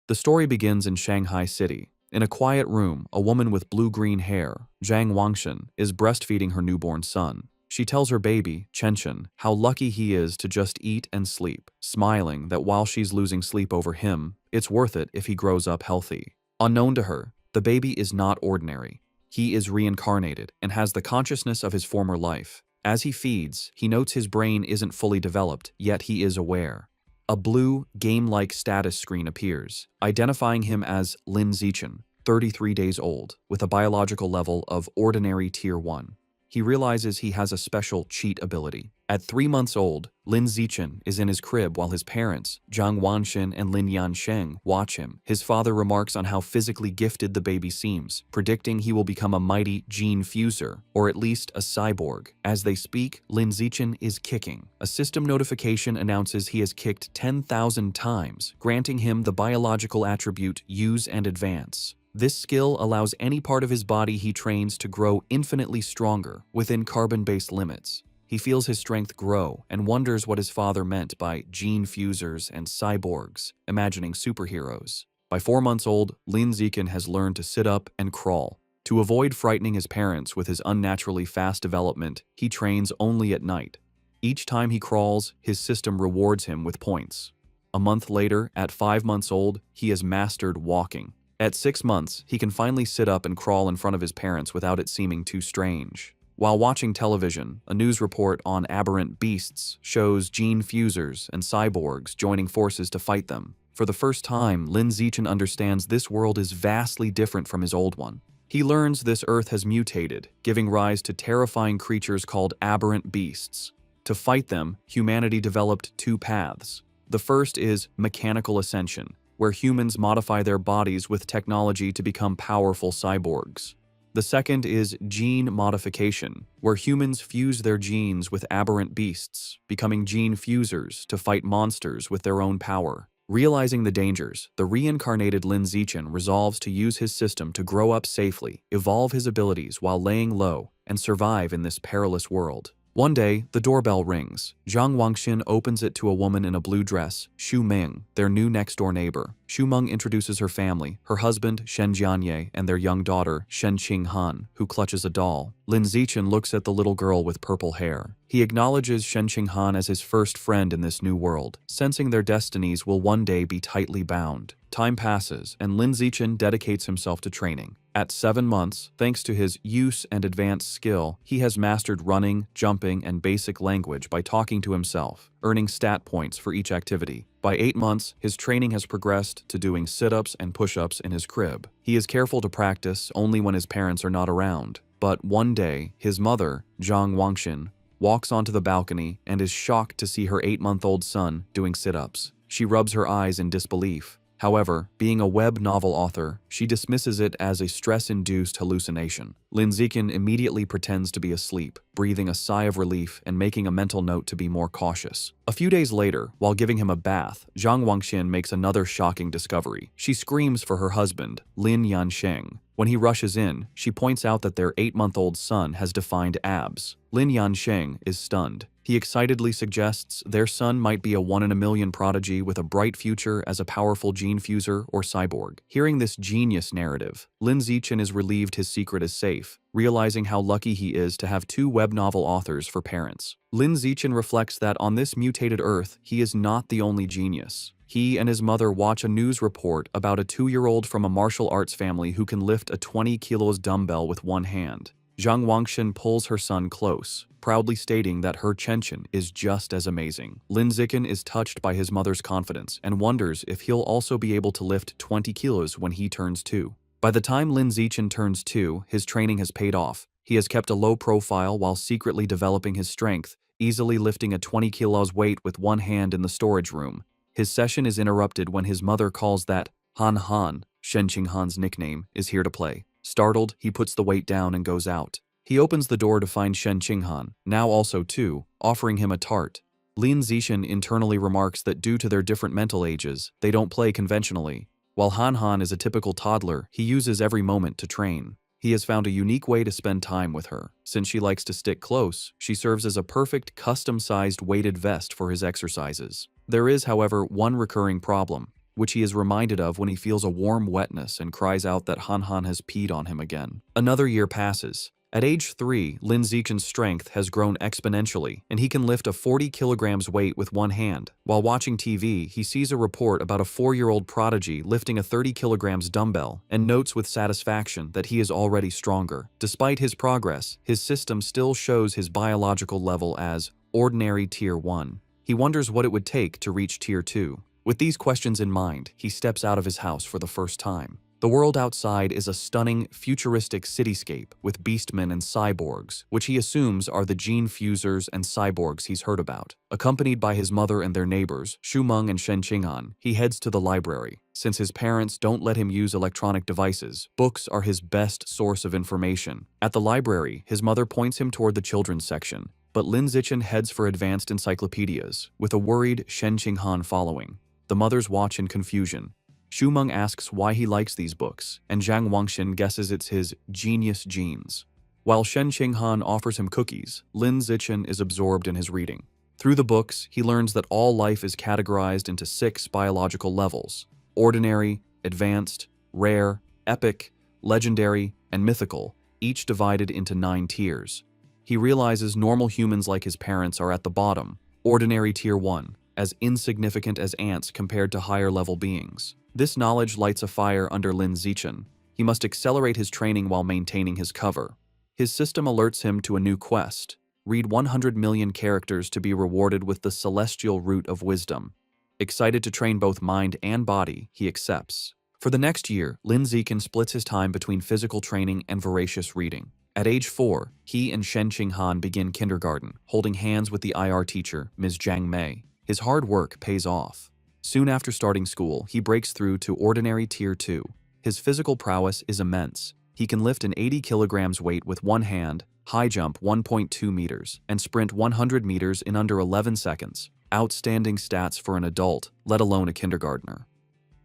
The story begins in Shanghai City. In a quiet room, a woman with blue-green hair, Zhang Wangshan, is breastfeeding her newborn son. She tells her baby, Chenchen, how lucky he is to just eat and sleep, smiling that while she's losing sleep over him, it's worth it if he grows up healthy. Unknown to her, the baby is not ordinary. He is reincarnated and has the consciousness of his former life. As he feeds, he notes his brain isn't fully developed, yet he is aware. A blue, game-like status screen appears, identifying him as Lin Zichen, 33 days old, with a biological level of ordinary Tier 1. He realizes he has a special cheat ability. At 3 months old, Lin Zichen is in his crib while his parents, Zhang Wanxin and Lin Yansheng, watch him. His father remarks on how physically gifted the baby seems, predicting he will become a mighty gene fuser, or at least a cyborg. As they speak, Lin Zichen is kicking. A system notification announces he has kicked 10,000 times, granting him the biological attribute Use and Advance. This skill allows any part of his body he trains to grow infinitely stronger within carbon-based limits. He feels his strength grow and wonders what his father meant by gene fusers and cyborgs, imagining superheroes. By 4 months old, Lin Zichen has learned to sit up and crawl. To avoid frightening his parents with his unnaturally fast development, he trains only at night. Each time he crawls, his system rewards him with points. A month later, at 5 months old, he has mastered walking. At 6 months, he can finally sit up and crawl in front of his parents without it seeming too strange. While watching television, a news report on aberrant beasts shows gene fusers and cyborgs joining forces to fight them. For the first time, Lin Zichen understands this world is vastly different from his old one. He learns this Earth has mutated, giving rise to terrifying creatures called aberrant beasts. To fight them, humanity developed 2 paths. The first is mechanical ascension, where humans modify their bodies with technology to become powerful cyborgs. The second is gene modification, where humans fuse their genes with aberrant beasts, becoming gene fusers to fight monsters with their own power. Realizing the dangers, the reincarnated Lin Zichen resolves to use his system to grow up safely, evolve his abilities while laying low, and survive in this perilous world. One day, the doorbell rings. Zhang Wangshin opens it to a woman in a blue dress, Xu Ming, their new next-door neighbor. Xu Meng introduces her family, her husband, Shen Jianye, and their young daughter, Shen Qinghan, who clutches a doll. Lin Zichen looks at the little girl with purple hair. He acknowledges Shen Qinghan as his first friend in this new world, sensing their destinies will one day be tightly bound. Time passes, and Lin Zichen dedicates himself to training. At 7 months, thanks to his use and advanced skill, he has mastered running, jumping, and basic language by talking to himself, earning stat points for each activity. By 8 months, his training has progressed to doing sit-ups and push-ups in his crib. He is careful to practice only when his parents are not around. But one day, his mother, Zhang Wangshin, walks onto the balcony and is shocked to see her 8-month-old son doing sit-ups. She rubs her eyes in disbelief. However, being a web novel author, she dismisses it as a stress-induced hallucination. Lin Zichen immediately pretends to be asleep, breathing a sigh of relief and making a mental note to be more cautious. A few days later, while giving him a bath, Zhang Wangshin makes another shocking discovery. She screams for her husband, Lin Yansheng. When he rushes in, she points out that their 8-month-old son has defined abs. Lin Yansheng is stunned. He excitedly suggests their son might be a 1-in-a-million prodigy with a bright future as a powerful gene fuser or cyborg. Hearing this genius narrative, Lin Zichen is relieved his secret is safe, realizing how lucky he is to have 2 web novel authors for parents. Lin Zichen reflects that on this mutated Earth, he is not the only genius. He and his mother watch a news report about a 2-year-old from a martial arts family who can lift a 20 kilos dumbbell with one hand. Zhang Wangshin pulls her son close, proudly stating that her Chenchen is just as amazing. Lin Zichen is touched by his mother's confidence and wonders if he'll also be able to lift 20 kilos when he turns 2. By the time Lin Zichen turns 2, his training has paid off. He has kept a low profile while secretly developing his strength, easily lifting a 20 kilos weight with one hand in the storage room. His session is interrupted when his mother calls that Han Han, Shen Qinghan's nickname, is here to play. Startled, he puts the weight down and goes out. He opens the door to find Shen Qinghan, now also 2, offering him a tart. Lin Zichen internally remarks that due to their different mental ages, they don't play conventionally. While Han Han is a typical toddler, he uses every moment to train. He has found a unique way to spend time with her. Since she likes to stick close, she serves as a perfect custom-sized weighted vest for his exercises. There is, however, one recurring problem. which he is reminded of when he feels a warm wetness and cries out that Han Han has peed on him again. Another year passes. At age 3, Lin Zichen's strength has grown exponentially, and he can lift a 40 kilograms weight with one hand. While watching TV, he sees a report about a 4-year-old prodigy lifting a 30 kilograms dumbbell and notes with satisfaction that he is already stronger. Despite his progress, his system still shows his biological level as ordinary Tier 1. He wonders what it would take to reach Tier 2. With these questions in mind, he steps out of his house for the first time. The world outside is a stunning, futuristic cityscape with beastmen and cyborgs, which he assumes are the gene fusers and cyborgs he's heard about. Accompanied by his mother and their neighbors, Shumeng and Shen Qinghan, he heads to the library. Since his parents don't let him use electronic devices, books are his best source of information. At the library, his mother points him toward the children's section, but Lin Zichen heads for advanced encyclopedias, with a worried Shen Qinghan following. The mothers watch in confusion. Shumeng asks why he likes these books, and Zhang Wangxin guesses it's his genius genes. While Shen Qinghan offers him cookies, Lin Zichen is absorbed in his reading. Through the books, he learns that all life is categorized into 6 biological levels: ordinary, advanced, rare, epic, legendary, and mythical, each divided into 9 tiers. He realizes normal humans like his parents are at the bottom, ordinary Tier 1, as insignificant as ants compared to higher-level beings. This knowledge lights a fire under Lin Zichen. He must accelerate his training while maintaining his cover. His system alerts him to a new quest: read 100 million characters to be rewarded with the celestial root of wisdom. Excited to train both mind and body, he accepts. For the next year, Lin Zichen splits his time between physical training and voracious reading. At age 4, he and Shen Qinghan begin kindergarten, holding hands with the IR teacher, Ms. Zhang Mei. His hard work pays off. Soon after starting school, he breaks through to ordinary Tier 2. His physical prowess is immense. He can lift an 80 kilograms weight with one hand, high jump 1.2 meters, and sprint 100 meters in under 11 seconds. Outstanding stats for an adult, let alone a kindergartner.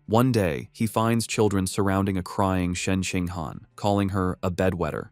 One day, he finds children surrounding a crying Shen Qinghan, calling her a bedwetter.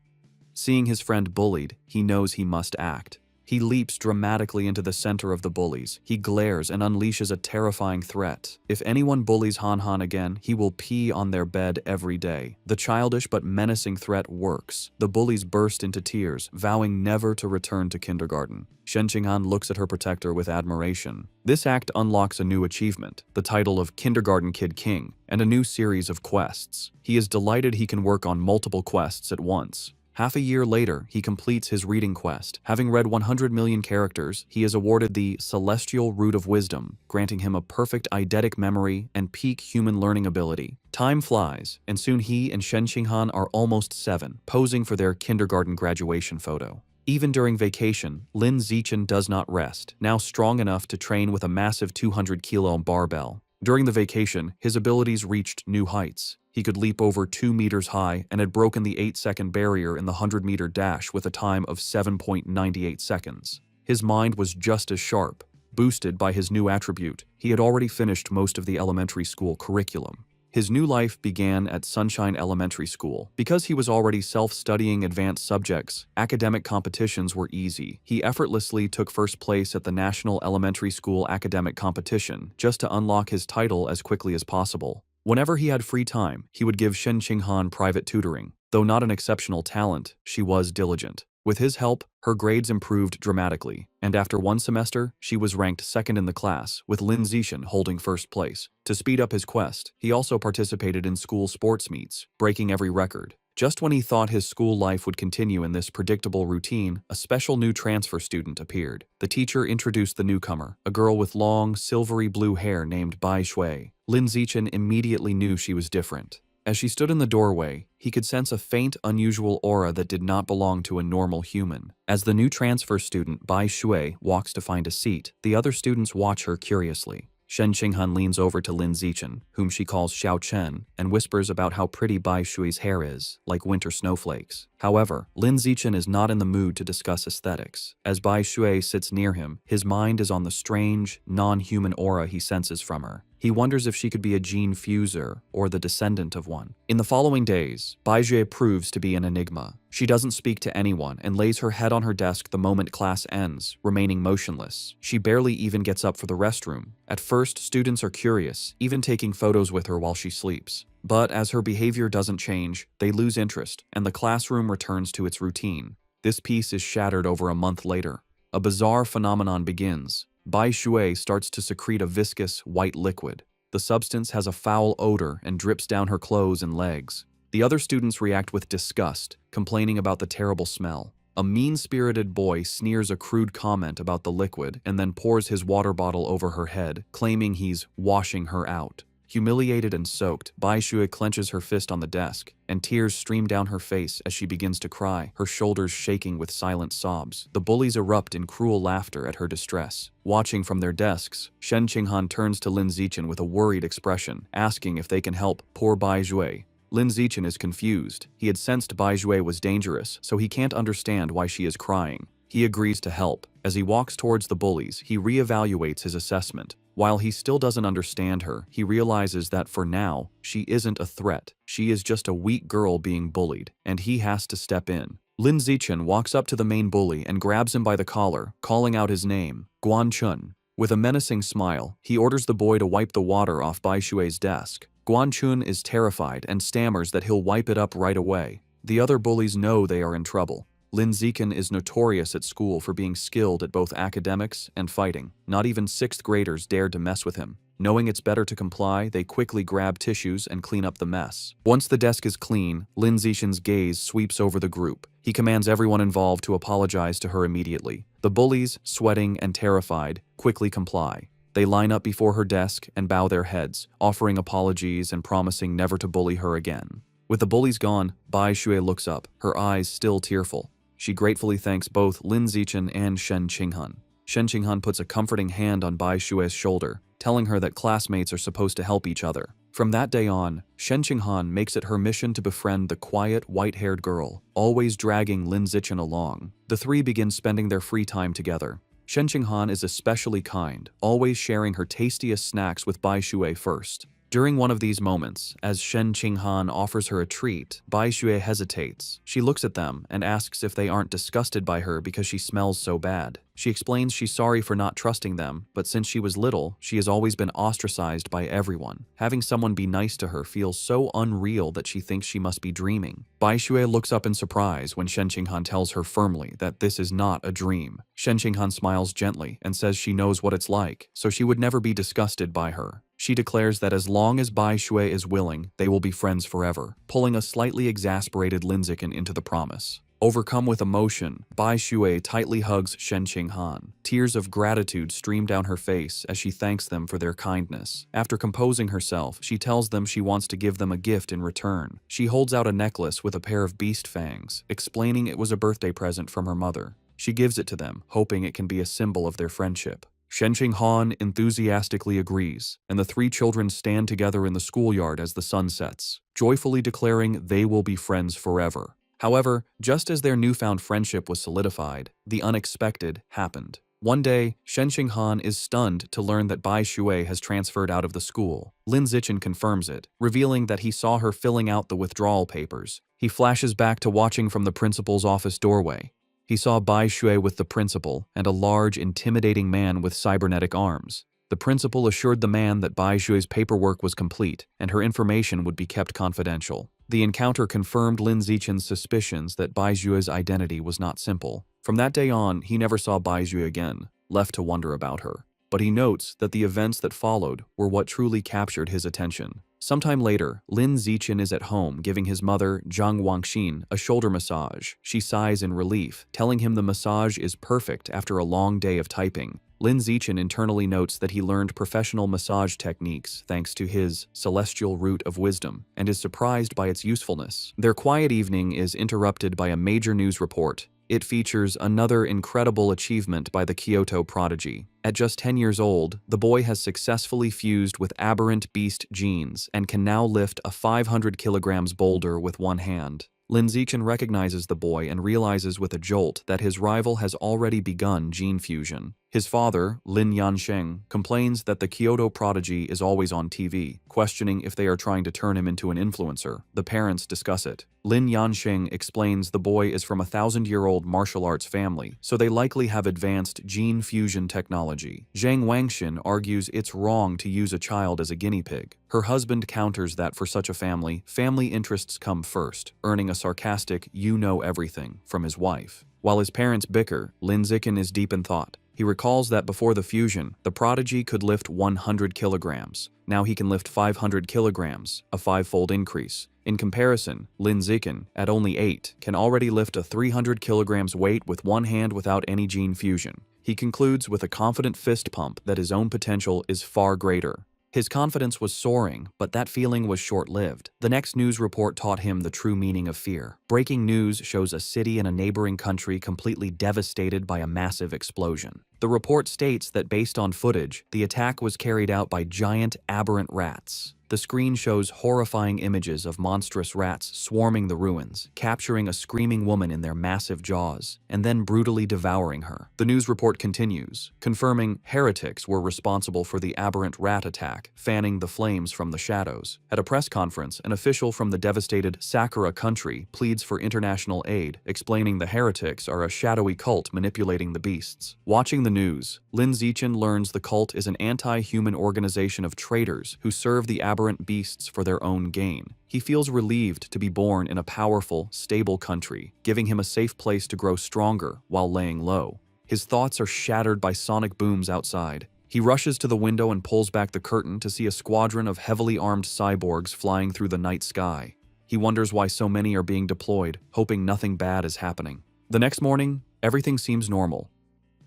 Seeing his friend bullied, he knows he must act. He leaps dramatically into the center of the bullies. He glares and unleashes a terrifying threat. If anyone bullies Han Han again, he will pee on their bed every day. The childish but menacing threat works. The bullies burst into tears, vowing never to return to kindergarten. Shen Qinghan looks at her protector with admiration. This act unlocks a new achievement, the title of Kindergarten Kid King, and a new series of quests. He is delighted he can work on multiple quests at once. Half a year later, he completes his reading quest. Having read 100 million characters, he is awarded the Celestial Root of Wisdom, granting him a perfect eidetic memory and peak human learning ability. Time flies, and soon he and Shen Qinghan are almost 7, posing for their kindergarten graduation photo. Even during vacation, Lin Zichen does not rest, now strong enough to train with a massive 200-kilo barbell. During the vacation, his abilities reached new heights. He could leap over 2 meters high and had broken the 8-second barrier in the 100-meter dash with a time of 7.98 seconds. His mind was just as sharp. Boosted by his new attribute, he had already finished most of the elementary school curriculum. His new life began at Sunshine Elementary School. Because he was already self-studying advanced subjects, academic competitions were easy. He effortlessly took first place at the National Elementary School Academic Competition, just to unlock his title as quickly as possible. Whenever he had free time, he would give Shen Qinghan private tutoring. Though not an exceptional talent, she was diligent. With his help, her grades improved dramatically, and after one semester, she was ranked second in the class, with Lin Zichen holding first place. To speed up his quest, he also participated in school sports meets, breaking every record. Just when he thought his school life would continue in this predictable routine, a special new transfer student appeared. The teacher introduced the newcomer, a girl with long, silvery blue hair named Bai Shui. Lin Zichen immediately knew she was different. As she stood in the doorway, he could sense a faint, unusual aura that did not belong to a normal human. As the new transfer student, Bai Shui, walks to find a seat, the other students watch her curiously. Shen Qinghan leans over to Lin Zichen, whom she calls Xiao Chen, and whispers about how pretty Bai Shui's hair is, like winter snowflakes. However, Lin Zichen is not in the mood to discuss aesthetics. As Bai Shui sits near him, his mind is on the strange, non-human aura he senses from her. He wonders if she could be a gene fuser or the descendant of one. In the following days, Baizue proves to be an enigma. She doesn't speak to anyone and lays her head on her desk the moment class ends, remaining motionless. She barely even gets up for the restroom. At first, students are curious, even taking photos with her while she sleeps. But as her behavior doesn't change, they lose interest, and the classroom returns to its routine. This peace is shattered over a month later. A bizarre phenomenon begins. Bai Shui starts to secrete a viscous, white liquid. The substance has a foul odor and drips down her clothes and legs. The other students react with disgust, complaining about the terrible smell. A mean-spirited boy sneers a crude comment about the liquid and then pours his water bottle over her head, claiming he's washing her out. Humiliated and soaked, Bai Shui clenches her fist on the desk, and tears stream down her face as she begins to cry, her shoulders shaking with silent sobs. The bullies erupt in cruel laughter at her distress. Watching from their desks, Shen Qinghan turns to Lin Zichen with a worried expression, asking if they can help poor Bai Shui. Lin Zichen is confused. He had sensed Bai Shui was dangerous, so he can't understand why she is crying. He agrees to help. As he walks towards the bullies, he reevaluates his assessment. While he still doesn't understand her, he realizes that for now, she isn't a threat. She is just a weak girl being bullied, and he has to step in. Lin Zichen walks up to the main bully and grabs him by the collar, calling out his name, Guan Chun. With a menacing smile, he orders the boy to wipe the water off Bai Shui's desk. Guan Chun is terrified and stammers that he'll wipe it up right away. The other bullies know they are in trouble. Lin Zichen is notorious at school for being skilled at both academics and fighting. Not even 6th graders dared to mess with him. Knowing it's better to comply, they quickly grab tissues and clean up the mess. Once the desk is clean, Lin Zichen's gaze sweeps over the group. He commands everyone involved to apologize to her immediately. The bullies, sweating and terrified, quickly comply. They line up before her desk and bow their heads, offering apologies and promising never to bully her again. With the bullies gone, Bai Shui looks up, her eyes still tearful. She gratefully thanks both Lin Zichen and Shen Qinghan. Shen Qinghan puts a comforting hand on Bai Shui's shoulder, telling her that classmates are supposed to help each other. From that day on, Shen Qinghan makes it her mission to befriend the quiet, white-haired girl, always dragging Lin Zichen along. The three begin spending their free time together. Shen Qinghan is especially kind, always sharing her tastiest snacks with Bai Shui first. During one of these moments, as Shen Qinghan offers her a treat, Bai Shui hesitates. She looks at them and asks if they aren't disgusted by her because she smells so bad. She explains she's sorry for not trusting them, but since she was little, she has always been ostracized by everyone. Having someone be nice to her feels so unreal that she thinks she must be dreaming. Bai Shui looks up in surprise when Shen Qinghan tells her firmly that this is not a dream. Shen Qinghan smiles gently and says she knows what it's like, so she would never be disgusted by her. She declares that as long as Bai Shui is willing, they will be friends forever, pulling a slightly exasperated Lin Zichen into the promise. Overcome with emotion, Bai Shui tightly hugs Shen Qinghan. Tears of gratitude stream down her face as she thanks them for their kindness. After composing herself, she tells them she wants to give them a gift in return. She holds out a necklace with a pair of beast fangs, explaining it was a birthday present from her mother. She gives it to them, hoping it can be a symbol of their friendship. Shen Qinghan enthusiastically agrees, and the three children stand together in the schoolyard as the sun sets, joyfully declaring they will be friends forever. However, just as their newfound friendship was solidified, the unexpected happened. One day, Shen Qinghan is stunned to learn that Bai Shui has transferred out of the school. Lin Zichen confirms it, revealing that he saw her filling out the withdrawal papers. He flashes back to watching from the principal's office doorway. He saw Bai Shui with the principal and a large, intimidating man with cybernetic arms. The principal assured the man that Bai Shui's paperwork was complete and her information would be kept confidential. The encounter confirmed Lin Zichen's suspicions that Bai Shui's identity was not simple. From that day on, he never saw Bai Shui again, left to wonder about her. But he notes that the events that followed were what truly captured his attention. Sometime later, Lin Zichen is at home giving his mother, Zhang Wangxin, a shoulder massage. She sighs in relief, telling him the massage is perfect after a long day of typing. Lin Zichen internally notes that he learned professional massage techniques thanks to his celestial root of wisdom, and is surprised by its usefulness. Their quiet evening is interrupted by a major news report. It features another incredible achievement by the Kyoto prodigy. At just 10 years old, the boy has successfully fused with aberrant beast genes and can now lift a 500 kilograms boulder with one hand. Lin Zichen recognizes the boy and realizes with a jolt that his rival has already begun gene fusion. His father, Lin Yansheng, complains that the Kyoto prodigy is always on TV, questioning if they are trying to turn him into an influencer. The parents discuss it. Lin Yansheng explains the boy is from a 1,000-year-old martial arts family, so they likely have advanced gene fusion technology. Zhang Wangxin argues it's wrong to use a child as a guinea pig. Her husband counters that for such a family interests come first, earning a sarcastic "you know everything" from his wife. While his parents bicker, Lin Zikin is deep in thought. He recalls that before the fusion, the prodigy could lift 100 kilograms. Now he can lift 500 kilograms, a 5-fold increase. In comparison, Lin Zikin, at only 8, can already lift a 300 kilograms weight with one hand without any gene fusion. He concludes with a confident fist pump that his own potential is far greater. His confidence was soaring, but that feeling was short-lived. The next news report taught him the true meaning of fear. Breaking news shows a city in a neighboring country completely devastated by a massive explosion. The report states that based on footage, the attack was carried out by giant, aberrant rats. The screen shows horrifying images of monstrous rats swarming the ruins, capturing a screaming woman in their massive jaws, and then brutally devouring her. The news report continues, confirming heretics were responsible for the aberrant rat attack, fanning the flames from the shadows. At a press conference, an official from the devastated Sakura country pleads for international aid, explaining the heretics are a shadowy cult manipulating the beasts. Watching the news, Lin Zichen learns the cult is an anti-human organization of traitors who serve the aberrant beasts for their own gain. He feels relieved to be born in a powerful, stable country, giving him a safe place to grow stronger while laying low. His thoughts are shattered by sonic booms outside. He rushes to the window and pulls back the curtain to see a squadron of heavily armed cyborgs flying through the night sky. He wonders why so many are being deployed, hoping nothing bad is happening. The next morning, everything seems normal.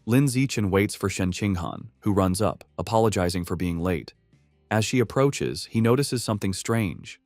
Lin Zichen waits for Shen Qinghan, who runs up, apologizing for being late. As she approaches, he notices something strange.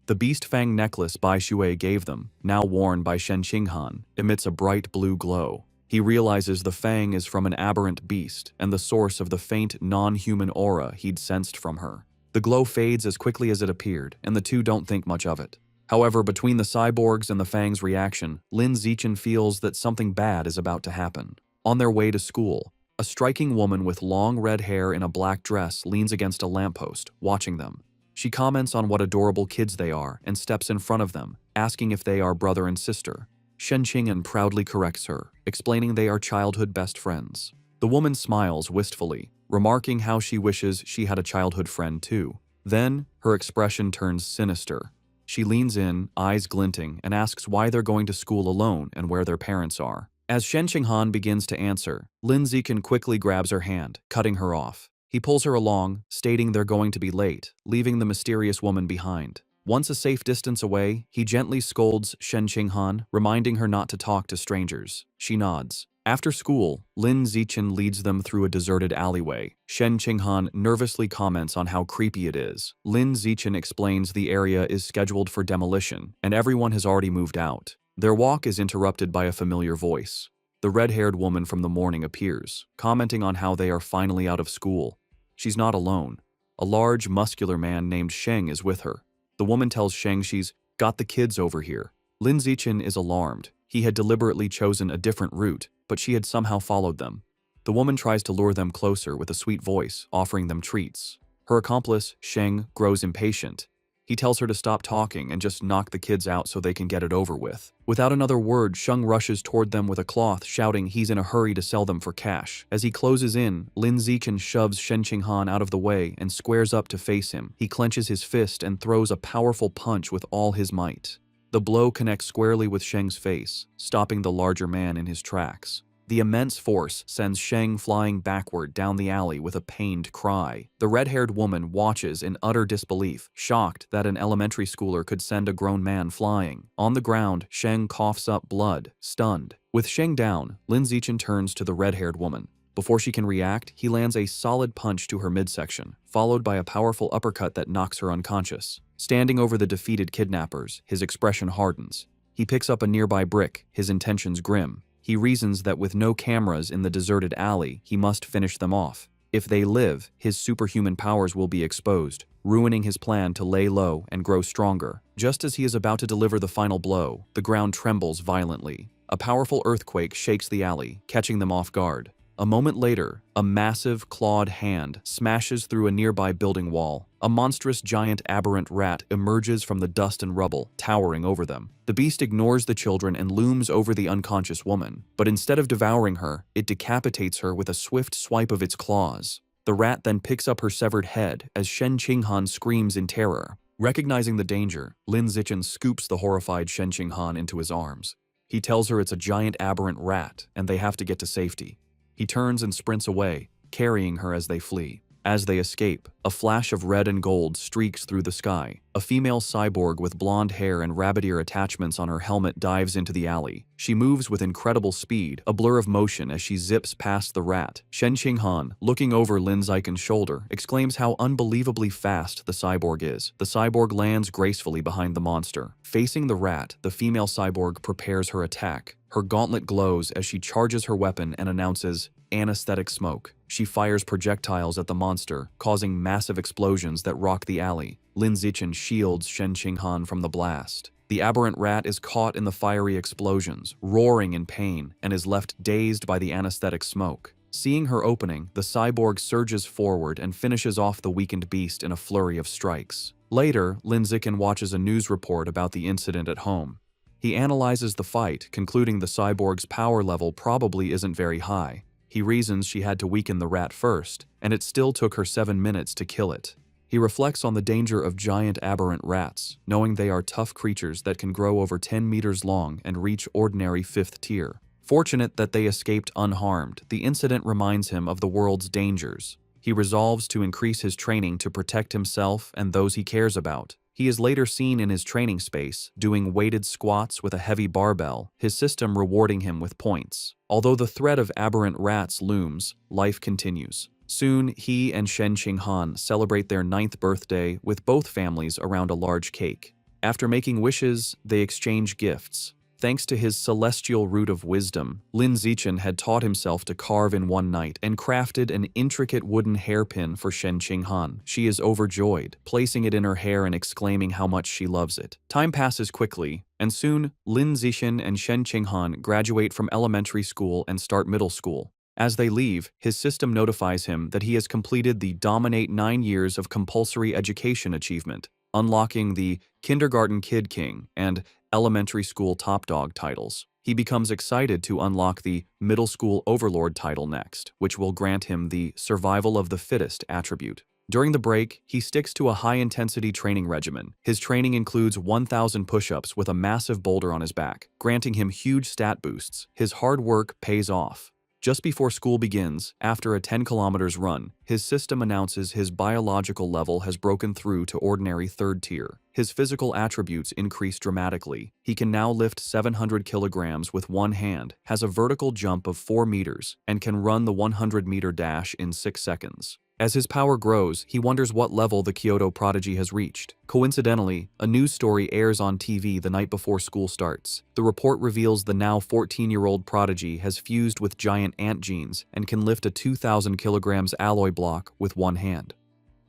The beast fang necklace Bai Shui gave them, now worn by Shen Qinghan, emits a bright blue glow. He realizes the fang is from an aberrant beast and the source of the faint, non-human aura he'd sensed from her. The glow fades as quickly as it appeared, and the two don't think much of it. However, between the cyborgs and the fang's reaction, Lin Zichen feels that something bad is about to happen. On their way to school, a striking woman with long red hair in a black dress leans against a lamppost, watching them. She comments on what adorable kids they are and steps in front of them, asking if they are brother and sister. Shen Qinghan proudly corrects her, explaining they are childhood best friends. The woman smiles wistfully, remarking how she wishes she had a childhood friend too. Then, her expression turns sinister. She leans in, eyes glinting, and asks why they're going to school alone and where their parents are. As Shen Qinghan begins to answer, Lin Zichen quickly grabs her hand, cutting her off. He pulls her along, stating they're going to be late, leaving the mysterious woman behind. Once a safe distance away, he gently scolds Shen Qinghan, reminding her not to talk to strangers. She nods. After school, Lin Zichen leads them through a deserted alleyway. Shen Qinghan nervously comments on how creepy it is. Lin Zichen explains the area is scheduled for demolition, and everyone has already moved out. Their walk is interrupted by a familiar voice. The red-haired woman from the morning appears, commenting on how they are finally out of school. She's not alone. A large, muscular man named Sheng is with her. The woman tells Sheng she's got the kids over here. Lin Zichen is alarmed. He had deliberately chosen a different route, but she had somehow followed them. The woman tries to lure them closer with a sweet voice, offering them treats. Her accomplice, Sheng, grows impatient. He tells her to stop talking and just knock the kids out so they can get it over with. Without another word, Sheng rushes toward them with a cloth, shouting he's in a hurry to sell them for cash. As he closes in, Lin Zichen shoves Shen Qinghan out of the way and squares up to face him. He clenches his fist and throws a powerful punch with all his might. The blow connects squarely with Sheng's face, stopping the larger man in his tracks. The immense force sends Sheng flying backward down the alley with a pained cry. The red-haired woman watches in utter disbelief, shocked that an elementary schooler could send a grown man flying. On the ground, Sheng coughs up blood, stunned. With Sheng down, Lin Zichen turns to the red-haired woman. Before she can react, he lands a solid punch to her midsection, followed by a powerful uppercut that knocks her unconscious. Standing over the defeated kidnappers, his expression hardens. He picks up a nearby brick, his intentions grim. He reasons that with no cameras in the deserted alley, he must finish them off. If they live, his superhuman powers will be exposed, ruining his plan to lay low and grow stronger. Just as he is about to deliver the final blow, the ground trembles violently. A powerful earthquake shakes the alley, catching them off guard. A moment later, a massive, clawed hand smashes through a nearby building wall. A monstrous giant aberrant rat emerges from the dust and rubble, towering over them. The beast ignores the children and looms over the unconscious woman, but instead of devouring her, it decapitates her with a swift swipe of its claws. The rat then picks up her severed head as Shen Qinghan screams in terror. Recognizing the danger, Lin Zichen scoops the horrified Shen Qinghan into his arms. He tells her it's a giant aberrant rat and they have to get to safety. He turns and sprints away, carrying her as they flee. As they escape, a flash of red and gold streaks through the sky. A female cyborg with blonde hair and rabbit ear attachments on her helmet dives into the alley. She moves with incredible speed, a blur of motion as she zips past the rat. Shen Qinghan, looking over Lin Zichen's shoulder, exclaims how unbelievably fast the cyborg is. The cyborg lands gracefully behind the monster. Facing the rat, the female cyborg prepares her attack. Her gauntlet glows as she charges her weapon and announces, "Anesthetic smoke." She fires projectiles at the monster, causing massive explosions that rock the alley. Lin Zichen shields Shen Qinghan from the blast. The aberrant rat is caught in the fiery explosions, roaring in pain, and is left dazed by the anesthetic smoke. Seeing her opening, the cyborg surges forward and finishes off the weakened beast in a flurry of strikes. Later, Lin Zichen watches a news report about the incident at home. He analyzes the fight, concluding the cyborg's power level probably isn't very high. He reasons she had to weaken the rat first, and it still took her 7 minutes to kill it. He reflects on the danger of giant aberrant rats, knowing they are tough creatures that can grow over 10 meters long and reach ordinary 5th tier. Fortunate that they escaped unharmed, the incident reminds him of the world's dangers. He resolves to increase his training to protect himself and those he cares about. He is later seen in his training space, doing weighted squats with a heavy barbell, his system rewarding him with points. Although the threat of aberrant rats looms, life continues. Soon, he and Shen Qinghan celebrate their 9th birthday with both families around a large cake. After making wishes, they exchange gifts. Thanks to his celestial root of wisdom, Lin Zichen had taught himself to carve in one night and crafted an intricate wooden hairpin for Shen Qinghan. She is overjoyed, placing it in her hair and exclaiming how much she loves it. Time passes quickly, and soon Lin Zichen and Shen Qinghan graduate from elementary school and start middle school. As they leave, his system notifies him that he has completed the Dominate 9 years of compulsory education achievement, unlocking the Kindergarten Kid King and Elementary School Top Dog titles. He becomes excited to unlock the Middle School Overlord title next, which will grant him the Survival of the Fittest attribute. During the break, he sticks to a high-intensity training regimen. His training includes 1,000 push-ups with a massive boulder on his back, granting him huge stat boosts. His hard work pays off. Just before school begins, after a 10 kilometers run, his system announces his biological level has broken through to ordinary 3rd tier. His physical attributes increase dramatically. He can now lift 700 kilograms with one hand, has a vertical jump of 4 meters, and can run the 100-meter dash in 6 seconds. As his power grows, he wonders what level the Kyoto prodigy has reached. Coincidentally, a news story airs on TV the night before school starts. The report reveals the now 14-year-old prodigy has fused with giant ant genes and can lift a 2,000 kilograms alloy block with one hand.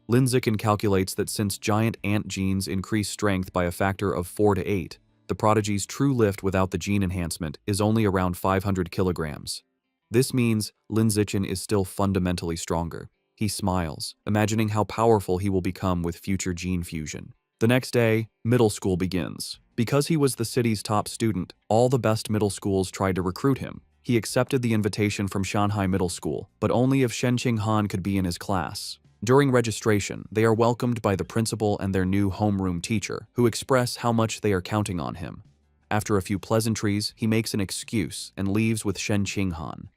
Lin Zichen calculates that since giant ant genes increase strength by a factor of 4 to 8, the prodigy's true lift without the gene enhancement is only around 500 kilograms. This means Lin Zichen is still fundamentally stronger. He smiles, imagining how powerful he will become with future gene fusion. The next day, middle school begins. Because he was the city's top student, all the best middle schools tried to recruit him. He accepted the invitation from Shanghai Middle School, but only if Shen Qinghan could be in his class. During registration, they are welcomed by the principal and their new homeroom teacher, who express how much they are counting on him. After a few pleasantries, he makes an excuse and leaves with Shen Qinghan.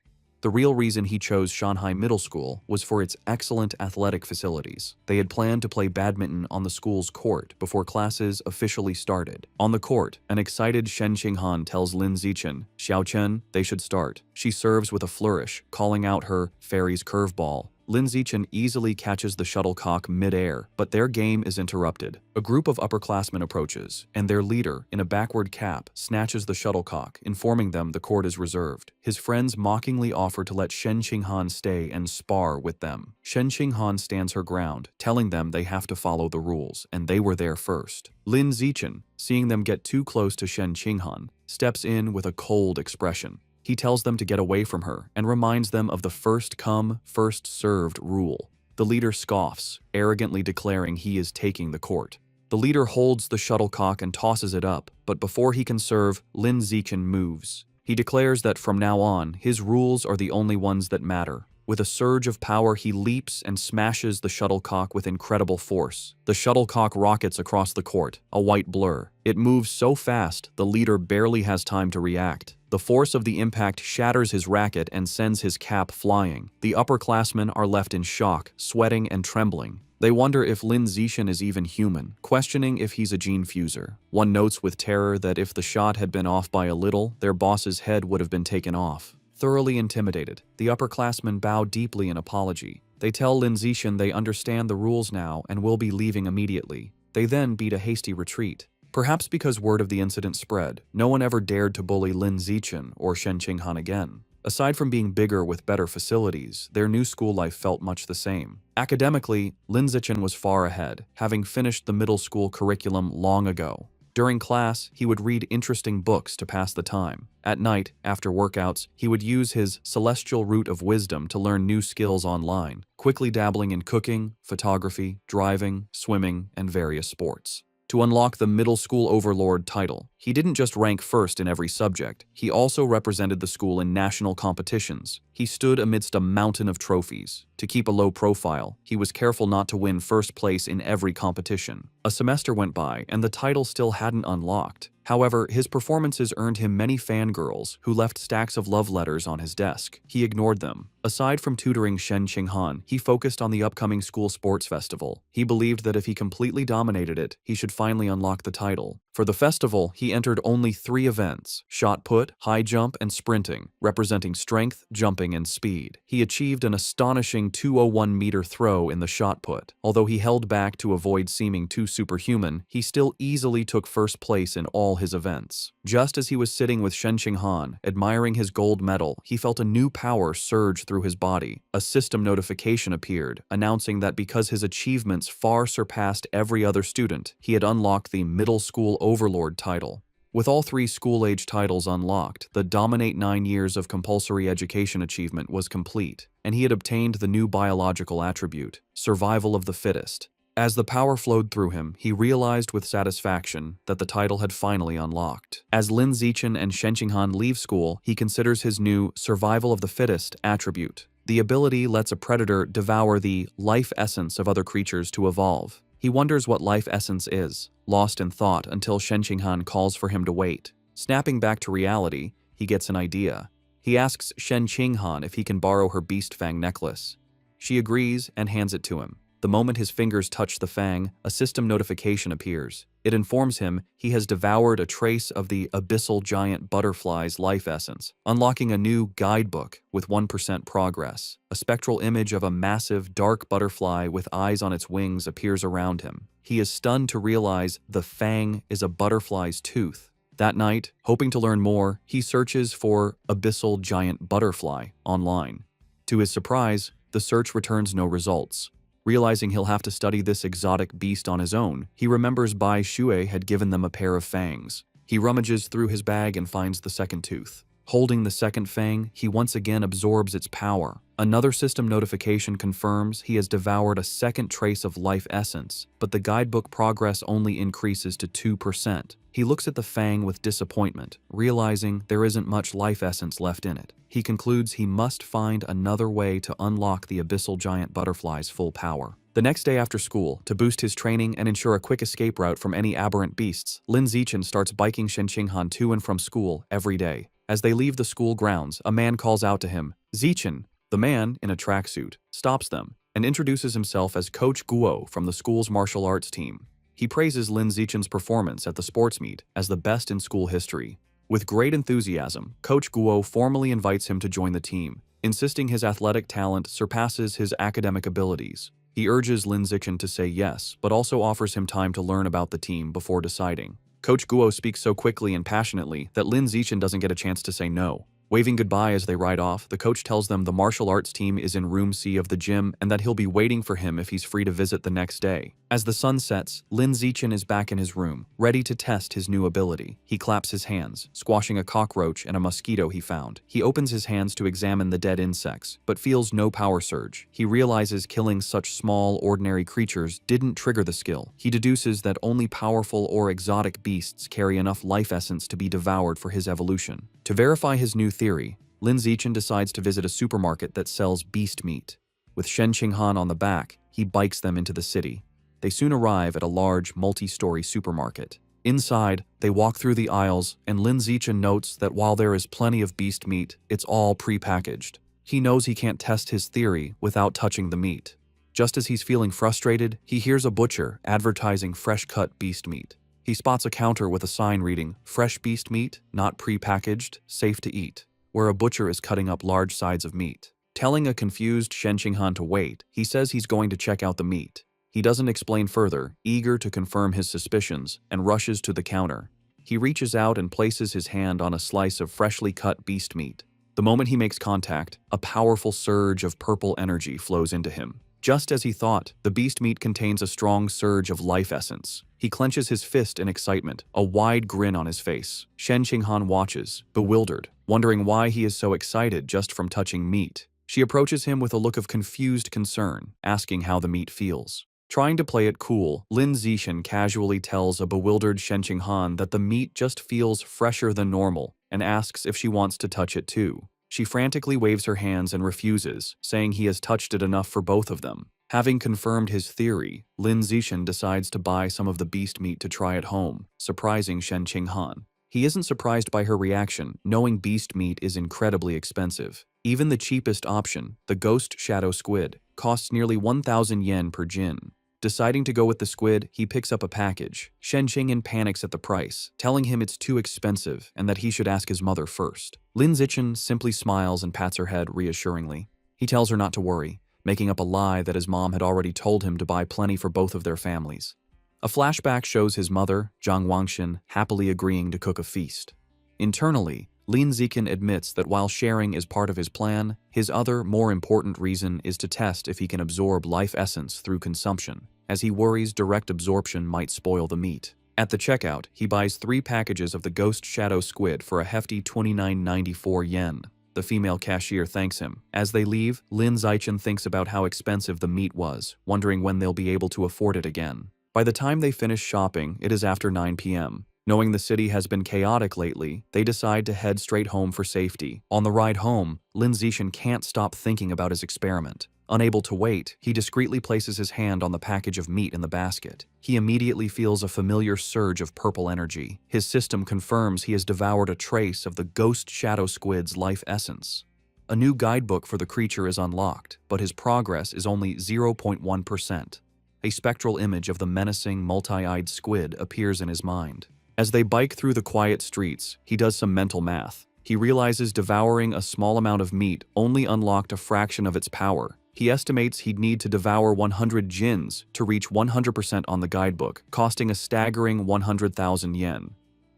The real reason he chose Shanghai Middle School was for its excellent athletic facilities. They had planned to play badminton on the school's court before classes officially started. On the court, an excited Shen Qinghan tells Lin Zichen, "Xiaochen, they should start." She serves with a flourish, calling out her fairy's curveball. Lin Zichen easily catches the shuttlecock mid-air, but their game is interrupted. A group of upperclassmen approaches, and their leader, in a backward cap, snatches the shuttlecock, informing them the court is reserved. His friends mockingly offer to let Shen Qinghan stay and spar with them. Shen Qinghan stands her ground, telling them they have to follow the rules, and they were there first. Lin Zichen, seeing them get too close to Shen Qinghan, steps in with a cold expression. He tells them to get away from her and reminds them of the first come, first served rule. The leader scoffs, arrogantly declaring he is taking the court. The leader holds the shuttlecock and tosses it up, but before he can serve, Lin Zichen moves. He declares that from now on, his rules are the only ones that matter. With a surge of power, he leaps and smashes the shuttlecock with incredible force. The shuttlecock rockets across the court, a white blur. It moves so fast, the leader barely has time to react. The force of the impact shatters his racket and sends his cap flying. The upperclassmen are left in shock, sweating and trembling. They wonder if Lin Zichen is even human, questioning if he's a gene fuser. One notes with terror that if the shot had been off by a little, their boss's head would have been taken off. Thoroughly intimidated, the upperclassmen bow deeply in apology. They tell Lin Zichen they understand the rules now and will be leaving immediately. They then beat a hasty retreat. Perhaps because word of the incident spread, no one ever dared to bully Lin Zichen or Shen Qinghan again. Aside from being bigger with better facilities, their new school life felt much the same. Academically, Lin Zichen was far ahead, having finished the middle school curriculum long ago. During class, he would read interesting books to pass the time. At night, after workouts, he would use his celestial root of wisdom to learn new skills online, quickly dabbling in cooking, photography, driving, swimming, and various sports. To unlock the middle school overlord title, he didn't just rank first in every subject, he also represented the school in national competitions. He stood amidst a mountain of trophies. To keep a low profile, he was careful not to win first place in every competition. A semester went by, and the title still hadn't unlocked. However, his performances earned him many fangirls who left stacks of love letters on his desk. He ignored them. Aside from tutoring Shen Qinghan, he focused on the upcoming school sports festival. He believed that if he completely dominated it, he should finally unlock the title. For the festival, he entered only 3 events: shot put, high jump, and sprinting, representing strength, jumping, and speed. He achieved an astonishing 201-meter throw in the shot put. Although he held back to avoid seeming too superhuman, he still easily took first place in all his events. Just as he was sitting with Shen Qinghan, admiring his gold medal, he felt a new power surge through his body. A system notification appeared, announcing that because his achievements far surpassed every other student, he had unlocked the middle school overlord title. With all 3 school-age titles unlocked, the Dominate 9 years of compulsory education achievement was complete, and he had obtained the new biological attribute, survival of the fittest. As the power flowed through him, he realized with satisfaction that the title had finally unlocked. As Lin Zichen and Shen Qinghan leave school, he considers his new survival of the fittest attribute. The ability lets a predator devour the life essence of other creatures to evolve. He wonders what life essence is, lost in thought until Shen Qinghan calls for him to wait. Snapping back to reality, he gets an idea. He asks Shen Qinghan if he can borrow her beast fang necklace. She agrees and hands it to him. The moment his fingers touch the fang, a system notification appears. It informs him he has devoured a trace of the abyssal giant butterfly's life essence, unlocking a new guidebook with 1% progress. A spectral image of a massive, dark butterfly with eyes on its wings appears around him. He is stunned to realize the fang is a butterfly's tooth. That night, hoping to learn more, he searches for abyssal giant butterfly online. To his surprise, the search returns no results. Realizing he'll have to study this exotic beast on his own, he remembers Bai Shui had given them a pair of fangs. He rummages through his bag and finds the second tooth. Holding the second fang, he once again absorbs its power. Another system notification confirms he has devoured a second trace of life essence, but the guidebook progress only increases to 2%. He looks at the fang with disappointment, realizing there isn't much life essence left in it. He concludes he must find another way to unlock the abyssal giant butterfly's full power. The next day after school, to boost his training and ensure a quick escape route from any aberrant beasts, Lin Zichen starts biking Shen Qinghan to and from school every day. As they leave the school grounds, a man calls out to him, "Zichen." The man, in a tracksuit, stops them and introduces himself as Coach Guo from the school's martial arts team. He praises Lin Zichen's performance at the sports meet as the best in school history. With great enthusiasm, Coach Guo formally invites him to join the team, insisting his athletic talent surpasses his academic abilities. He urges Lin Zichen to say yes, but also offers him time to learn about the team before deciding. Coach Guo speaks so quickly and passionately that Lin Zichen doesn't get a chance to say no. Waving goodbye as they ride off, the coach tells them the martial arts team is in room C of the gym and that he'll be waiting for him if he's free to visit the next day. As the sun sets, Lin Zichen is back in his room, ready to test his new ability. He claps his hands, squashing a cockroach and a mosquito he found. He opens his hands to examine the dead insects, but feels no power surge. He realizes killing such small, ordinary creatures didn't trigger the skill. He deduces that only powerful or exotic beasts carry enough life essence to be devoured for his evolution. To verify his new theory, Lin Zichen decides to visit a supermarket that sells beast meat. With Shen Qinghan on the back, he bikes them into the city. They soon arrive at a large, multi-story supermarket. Inside, they walk through the aisles, and Lin Zichen notes that while there is plenty of beast meat, it's all pre-packaged. He knows he can't test his theory without touching the meat. Just as he's feeling frustrated, he hears a butcher advertising fresh-cut beast meat. He spots a counter with a sign reading, "Fresh beast meat, not pre-packaged, safe to eat," where a butcher is cutting up large sides of meat. Telling a confused Shen Qinghan to wait, he says he's going to check out the meat. He doesn't explain further, eager to confirm his suspicions, and rushes to the counter. He reaches out and places his hand on a slice of freshly cut beast meat. The moment he makes contact, a powerful surge of purple energy flows into him. Just as he thought, the beast meat contains a strong surge of life essence. He clenches his fist in excitement, a wide grin on his face. Shen Qinghan watches, bewildered, wondering why he is so excited just from touching meat. She approaches him with a look of confused concern, asking how the meat feels. Trying to play it cool, Lin Zichen casually tells a bewildered Shen Qinghan that the meat just feels fresher than normal and asks if she wants to touch it too. She frantically waves her hands and refuses, saying he has touched it enough for both of them. Having confirmed his theory, Lin Zichen decides to buy some of the beast meat to try at home, surprising Shen Qinghan. He isn't surprised by her reaction, knowing beast meat is incredibly expensive. Even the cheapest option, the ghost shadow squid, costs nearly 1,000 yen per jin. Deciding to go with the squid, he picks up a package. Shen Qinghan panics at the price, telling him it's too expensive and that he should ask his mother first. Lin Zichen simply smiles and pats her head reassuringly. He tells her not to worry, making up a lie that his mom had already told him to buy plenty for both of their families. A flashback shows his mother, Zhang Wangshan, happily agreeing to cook a feast. Internally, Lin Zichen admits that while sharing is part of his plan, his other, more important reason is to test if he can absorb life essence through consumption, as he worries direct absorption might spoil the meat. At the checkout, he buys 3 packages of the ghost shadow squid for a hefty 29.94 yen. The female cashier thanks him. As they leave, Lin Zichen thinks about how expensive the meat was, wondering when they'll be able to afford it again. By the time they finish shopping, it is after 9 p.m. Knowing the city has been chaotic lately, they decide to head straight home for safety. On the ride home, Lin Zichen can't stop thinking about his experiment. Unable to wait, he discreetly places his hand on the package of meat in the basket. He immediately feels a familiar surge of purple energy. His system confirms he has devoured a trace of the ghost shadow squid's life essence. A new guidebook for the creature is unlocked, but his progress is only 0.1%. A spectral image of the menacing, multi-eyed squid appears in his mind. As they bike through the quiet streets, he does some mental math. He realizes devouring a small amount of meat only unlocked a fraction of its power. He estimates he'd need to devour 100 jins to reach 100% on the guidebook, costing a staggering 100,000 yen.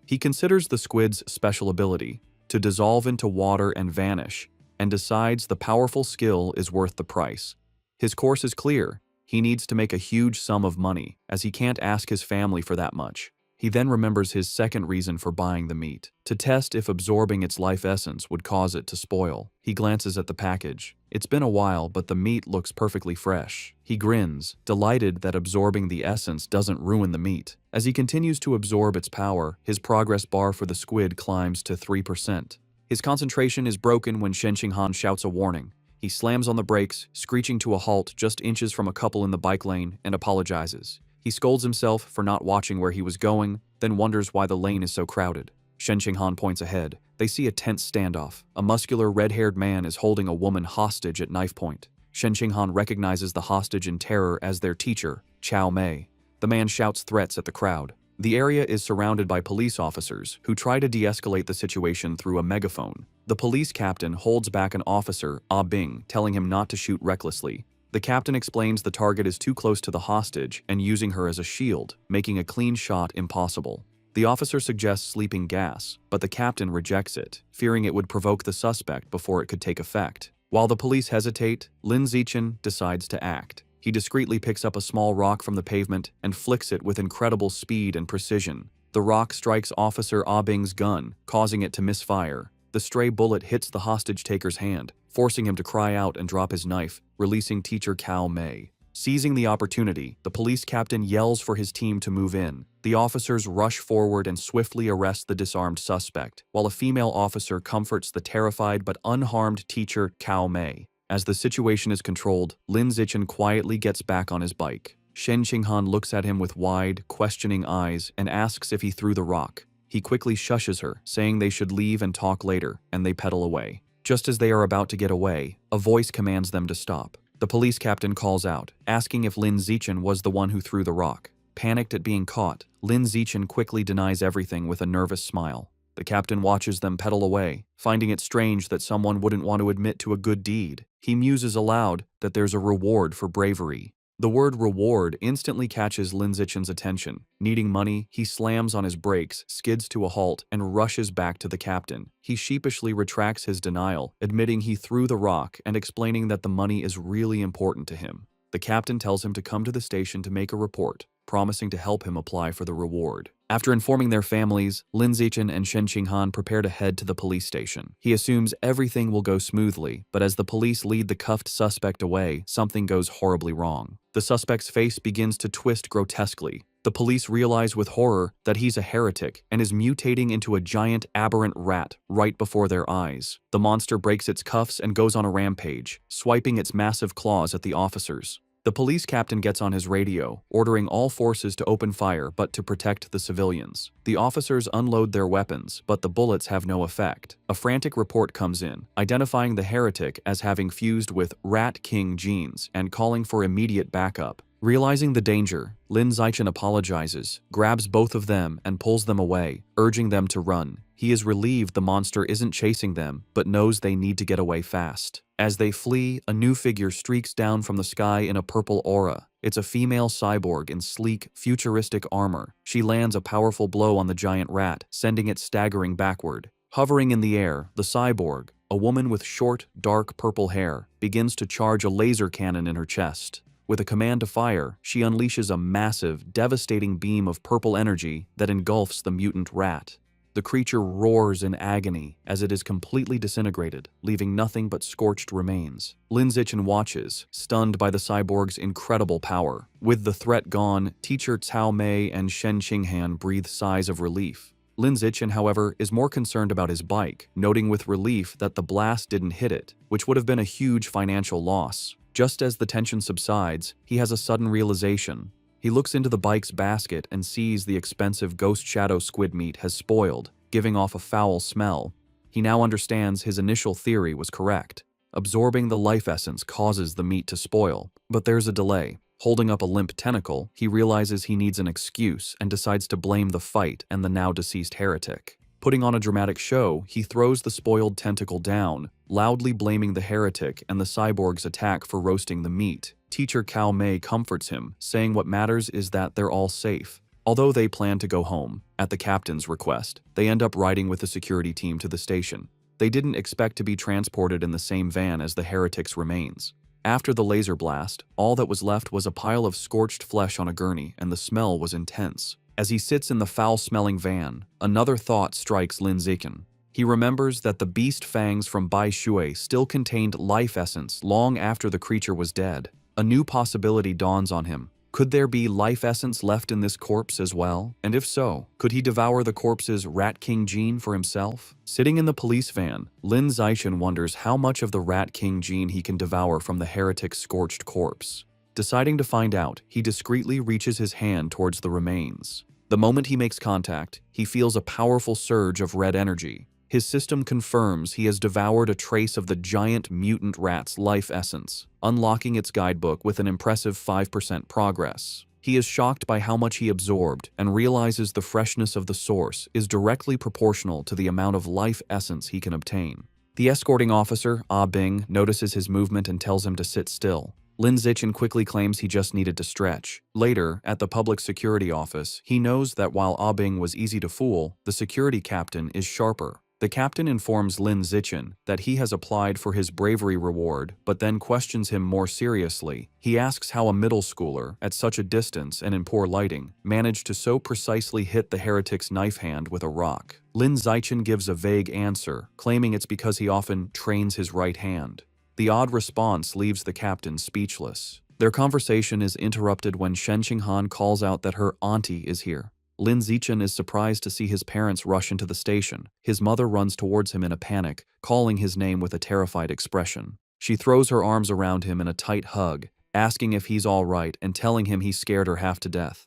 He considers the squid's special ability, to dissolve into water and vanish, and decides the powerful skill is worth the price. His course is clear. He needs to make a huge sum of money, as he can't ask his family for that much. He then remembers his second reason for buying the meat, to test if absorbing its life essence would cause it to spoil. He glances at the package. It's been a while, but the meat looks perfectly fresh. He grins, delighted that absorbing the essence doesn't ruin the meat. As he continues to absorb its power, his progress bar for the squid climbs to 3%. His concentration is broken when Shen Qinghan shouts a warning. He slams on the brakes, screeching to a halt just inches from a couple in the bike lane, and apologizes. He scolds himself for not watching where he was going, then wonders why the lane is so crowded. Shen Qinghan points ahead. They see a tense standoff. A muscular, red-haired man is holding a woman hostage at knife point. Shen Qinghan recognizes the hostage in terror as their teacher, Chao Mei. The man shouts threats at the crowd. The area is surrounded by police officers, who try to de-escalate the situation through a megaphone. The police captain holds back an officer, Ah Bing, telling him not to shoot recklessly. The captain explains the target is too close to the hostage and using her as a shield, making a clean shot impossible. The officer suggests sleeping gas, but the captain rejects it, fearing it would provoke the suspect before it could take effect. While the police hesitate, Lin Zichen decides to act. He discreetly picks up a small rock from the pavement and flicks it with incredible speed and precision. The rock strikes Officer Ah Bing's gun, causing it to misfire. The stray bullet hits the hostage-taker's hand, forcing him to cry out and drop his knife, releasing Teacher Cao Mei. Seizing the opportunity, the police captain yells for his team to move in. The officers rush forward and swiftly arrest the disarmed suspect, while a female officer comforts the terrified but unharmed Teacher Cao Mei. As the situation is controlled, Lin Zichen quietly gets back on his bike. Shen Qinghan looks at him with wide, questioning eyes and asks if he threw the rock. He quickly shushes her, saying they should leave and talk later, and they pedal away. Just as they are about to get away, a voice commands them to stop. The police captain calls out, asking if Lin Zichen was the one who threw the rock. Panicked at being caught, Lin Zichen quickly denies everything with a nervous smile. The captain watches them pedal away, finding it strange that someone wouldn't want to admit to a good deed. He muses aloud that there's a reward for bravery. The word reward instantly catches Lin Zichen's attention. Needing money, he slams on his brakes, skids to a halt, and rushes back to the captain. He sheepishly retracts his denial, admitting he threw the rock and explaining that the money is really important to him. The captain tells him to come to the station to make a report, promising to help him apply for the reward. After informing their families, Lin Zichen and Shen Qinghan prepare to head to the police station. He assumes everything will go smoothly, but as the police lead the cuffed suspect away, something goes horribly wrong. The suspect's face begins to twist grotesquely. The police realize with horror that he's a heretic and is mutating into a giant aberrant rat right before their eyes. The monster breaks its cuffs and goes on a rampage, swiping its massive claws at the officers. The police captain gets on his radio, ordering all forces to open fire but to protect the civilians. The officers unload their weapons, but the bullets have no effect. A frantic report comes in, identifying the heretic as having fused with Rat King genes and calling for immediate backup. Realizing the danger, Lin Zichen apologizes, grabs both of them and pulls them away, urging them to run. He is relieved the monster isn't chasing them, but knows they need to get away fast. As they flee, a new figure streaks down from the sky in a purple aura. It's a female cyborg in sleek, futuristic armor. She lands a powerful blow on the giant rat, sending it staggering backward. Hovering in the air, the cyborg, a woman with short, dark purple hair, begins to charge a laser cannon in her chest. With a command to fire, she unleashes a massive, devastating beam of purple energy that engulfs the mutant rat. The creature roars in agony as it is completely disintegrated, leaving nothing but scorched remains. Lin Zichen watches, stunned by the cyborg's incredible power. With the threat gone, Teacher Cao Mei and Shen Qinghan breathe sighs of relief. Lin Zichen, however, is more concerned about his bike, noting with relief that the blast didn't hit it, which would have been a huge financial loss. Just as the tension subsides, he has a sudden realization. He looks into the bike's basket and sees the expensive ghost shadow squid meat has spoiled, giving off a foul smell. He now understands his initial theory was correct. Absorbing the life essence causes the meat to spoil, but there's a delay. Holding up a limp tentacle, he realizes he needs an excuse and decides to blame the fight and the now deceased heretic. Putting on a dramatic show, he throws the spoiled tentacle down, loudly blaming the heretic and the cyborg's attack for roasting the meat. Teacher Cao Mei comforts him, saying what matters is that they're all safe. Although they plan to go home, at the captain's request, they end up riding with the security team to the station. They didn't expect to be transported in the same van as the heretic's remains. After the laser blast, all that was left was a pile of scorched flesh on a gurney, and the smell was intense. As he sits in the foul-smelling van, another thought strikes Lin Zichen. He remembers that the beast fangs from Bai Shui still contained life essence long after the creature was dead. A new possibility dawns on him. Could there be life essence left in this corpse as well? And if so, could he devour the corpse's Rat King gene for himself? Sitting in the police van, Lin Zichen wonders how much of the Rat King gene he can devour from the heretic's scorched corpse. Deciding to find out, he discreetly reaches his hand towards the remains. The moment he makes contact, he feels a powerful surge of red energy. His system confirms he has devoured a trace of the giant mutant rat's life essence, unlocking its guidebook with an impressive 5% progress. He is shocked by how much he absorbed and realizes the freshness of the source is directly proportional to the amount of life essence he can obtain. The escorting officer, Ah Bing, notices his movement and tells him to sit still. Lin Zichen quickly claims he just needed to stretch. Later, at the public security office, he knows that while Ah Bing was easy to fool, the security captain is sharper. The captain informs Lin Zichen that he has applied for his bravery reward, but then questions him more seriously. He asks how a middle schooler, at such a distance and in poor lighting, managed to so precisely hit the heretic's knife hand with a rock. Lin Zichen gives a vague answer, claiming it's because he often trains his right hand. The odd response leaves the captain speechless. Their conversation is interrupted when Shen Qinghan calls out that her auntie is here. Lin Zichen is surprised to see his parents rush into the station. His mother runs towards him in a panic, calling his name with a terrified expression. She throws her arms around him in a tight hug, asking if he's all right and telling him he scared her half to death.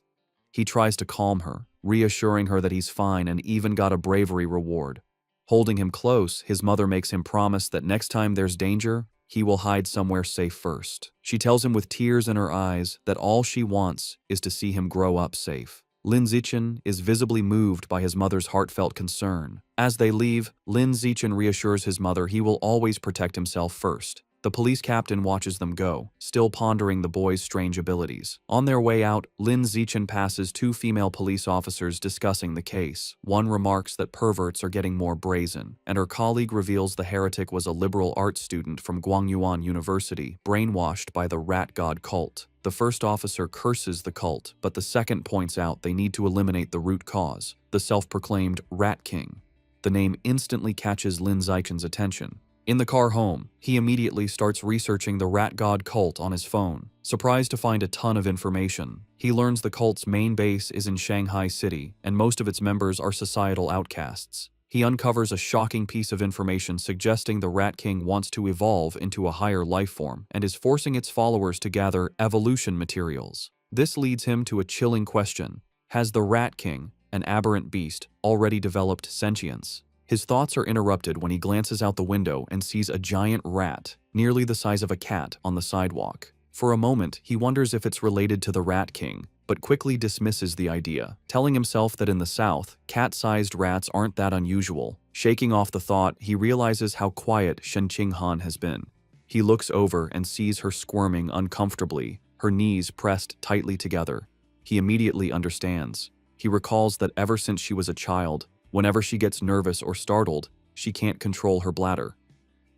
He tries to calm her, reassuring her that he's fine and even got a bravery reward. Holding him close, his mother makes him promise that next time there's danger, he will hide somewhere safe first. She tells him with tears in her eyes that all she wants is to see him grow up safe. Lin Zichen is visibly moved by his mother's heartfelt concern. As they leave, Lin Zichen reassures his mother he will always protect himself first. The police captain watches them go, still pondering the boy's strange abilities. On their way out, Lin Zichen passes two female police officers discussing the case. One remarks that perverts are getting more brazen, and her colleague reveals the heretic was a liberal arts student from Guangyuan University, brainwashed by the rat god cult. The first officer curses the cult, but the second points out they need to eliminate the root cause, the self-proclaimed Rat King. The name instantly catches Lin Zichen's attention. In the car home, he immediately starts researching the rat god cult on his phone. Surprised to find a ton of information, he learns the cult's main base is in Shanghai City, and most of its members are societal outcasts. He uncovers a shocking piece of information suggesting the Rat King wants to evolve into a higher life form and is forcing its followers to gather evolution materials. This leads him to a chilling question. Has the Rat King, an aberrant beast, already developed sentience? His thoughts are interrupted when he glances out the window and sees a giant rat, nearly the size of a cat, on the sidewalk. For a moment, he wonders if it's related to the Rat King, but quickly dismisses the idea, telling himself that in the South, cat-sized rats aren't that unusual. Shaking off the thought, he realizes how quiet Shen Qinghan has been. He looks over and sees her squirming uncomfortably, her knees pressed tightly together. He immediately understands. He recalls that ever since she was a child, whenever she gets nervous or startled, she can't control her bladder.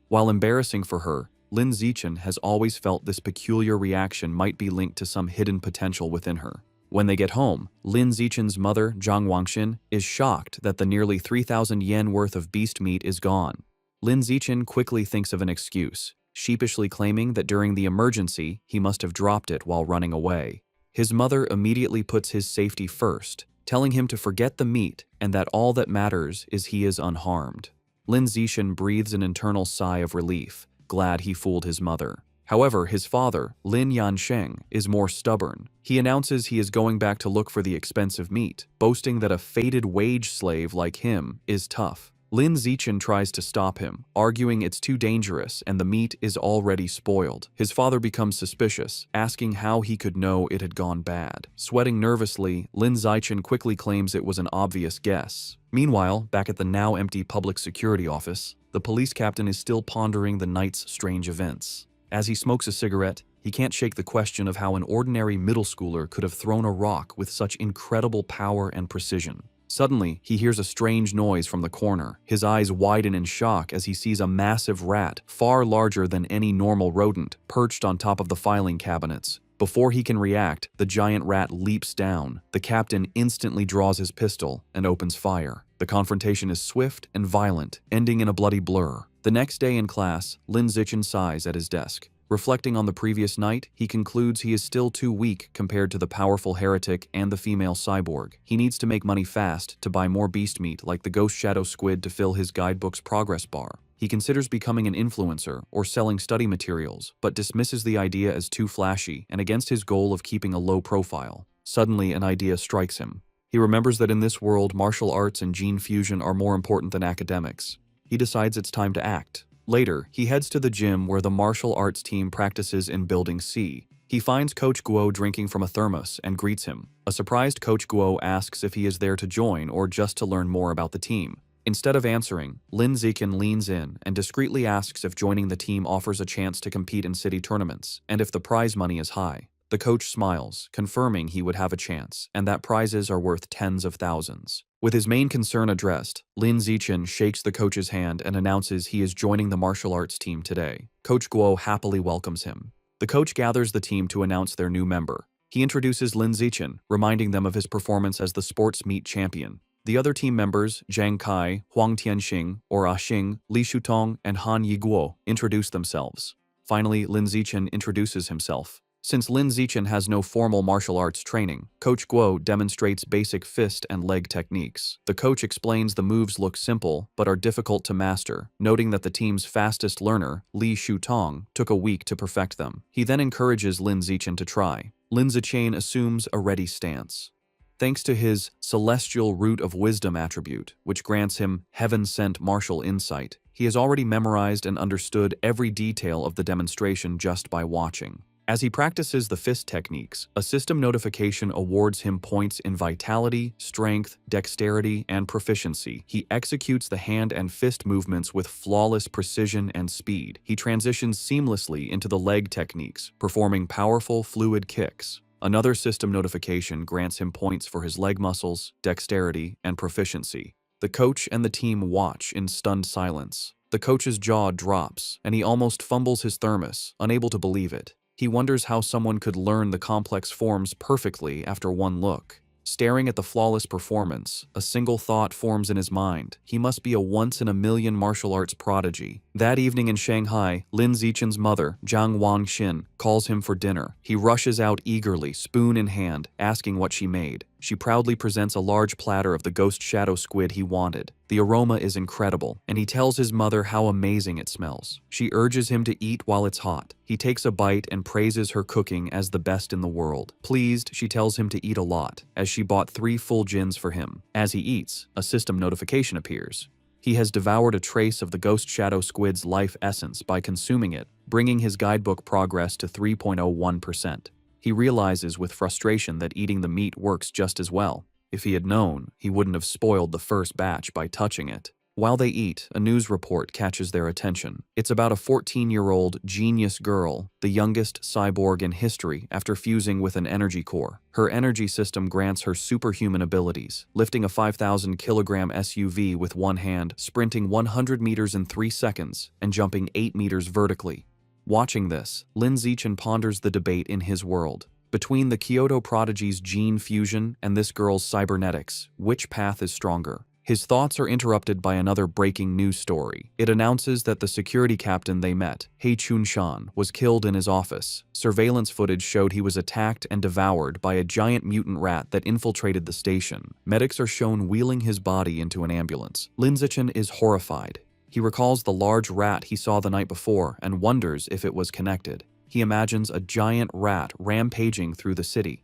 While embarrassing for her, Lin Zichen has always felt this peculiar reaction might be linked to some hidden potential within her. When they get home, Lin Zichen's mother, Zhang Wangxin, is shocked that the nearly 3,000 yen worth of beast meat is gone. Lin Zichen quickly thinks of an excuse, sheepishly claiming that during the emergency, he must have dropped it while running away. His mother immediately puts his safety first, telling him to forget the meat and that all that matters is he is unharmed. Lin Zichen breathes an internal sigh of relief, glad he fooled his mother. However, his father, Lin Yansheng, is more stubborn. He announces he is going back to look for the expensive meat, boasting that a fated wage slave like him is tough. Lin Zichen tries to stop him, arguing it's too dangerous and the meat is already spoiled. His father becomes suspicious, asking how he could know it had gone bad. Sweating nervously, Lin Zichen quickly claims it was an obvious guess. Meanwhile, back at the now empty public security office, the police captain is still pondering the night's strange events. As he smokes a cigarette, he can't shake the question of how an ordinary middle schooler could have thrown a rock with such incredible power and precision. Suddenly, he hears a strange noise from the corner. His eyes widen in shock as he sees a massive rat, far larger than any normal rodent, perched on top of the filing cabinets. Before he can react, the giant rat leaps down. The captain instantly draws his pistol and opens fire. The confrontation is swift and violent, ending in a bloody blur. The next day in class, Lin Zichen sighs at his desk. Reflecting on the previous night, he concludes he is still too weak compared to the powerful heretic and the female cyborg. He needs to make money fast to buy more beast meat like the ghost shadow squid to fill his guidebook's progress bar. He considers becoming an influencer or selling study materials, but dismisses the idea as too flashy and against his goal of keeping a low profile. Suddenly, an idea strikes him. He remembers that in this world, martial arts and gene fusion are more important than academics. He decides it's time to act. Later, he heads to the gym where the martial arts team practices in Building C. He finds Coach Guo drinking from a thermos and greets him. A surprised Coach Guo asks if he is there to join or just to learn more about the team. Instead of answering, Lin Zichen leans in and discreetly asks if joining the team offers a chance to compete in city tournaments, and if the prize money is high. The coach smiles, confirming he would have a chance, and that prizes are worth tens of thousands. With his main concern addressed, Lin Zichen shakes the coach's hand and announces he is joining the martial arts team today. Coach Guo happily welcomes him. The coach gathers the team to announce their new member. He introduces Lin Zichen, reminding them of his performance as the sports meet champion. The other team members, Zhang Kai, Huang Tianxing, or Ah Xing, Li Shutong, and Han Yiguo, introduce themselves. Finally, Lin Zichen introduces himself. Since Lin Zichen has no formal martial arts training, Coach Guo demonstrates basic fist and leg techniques. The coach explains the moves look simple, but are difficult to master, noting that the team's fastest learner, Li Shutong, took a week to perfect them. He then encourages Lin Zichen to try. Lin Zichen assumes a ready stance. Thanks to his celestial root of wisdom attribute, which grants him heaven-sent martial insight, he has already memorized and understood every detail of the demonstration just by watching. As he practices the fist techniques, a system notification awards him points in vitality, strength, dexterity, and proficiency. He executes the hand and fist movements with flawless precision and speed. He transitions seamlessly into the leg techniques, performing powerful, fluid kicks. Another system notification grants him points for his leg muscles, dexterity, and proficiency. The coach and the team watch in stunned silence. The coach's jaw drops, and he almost fumbles his thermos, unable to believe it. He wonders how someone could learn the complex forms perfectly after one look. Staring at the flawless performance, a single thought forms in his mind. He must be a once-in-a-million martial arts prodigy. That evening in Shanghai, Lin Zichen's mother, Zhang Wangxin, calls him for dinner. He rushes out eagerly, spoon in hand, asking what she made. She proudly presents a large platter of the ghost shadow squid he wanted. The aroma is incredible, and he tells his mother how amazing it smells. She urges him to eat while it's hot. He takes a bite and praises her cooking as the best in the world. Pleased, she tells him to eat a lot, as she bought 3 full gins for him. As he eats, a system notification appears. He has devoured a trace of the ghost shadow squid's life essence by consuming it, bringing his guidebook progress to 3.01%. He realizes with frustration that eating the meat works just as well. If he had known, he wouldn't have spoiled the first batch by touching it. While they eat, a news report catches their attention. It's about a 14-year-old genius girl, the youngest cyborg in history after fusing with an energy core. Her energy system grants her superhuman abilities, lifting a 5,000-kilogram SUV with one hand, sprinting 100 meters in 3 seconds, and jumping 8 meters vertically. Watching this, Lin Zichen ponders the debate in his world. Between the Kyoto prodigy's gene fusion and this girl's cybernetics, which path is stronger? His thoughts are interrupted by another breaking news story. It announces that the security captain they met, He Chun-shan, was killed in his office. Surveillance footage showed he was attacked and devoured by a giant mutant rat that infiltrated the station. Medics are shown wheeling his body into an ambulance. Lin Zichen is horrified. He recalls the large rat he saw the night before and wonders if it was connected. He imagines a giant rat rampaging through the city.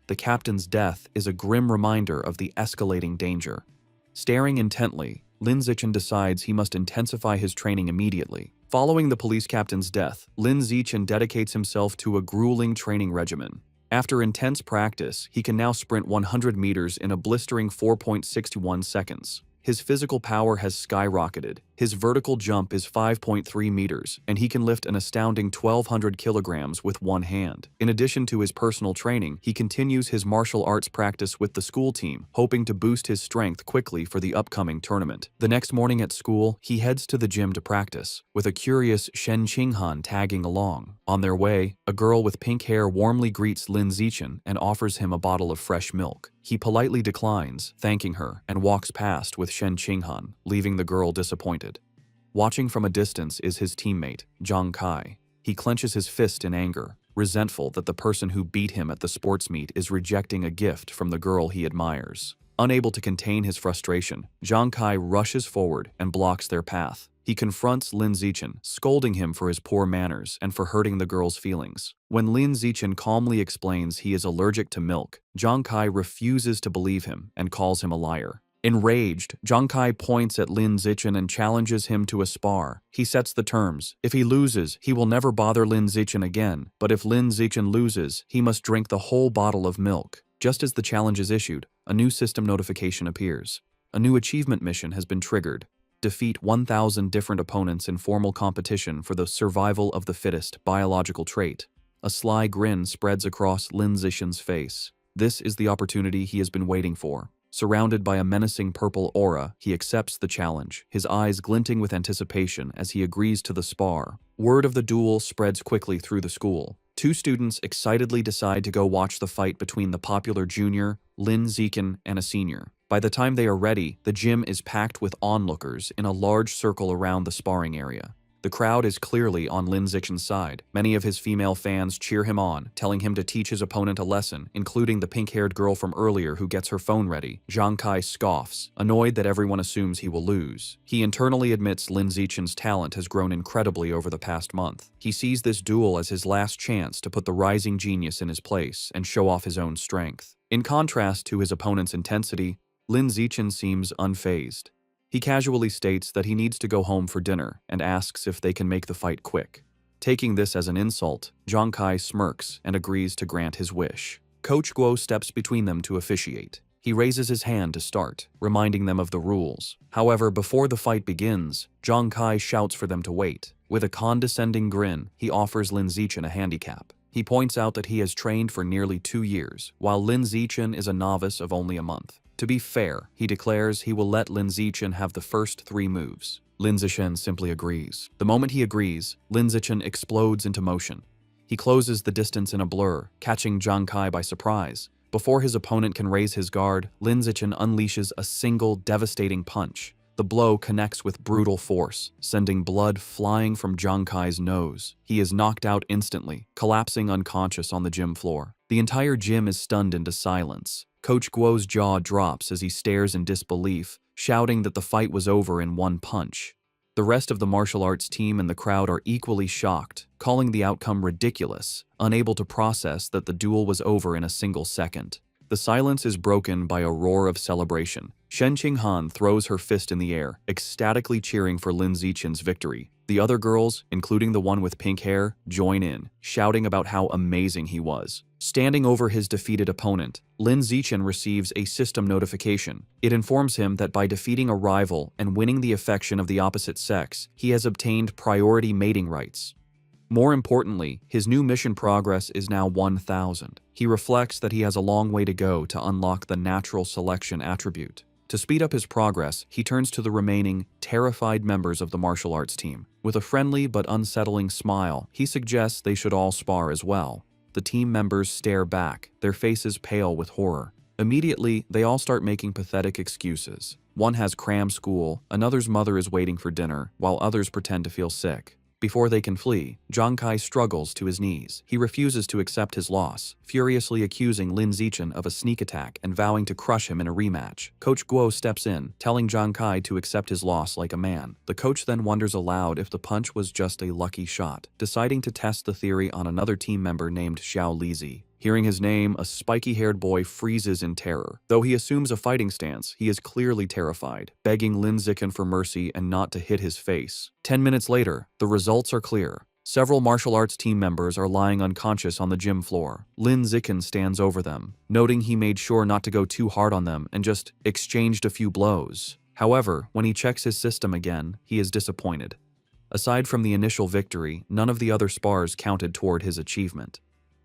The captain's death is a grim reminder of the escalating danger. Staring intently, Lin Zichen decides he must intensify his training immediately. Following the police captain's death, Lin Zichen dedicates himself to a grueling training regimen. After intense practice, he can now sprint 100 meters in a blistering 4.61 seconds. His physical power has skyrocketed. His vertical jump is 5.3 meters, and he can lift an astounding 1,200 kilograms with one hand. In addition to his personal training, he continues his martial arts practice with the school team, hoping to boost his strength quickly for the upcoming tournament. The next morning at school, he heads to the gym to practice, with a curious Shen Qinghan tagging along. On their way, a girl with pink hair warmly greets Lin Zichen and offers him a bottle of fresh milk. He politely declines, thanking her, and walks past with Shen Qinghan, leaving the girl disappointed. Watching from a distance is his teammate, Zhang Kai. He clenches his fist in anger, resentful that the person who beat him at the sports meet is rejecting a gift from the girl he admires. Unable to contain his frustration, Zhang Kai rushes forward and blocks their path. He confronts Lin Zichen, scolding him for his poor manners and for hurting the girl's feelings. When Lin Zichen calmly explains he is allergic to milk, Zhang Kai refuses to believe him and calls him a liar. Enraged, Zhang Kai points at Lin Zichen and challenges him to a spar. He sets the terms. If he loses, he will never bother Lin Zichen again, but if Lin Zichen loses, he must drink the whole bottle of milk. Just as the challenge is issued, a new system notification appears. A new achievement mission has been triggered. Defeat 1,000 different opponents in formal competition for the survival of the fittest biological trait. A sly grin spreads across Lin Zixin's face. This is the opportunity he has been waiting for. Surrounded by a menacing purple aura, he accepts the challenge, his eyes glinting with anticipation as he agrees to the spar. Word of the duel spreads quickly through the school. Two students excitedly decide to go watch the fight between the popular junior, Lin Zixin, and a senior. By the time they are ready, the gym is packed with onlookers in a large circle around the sparring area. The crowd is clearly on Lin Zixin's side. Many of his female fans cheer him on, telling him to teach his opponent a lesson, including the pink-haired girl from earlier who gets her phone ready. Zhang Kai scoffs, annoyed that everyone assumes he will lose. He internally admits Lin Zixin's talent has grown incredibly over the past month. He sees this duel as his last chance to put the rising genius in his place and show off his own strength. In contrast to his opponent's intensity, Lin Zixin seems unfazed. He casually states that he needs to go home for dinner and asks if they can make the fight quick. Taking this as an insult, Zhang Kai smirks and agrees to grant his wish. Coach Guo steps between them to officiate. He raises his hand to start, reminding them of the rules. However, before the fight begins, Zhang Kai shouts for them to wait. With a condescending grin, he offers Lin Zixin a handicap. He points out that he has trained for nearly 2 years, while Lin Zixin is a novice of only a month. To be fair, he declares he will let Lin Zixin have the first 3 moves. Lin Zixin simply agrees. The moment he agrees, Lin Zixin explodes into motion. He closes the distance in a blur, catching Zhang Kai by surprise. Before his opponent can raise his guard, Lin Zixin unleashes a single devastating punch. The blow connects with brutal force, sending blood flying from Zhang Kai's nose. He is knocked out instantly, collapsing unconscious on the gym floor. The entire gym is stunned into silence. Coach Guo's jaw drops as he stares in disbelief, shouting that the fight was over in one punch. The rest of the martial arts team and the crowd are equally shocked, calling the outcome ridiculous, unable to process that the duel was over in a single second. The silence is broken by a roar of celebration. Shen Qinghan throws her fist in the air, ecstatically cheering for Lin Zixin's victory. The other girls, including the one with pink hair, join in, shouting about how amazing he was. Standing over his defeated opponent, Lin Zixin receives a system notification. It informs him that by defeating a rival and winning the affection of the opposite sex, he has obtained priority mating rights. More importantly, his new mission progress is now 1000. He reflects that he has a long way to go to unlock the natural selection attribute. To speed up his progress, he turns to the remaining, terrified members of the martial arts team. With a friendly but unsettling smile, he suggests they should all spar as well. The team members stare back, their faces pale with horror. Immediately, they all start making pathetic excuses. One has cram school, another's mother is waiting for dinner, while others pretend to feel sick. Before they can flee, Zhang Kai struggles to his knees. He refuses to accept his loss, furiously accusing Lin Zixin of a sneak attack and vowing to crush him in a rematch. Coach Guo steps in, telling Zhang Kai to accept his loss like a man. The coach then wonders aloud if the punch was just a lucky shot, deciding to test the theory on another team member named Xiao Lizi. Hearing his name, a spiky-haired boy freezes in terror. Though he assumes a fighting stance, he is clearly terrified, begging Lin Zixin for mercy and not to hit his face. 10 minutes later, the results are clear. Several martial arts team members are lying unconscious on the gym floor. Lin Zixin stands over them, noting he made sure not to go too hard on them and just exchanged a few blows. However, when he checks his system again, he is disappointed. Aside from the initial victory, none of the other spars counted toward his achievement.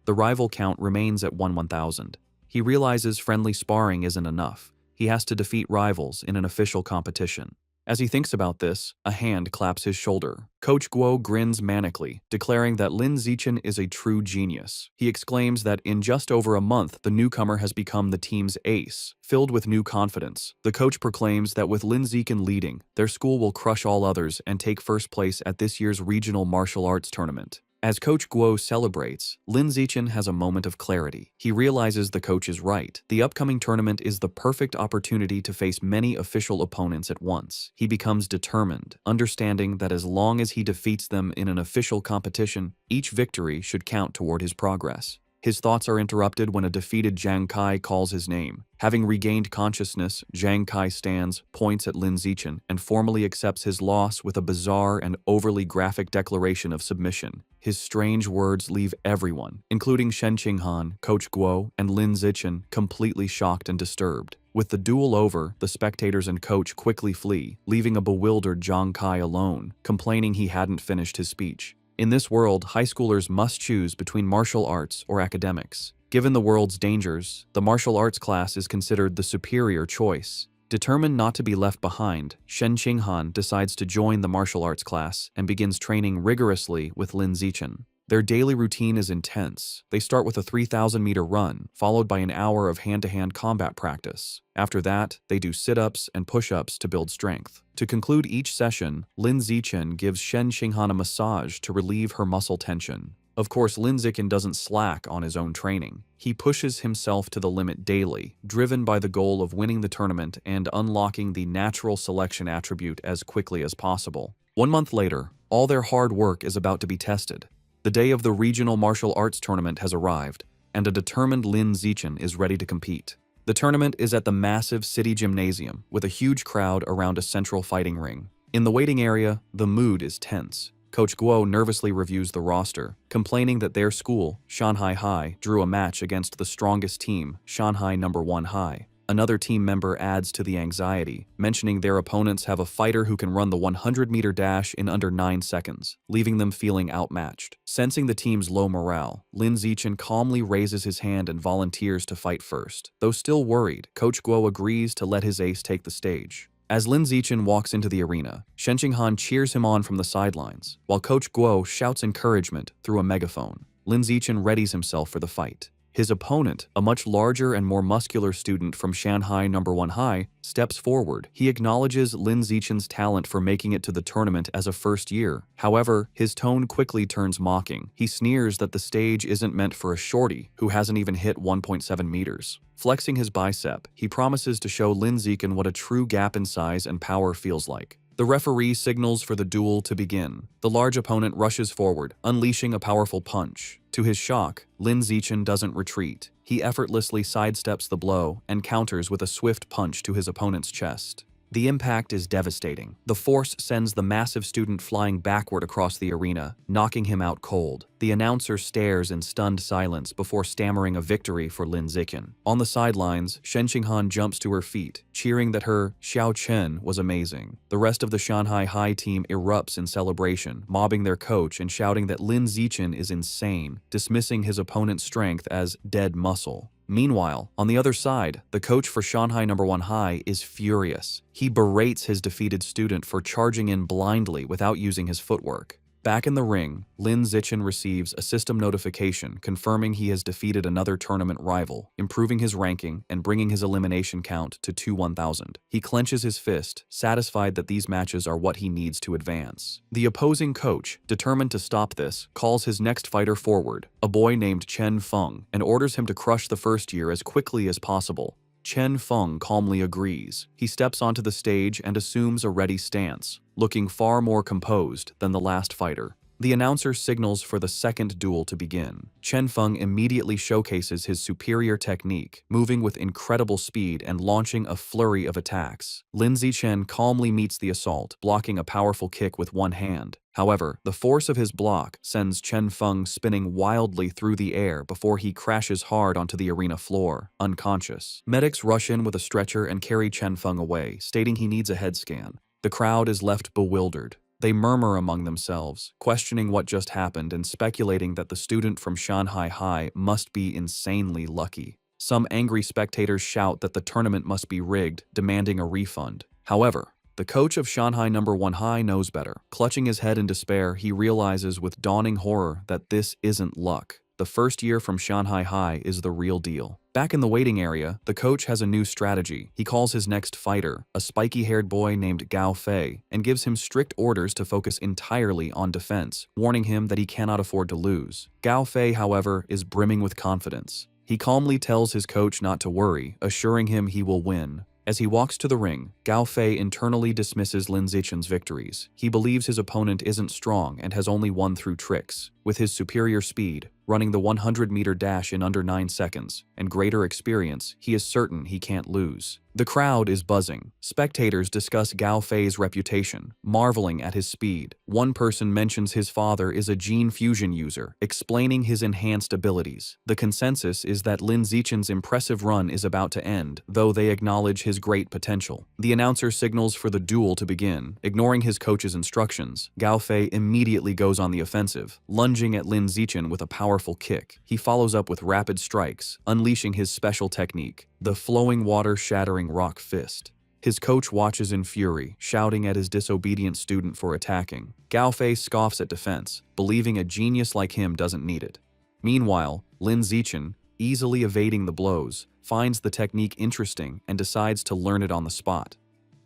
The rival count remains at 1000. He realizes friendly sparring isn't enough. He has to defeat rivals in an official competition. As he thinks about this, a hand claps his shoulder. Coach Guo grins manically, declaring that Lin Zixin is a true genius. He exclaims that in just over a month, the newcomer has become the team's ace. Filled with new confidence, the coach proclaims that with Lin Zixin leading, their school will crush all others and take first place at this year's regional martial arts tournament. As Coach Guo celebrates, Lin Zixin has a moment of clarity. He realizes the coach is right. The upcoming tournament is the perfect opportunity to face many official opponents at once. He becomes determined, understanding that as long as he defeats them in an official competition, each victory should count toward his progress. His thoughts are interrupted when a defeated Zhang Kai calls his name. Having regained consciousness, Zhang Kai stands, points at Lin Zixin, and formally accepts his loss with a bizarre and overly graphic declaration of submission. His strange words leave everyone, including Shen Qinghan, Coach Guo, and Lin Zixin, completely shocked and disturbed. With the duel over, the spectators and coach quickly flee, leaving a bewildered Zhang Kai alone, complaining he hadn't finished his speech. In this world, high schoolers must choose between martial arts or academics. Given the world's dangers, the martial arts class is considered the superior choice. Determined not to be left behind, Shen Qinghan decides to join the martial arts class and begins training rigorously with Lin Zichen. Their daily routine is intense. They start with a 3,000-meter run, followed by an hour of hand-to-hand combat practice. After that, they do sit-ups and push-ups to build strength. To conclude each session, Lin Zichen gives Shen Qinghan a massage to relieve her muscle tension. Of course, Lin Zichen doesn't slack on his own training. He pushes himself to the limit daily, driven by the goal of winning the tournament and unlocking the natural selection attribute as quickly as possible. 1 month later, all their hard work is about to be tested. The day of the regional martial arts tournament has arrived, and a determined Lin Zichen is ready to compete. The tournament is at the massive city gymnasium, with a huge crowd around a central fighting ring. In the waiting area, the mood is tense. Coach Guo nervously reviews the roster, complaining that their school, Shanghai High, drew a match against the strongest team, Shanghai No. 1 High. Another team member adds to the anxiety, mentioning their opponents have a fighter who can run the 100-meter dash in under 9 seconds, leaving them feeling outmatched. Sensing the team's low morale, Lin Zichen calmly raises his hand and volunteers to fight first. Though still worried, Coach Guo agrees to let his ace take the stage. As Lin Zichen walks into the arena, Shen Qinghan cheers him on from the sidelines, while Coach Guo shouts encouragement through a megaphone. Lin Zichen readies himself for the fight. His opponent, a much larger and more muscular student from Shanghai No. 1 High, steps forward. He acknowledges Lin Zichen's talent for making it to the tournament as a first year. However, his tone quickly turns mocking. He sneers that the stage isn't meant for a shorty who hasn't even hit 1.7 meters. Flexing his bicep, he promises to show Lin Zichen what a true gap in size and power feels like. The referee signals for the duel to begin. The large opponent rushes forward, unleashing a powerful punch. To his shock, Lin Zichen doesn't retreat. He effortlessly sidesteps the blow and counters with a swift punch to his opponent's chest. The impact is devastating. The force sends the massive student flying backward across the arena, knocking him out cold. The announcer stares in stunned silence before stammering a victory for Lin Zichen. On the sidelines, Shen Qinghan jumps to her feet, cheering that her Xiao Chen was amazing. The rest of the Shanghai High team erupts in celebration, mobbing their coach and shouting that Lin Zichen is insane, dismissing his opponent's strength as dead muscle. Meanwhile, on the other side, the coach for Shanghai No. 1 High is furious. He berates his defeated student for charging in blindly without using his footwork. Back in the ring, Lin Zichen receives a system notification confirming he has defeated another tournament rival, improving his ranking and bringing his elimination count to 1,000. He clenches his fist, satisfied that these matches are what he needs to advance. The opposing coach, determined to stop this, calls his next fighter forward, a boy named Chen Feng, and orders him to crush the first year as quickly as possible. Chen Feng calmly agrees. He steps onto the stage and assumes a ready stance, looking far more composed than the last fighter. The announcer signals for the second duel to begin. Chen Feng immediately showcases his superior technique, moving with incredible speed and launching a flurry of attacks. Lin Zichen calmly meets the assault, blocking a powerful kick with one hand. However, the force of his block sends Chen Feng spinning wildly through the air before he crashes hard onto the arena floor, unconscious. Medics rush in with a stretcher and carry Chen Feng away, stating he needs a head scan. The crowd is left bewildered. They murmur among themselves, questioning what just happened and speculating that the student from Shanghai High must be insanely lucky. Some angry spectators shout that the tournament must be rigged, demanding a refund. However, the coach of Shanghai No. 1 High knows better. Clutching his head in despair, he realizes with dawning horror that this isn't luck. The first year from Shanghai High is the real deal. Back in the waiting area, the coach has a new strategy. He calls his next fighter, a spiky-haired boy named Gao Fei, and gives him strict orders to focus entirely on defense, warning him that he cannot afford to lose. Gao Fei, however, is brimming with confidence. He calmly tells his coach not to worry, assuring him he will win. As he walks to the ring, Gao Fei internally dismisses Lin Zichen's victories. He believes his opponent isn't strong and has only won through tricks. With his superior speed, running the 100-meter dash in under 9 seconds, and greater experience, he is certain he can't lose. The crowd is buzzing. Spectators discuss Gao Fei's reputation, marveling at his speed. One person mentions his father is a gene fusion user, explaining his enhanced abilities. The consensus is that Lin Zichen's impressive run is about to end, though they acknowledge his great potential. The announcer signals for the duel to begin. Ignoring his coach's instructions, Gao Fei immediately goes on the offensive, lunging at Lin Zichen with a powerful kick. He follows up with rapid strikes, unleashing his special technique, the flowing water shattering rock fist. His coach watches in fury, shouting at his disobedient student for attacking. Gao Fei scoffs at defense, believing a genius like him doesn't need it. Meanwhile, Lin Zichen, easily evading the blows, finds the technique interesting and decides to learn it on the spot.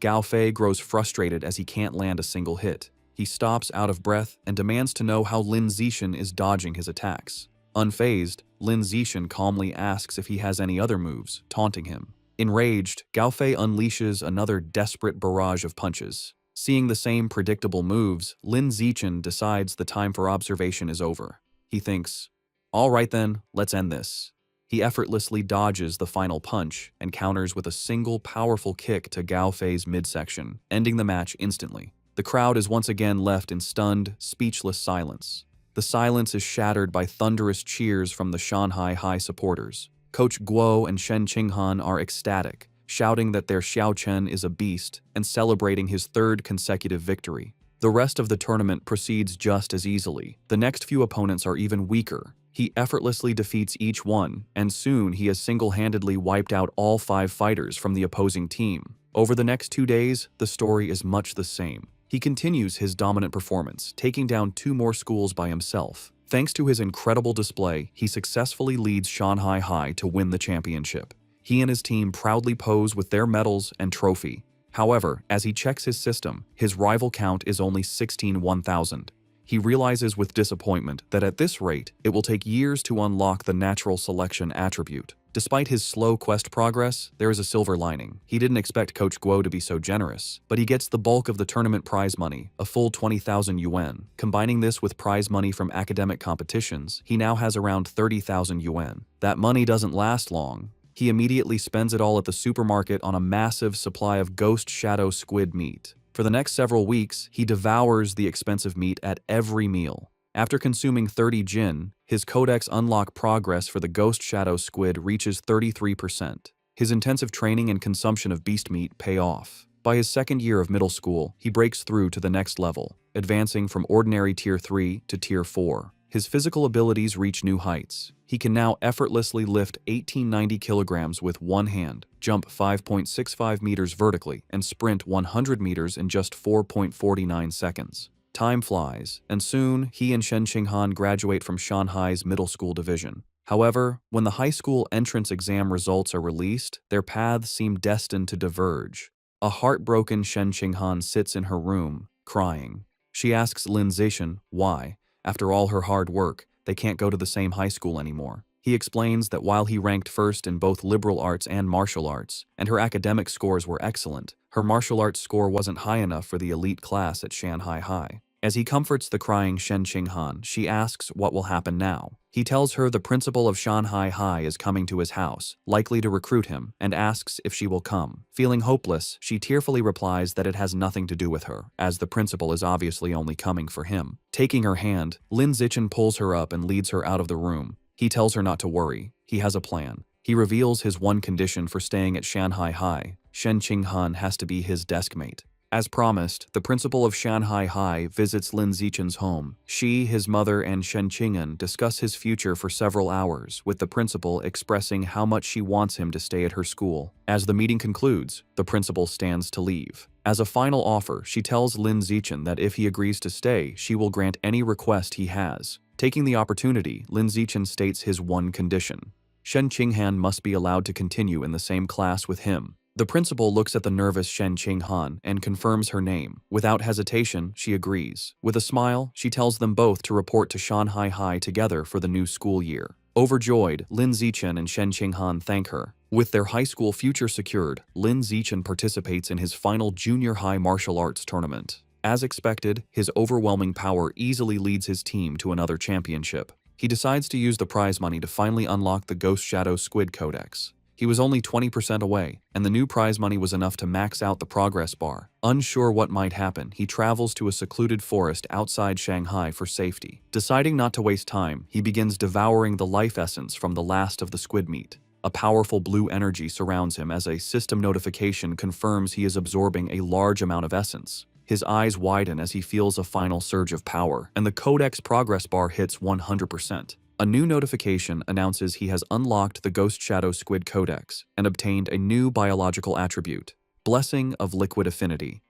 Gao Fei grows frustrated as he can't land a single hit. He stops out of breath and demands to know how Lin Zichen is dodging his attacks. Unfazed, Lin Zichen calmly asks if he has any other moves, taunting him. Enraged, Gao Fei unleashes another desperate barrage of punches. Seeing the same predictable moves, Lin Zichen decides the time for observation is over. He thinks, "All right then, let's end this." He effortlessly dodges the final punch and counters with a single powerful kick to Gao Fei's midsection, ending the match instantly. The crowd is once again left in stunned, speechless silence. The silence is shattered by thunderous cheers from the Shanghai High supporters. Coach Guo and Shen Qinghan are ecstatic, shouting that their Xiao Chen is a beast and celebrating his third consecutive victory. The rest of the tournament proceeds just as easily. The next few opponents are even weaker. He effortlessly defeats each one, and soon he has single-handedly wiped out all 5 fighters from the opposing team. Over the next 2 days, the story is much the same. He continues his dominant performance, taking down 2 more schools by himself. Thanks to his incredible display, he successfully leads Shanghai High to win the championship. He and his team proudly pose with their medals and trophy. However, as he checks his system, his rival count is only 16,000. He realizes with disappointment that at this rate, it will take years to unlock the natural selection attribute. Despite his slow quest progress, there is a silver lining. He didn't expect Coach Guo to be so generous, but he gets the bulk of the tournament prize money, a full 20,000 yuan. Combining this with prize money from academic competitions, he now has around 30,000 yuan. That money doesn't last long. He immediately spends it all at the supermarket on a massive supply of ghost shadow squid meat. For the next several weeks, he devours the expensive meat at every meal. After consuming 30 jin, his codex unlock progress for the ghost shadow squid reaches 33%. His intensive training and consumption of beast meat pay off. By his second year of middle school, he breaks through to the next level, advancing from ordinary Tier 3 to Tier 4. His physical abilities reach new heights. He can now effortlessly lift 1890 kilograms with one hand, jump 5.65 meters vertically, and sprint 100 meters in just 4.49 seconds. Time flies, and soon he and Shen Qinghan graduate from Shanghai's middle school division. However, when the high school entrance exam results are released, their paths seem destined to diverge. A heartbroken Shen Qinghan sits in her room, crying. She asks Lin Zichen why, after all her hard work, they can't go to the same high school anymore. He explains that while he ranked first in both liberal arts and martial arts, and her academic scores were excellent, her martial arts score wasn't high enough for the elite class at Shanghai High. As he comforts the crying Shen Qinghan, she asks what will happen now. He tells her the principal of Shanghai High is coming to his house, likely to recruit him, and asks if she will come. Feeling hopeless, she tearfully replies that it has nothing to do with her, as the principal is obviously only coming for him. Taking her hand, Lin Zichen pulls her up and leads her out of the room. He tells her not to worry. He has a plan. He reveals his one condition for staying at Shanghai High. Shen Qinghan has to be his deskmate. As promised, the principal of Shanghai High visits Lin Zichen's home. She, his mother, and Shen Qinghan discuss his future for several hours, with the principal expressing how much she wants him to stay at her school. As the meeting concludes, the principal stands to leave. As a final offer, she tells Lin Zichen that if he agrees to stay, she will grant any request he has. Taking the opportunity, Lin Zichen states his one condition. Shen Qinghan must be allowed to continue in the same class with him. The principal looks at the nervous Shen Qinghan and confirms her name. Without hesitation, she agrees. With a smile, she tells them both to report to Shanghai High together for the new school year. Overjoyed, Lin Zichen and Shen Qinghan thank her. With their high school future secured, Lin Zichen participates in his final junior high martial arts tournament. As expected, his overwhelming power easily leads his team to another championship. He decides to use the prize money to finally unlock the Ghost Shadow Squid Codex. He was only 20% away, and the new prize money was enough to max out the progress bar. Unsure what might happen, he travels to a secluded forest outside Shanghai for safety. Deciding not to waste time, he begins devouring the life essence from the last of the squid meat. A powerful blue energy surrounds him as a system notification confirms he is absorbing a large amount of essence. His eyes widen as he feels a final surge of power, and the Codex progress bar hits 100%. A new notification announces he has unlocked the Ghost Shadow Squid Codex and obtained a new biological attribute, Blessing of Liquid Affinity.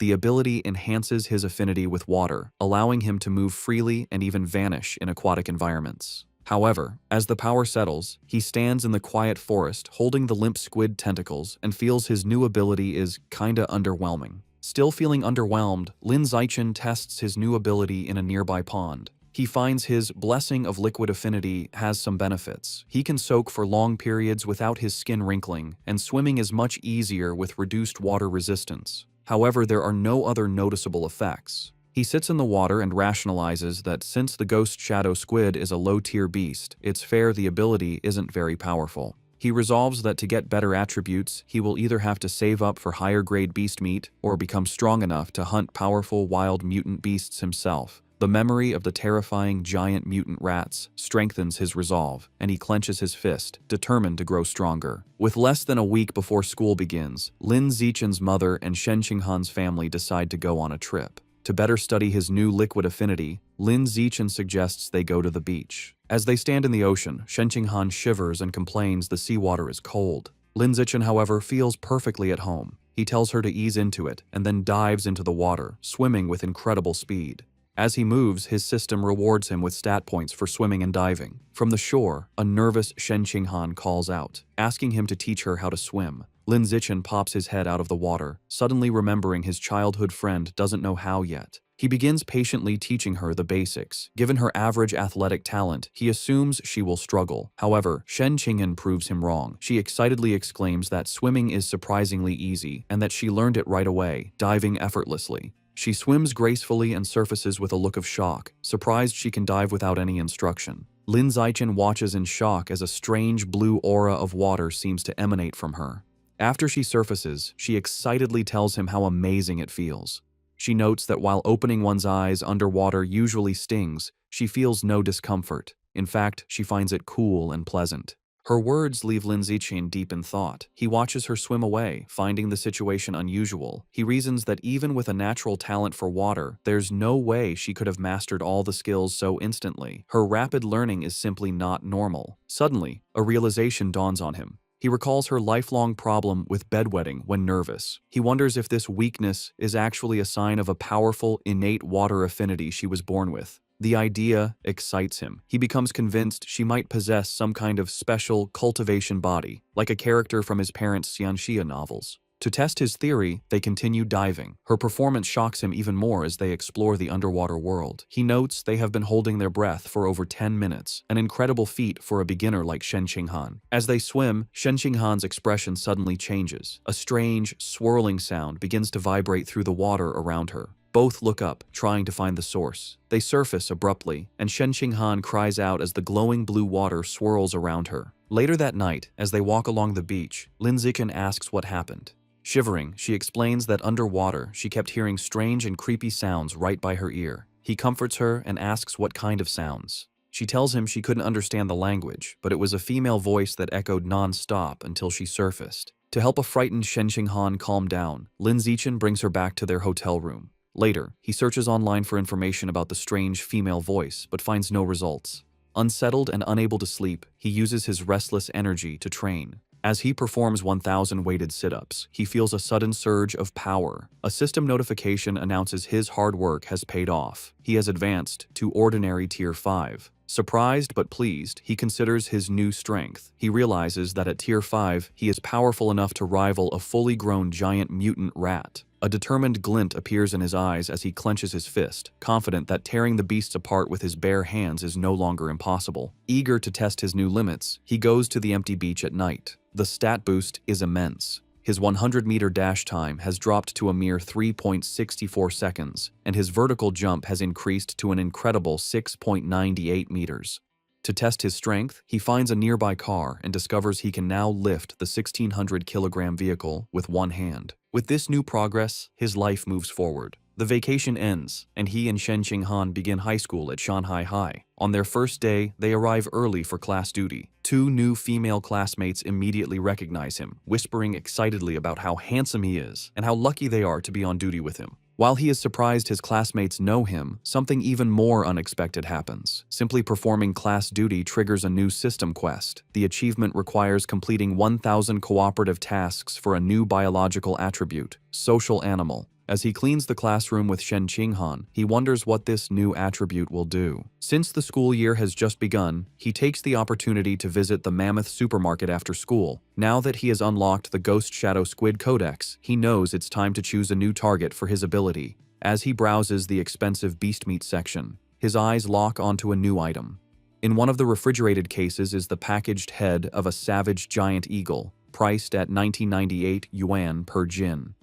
The ability enhances his affinity with water, allowing him to move freely and even vanish in aquatic environments. However, as the power settles, he stands in the quiet forest holding the limp squid tentacles and feels his new ability is kinda underwhelming. Still feeling underwhelmed, Lin Zichen tests his new ability in a nearby pond. He finds his Blessing of Liquid Affinity has some benefits. He can soak for long periods without his skin wrinkling, and swimming is much easier with reduced water resistance. However, there are no other noticeable effects. He sits in the water and rationalizes that since the Ghost Shadow Squid is a low-tier beast, it's fair the ability isn't very powerful. He resolves that to get better attributes, he will either have to save up for higher-grade beast meat or become strong enough to hunt powerful wild mutant beasts himself. The memory of the terrifying giant mutant rats strengthens his resolve, and he clenches his fist, determined to grow stronger. With less than a week before school begins, Lin Zichen's mother and Shen Qinghan's family decide to go on a trip. To better study his new liquid affinity, Lin Zichen suggests they go to the beach. As they stand in the ocean, Shen Qinghan shivers and complains the seawater is cold. Lin Zichen, however, feels perfectly at home. He tells her to ease into it, and then dives into the water, swimming with incredible speed. As he moves, his system rewards him with stat points for swimming and diving. From the shore, a nervous Shen Qinghan calls out, asking him to teach her how to swim. Lin Zichen pops his head out of the water, suddenly remembering his childhood friend doesn't know how yet. He begins patiently teaching her the basics. Given her average athletic talent, he assumes she will struggle. However, Shen Qinghan proves him wrong. She excitedly exclaims that swimming is surprisingly easy and that she learned it right away, diving effortlessly. She swims gracefully and surfaces with a look of shock, surprised she can dive without any instruction. Lin Zichen watches in shock as a strange blue aura of water seems to emanate from her. After she surfaces, she excitedly tells him how amazing it feels. She notes that while opening one's eyes underwater usually stings, she feels no discomfort. In fact, she finds it cool and pleasant. Her words leave Lin Zichen deep in thought. He watches her swim away, finding the situation unusual. He reasons that even with a natural talent for water, there's no way she could have mastered all the skills so instantly. Her rapid learning is simply not normal. Suddenly, a realization dawns on him. He recalls her lifelong problem with bedwetting when nervous. He wonders if this weakness is actually a sign of a powerful, innate water affinity she was born with. The idea excites him. He becomes convinced she might possess some kind of special cultivation body, like a character from his parents' Xianxia novels. To test his theory, they continue diving. Her performance shocks him even more as they explore the underwater world. He notes they have been holding their breath for over 10 minutes, an incredible feat for a beginner like Shen Qinghan. As they swim, Shen Qinghan's expression suddenly changes. A strange, swirling sound begins to vibrate through the water around her. Both look up, trying to find the source. They surface abruptly, and Shen Qinghan cries out as the glowing blue water swirls around her. Later that night, as they walk along the beach, Lin Zichen asks what happened. Shivering, she explains that underwater, she kept hearing strange and creepy sounds right by her ear. He comforts her and asks what kind of sounds. She tells him she couldn't understand the language, but it was a female voice that echoed non-stop until she surfaced. To help a frightened Shen Qinghan calm down, Lin Zichen brings her back to their hotel room. Later, he searches online for information about the strange female voice, but finds no results. Unsettled and unable to sleep, he uses his restless energy to train. As he performs 1,000 weighted sit-ups, he feels a sudden surge of power. A system notification announces his hard work has paid off. He has advanced to Ordinary Tier 5. Surprised but pleased, he considers his new strength. He realizes that at Tier 5, he is powerful enough to rival a fully grown giant mutant rat. A determined glint appears in his eyes as he clenches his fist, confident that tearing the beasts apart with his bare hands is no longer impossible. Eager to test his new limits, he goes to the empty beach at night. The stat boost is immense. His 100-meter dash time has dropped to a mere 3.64 seconds, and his vertical jump has increased to an incredible 6.98 meters. To test his strength, he finds a nearby car and discovers he can now lift the 1,600-kilogram vehicle with one hand. With this new progress, his life moves forward. The vacation ends, and he and Shen Qinghan begin high school at Shanghai High. On their first day, they arrive early for class duty. Two new female classmates immediately recognize him, whispering excitedly about how handsome he is and how lucky they are to be on duty with him. While he is surprised his classmates know him, something even more unexpected happens. Simply performing class duty triggers a new system quest. The achievement requires completing 1,000 cooperative tasks for a new biological attribute, social animal. As he cleans the classroom with Shen Qinghan, he wonders what this new attribute will do. Since the school year has just begun, he takes the opportunity to visit the Mammoth supermarket after school. Now that he has unlocked the Ghost Shadow Squid Codex, he knows it's time to choose a new target for his ability. As he browses the expensive beast meat section, his eyes lock onto a new item. In one of the refrigerated cases is the packaged head of a savage giant eagle, priced at 1998 yuan per jin.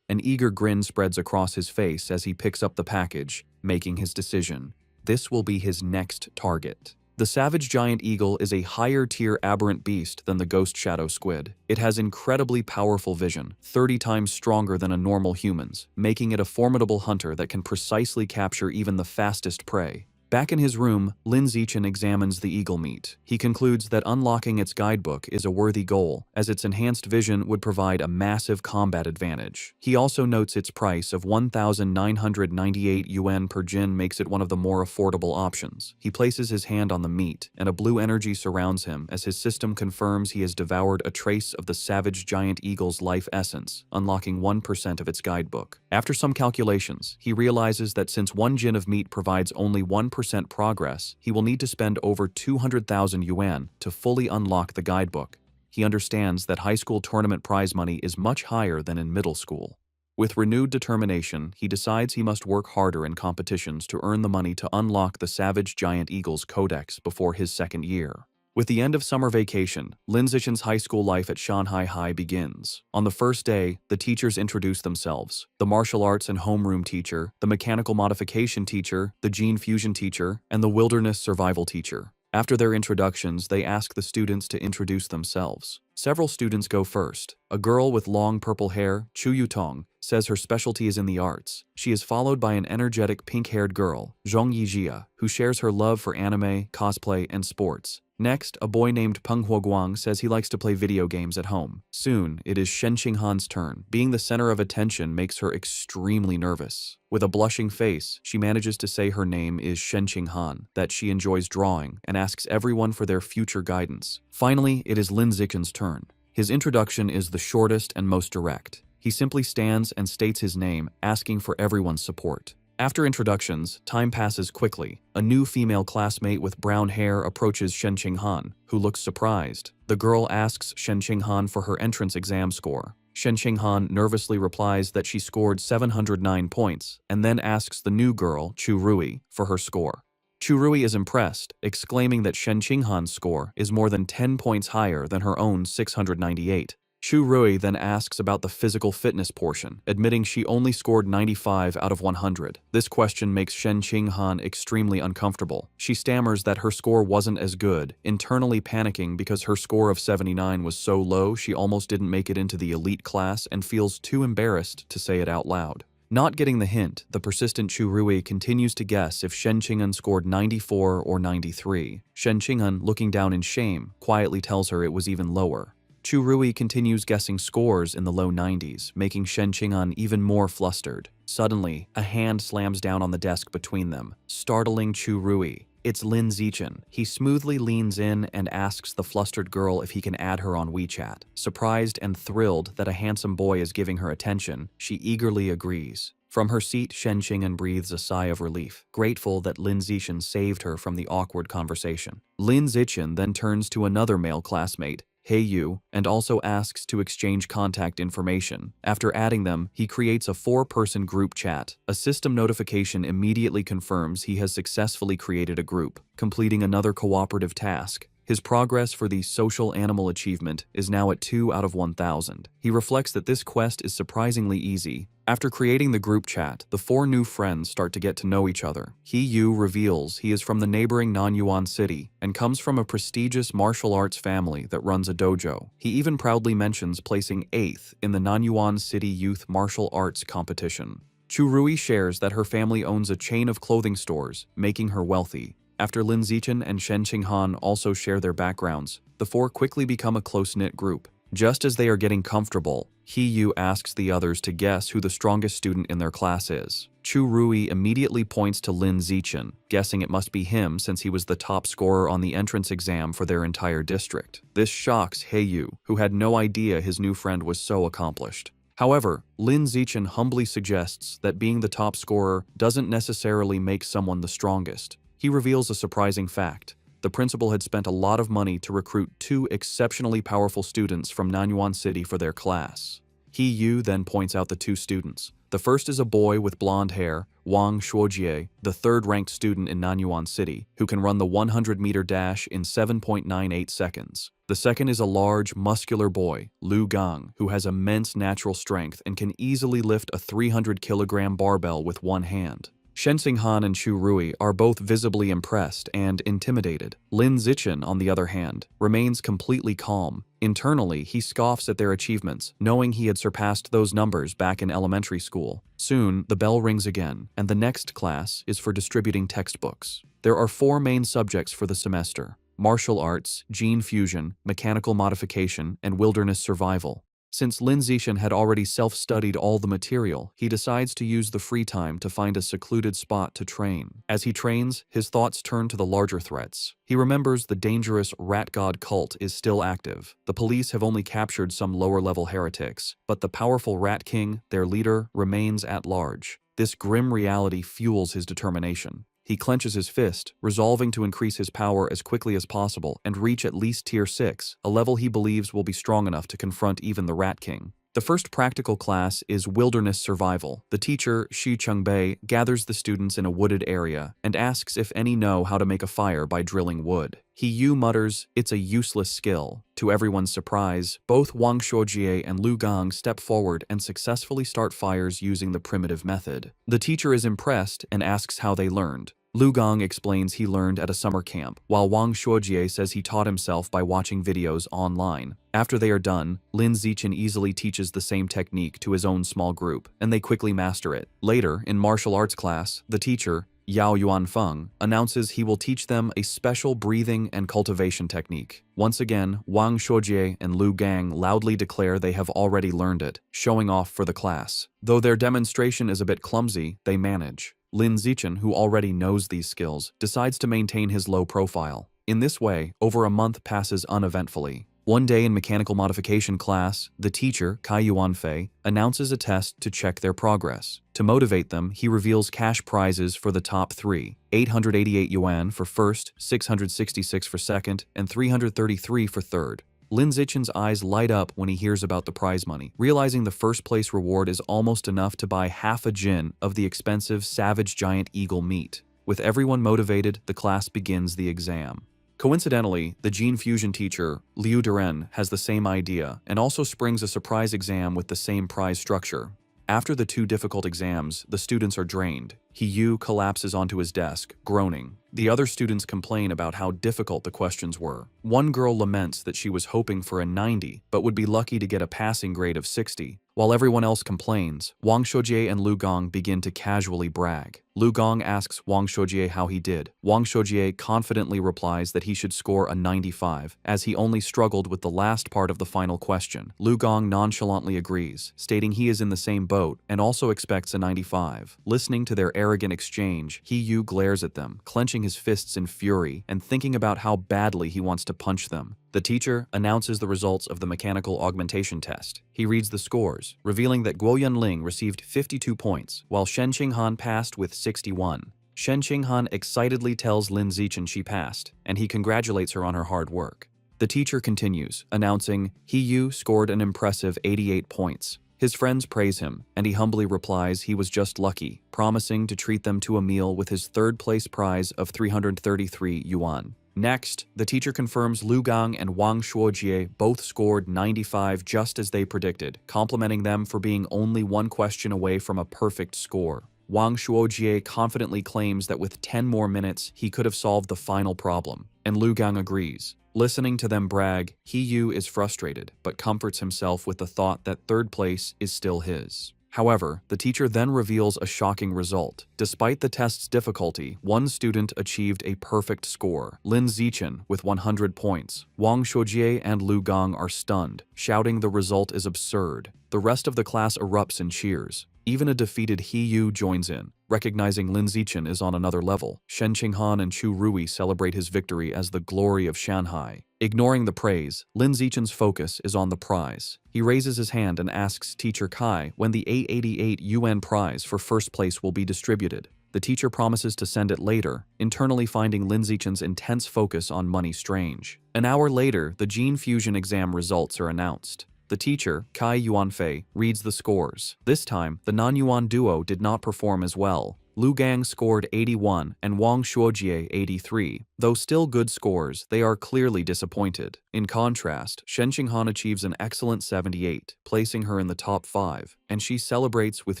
An eager grin spreads across his face as he picks up the package, making his decision. This will be his next target. The savage giant eagle is a higher-tier aberrant beast than the ghost shadow squid. It has incredibly powerful vision, 30 times stronger than a normal human's, making it a formidable hunter that can precisely capture even the fastest prey. Back in his room, Lin Zichen examines the eagle meat. He concludes that unlocking its guidebook is a worthy goal, as its enhanced vision would provide a massive combat advantage. He also notes its price of 1,998 yuan per jin makes it one of the more affordable options. He places his hand on the meat, and a blue energy surrounds him as his system confirms he has devoured a trace of the savage giant eagle's life essence, unlocking 1% of its guidebook. After some calculations, he realizes that since 1 jin of meat provides only 1% progress, he will need to spend over 200,000 yuan to fully unlock the guidebook. He understands that high school tournament prize money is much higher than in middle school. With renewed determination, he decides he must work harder in competitions to earn the money to unlock the Savage Giant Eagle's codex before his second year. With the end of summer vacation, Lin Zichen's high school life at Shanghai High begins. On the first day, the teachers introduce themselves. The martial arts and homeroom teacher, the mechanical modification teacher, the gene fusion teacher, and the wilderness survival teacher. After their introductions, they ask the students to introduce themselves. Several students go first. A girl with long purple hair, Chu Yutong, says her specialty is in the arts. She is followed by an energetic pink-haired girl, Zhong Yijia, who shares her love for anime, cosplay, and sports. Next, a boy named Peng Huoguang says he likes to play video games at home. Soon, it is Shen Qinghan's turn. Being the center of attention makes her extremely nervous. With a blushing face, she manages to say her name is Shen Qinghan, that she enjoys drawing, and asks everyone for their future guidance. Finally, it is Lin Zichen's turn. His introduction is the shortest and most direct. He simply stands and states his name, asking for everyone's support. After introductions, time passes quickly. A new female classmate with brown hair approaches Shen Qinghan, who looks surprised. The girl asks Shen Qinghan for her entrance exam score. Shen Qinghan nervously replies that she scored 709 points, and then asks the new girl, Chu Rui, for her score. Chu Rui is impressed, exclaiming that Shen Qinghan's score is more than 10 points higher than her own 698. Chu Rui then asks about the physical fitness portion, admitting she only scored 95 out of 100. This question makes Shen Qinghan extremely uncomfortable. She stammers that her score wasn't as good, internally panicking because her score of 79 was so low she almost didn't make it into the elite class and feels too embarrassed to say it out loud. Not getting the hint, the persistent Chu Rui continues to guess if Shen Qinghan scored 94 or 93. Shen Qinghan, looking down in shame, quietly tells her it was even lower. Chu Rui continues guessing scores in the low 90s, making Shen Qinghan even more flustered. Suddenly, a hand slams down on the desk between them, startling Chu Rui. It's Lin Zichen. He smoothly leans in and asks the flustered girl if he can add her on WeChat. Surprised and thrilled that a handsome boy is giving her attention, she eagerly agrees. From her seat, Shen Qinghan breathes a sigh of relief, grateful that Lin Zichen saved her from the awkward conversation. Lin Zichen then turns to another male classmate, Hey You, and also asks to exchange contact information. After adding them, he creates a 4-person group chat. A system notification immediately confirms he has successfully created a group, completing another cooperative task. His progress for the social animal achievement is now at 2 out of 1,000. He reflects that this quest is surprisingly easy. After creating the group chat, the 4 new friends start to get to know each other. He-Yu reveals he is from the neighboring Nanyuan city and comes from a prestigious martial arts family that runs a dojo. He even proudly mentions placing 8th in the Nanyuan City Youth Martial Arts competition. Churui shares that her family owns a chain of clothing stores, making her wealthy. After Lin Zichen and Shen Qinghan also share their backgrounds, the 4 quickly become a close-knit group. Just as they are getting comfortable, He-Yu asks the others to guess who the strongest student in their class is. Churui immediately points to Lin Zichen, guessing it must be him since he was the top scorer on the entrance exam for their entire district. This shocks He-Yu, who had no idea his new friend was so accomplished. However, Lin Zichen humbly suggests that being the top scorer doesn't necessarily make someone the strongest. He reveals a surprising fact. The principal had spent a lot of money to recruit 2 exceptionally powerful students from Nanyuan City for their class. He-Yu then points out the 2 students. The first is a boy with blonde hair, Wang Shuojie, the 3rd-ranked student in Nanyuan City, who can run the 100-meter dash in 7.98 seconds. The second is a large, muscular boy, Lu Gang, who has immense natural strength and can easily lift a 300-kilogram barbell with one hand. Shen Qinghan and Churui are both visibly impressed and intimidated. Lin Zichen, on the other hand, remains completely calm. Internally, he scoffs at their achievements, knowing he had surpassed those numbers back in elementary school. Soon, the bell rings again, and the next class is for distributing textbooks. There are 4 main subjects for the semester: martial arts, gene fusion, mechanical modification, and wilderness survival. Since Lin Zichen had already self-studied all the material, he decides to use the free time to find a secluded spot to train. As he trains, his thoughts turn to the larger threats. He remembers the dangerous rat god cult is still active. The police have only captured some lower-level heretics, but the powerful Rat King, their leader, remains at large. This grim reality fuels his determination. He clenches his fist, resolving to increase his power as quickly as possible and reach at least Tier 6, a level he believes will be strong enough to confront even the Rat King. The first practical class is Wilderness Survival. The teacher, Shi Chungbei, gathers the students in a wooded area and asks if any know how to make a fire by drilling wood. He-Yu mutters, "It's a useless skill." To everyone's surprise, both Wang Shuojie and Lu Gang step forward and successfully start fires using the primitive method. The teacher is impressed and asks how they learned. Lu Gang explains he learned at a summer camp, while Wang Shuojie says he taught himself by watching videos online. After they are done, Lin Zichen easily teaches the same technique to his own small group, and they quickly master it. Later, in martial arts class, the teacher, Yao Yuanfeng, announces he will teach them a special breathing and cultivation technique. Once again, Wang Shuojie and Lu Gang loudly declare they have already learned it, showing off for the class. Though their demonstration is a bit clumsy, they manage. Lin Zichen, who already knows these skills, decides to maintain his low profile. In this way, over a month passes uneventfully. One day in mechanical modification class, the teacher, Kai Yuanfei, announces a test to check their progress. To motivate them, he reveals cash prizes for the top 3, 888 yuan for first, 666 for second, and 333 for third. Lin Zichen's eyes light up when he hears about the prize money, realizing the first-place reward is almost enough to buy half a jin of the expensive savage giant eagle meat. With everyone motivated, the class begins the exam. Coincidentally, the gene fusion teacher, Liu Duren, has the same idea and also springs a surprise exam with the same prize structure. After the 2 difficult exams, the students are drained. He-Yu collapses onto his desk, groaning. The other students complain about how difficult the questions were. One girl laments that she was hoping for a 90, but would be lucky to get a passing grade of 60. While everyone else complains, Wang Shuojie and Lu Gang begin to casually brag. Lu Gang asks Wang Shuojie how he did. Wang Shuojie confidently replies that he should score a 95, as he only struggled with the last part of the final question. Lu Gang nonchalantly agrees, stating he is in the same boat and also expects a 95. Listening to their arrogant exchange, He-Yu glares at them, clenching his fists in fury and thinking about how badly he wants to punch them. The teacher announces the results of the mechanical augmentation test. He reads the scores, revealing that Guo Yunling received 52 points, while Shen Qinghan passed with 61. Shen Qinghan excitedly tells Lin Zichen she passed, and he congratulates her on her hard work. The teacher continues, announcing, He-Yu scored an impressive 88 points. His friends praise him, and he humbly replies he was just lucky, promising to treat them to a meal with his third-place prize of 333 yuan. Next, the teacher confirms Lu Gang and Wang Shuojie both scored 95 just as they predicted, complimenting them for being only one question away from a perfect score. Wang Shuojie confidently claims that with 10 more minutes, he could have solved the final problem, and Lu Gang agrees. Listening to them brag, Yu is frustrated, but comforts himself with the thought that third place is still his. However, the teacher then reveals a shocking result. Despite the test's difficulty, one student achieved a perfect score, Lin Zichen, with 100 points. Wang Shuojie and Lu Gang are stunned, shouting the result is absurd. The rest of the class erupts in cheers. Even a defeated Yu joins in. Recognizing Lin Zichen is on another level, Shen Qinghan and Chu Rui celebrate his victory as the glory of Shanghai. Ignoring the praise, Lin Zichen's focus is on the prize. He raises his hand and asks Teacher Kai when the 888 yuan prize for first place will be distributed. The teacher promises to send it later, internally finding Lin Zichen's intense focus on money strange. An hour later, the gene fusion exam results are announced. The teacher, Kai Yuanfei, reads the scores. This time, the non-yuan duo did not perform as well. Lu Gang scored 81 and Wang Shuojie 83. Though still good scores, they are clearly disappointed. In contrast, Shen Qinghan achieves an excellent 78, placing her in the top 5, and she celebrates with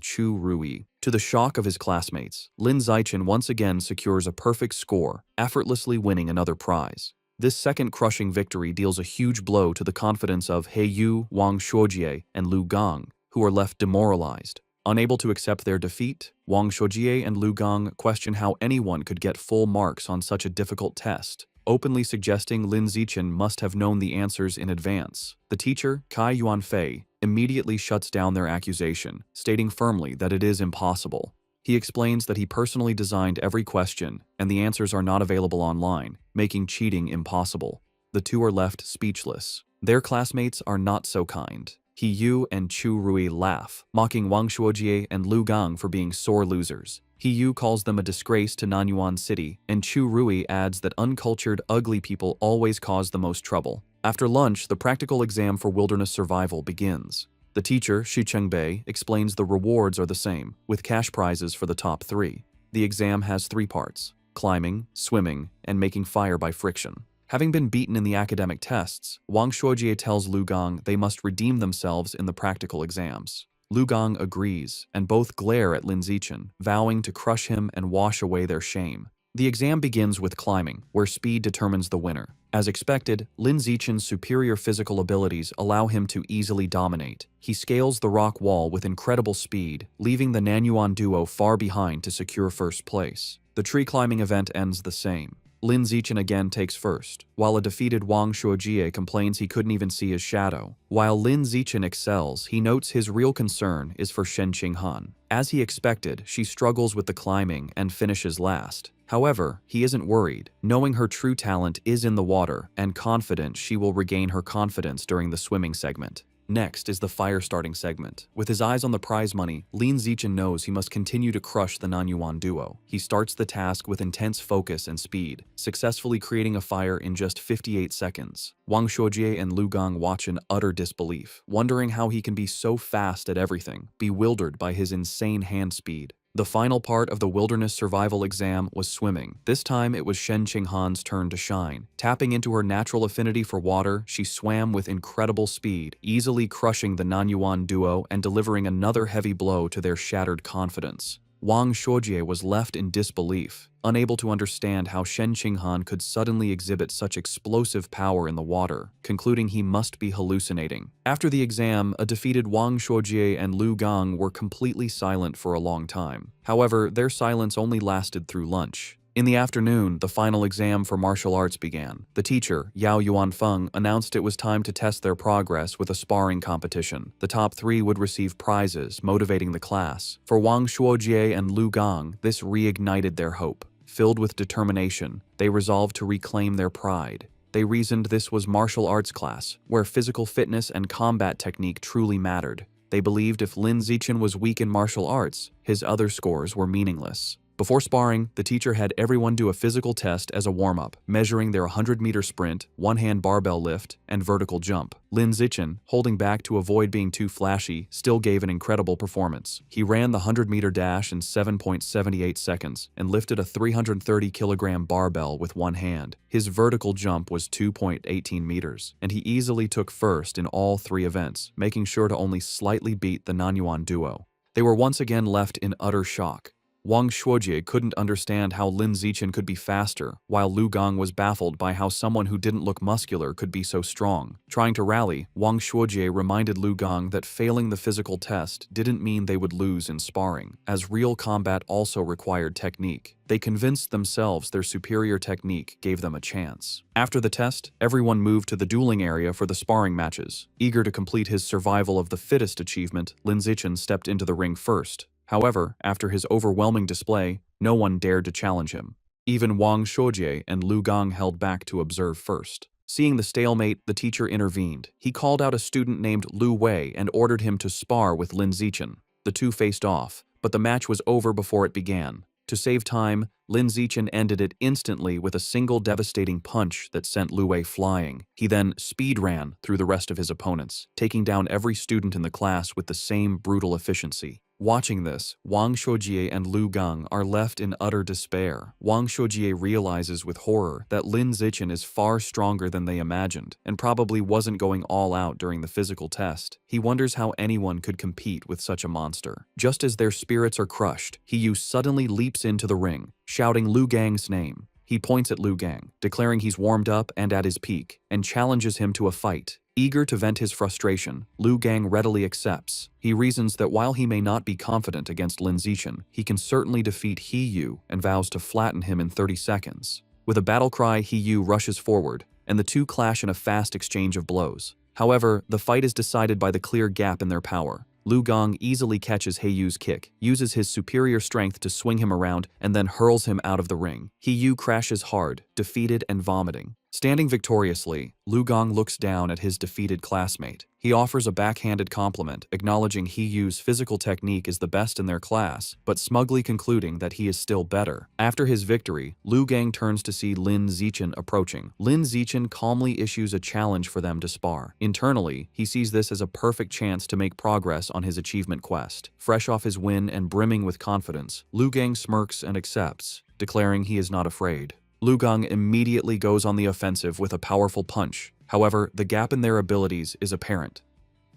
Chu Rui. To the shock of his classmates, Lin Zichen once again secures a perfect score, effortlessly winning another prize. This second crushing victory deals a huge blow to the confidence of Yu, Wang Shuojie, and Lu Gang, who are left demoralized. Unable to accept their defeat, Wang Shuojie and Lu Gang question how anyone could get full marks on such a difficult test, openly suggesting Lin Zichen must have known the answers in advance. The teacher, Kai Yuanfei, immediately shuts down their accusation, stating firmly that it is impossible. He explains that he personally designed every question, and the answers are not available online, making cheating impossible. The two are left speechless. Their classmates are not so kind. Yu and Chu Rui laugh, mocking Wang Shuojie and Lu Gang for being sore losers. Yu calls them a disgrace to Nanyuan City, and Chu Rui adds that uncultured, ugly people always cause the most trouble. After lunch, the practical exam for wilderness survival begins. The teacher, Shi Chengbei, explains the rewards are the same, with cash prizes for the top 3. The exam has 3 parts: climbing, swimming, and making fire by friction. Having been beaten in the academic tests, Wang Shuojie tells Lu Gang they must redeem themselves in the practical exams. Lu Gang agrees, and both glare at Lin Zichen, vowing to crush him and wash away their shame. The exam begins with climbing, where speed determines the winner. As expected, Lin Zichen's superior physical abilities allow him to easily dominate. He scales the rock wall with incredible speed, leaving the Nanyuan duo far behind to secure first place. The tree climbing event ends the same. Lin Zichen again takes first, while a defeated Wang Shuojie complains he couldn't even see his shadow. While Lin Zichen excels, he notes his real concern is for Shen Qinghan. As he expected, she struggles with the climbing and finishes last. However, he isn't worried, knowing her true talent is in the water and confident she will regain her confidence during the swimming segment. Next is the fire starting segment. With his eyes on the prize money, Lin Zichen knows he must continue to crush the Nanyuan duo. He starts the task with intense focus and speed, successfully creating a fire in just 58 seconds. Wang Shuojie and Lu Gang watch in utter disbelief, wondering how he can be so fast at everything, bewildered by his insane hand speed. The final part of the wilderness survival exam was swimming. This time it was Shen Qinghan's turn to shine. Tapping into her natural affinity for water, she swam with incredible speed, easily crushing the Nanyuan duo and delivering another heavy blow to their shattered confidence. Wang Shuojie was left in disbelief, unable to understand how Shen Qinghan could suddenly exhibit such explosive power in the water, concluding he must be hallucinating. After the exam, a defeated Wang Shuojie and Lu Gang were completely silent for a long time. However, their silence only lasted through lunch. In the afternoon, the final exam for martial arts began. The teacher, Yao Yuanfeng, announced it was time to test their progress with a sparring competition. The top 3 would receive prizes, motivating the class. For Wang Shuojie and Lu Gang, this reignited their hope. Filled with determination, they resolved to reclaim their pride. They reasoned this was martial arts class, where physical fitness and combat technique truly mattered. They believed if Lin Zichen was weak in martial arts, his other scores were meaningless. Before sparring, the teacher had everyone do a physical test as a warm-up, measuring their 100-meter sprint, one-hand barbell lift, and vertical jump. Lin Zichen, holding back to avoid being too flashy, still gave an incredible performance. He ran the 100-meter dash in 7.78 seconds and lifted a 330-kilogram barbell with one hand. His vertical jump was 2.18 meters, and he easily took first in all three events, making sure to only slightly beat the Nanyuan duo. They were once again left in utter shock. Wang Shuojie couldn't understand how Lin Zichen could be faster, while Lu Gong was baffled by how someone who didn't look muscular could be so strong. Trying to rally, Wang Shuojie reminded Lu Gong that failing the physical test didn't mean they would lose in sparring, as real combat also required technique. They convinced themselves their superior technique gave them a chance. After the test, everyone moved to the dueling area for the sparring matches. Eager to complete his survival of the fittest achievement, Lin Zichen stepped into the ring first. However, after his overwhelming display, no one dared to challenge him. Even Wang Shuojie and Lu Gong held back to observe first. Seeing the stalemate, the teacher intervened. He called out a student named Lu Wei and ordered him to spar with Lin Zichen. The two faced off, but the match was over before it began. To save time, Lin Zichen ended it instantly with a single devastating punch that sent Lu Wei flying. He then speed ran through the rest of his opponents, taking down every student in the class with the same brutal efficiency. Watching this, Wang Shuojie and Lu Gong are left in utter despair. Wang Shuojie realizes with horror that Lin Zichen is far stronger than they imagined, and probably wasn't going all out during the physical test. He wonders how anyone could compete with such a monster. Just as their spirits are crushed, Hiyu suddenly leaps into the ring, shouting Lu Gang's name. He points at Lu Gang, declaring he's warmed up and at his peak, and challenges him to a fight. Eager to vent his frustration, Lu Gang readily accepts. He reasons that while he may not be confident against Lin Zichen, he can certainly defeat Hiyu and vows to flatten him in 30 seconds. With a battle cry, Hiyu rushes forward, and the two clash in a fast exchange of blows. However, the fight is decided by the clear gap in their power. Lu Gong easily catches Hiyu's kick, uses his superior strength to swing him around, and then hurls him out of the ring. Hiyu crashes hard, defeated and vomiting. Standing victoriously, Lu Gong looks down at his defeated classmate. He offers a backhanded compliment, acknowledging Hiyu's physical technique is the best in their class, but smugly concluding that he is still better. After his victory, Lu Gang turns to see Lin Zichen approaching. Lin Zichen calmly issues a challenge for them to spar. Internally, he sees this as a perfect chance to make progress on his achievement quest. Fresh off his win and brimming with confidence, Lu Gang smirks and accepts, declaring he is not afraid. Lu Gong immediately goes on the offensive with a powerful punch. However, the gap in their abilities is apparent.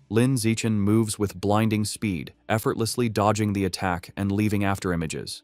Lin Zichen moves with blinding speed, effortlessly dodging the attack and leaving afterimages.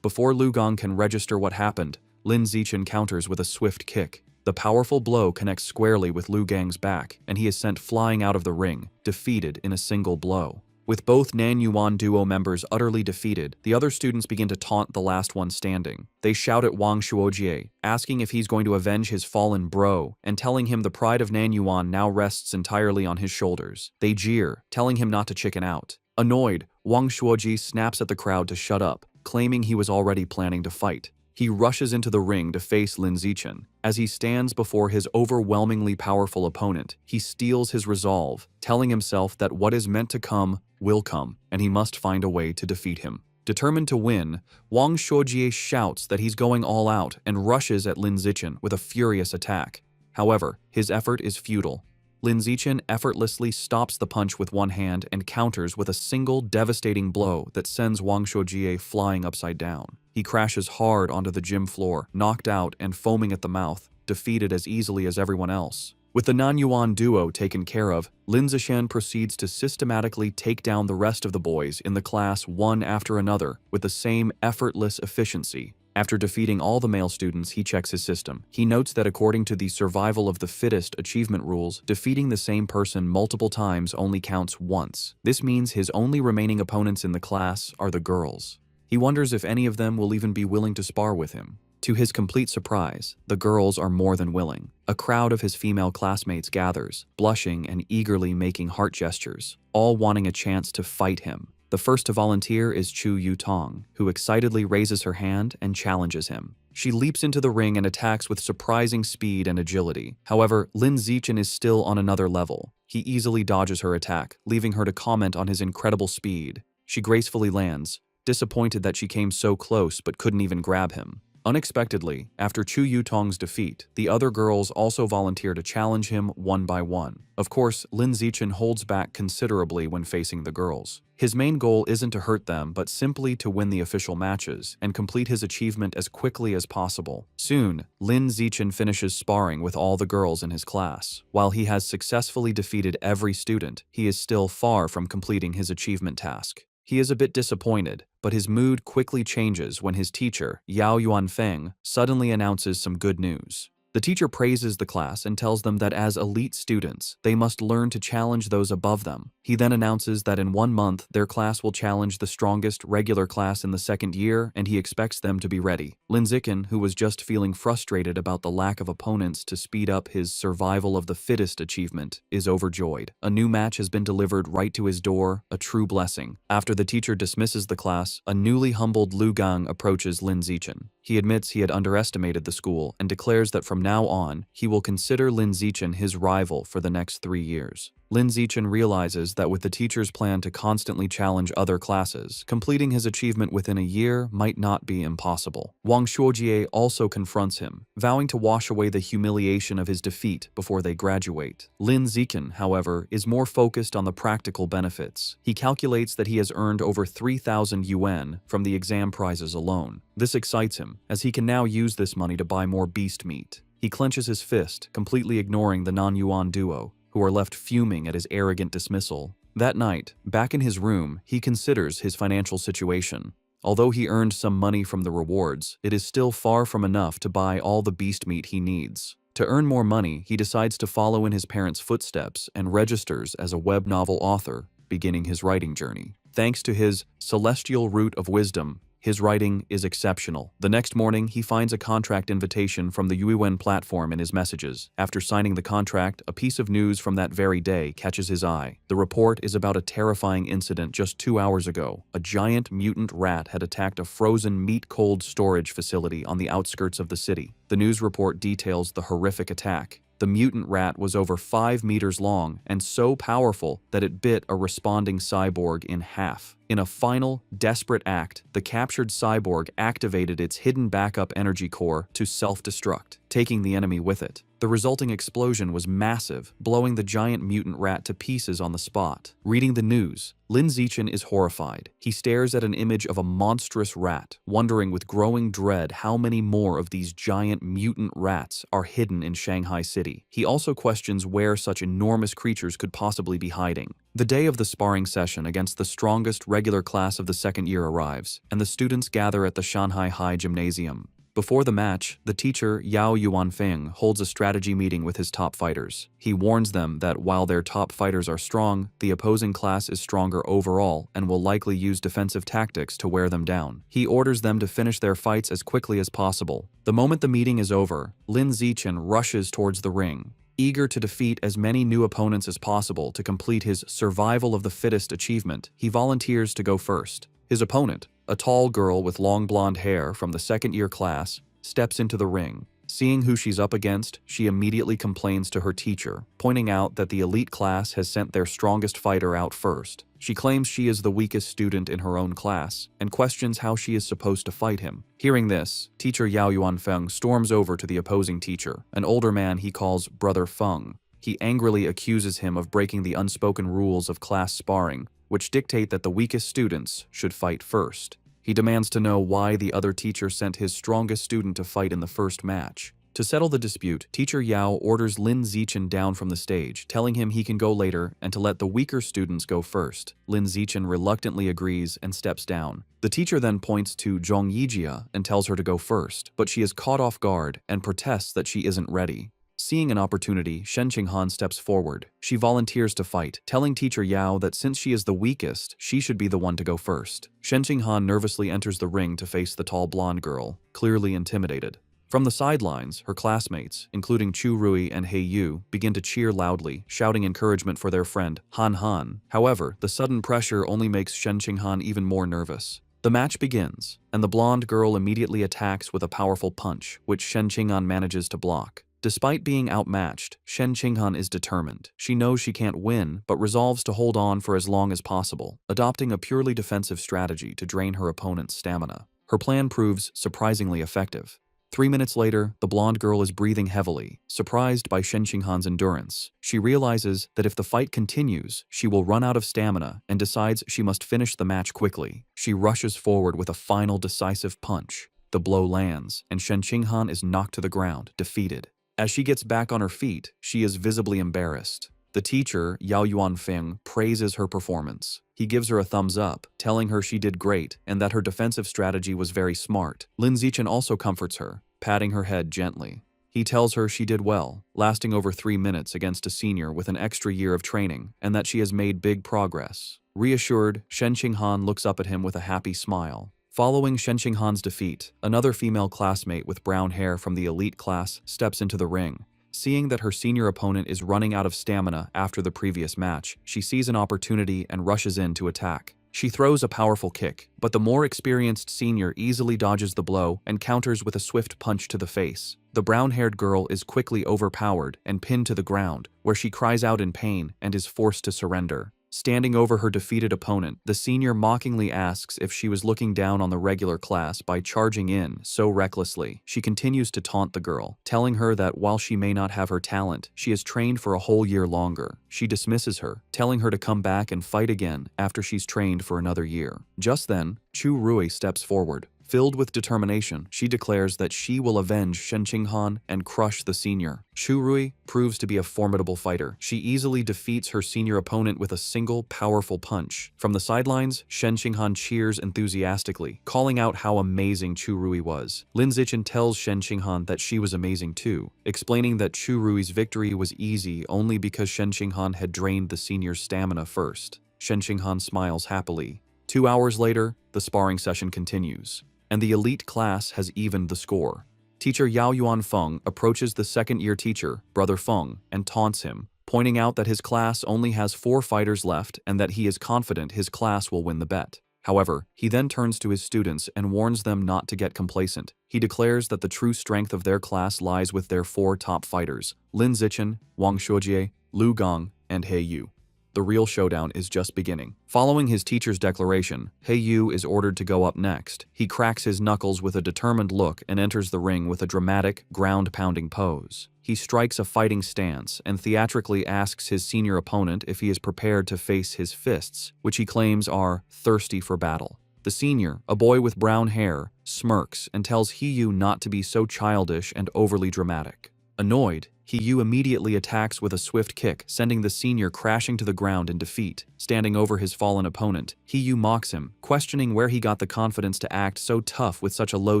Before Lu Gong can register what happened, Lin Zichen counters with a swift kick. The powerful blow connects squarely with Lu Gang's back, and he is sent flying out of the ring, defeated in a single blow. With both Nanyuan duo members utterly defeated, the other students begin to taunt the last one standing. They shout at Wang Shuojie, asking if he's going to avenge his fallen bro, and telling him the pride of Nanyuan now rests entirely on his shoulders. They jeer, telling him not to chicken out. Annoyed, Wang Shuojie snaps at the crowd to shut up, claiming he was already planning to fight. He rushes into the ring to face Lin Zichen. As he stands before his overwhelmingly powerful opponent, he steels his resolve, telling himself that what is meant to come will come, and he must find a way to defeat him. Determined to win, Wang Shuojie shouts that he's going all out and rushes at Lin Zichen with a furious attack. However, his effort is futile. Lin Zichen effortlessly stops the punch with one hand and counters with a single devastating blow that sends Wang Shuojie flying upside down. He crashes hard onto the gym floor, knocked out and foaming at the mouth, defeated as easily as everyone else. With the Nanyuan duo taken care of, Lin Zichen proceeds to systematically take down the rest of the boys in the class one after another with the same effortless efficiency. After defeating all the male students, he checks his system. He notes that according to the survival of the fittest achievement rules, defeating the same person multiple times only counts once. This means his only remaining opponents in the class are the girls. He wonders if any of them will even be willing to spar with him. To his complete surprise, the girls are more than willing. A crowd of his female classmates gathers, blushing and eagerly making heart gestures, all wanting a chance to fight him. The first to volunteer is Chu Yutong, who excitedly raises her hand and challenges him. She leaps into the ring and attacks with surprising speed and agility. However, Lin Zichen is still on another level. He easily dodges her attack, leaving her to comment on his incredible speed. She gracefully lands, disappointed that she came so close but couldn't even grab him. Unexpectedly, after Chu Yutong's defeat, the other girls also volunteer to challenge him one by one. Of course, Lin Zichen holds back considerably when facing the girls. His main goal isn't to hurt them but simply to win the official matches and complete his achievement as quickly as possible. Soon, Lin Zichen finishes sparring with all the girls in his class. While he has successfully defeated every student, he is still far from completing his achievement task. He is a bit disappointed, but his mood quickly changes when his teacher, Yao Yuanfeng, suddenly announces some good news. The teacher praises the class and tells them that as elite students, they must learn to challenge those above them. He then announces that in 1 month, their class will challenge the strongest regular class in the second year, and he expects them to be ready. Lin Zichen, who was just feeling frustrated about the lack of opponents to speed up his survival of the fittest achievement, is overjoyed. A new match has been delivered right to his door, a true blessing. After the teacher dismisses the class, a newly humbled Lu Gang approaches Lin Zichen. He admits he had underestimated the school and declares that from now on, he will consider Lin Zichen his rival for the next 3 years. Lin Zichen realizes that with the teacher's plan to constantly challenge other classes, completing his achievement within a year might not be impossible. Wang Shuojie also confronts him, vowing to wash away the humiliation of his defeat before they graduate. Lin Zichen, however, is more focused on the practical benefits. He calculates that he has earned over 3,000 yuan from the exam prizes alone. This excites him, as he can now use this money to buy more beast meat. He clenches his fist, completely ignoring the non-yuan duo, who are left fuming at his arrogant dismissal. That night, back in his room, he considers his financial situation. Although he earned some money from the rewards, it is still far from enough to buy all the beast meat he needs. To earn more money, he decides to follow in his parents' footsteps and registers as a web novel author, beginning his writing journey. Thanks to his celestial root of wisdom, his writing is exceptional. The next morning, he finds a contract invitation from the Yuiwen platform in his messages. After signing the contract, a piece of news from that very day catches his eye. The report is about a terrifying incident just 2 hours ago. A giant mutant rat had attacked a frozen meat cold storage facility on the outskirts of the city. The news report details the horrific attack. The mutant rat was over 5 meters long and so powerful that it bit a responding cyborg in half. In a final, desperate act, the captured cyborg activated its hidden backup energy core to self-destruct, taking the enemy with it. The resulting explosion was massive, blowing the giant mutant rat to pieces on the spot. Reading the news, Lin Zichen is horrified. He stares at an image of a monstrous rat, wondering with growing dread how many more of these giant mutant rats are hidden in Shanghai City. He also questions where such enormous creatures could possibly be hiding. The day of the sparring session against the strongest regular class of the second year arrives, and the students gather at the Shanghai High Gymnasium. Before the match, the teacher Yao Yuanfeng holds a strategy meeting with his top fighters. He warns them that while their top fighters are strong, the opposing class is stronger overall and will likely use defensive tactics to wear them down. He orders them to finish their fights as quickly as possible. The moment the meeting is over, Lin Zichen rushes towards the ring, eager to defeat as many new opponents as possible to complete his survival of the fittest achievement. He volunteers to go first. His opponent, a tall girl with long blonde hair from the second-year class, steps into the ring. Seeing who she's up against, she immediately complains to her teacher, pointing out that the elite class has sent their strongest fighter out first. She claims she is the weakest student in her own class, and questions how she is supposed to fight him. Hearing this, teacher Yao Yuanfeng storms over to the opposing teacher, an older man he calls Brother Feng. He angrily accuses him of breaking the unspoken rules of class sparring, which dictate that the weakest students should fight first. He demands to know why the other teacher sent his strongest student to fight in the first match. To settle the dispute, Teacher Yao orders Lin Zichen down from the stage, telling him he can go later and to let the weaker students go first. Lin Zichen reluctantly agrees and steps down. The teacher then points to Zhong Yijia and tells her to go first, but she is caught off guard and protests that she isn't ready. Seeing an opportunity, Shen Qinghan steps forward. She volunteers to fight, telling Teacher Yao that since she is the weakest, she should be the one to go first. Shen Qinghan nervously enters the ring to face the tall blonde girl, clearly intimidated. From the sidelines, her classmates, including Chu Rui and He Yu, begin to cheer loudly, shouting encouragement for their friend, Han Han. However, the sudden pressure only makes Shen Qinghan even more nervous. The match begins, and the blonde girl immediately attacks with a powerful punch, which Shen Qinghan manages to block. Despite being outmatched, Shen Qinghan is determined. She knows she can't win, but resolves to hold on for as long as possible, adopting a purely defensive strategy to drain her opponent's stamina. Her plan proves surprisingly effective. 3 minutes later, the blonde girl is breathing heavily, surprised by Shen Qinghan's endurance. She realizes that if the fight continues, she will run out of stamina and decides she must finish the match quickly. She rushes forward with a final decisive punch. The blow lands, and Shen Qinghan is knocked to the ground, defeated. As she gets back on her feet, she is visibly embarrassed. The teacher, Yao Yuanfeng, praises her performance. He gives her a thumbs up, telling her she did great and that her defensive strategy was very smart. Lin Zichen also comforts her, patting her head gently. He tells her she did well, lasting over 3 minutes against a senior with an extra year of training, and that she has made big progress. Reassured, Shen Qinghan looks up at him with a happy smile. Following Shen Qinghan's defeat, another female classmate with brown hair from the elite class steps into the ring. Seeing that her senior opponent is running out of stamina after the previous match, she sees an opportunity and rushes in to attack. She throws a powerful kick, but the more experienced senior easily dodges the blow and counters with a swift punch to the face. The brown-haired girl is quickly overpowered and pinned to the ground, where she cries out in pain and is forced to surrender. Standing over her defeated opponent, the senior mockingly asks if she was looking down on the regular class by charging in so recklessly. She continues to taunt the girl, telling her that while she may not have her talent, she has trained for a whole year longer. She dismisses her, telling her to come back and fight again after she's trained for another year. Just then, Chu Rui steps forward. Filled with determination, she declares that she will avenge Shen Qinghan and crush the senior. Chu Rui proves to be a formidable fighter. She easily defeats her senior opponent with a single powerful punch. From the sidelines, Shen Qinghan cheers enthusiastically, calling out how amazing Chu Rui was. Lin Zichen tells Shen Qinghan that she was amazing too, explaining that Chu Rui's victory was easy only because Shen Qinghan had drained the senior's stamina first. Shen Qinghan smiles happily. 2 hours later, the sparring session continues, and the elite class has evened the score. Teacher Yao Yuanfeng approaches the second-year teacher, Brother Feng, and taunts him, pointing out that his class only has 4 fighters left and that he is confident his class will win the bet. However, he then turns to his students and warns them not to get complacent. He declares that the true strength of their class lies with their 4 top fighters, Lin Zichen, Wang Shuojie, Lu Gong, and He Yu. The real showdown is just beginning. Following his teacher's declaration, He Yu is ordered to go up next. He cracks his knuckles with a determined look and enters the ring with a dramatic, ground-pounding pose. He strikes a fighting stance and theatrically asks his senior opponent if he is prepared to face his fists, which he claims are thirsty for battle. The senior, a boy with brown hair, smirks and tells He Yu not to be so childish and overly dramatic. Annoyed, He Yu immediately attacks with a swift kick, sending the senior crashing to the ground in defeat. Standing over his fallen opponent, He Yu mocks him, questioning where he got the confidence to act so tough with such a low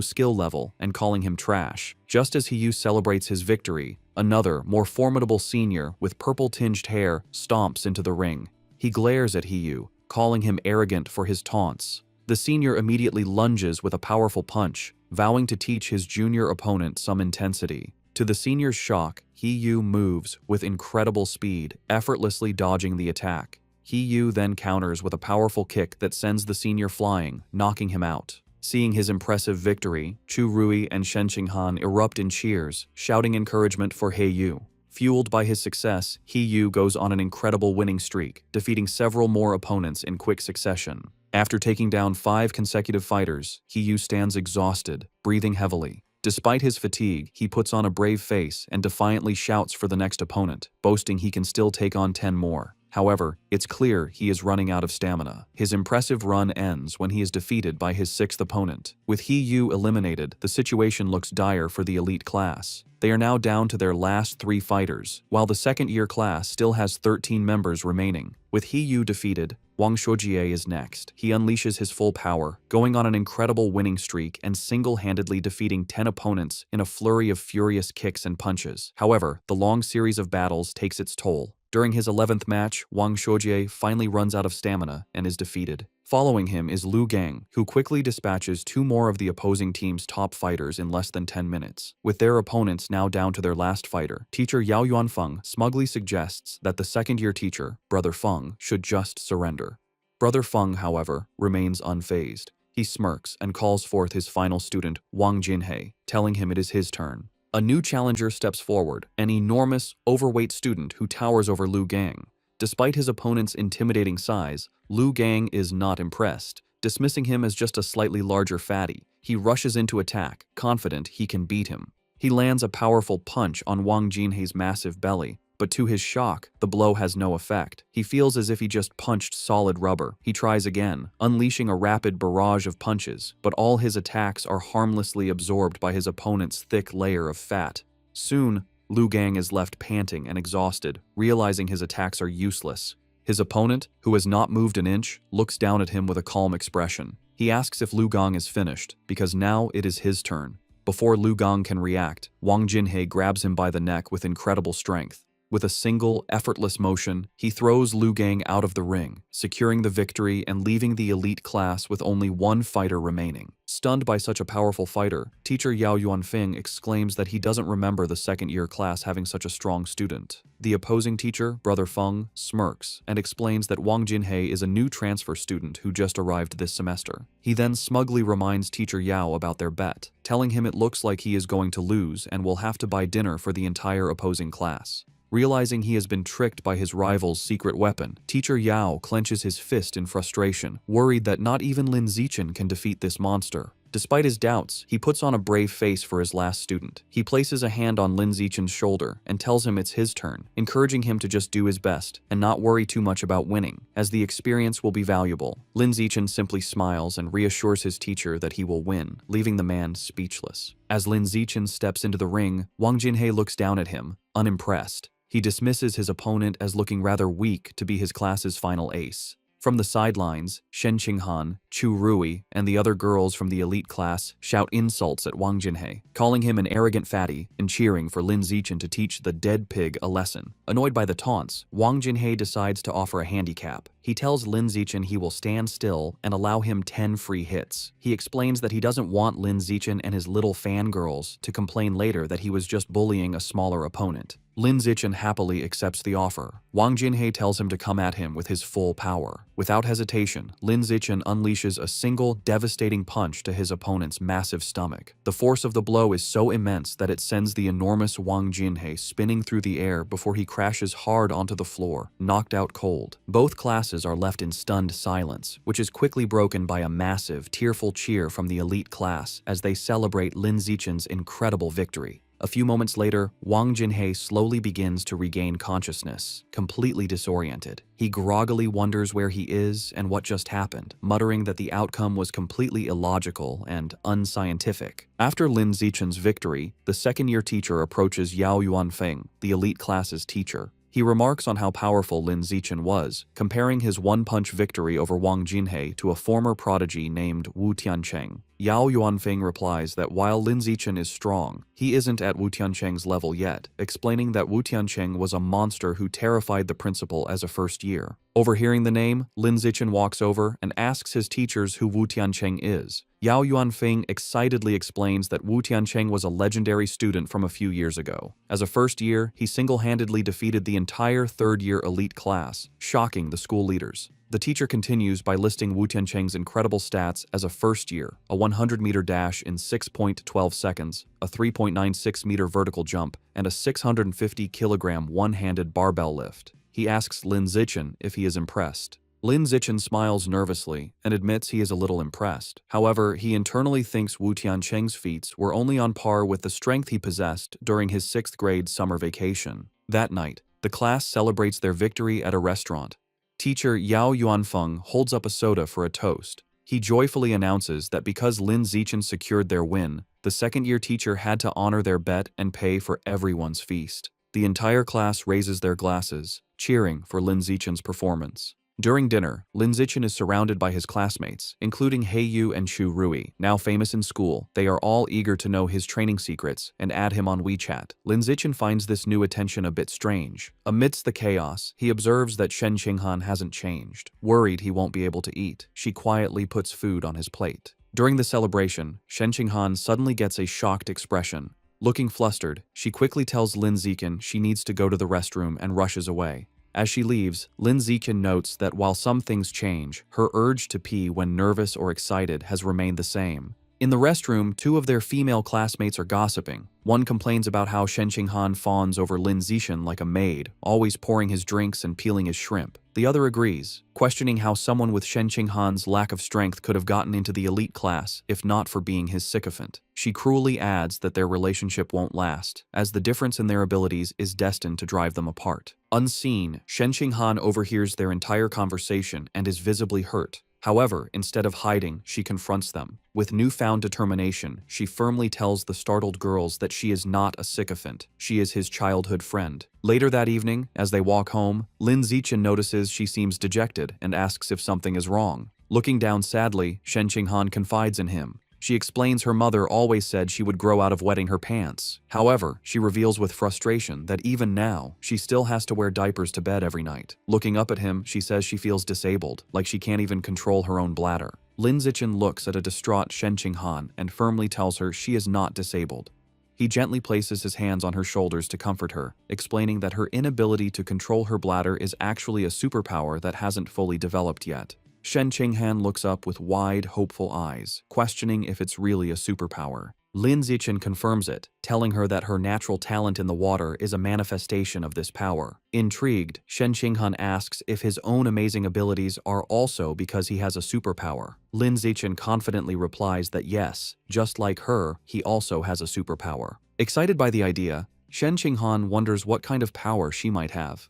skill level and calling him trash. Just as He Yu celebrates his victory, another, more formidable senior with purple-tinged hair stomps into the ring. He glares at He Yu, calling him arrogant for his taunts. The senior immediately lunges with a powerful punch, vowing to teach his junior opponent some intensity. To the senior's shock, He Yu moves with incredible speed, effortlessly dodging the attack. He Yu then counters with a powerful kick that sends the senior flying, knocking him out. Seeing his impressive victory, Chu Rui and Shen Qinghan erupt in cheers, shouting encouragement for He Yu. Fueled by his success, He Yu goes on an incredible winning streak, defeating several more opponents in quick succession. After taking down 5 consecutive fighters, He Yu stands exhausted, breathing heavily. Despite his fatigue, he puts on a brave face and defiantly shouts for the next opponent, boasting he can still take on 10 more. However, it's clear he is running out of stamina. His impressive run ends when he is defeated by his 6th opponent. With He Yu eliminated, the situation looks dire for the elite class. They are now down to their last 3 fighters, while the second-year class still has 13 members remaining. With He Yu defeated, Wang Shuojie is next. He unleashes his full power, going on an incredible winning streak and single-handedly defeating 10 opponents in a flurry of furious kicks and punches. However, the long series of battles takes its toll. During his 11th match, Wang Shuojie finally runs out of stamina and is defeated. Following him is Lu Gang, who quickly dispatches 2 more of the opposing team's top fighters in less than 10 minutes. With their opponents now down to their last fighter, teacher Yao Yuanfeng smugly suggests that the second-year teacher, Brother Feng, should just surrender. Brother Feng, however, remains unfazed. He smirks and calls forth his final student, Wang Jinhei, telling him it is his turn. A new challenger steps forward, an enormous, overweight student who towers over Lu Gang. Despite his opponent's intimidating size, Lu Gang is not impressed. Dismissing him as just a slightly larger fatty, he rushes into attack, confident he can beat him. He lands a powerful punch on Wang Jinhei's massive belly, but to his shock, the blow has no effect. He feels as if he just punched solid rubber. He tries again, unleashing a rapid barrage of punches, but all his attacks are harmlessly absorbed by his opponent's thick layer of fat. Soon, Lu Gang is left panting and exhausted, realizing his attacks are useless. His opponent, who has not moved an inch, looks down at him with a calm expression. He asks if Lu Gang is finished, because now it is his turn. Before Lu Gang can react, Wang Jinhei grabs him by the neck with incredible strength. With a single, effortless motion, he throws Lu Gang out of the ring, securing the victory and leaving the elite class with only one fighter remaining. Stunned by such a powerful fighter, teacher Yao Yuanfeng exclaims that he doesn't remember the second-year class having such a strong student. The opposing teacher, Brother Feng, smirks and explains that Wang Jinhei is a new transfer student who just arrived this semester. He then smugly reminds teacher Yao about their bet, telling him it looks like he is going to lose and will have to buy dinner for the entire opposing class. Realizing he has been tricked by his rival's secret weapon, teacher Yao clenches his fist in frustration, worried that not even Lin Zichen can defeat this monster. Despite his doubts, he puts on a brave face for his last student. He places a hand on Lin Zichen's shoulder and tells him it's his turn, encouraging him to just do his best and not worry too much about winning, as the experience will be valuable. Lin Zichen simply smiles and reassures his teacher that he will win, leaving the man speechless. As Lin Zichen steps into the ring, Wang Jinhei looks down at him, unimpressed. He dismisses his opponent as looking rather weak to be his class's final ace. From the sidelines, Shen Qinghan, Chu Rui, and the other girls from the elite class shout insults at Wang Jinhei, calling him an arrogant fatty and cheering for Lin Zichen to teach the dead pig a lesson. Annoyed by the taunts, Wang Jinhei decides to offer a handicap. He tells Lin Zichen he will stand still and allow him 10 free hits. He explains that he doesn't want Lin Zichen and his little fangirls to complain later that he was just bullying a smaller opponent. Lin Zichen happily accepts the offer. Wang Jinhei tells him to come at him with his full power. Without hesitation, Lin Zichen unleashes a single, devastating punch to his opponent's massive stomach. The force of the blow is so immense that it sends the enormous Wang Jinhei spinning through the air before he crashes hard onto the floor, knocked out cold. Both classes are left in stunned silence, which is quickly broken by a massive, tearful cheer from the elite class as they celebrate Lin Zichen's incredible victory. A few moments later, Wang Jinhei slowly begins to regain consciousness, completely disoriented. He groggily wonders where he is and what just happened, muttering that the outcome was completely illogical and unscientific. After Lin Zichen's victory, the second-year teacher approaches Yao Yuanfeng, the elite class's teacher. He remarks on how powerful Lin Zichen was, comparing his one-punch victory over Wang Jinhei to a former prodigy named Wu Tiancheng. Yao Yuanfeng replies that while Lin Zichen is strong, he isn't at Wu Tiancheng's level yet, explaining that Wu Tiancheng was a monster who terrified the principal as a first year. Overhearing the name, Lin Zichen walks over and asks his teachers who Wu Tiancheng is. Yao Yuanfeng excitedly explains that Wu Tiancheng was a legendary student from a few years ago. As a first year, he single-handedly defeated the entire third-year elite class, shocking the school leaders. The teacher continues by listing Wu Tiancheng's incredible stats as a first year, a 100-meter dash in 6.12 seconds, a 3.96-meter vertical jump, and a 650-kilogram one-handed barbell lift. He asks Lin Zichen if he is impressed. Lin Zichen smiles nervously and admits he is a little impressed. However, he internally thinks Wu Tiancheng's feats were only on par with the strength he possessed during his 6th grade summer vacation. That night, the class celebrates their victory at a restaurant. Teacher Yao Yuanfeng holds up a soda for a toast. He joyfully announces that because Lin Zichen secured their win, the second-year teacher had to honor their bet and pay for everyone's feast. The entire class raises their glasses, cheering for Lin Zichen's performance. During dinner, Lin Zichen is surrounded by his classmates, including Heiyu and Chu Rui. Now famous in school, they are all eager to know his training secrets and add him on WeChat. Lin Zichen finds this new attention a bit strange. Amidst the chaos, he observes that Shen Qinghan hasn't changed. Worried he won't be able to eat, she quietly puts food on his plate. During the celebration, Shen Qinghan suddenly gets a shocked expression. Looking flustered, she quickly tells Lin Zichen she needs to go to the restroom and rushes away. As she leaves, Lin Zichen notes that while some things change, her urge to pee when nervous or excited has remained the same. In the restroom, two of their female classmates are gossiping. One complains about how Shen Qinghan fawns over Lin Zixin like a maid, always pouring his drinks and peeling his shrimp. The other agrees, questioning how someone with Shen Qinghan's lack of strength could have gotten into the elite class if not for being his sycophant. She cruelly adds that their relationship won't last, as the difference in their abilities is destined to drive them apart. Unseen, Shen Qinghan overhears their entire conversation and is visibly hurt. However, instead of hiding, she confronts them. With newfound determination, she firmly tells the startled girls that she is not a sycophant, she is his childhood friend. Later that evening, as they walk home, Lin Zixin notices she seems dejected and asks if something is wrong. Looking down sadly, Shen Qinghan confides in him. She explains her mother always said she would grow out of wetting her pants. However, she reveals with frustration that even now, she still has to wear diapers to bed every night. Looking up at him, she says she feels disabled, like she can't even control her own bladder. Lin Zixin looks at a distraught Shen Qinghan and firmly tells her she is not disabled. He gently places his hands on her shoulders to comfort her, explaining that her inability to control her bladder is actually a superpower that hasn't fully developed yet. Shen Qinghan looks up with wide, hopeful eyes, questioning if it's really a superpower. Lin Zixin confirms it, telling her that her natural talent in the water is a manifestation of this power. Intrigued, Shen Qinghan asks if his own amazing abilities are also because he has a superpower. Lin Zixin confidently replies that yes, just like her, he also has a superpower. Excited by the idea, Shen Qinghan wonders what kind of power she might have.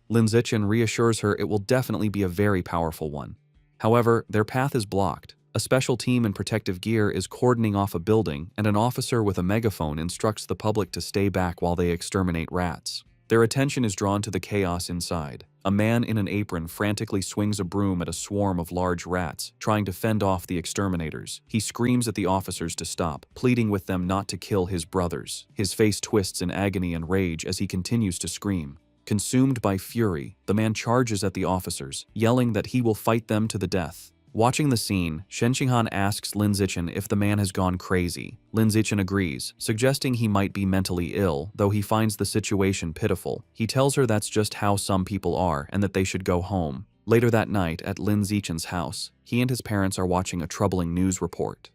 Lin Zixin reassures her it will definitely be a very powerful one. However, their path is blocked. A special team in protective gear is cordoning off a building, and an officer with a megaphone instructs the public to stay back while they exterminate rats. Their attention is drawn to the chaos inside. A man in an apron frantically swings a broom at a swarm of large rats, trying to fend off the exterminators. He screams at the officers to stop, pleading with them not to kill his brothers. His face twists in agony and rage as he continues to scream. Consumed by fury, the man charges at the officers, yelling that he will fight them to the death. Watching the scene, Shen Qinghan asks Lin Zixin if the man has gone crazy. Lin Zixin agrees, suggesting he might be mentally ill, though he finds the situation pitiful. He tells her that's just how some people are and that they should go home. Later that night, at Lin Zixin's house, he and his parents are watching a troubling news report.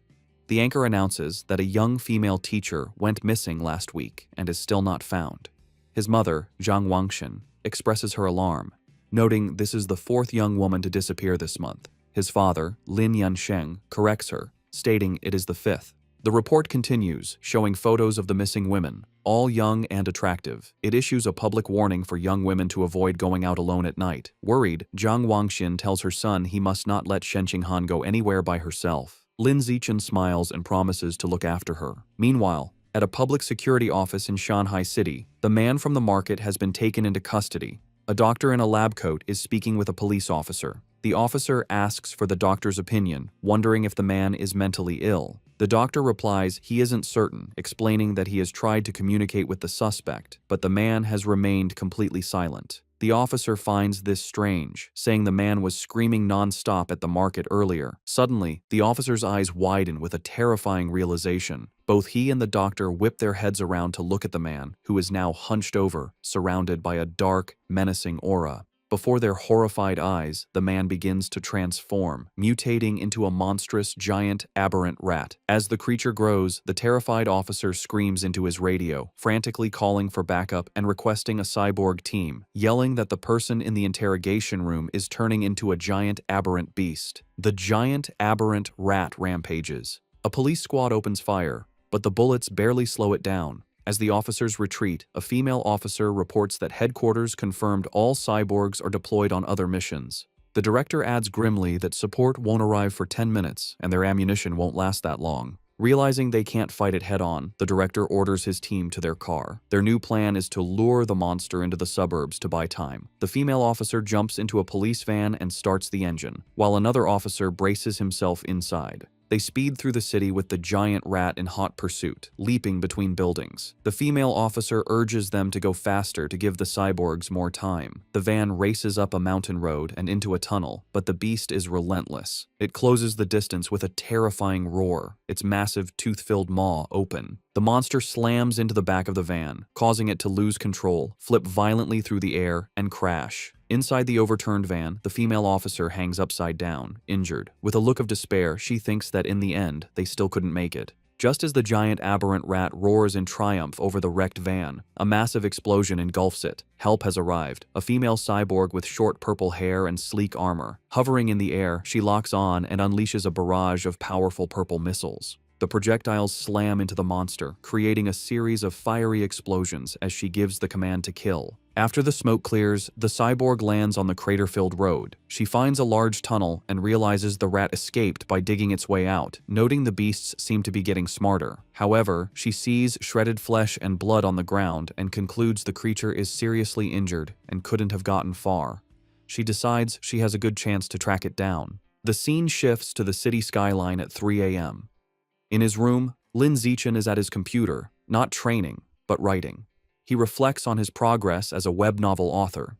The anchor announces that a young female teacher went missing last week and is still not found. His mother, Zhang Wangshan, expresses her alarm, noting this is the fourth young woman to disappear this month. His father, Lin Yansheng, corrects her, stating it is the fifth. The report continues, showing photos of the missing women, all young and attractive. It issues a public warning for young women to avoid going out alone at night. Worried, Zhang Wangshan tells her son he must not let Shen Qinghan go anywhere by herself. Lin Zixin smiles and promises to look after her. Meanwhile, at a public security office in Shanghai City, the man from the market has been taken into custody. A doctor in a lab coat is speaking with a police officer. The officer asks for the doctor's opinion, wondering if the man is mentally ill. The doctor replies he isn't certain, explaining that he has tried to communicate with the suspect, but the man has remained completely silent. The officer finds this strange, saying the man was screaming non-stop at the market earlier. Suddenly, the officer's eyes widen with a terrifying realization. Both he and the doctor whip their heads around to look at the man, who is now hunched over, surrounded by a dark, menacing aura. Before their horrified eyes, the man begins to transform, mutating into a monstrous, giant, aberrant rat. As the creature grows, the terrified officer screams into his radio, frantically calling for backup and requesting a cyborg team, yelling that the person in the interrogation room is turning into a giant, aberrant beast. The giant, aberrant rat rampages. A police squad opens fire, but the bullets barely slow it down. As the officers retreat, a female officer reports that headquarters confirmed all cyborgs are deployed on other missions. The director adds grimly that support won't arrive for 10 minutes and their ammunition won't last that long. Realizing they can't fight it head-on, the director orders his team to their car. Their new plan is to lure the monster into the suburbs to buy time. The female officer jumps into a police van and starts the engine, while another officer braces himself inside. They speed through the city with the giant rat in hot pursuit, leaping between buildings. The female officer urges them to go faster to give the cyborgs more time. The van races up a mountain road and into a tunnel, but the beast is relentless. It closes the distance with a terrifying roar, its massive tooth-filled maw open. The monster slams into the back of the van, causing it to lose control, flip violently through the air, and crash. Inside the overturned van, the female officer hangs upside down, injured. With a look of despair, she thinks that in the end, they still couldn't make it. Just as the giant aberrant rat roars in triumph over the wrecked van, a massive explosion engulfs it. Help has arrived. A female cyborg with short purple hair and sleek armor. Hovering in the air, she locks on and unleashes a barrage of powerful purple missiles. The projectiles slam into the monster, creating a series of fiery explosions as she gives the command to kill. After the smoke clears, the cyborg lands on the crater-filled road. She finds a large tunnel and realizes the rat escaped by digging its way out, noting the beasts seem to be getting smarter. However, she sees shredded flesh and blood on the ground and concludes the creature is seriously injured and couldn't have gotten far. She decides she has a good chance to track it down. The scene shifts to the city skyline at 3 a.m. In his room, Lin Zichen is at his computer, not training, but writing. He reflects on his progress as a web novel author.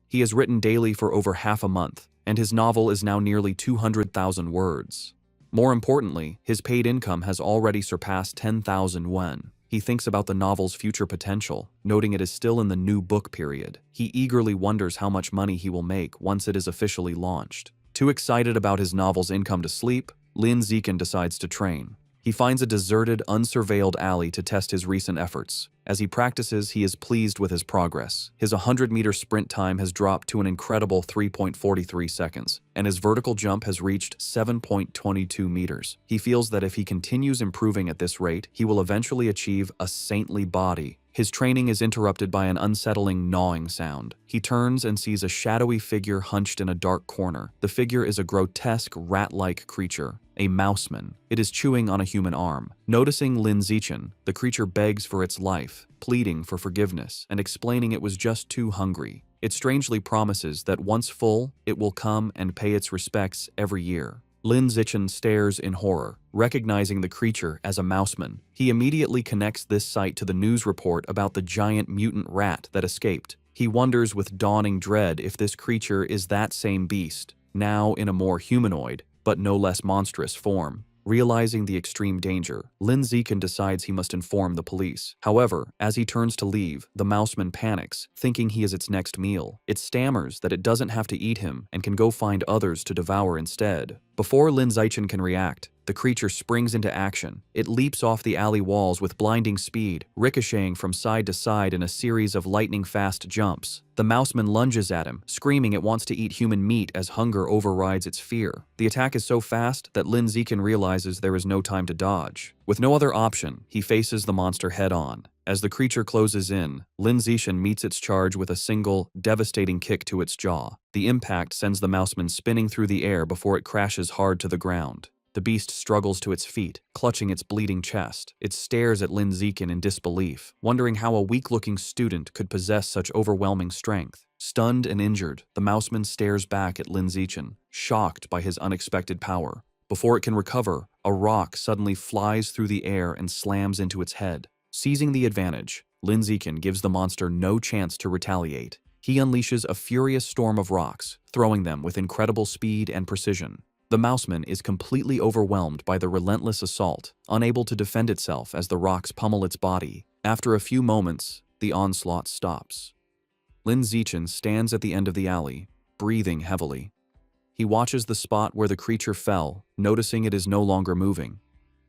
He has written daily for over half a month, and his novel is now nearly 200,000 words. More importantly, his paid income has already surpassed 10,000 won. He thinks about the novel's future potential, noting it is still in the new book period. He eagerly wonders how much money he will make once it is officially launched. Too excited about his novel's income to sleep, Lin Zichen decides to train. He finds a deserted, unsurveilled alley to test his recent efforts. As he practices, he is pleased with his progress. His 100-meter sprint time has dropped to an incredible 3.43 seconds, and his vertical jump has reached 7.22 meters. He feels that if he continues improving at this rate, he will eventually achieve a saintly body. His training is interrupted by an unsettling gnawing sound. He turns and sees a shadowy figure hunched in a dark corner. The figure is a grotesque, rat-like creature, a mouseman. It is chewing on a human arm. Noticing Lin Zichen, the creature begs for its life, pleading for forgiveness and explaining it was just too hungry. It strangely promises that once full, it will come and pay its respects every year. Lin Zichen stares in horror, recognizing the creature as a mouseman. He immediately connects this sight to the news report about the giant mutant rat that escaped. He wonders with dawning dread if this creature is that same beast, now in a more humanoid, but no less monstrous form. Realizing the extreme danger, Lin Zichen decides he must inform the police. However, as he turns to leave, the mouseman panics, thinking he is its next meal. It stammers that it doesn't have to eat him and can go find others to devour instead. Before Lin Zichen can react, the creature springs into action. It leaps off the alley walls with blinding speed, ricocheting from side to side in a series of lightning-fast jumps. The mouseman lunges at him, screaming it wants to eat human meat as hunger overrides its fear. The attack is so fast that Lin Zichen realizes there is no time to dodge. With no other option, he faces the monster head-on. As the creature closes in, Lin Zichen meets its charge with a single, devastating kick to its jaw. The impact sends the mouseman spinning through the air before it crashes hard to the ground. The beast struggles to its feet, clutching its bleeding chest. It stares at Lin Zichen in disbelief, wondering how a weak-looking student could possess such overwhelming strength. Stunned and injured, the mouseman stares back at Lin Zichen, shocked by his unexpected power. Before it can recover, a rock suddenly flies through the air and slams into its head. Seizing the advantage, Lin Zichen gives the monster no chance to retaliate. He unleashes a furious storm of rocks, throwing them with incredible speed and precision. The mouseman is completely overwhelmed by the relentless assault, unable to defend itself as the rocks pummel its body. After a few moments, the onslaught stops. Lin Zichen stands at the end of the alley, breathing heavily. He watches the spot where the creature fell, noticing it is no longer moving.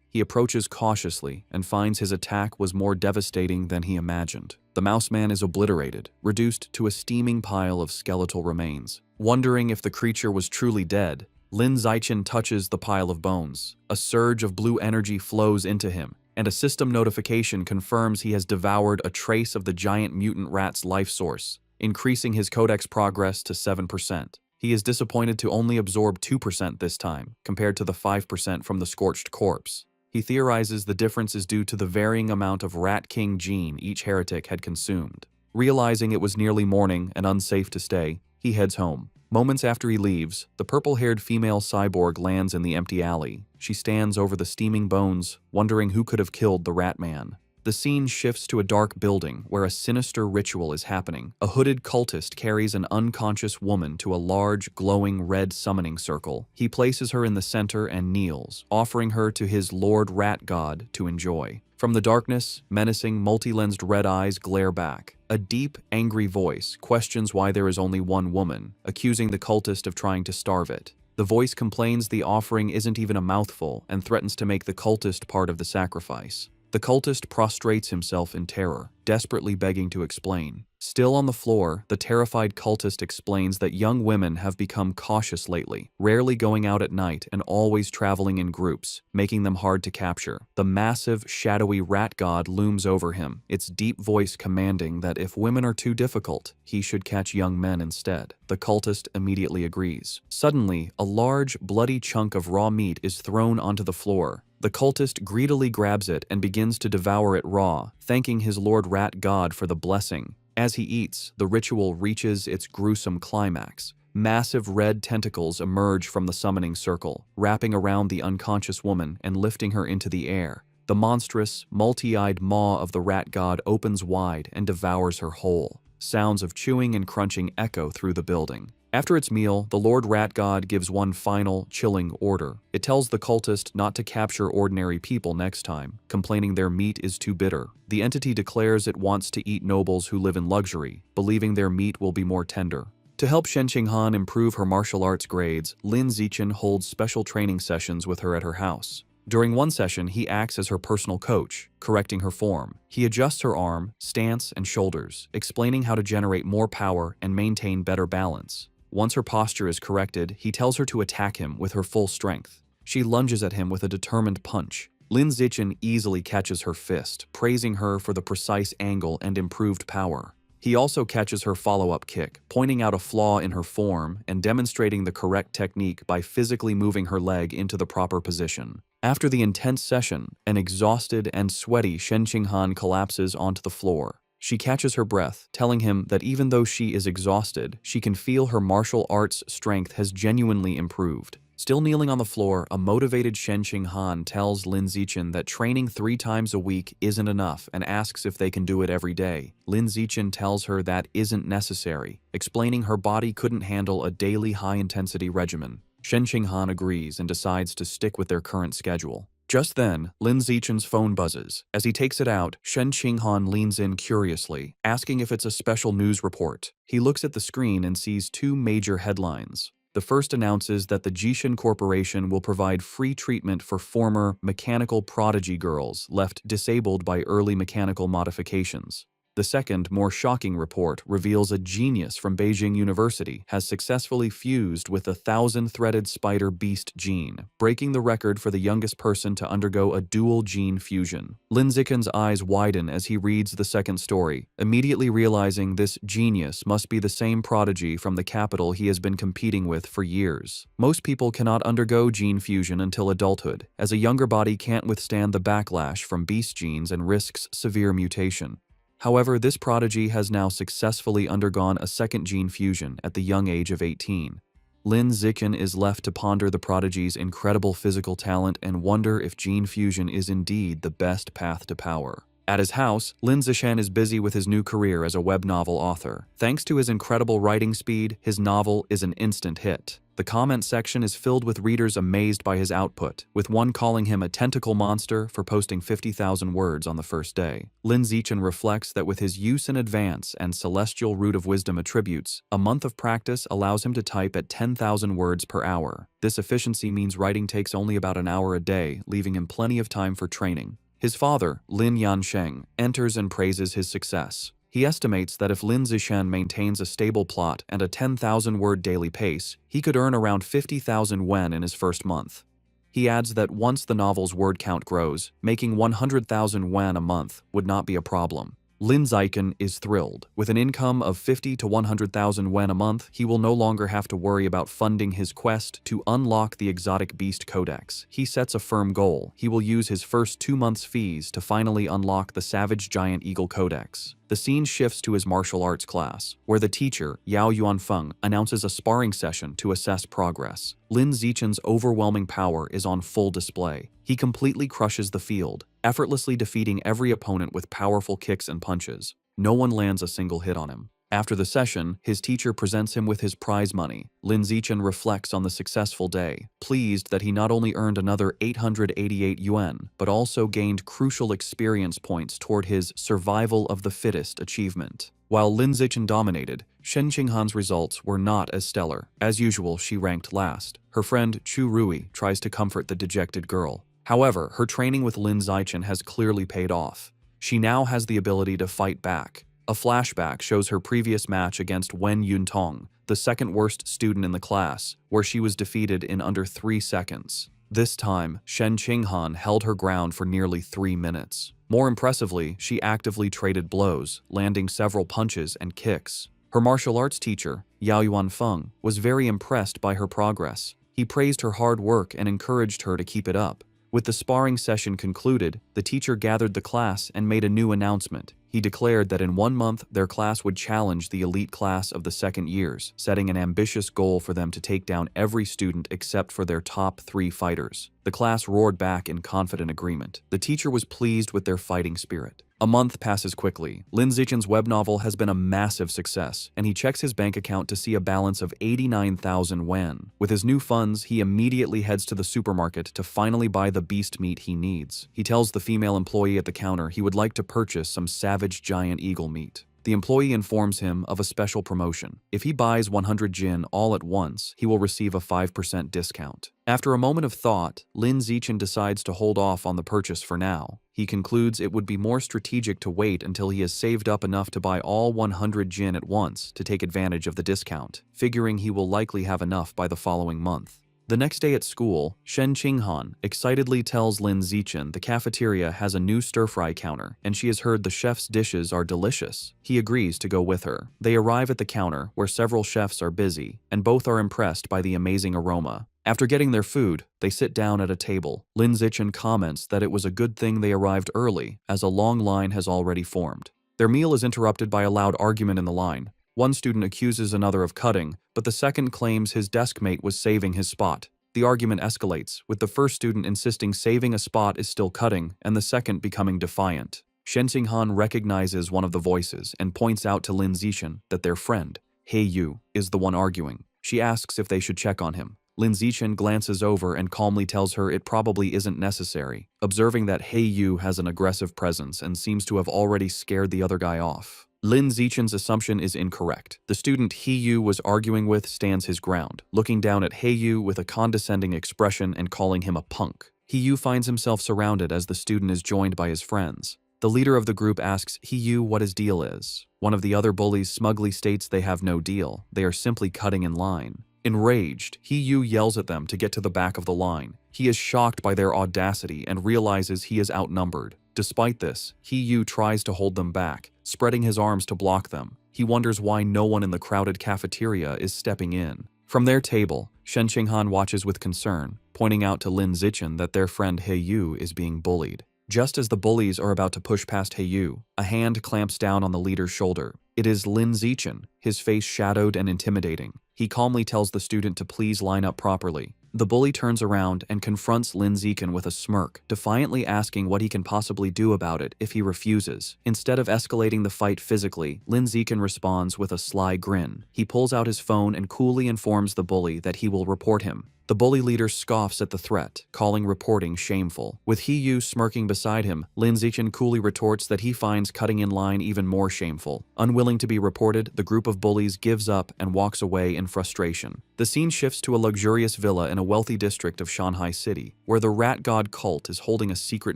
He approaches cautiously and finds his attack was more devastating than he imagined. The mouseman is obliterated, reduced to a steaming pile of skeletal remains. Wondering if the creature was truly dead, Lin Zichen touches the pile of bones. A surge of blue energy flows into him, and a system notification confirms he has devoured a trace of the giant mutant rat's life source, increasing his codex progress to 7%. He is disappointed to only absorb 2% this time, compared to the 5% from the scorched corpse. He theorizes the difference is due to the varying amount of Rat King gene each heretic had consumed. Realizing it was nearly morning and unsafe to stay, he heads home. Moments after he leaves, the purple-haired female cyborg lands in the empty alley. She stands over the steaming bones, wondering who could have killed the Rat Man. The scene shifts to a dark building where a sinister ritual is happening. A hooded cultist carries an unconscious woman to a large, glowing red summoning circle. He places her in the center and kneels, offering her to his Lord Rat God to enjoy. From the darkness, menacing, multi-lensed red eyes glare back. A deep, angry voice questions why there is only one woman, accusing the cultist of trying to starve it. The voice complains the offering isn't even a mouthful and threatens to make the cultist part of the sacrifice. The cultist prostrates himself in terror, desperately begging to explain. Still on the floor, the terrified cultist explains that young women have become cautious lately, rarely going out at night and always traveling in groups, making them hard to capture. The massive, shadowy rat god looms over him, its deep voice commanding that if women are too difficult, he should catch young men instead. The cultist immediately agrees. Suddenly, a large, bloody chunk of raw meat is thrown onto the floor. The cultist greedily grabs it and begins to devour it raw, thanking his Lord Rat God for the blessing. As he eats, the ritual reaches its gruesome climax. Massive red tentacles emerge from the summoning circle, wrapping around the unconscious woman and lifting her into the air. The monstrous, multi-eyed maw of the rat god opens wide and devours her whole. Sounds of chewing and crunching echo through the building. After its meal, the Lord Rat God gives one final, chilling order. It tells the cultist not to capture ordinary people next time, complaining their meat is too bitter. The entity declares it wants to eat nobles who live in luxury, believing their meat will be more tender. To help Shen Qinghan improve her martial arts grades, Lin Zichen holds special training sessions with her at her house. During one session, he acts as her personal coach, correcting her form. He adjusts her arm, stance, and shoulders, explaining how to generate more power and maintain better balance. Once her posture is corrected, he tells her to attack him with her full strength. She lunges at him with a determined punch. Lin Zichen easily catches her fist, praising her for the precise angle and improved power. He also catches her follow-up kick, pointing out a flaw in her form and demonstrating the correct technique by physically moving her leg into the proper position. After the intense session, an exhausted and sweaty Shen Qinghan collapses onto the floor. She catches her breath, telling him that even though she is exhausted, she can feel her martial arts strength has genuinely improved. Still kneeling on the floor, a motivated Shen Qinghan tells Lin Zichen that training 3 times a week isn't enough and asks if they can do it every day. Lin Zichen tells her that isn't necessary, explaining her body couldn't handle a daily high-intensity regimen. Shen Qinghan agrees and decides to stick with their current schedule. Just then, Lin Zichen's phone buzzes. As he takes it out, Shen Qinghan leans in curiously, asking if it's a special news report. He looks at the screen and sees 2 major headlines. The first announces that the Jishin Corporation will provide free treatment for former mechanical prodigy girls left disabled by early mechanical modifications. The second, more shocking report reveals a genius from Beijing University has successfully fused with the 1,000-threaded spider beast gene, breaking the record for the youngest person to undergo a dual gene fusion. Lin Zichen's eyes widen as he reads the second story, immediately realizing this genius must be the same prodigy from the capital he has been competing with for years. Most people cannot undergo gene fusion until adulthood, as a younger body can't withstand the backlash from beast genes and risks severe mutation. However, this prodigy has now successfully undergone a second gene fusion at the young age of 18. Lin Zichen is left to ponder the prodigy's incredible physical talent and wonder if gene fusion is indeed the best path to power. At his house, Lin Zichen is busy with his new career as a web novel author. Thanks to his incredible writing speed, his novel is an instant hit. The comment section is filled with readers amazed by his output, with one calling him a tentacle monster for posting 50,000 words on the first day. Lin Zichen reflects that with his use in advance and celestial root of wisdom attributes, a month of practice allows him to type at 10,000 words per hour. This efficiency means writing takes only about an hour a day, leaving him plenty of time for training. His father, Lin Yansheng, enters and praises his success. He estimates that if Lin Zichen maintains a stable plot and a 10,000-word daily pace, he could earn around 50,000 yen in his first month. He adds that once the novel's word count grows, making 100,000 yen a month would not be a problem. Lin Zichen is thrilled. With an income of 50 to 100,000 yen a month, he will no longer have to worry about funding his quest to unlock the Exotic Beast Codex. He sets a firm goal. He will use his first 2 months' fees to finally unlock the Savage Giant Eagle Codex. The scene shifts to his martial arts class, where the teacher, Yao Yuanfeng, announces a sparring session to assess progress. Lin Zichen's overwhelming power is on full display. He completely crushes the field, effortlessly defeating every opponent with powerful kicks and punches. No one lands a single hit on him. After the session, his teacher presents him with his prize money. Lin Zichen reflects on the successful day, pleased that he not only earned another 888 yuan, but also gained crucial experience points toward his survival of the fittest achievement. While Lin Zichen dominated, Shen Qinghan's results were not as stellar. As usual, she ranked last. Her friend Chu Rui tries to comfort the dejected girl. However, her training with Lin Zichen has clearly paid off. She now has the ability to fight back. A flashback shows her previous match against Wen Yuntong, the second worst student in the class, where she was defeated in under 3 seconds. This time, Shen Qinghan held her ground for nearly 3 minutes. More impressively, she actively traded blows, landing several punches and kicks. Her martial arts teacher, Yao Yuanfeng, was very impressed by her progress. He praised her hard work and encouraged her to keep it up. With the sparring session concluded, the teacher gathered the class and made a new announcement. He declared that in 1 month, their class would challenge the elite class of the second years, setting an ambitious goal for them to take down every student except for their top 3 fighters. The class roared back in confident agreement. The teacher was pleased with their fighting spirit. A month passes quickly. Lin Zichen's web novel has been a massive success, and he checks his bank account to see a balance of 89,000 yuan. With his new funds, he immediately heads to the supermarket to finally buy the beast meat he needs. He tells the female employee at the counter he would like to purchase some savage giant eagle meat. The employee informs him of a special promotion. If he buys 100 jin all at once, he will receive a 5% discount. After a moment of thought, Lin Zichen decides to hold off on the purchase for now. He concludes it would be more strategic to wait until he has saved up enough to buy all 100 jin at once to take advantage of the discount, figuring he will likely have enough by the following month. The next day at school, Shen Qinghan excitedly tells Lin Zichen the cafeteria has a new stir-fry counter, and she has heard the chef's dishes are delicious. He agrees to go with her. They arrive at the counter, where several chefs are busy, and both are impressed by the amazing aroma. After getting their food, they sit down at a table. Lin Zichen comments that it was a good thing they arrived early, as a long line has already formed. Their meal is interrupted by a loud argument in the line. One student accuses another of cutting, but the second claims his desk mate was saving his spot. The argument escalates, with the first student insisting saving a spot is still cutting, and the second becoming defiant. Shen Qinghan recognizes one of the voices and points out to Lin Zichen that their friend, He Yu, is the one arguing. She asks if they should check on him. Lin Zichen glances over and calmly tells her it probably isn't necessary, observing that He Yu has an aggressive presence and seems to have already scared the other guy off. Lin Zichen's assumption is incorrect. The student He Yu was arguing with stands his ground, looking down at He Yu with a condescending expression and calling him a punk. He Yu finds himself surrounded as the student is joined by his friends. The leader of the group asks He Yu what his deal is. One of the other bullies smugly states they have no deal. They are simply cutting in line. Enraged, He Yu yells at them to get to the back of the line. He is shocked by their audacity and realizes he is outnumbered. Despite this, He Yu tries to hold them back, spreading his arms to block them. He wonders why no one in the crowded cafeteria is stepping in. From their table, Shen Qinghan watches with concern, pointing out to Lin Zichen that their friend He Yu is being bullied. Just as the bullies are about to push past He Yu, a hand clamps down on the leader's shoulder. It is Lin Zichen, his face shadowed and intimidating. He calmly tells the student to please line up properly. The bully turns around and confronts Lin Zichen with a smirk, defiantly asking what he can possibly do about it if he refuses. Instead of escalating the fight physically, Lin Zichen responds with a sly grin. He pulls out his phone and coolly informs the bully that he will report him. The bully leader scoffs at the threat, calling reporting shameful. With He Yu smirking beside him, Lin Zichen coolly retorts that he finds cutting in line even more shameful. Unwilling to be reported, the group of bullies gives up and walks away in frustration. The scene shifts to a luxurious villa in a wealthy district of Shanghai City, where the rat god cult is holding a secret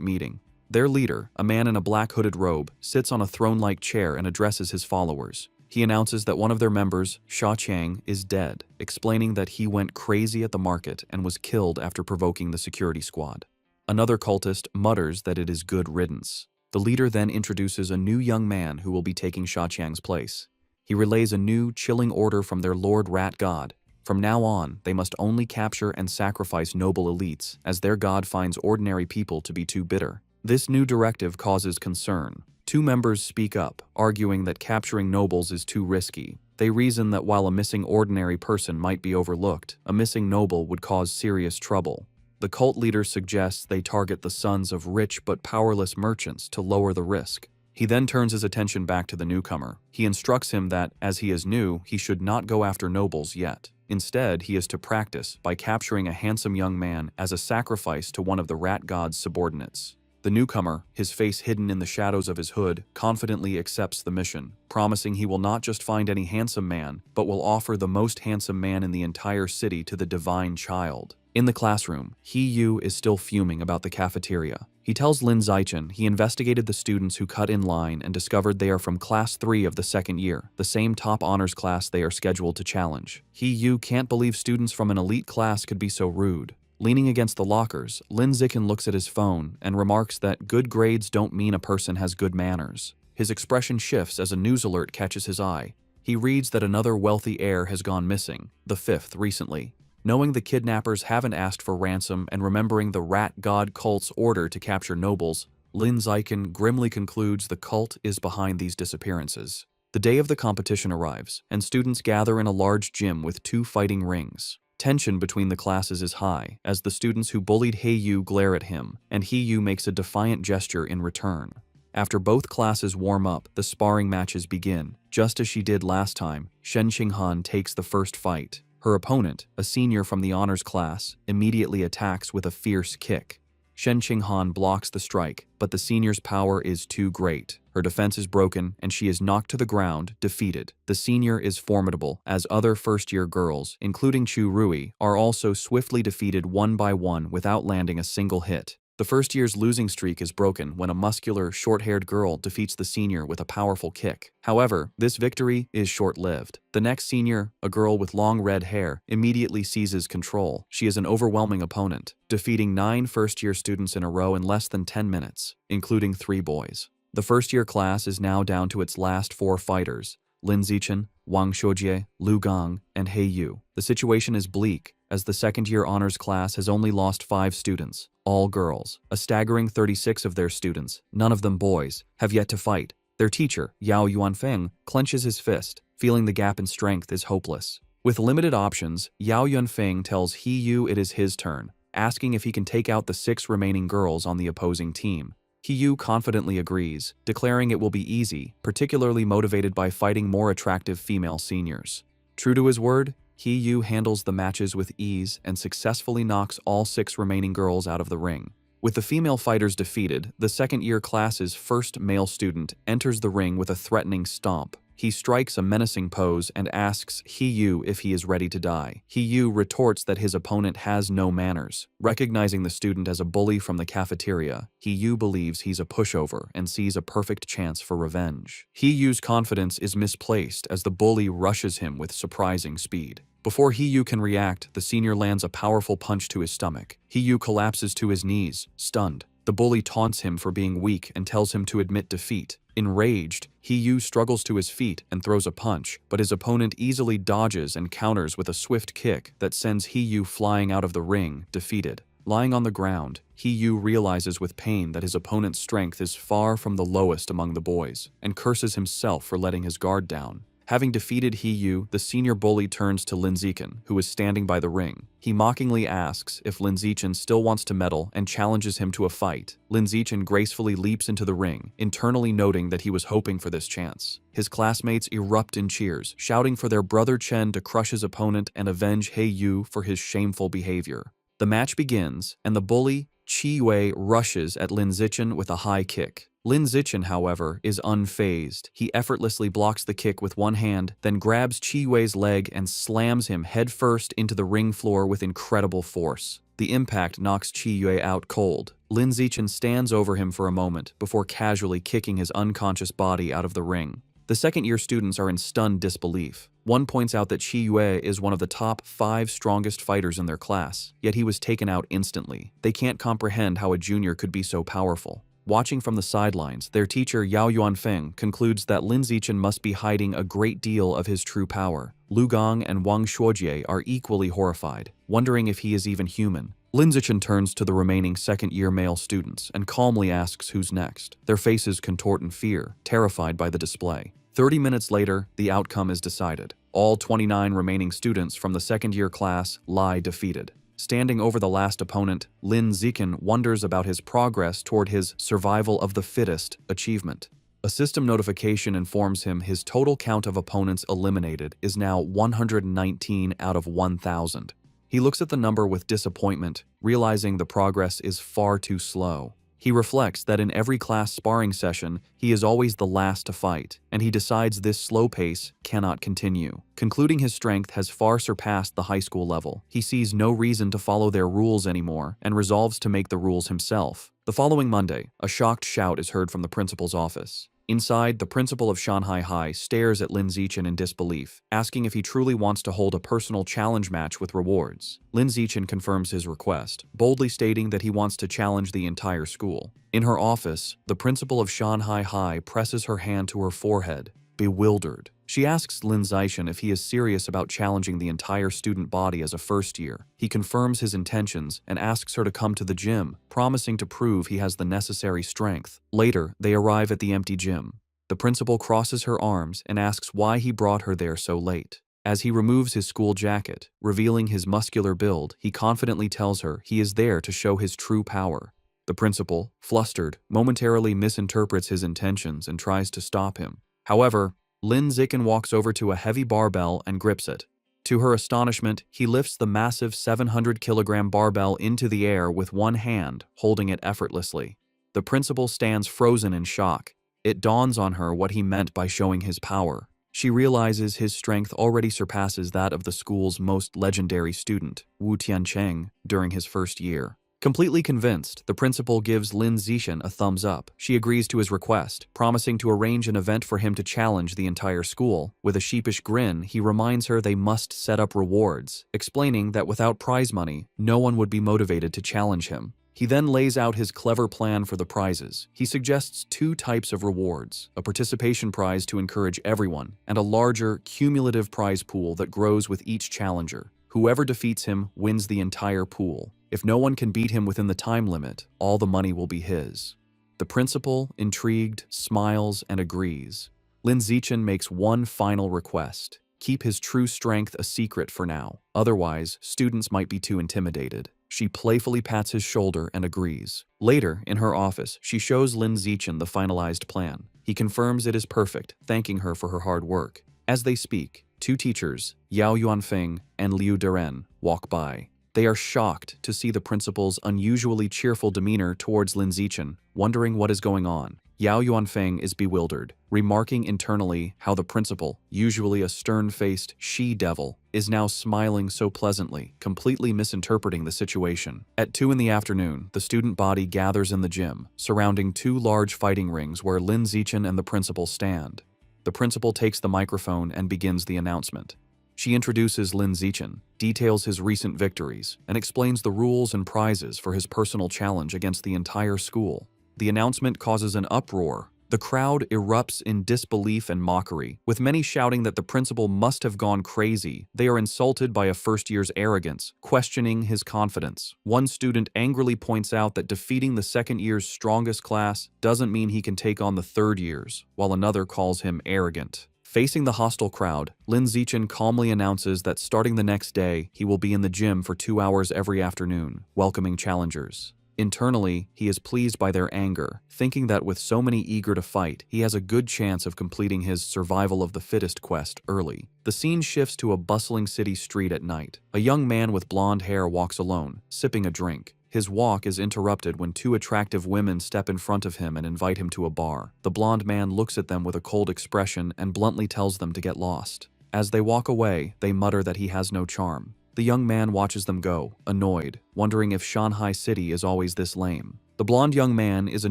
meeting. Their leader, a man in a black hooded robe, sits on a throne-like chair and addresses his followers. He announces that one of their members, Sha Qiang, is dead, explaining that he went crazy at the market and was killed after provoking the security squad. Another cultist mutters that it is good riddance. The leader then introduces a new young man who will be taking Sha Qiang's place. He relays a new, chilling order from their Lord Rat God. From now on, they must only capture and sacrifice noble elites, as their god finds ordinary people to be too bitter. This new directive causes concern. 2 members speak up, arguing that capturing nobles is too risky. They reason that while a missing ordinary person might be overlooked, a missing noble would cause serious trouble. The cult leader suggests they target the sons of rich but powerless merchants to lower the risk. He then turns his attention back to the newcomer. He instructs him that, as he is new, he should not go after nobles yet. Instead, he is to practice by capturing a handsome young man as a sacrifice to one of the rat god's subordinates. The newcomer, his face hidden in the shadows of his hood, confidently accepts the mission, promising he will not just find any handsome man, but will offer the most handsome man in the entire city to the divine child. In the classroom, Yu is still fuming about the cafeteria. He tells Lin Zichen he investigated the students who cut in line and discovered they are from Class 3 of the second year, the same top honors class they are scheduled to challenge. Yu can't believe students from an elite class could be so rude. Leaning against the lockers, Lin Zichen looks at his phone and remarks that good grades don't mean a person has good manners. His expression shifts as a news alert catches his eye. He reads that another wealthy heir has gone missing, the fifth recently. Knowing the kidnappers haven't asked for ransom and remembering the rat god cult's order to capture nobles, Lin Zichen grimly concludes the cult is behind these disappearances. The day of the competition arrives, and students gather in a large gym with 2 fighting rings. Tension between the classes is high, as the students who bullied Yu glare at him, and Yu makes a defiant gesture in return. After both classes warm up, the sparring matches begin. Just as she did last time, Shen Qinghan takes the first fight. Her opponent, a senior from the honors class, immediately attacks with a fierce kick. Shen Qinghan blocks the strike, but the senior's power is too great. Her defense is broken, and she is knocked to the ground, defeated. The senior is formidable, as other first-year girls, including Chu Rui, are also swiftly defeated one by one without landing a single hit. The first year's losing streak is broken when a muscular, short-haired girl defeats the senior with a powerful kick. However, this victory is short-lived. The next senior, a girl with long red hair, immediately seizes control. She is an overwhelming opponent, defeating 9 first-year students in a row in less than 10 minutes, including 3 boys. The first-year class is now down to its last 4 fighters: Lin Zichen, Wang Xiujie, Lu Gang, and Yu. The situation is bleak, as the second-year honors class has only lost 5 students, all girls. A staggering 36 of their students, none of them boys, have yet to fight. Their teacher, Yao Yuanfeng, clenches his fist, feeling the gap in strength is hopeless. With limited options, Yao Yuanfeng tells Yu it is his turn, asking if he can take out the 6 remaining girls on the opposing team. Yu confidently agrees, declaring it will be easy, particularly motivated by fighting more attractive female seniors. True to his word, Yu handles the matches with ease and successfully knocks all 6 remaining girls out of the ring. With the female fighters defeated, the second-year class's first male student enters the ring with a threatening stomp. He strikes a menacing pose and asks Yu if he is ready to die. Yu retorts that his opponent has no manners. Recognizing the student as a bully from the cafeteria, Yu believes he's a pushover and sees a perfect chance for revenge. Yu's confidence is misplaced as the bully rushes him with surprising speed. Before Yu can react, the senior lands a powerful punch to his stomach. Yu collapses to his knees, stunned. The bully taunts him for being weak and tells him to admit defeat. Enraged, Yu struggles to his feet and throws a punch, but his opponent easily dodges and counters with a swift kick that sends Yu flying out of the ring, defeated. Lying on the ground, Yu realizes with pain that his opponent's strength is far from the lowest among the boys, and curses himself for letting his guard down. Having defeated Yu, the senior bully turns to Lin Zichen, who is standing by the ring. He mockingly asks if Lin Zichen still wants to medal and challenges him to a fight. Lin Zichen gracefully leaps into the ring, internally noting that he was hoping for this chance. His classmates erupt in cheers, shouting for their brother Chen to crush his opponent and avenge Yu for his shameful behavior. The match begins, and the bully, Qi Yue, rushes at Lin Zichen with a high kick. Lin Zichen, however, is unfazed. He effortlessly blocks the kick with one hand, then grabs Qi Yue's leg and slams him headfirst into the ring floor with incredible force. The impact knocks Qi Yue out cold. Lin Zichen stands over him for a moment before casually kicking his unconscious body out of the ring. The second-year students are in stunned disbelief. One points out that Qi Yue is one of the top 5 strongest fighters in their class, yet he was taken out instantly. They can't comprehend how a junior could be so powerful. Watching from the sidelines, their teacher Yao Yuanfeng concludes that Lin Zichen must be hiding a great deal of his true power. Lu Gang and Wang Xiujie are equally horrified, wondering if he is even human. Lin Zichen turns to the remaining second-year male students and calmly asks who's next. Their faces contort in fear, terrified by the display. 30 minutes later, the outcome is decided. All 29 remaining students from the second-year class lie defeated. Standing over the last opponent, Lin Zichen wonders about his progress toward his survival of the fittest achievement. A A system notification informs him his total count of opponents eliminated is now 119 out of 1,000. He looks at the number with disappointment, realizing the progress is far too slow. He reflects that in every class sparring session, he is always the last to fight, and he decides this slow pace cannot continue. Concluding his strength has far surpassed the high school level, he sees no reason to follow their rules anymore and resolves to make the rules himself. The following Monday, a shocked shout is heard from the principal's office. Inside, the principal of Shanghai High stares at Lin Zichen in disbelief, asking if he truly wants to hold a personal challenge match with rewards. Lin Zichen confirms his request, boldly stating that he wants to challenge the entire school. In her office, the principal of Shanghai High presses her hand to her forehead, bewildered. She asks Lin Zichen if he is serious about challenging the entire student body as a first year. He confirms his intentions and asks her to come to the gym, promising to prove he has the necessary strength. Later, they arrive at the empty gym. The principal crosses her arms and asks why he brought her there so late. As he removes his school jacket, revealing his muscular build, he confidently tells her he is there to show his true power. The principal, flustered, momentarily misinterprets his intentions and tries to stop him. However, Lin Zichen walks over to a heavy barbell and grips it. To her astonishment, he lifts the massive 700-kilogram barbell into the air with one hand, holding it effortlessly. The principal stands frozen in shock. It dawns on her what he meant by showing his power. She realizes his strength already surpasses that of the school's most legendary student, Wu Tiancheng, during his first year. Completely convinced, the principal gives Lin Zichen a thumbs up. She agrees to his request, promising to arrange an event for him to challenge the entire school. With a sheepish grin, he reminds her they must set up rewards, explaining that without prize money, no one would be motivated to challenge him. He then lays out his clever plan for the prizes. He suggests two types of rewards, a participation prize to encourage everyone, and a larger, cumulative prize pool that grows with each challenger. Whoever defeats him wins the entire pool. If no one can beat him within the time limit, all the money will be his. The principal, intrigued, smiles and agrees. Lin Zichen makes one final request: keep his true strength a secret for now. Otherwise, students might be too intimidated. She playfully pats his shoulder and agrees. Later, in her office, she shows Lin Zichen the finalized plan. He confirms it is perfect, thanking her for her hard work. As they speak, two teachers, Yao Yuanfeng and Liu Deren, walk by. They are shocked to see the principal's unusually cheerful demeanor towards Lin Zichen, wondering what is going on. Yao Yuanfeng is bewildered, remarking internally how the principal, usually a stern-faced she-devil, is now smiling so pleasantly, completely misinterpreting the situation. At 2 in the afternoon, the student body gathers in the gym, surrounding two large fighting rings where Lin Zichen and the principal stand. The principal takes the microphone and begins the announcement. She introduces Lin Zichen, details his recent victories, and explains the rules and prizes for his personal challenge against the entire school. The announcement causes an uproar. The crowd erupts in disbelief and mockery, with many shouting that the principal must have gone crazy. They are insulted by a first year's arrogance, questioning his confidence. One student angrily points out that defeating the second year's strongest class doesn't mean he can take on the third year's, while another calls him arrogant. Facing the hostile crowd, Lin Zichen calmly announces that starting the next day, he will be in the gym for 2 hours every afternoon, welcoming challengers. Internally, he is pleased by their anger, thinking that with so many eager to fight, he has a good chance of completing his survival of the fittest quest early. The scene shifts to a bustling city street at night. A young man with blonde hair walks alone, sipping a drink. His walk is interrupted when two attractive women step in front of him and invite him to a bar. The blonde man looks at them with a cold expression and bluntly tells them to get lost. As they walk away, they mutter that he has no charm. The young man watches them go, annoyed, wondering if Shanghai City is always this lame. The blonde young man is a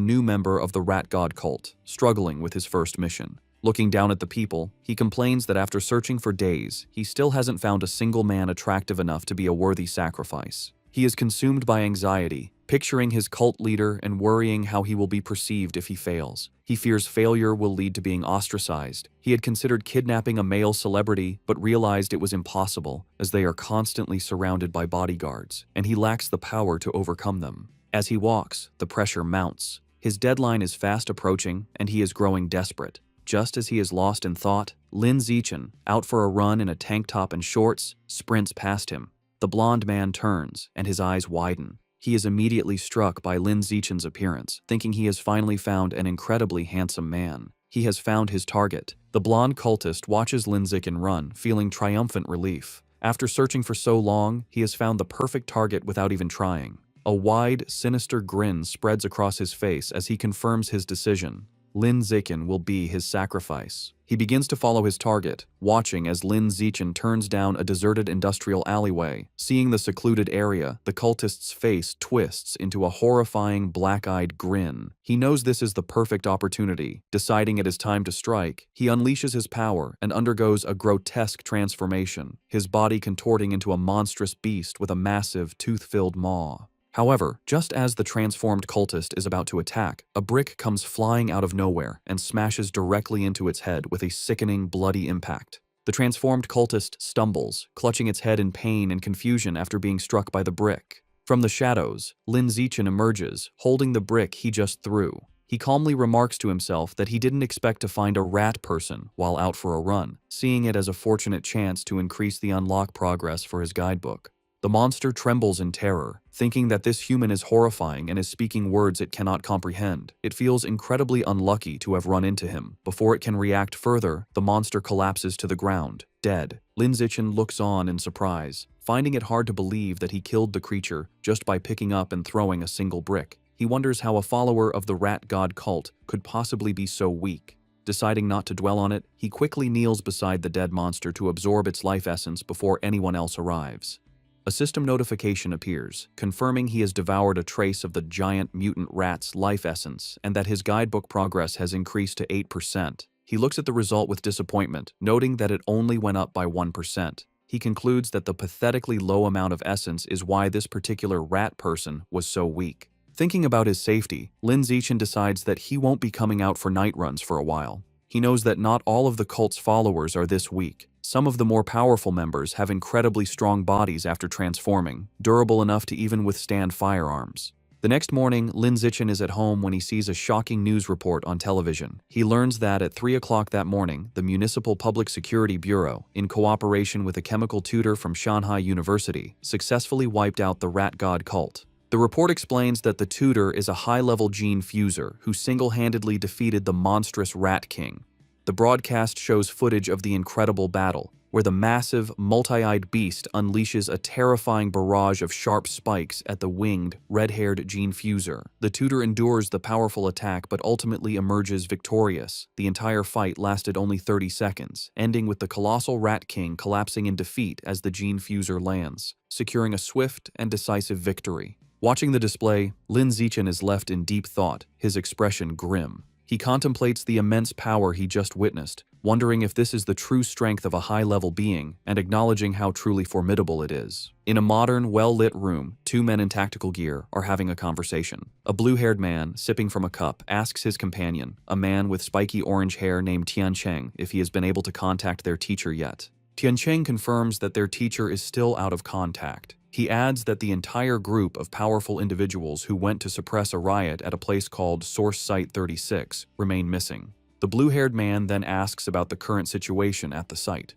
new member of the Rat God cult, struggling with his first mission. Looking down at the people, he complains that after searching for days, he still hasn't found a single man attractive enough to be a worthy sacrifice. He is consumed by anxiety, picturing his cult leader and worrying how he will be perceived if he fails. He fears failure will lead to being ostracized. He had considered kidnapping a male celebrity, but realized it was impossible, as they are constantly surrounded by bodyguards, and he lacks the power to overcome them. As he walks, the pressure mounts. His deadline is fast approaching, and he is growing desperate. Just as he is lost in thought, Lin Zichen, out for a run in a tank top and shorts, sprints past him. The blonde man turns, and his eyes widen. He is immediately struck by Lin Zichen's appearance, thinking he has finally found an incredibly handsome man. He has found his target. The blonde cultist watches Lin Zichen run, feeling triumphant relief. After searching for so long, he has found the perfect target without even trying. A wide, sinister grin spreads across his face as he confirms his decision. Lin Zichen will be his sacrifice. He begins to follow his target, watching as Lin Zichen turns down a deserted industrial alleyway. Seeing the secluded area, the cultist's face twists into a horrifying black-eyed grin. He knows this is the perfect opportunity. Deciding it is time to strike, he unleashes his power and undergoes a grotesque transformation, his body contorting into a monstrous beast with a massive, tooth-filled maw. However, just as the transformed cultist is about to attack, a brick comes flying out of nowhere and smashes directly into its head with a sickening, bloody impact. The transformed cultist stumbles, clutching its head in pain and confusion after being struck by the brick. From the shadows, Lin Zichen emerges, holding the brick he just threw. He calmly remarks to himself that he didn't expect to find a rat person while out for a run, seeing it as a fortunate chance to increase the unlock progress for his guidebook. The monster trembles in terror, thinking that this human is horrifying and is speaking words it cannot comprehend. It feels incredibly unlucky to have run into him. Before it can react further, the monster collapses to the ground, dead. Lin Zichen looks on in surprise, finding it hard to believe that he killed the creature just by picking up and throwing a single brick. He wonders how a follower of the rat god cult could possibly be so weak. Deciding not to dwell on it, he quickly kneels beside the dead monster to absorb its life essence before anyone else arrives. A system notification appears, confirming he has devoured a trace of the giant mutant rat's life essence and that his guidebook progress has increased to 8%. He looks at the result with disappointment, noting that it only went up by 1%. He concludes that the pathetically low amount of essence is why this particular rat person was so weak. Thinking about his safety, Lin Zichen decides that he won't be coming out for night runs for a while. He knows that not all of the cult's followers are this weak. Some of the more powerful members have incredibly strong bodies after transforming, durable enough to even withstand firearms. The next morning, Lin Zichen is at home when he sees a shocking news report on television. He learns that at 3 o'clock that morning, the Municipal Public Security Bureau, in cooperation with a chemical tutor from Shanghai University, successfully wiped out the rat god cult. The report explains that the tutor is a high-level gene fuser who single-handedly defeated the monstrous Rat King. The broadcast shows footage of the incredible battle, where the massive, multi-eyed beast unleashes a terrifying barrage of sharp spikes at the winged, red-haired gene fuser. The tutor endures the powerful attack but ultimately emerges victorious. The entire fight lasted only 30 seconds, ending with the colossal Rat King collapsing in defeat as the gene fuser lands, securing a swift and decisive victory. Watching the display, Lin Zichen is left in deep thought, his expression grim. He contemplates the immense power he just witnessed, wondering if this is the true strength of a high-level being and acknowledging how truly formidable it is. In a modern, well-lit room, two men in tactical gear are having a conversation. A blue-haired man, sipping from a cup, asks his companion, a man with spiky orange hair named Tiancheng, if he has been able to contact their teacher yet. Tiancheng confirms that their teacher is still out of contact. He adds that the entire group of powerful individuals who went to suppress a riot at a place called Source Site 36 remain missing. The blue-haired man then asks about the current situation at the site.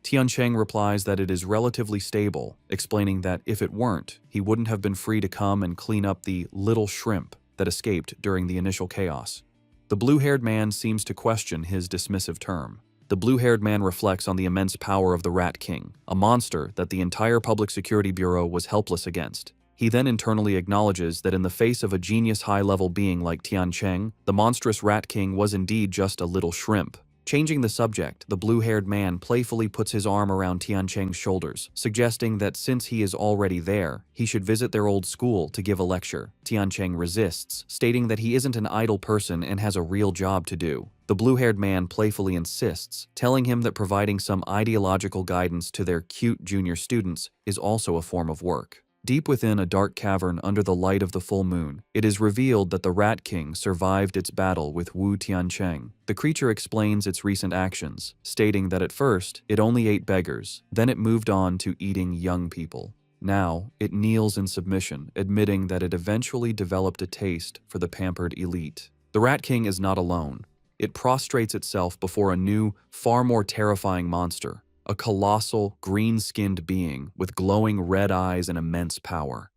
Tiancheng replies that it is relatively stable, explaining that if it weren't, he wouldn't have been free to come and clean up the little shrimp that escaped during the initial chaos. The blue-haired man seems to question his dismissive term. The blue-haired man reflects on the immense power of the Rat King, a monster that the entire Public Security Bureau was helpless against. He then internally acknowledges that in the face of a genius high-level being like Tiancheng, the monstrous Rat King was indeed just a little shrimp. Changing the subject, the blue-haired man playfully puts his arm around Tiancheng's shoulders, suggesting that since he is already there, he should visit their old school to give a lecture. Tiancheng resists, stating that he isn't an idle person and has a real job to do. The blue-haired man playfully insists, telling him that providing some ideological guidance to their cute junior students is also a form of work. Deep within a dark cavern under the light of the full moon, it is revealed that the Rat King survived its battle with Wu Tiancheng. The creature explains its recent actions, stating that at first, it only ate beggars, then it moved on to eating young people. Now, it kneels in submission, admitting that it eventually developed a taste for the pampered elite. The Rat King is not alone. It prostrates itself before a new, far more terrifying monster. A colossal, green-skinned being with glowing red eyes and immense power.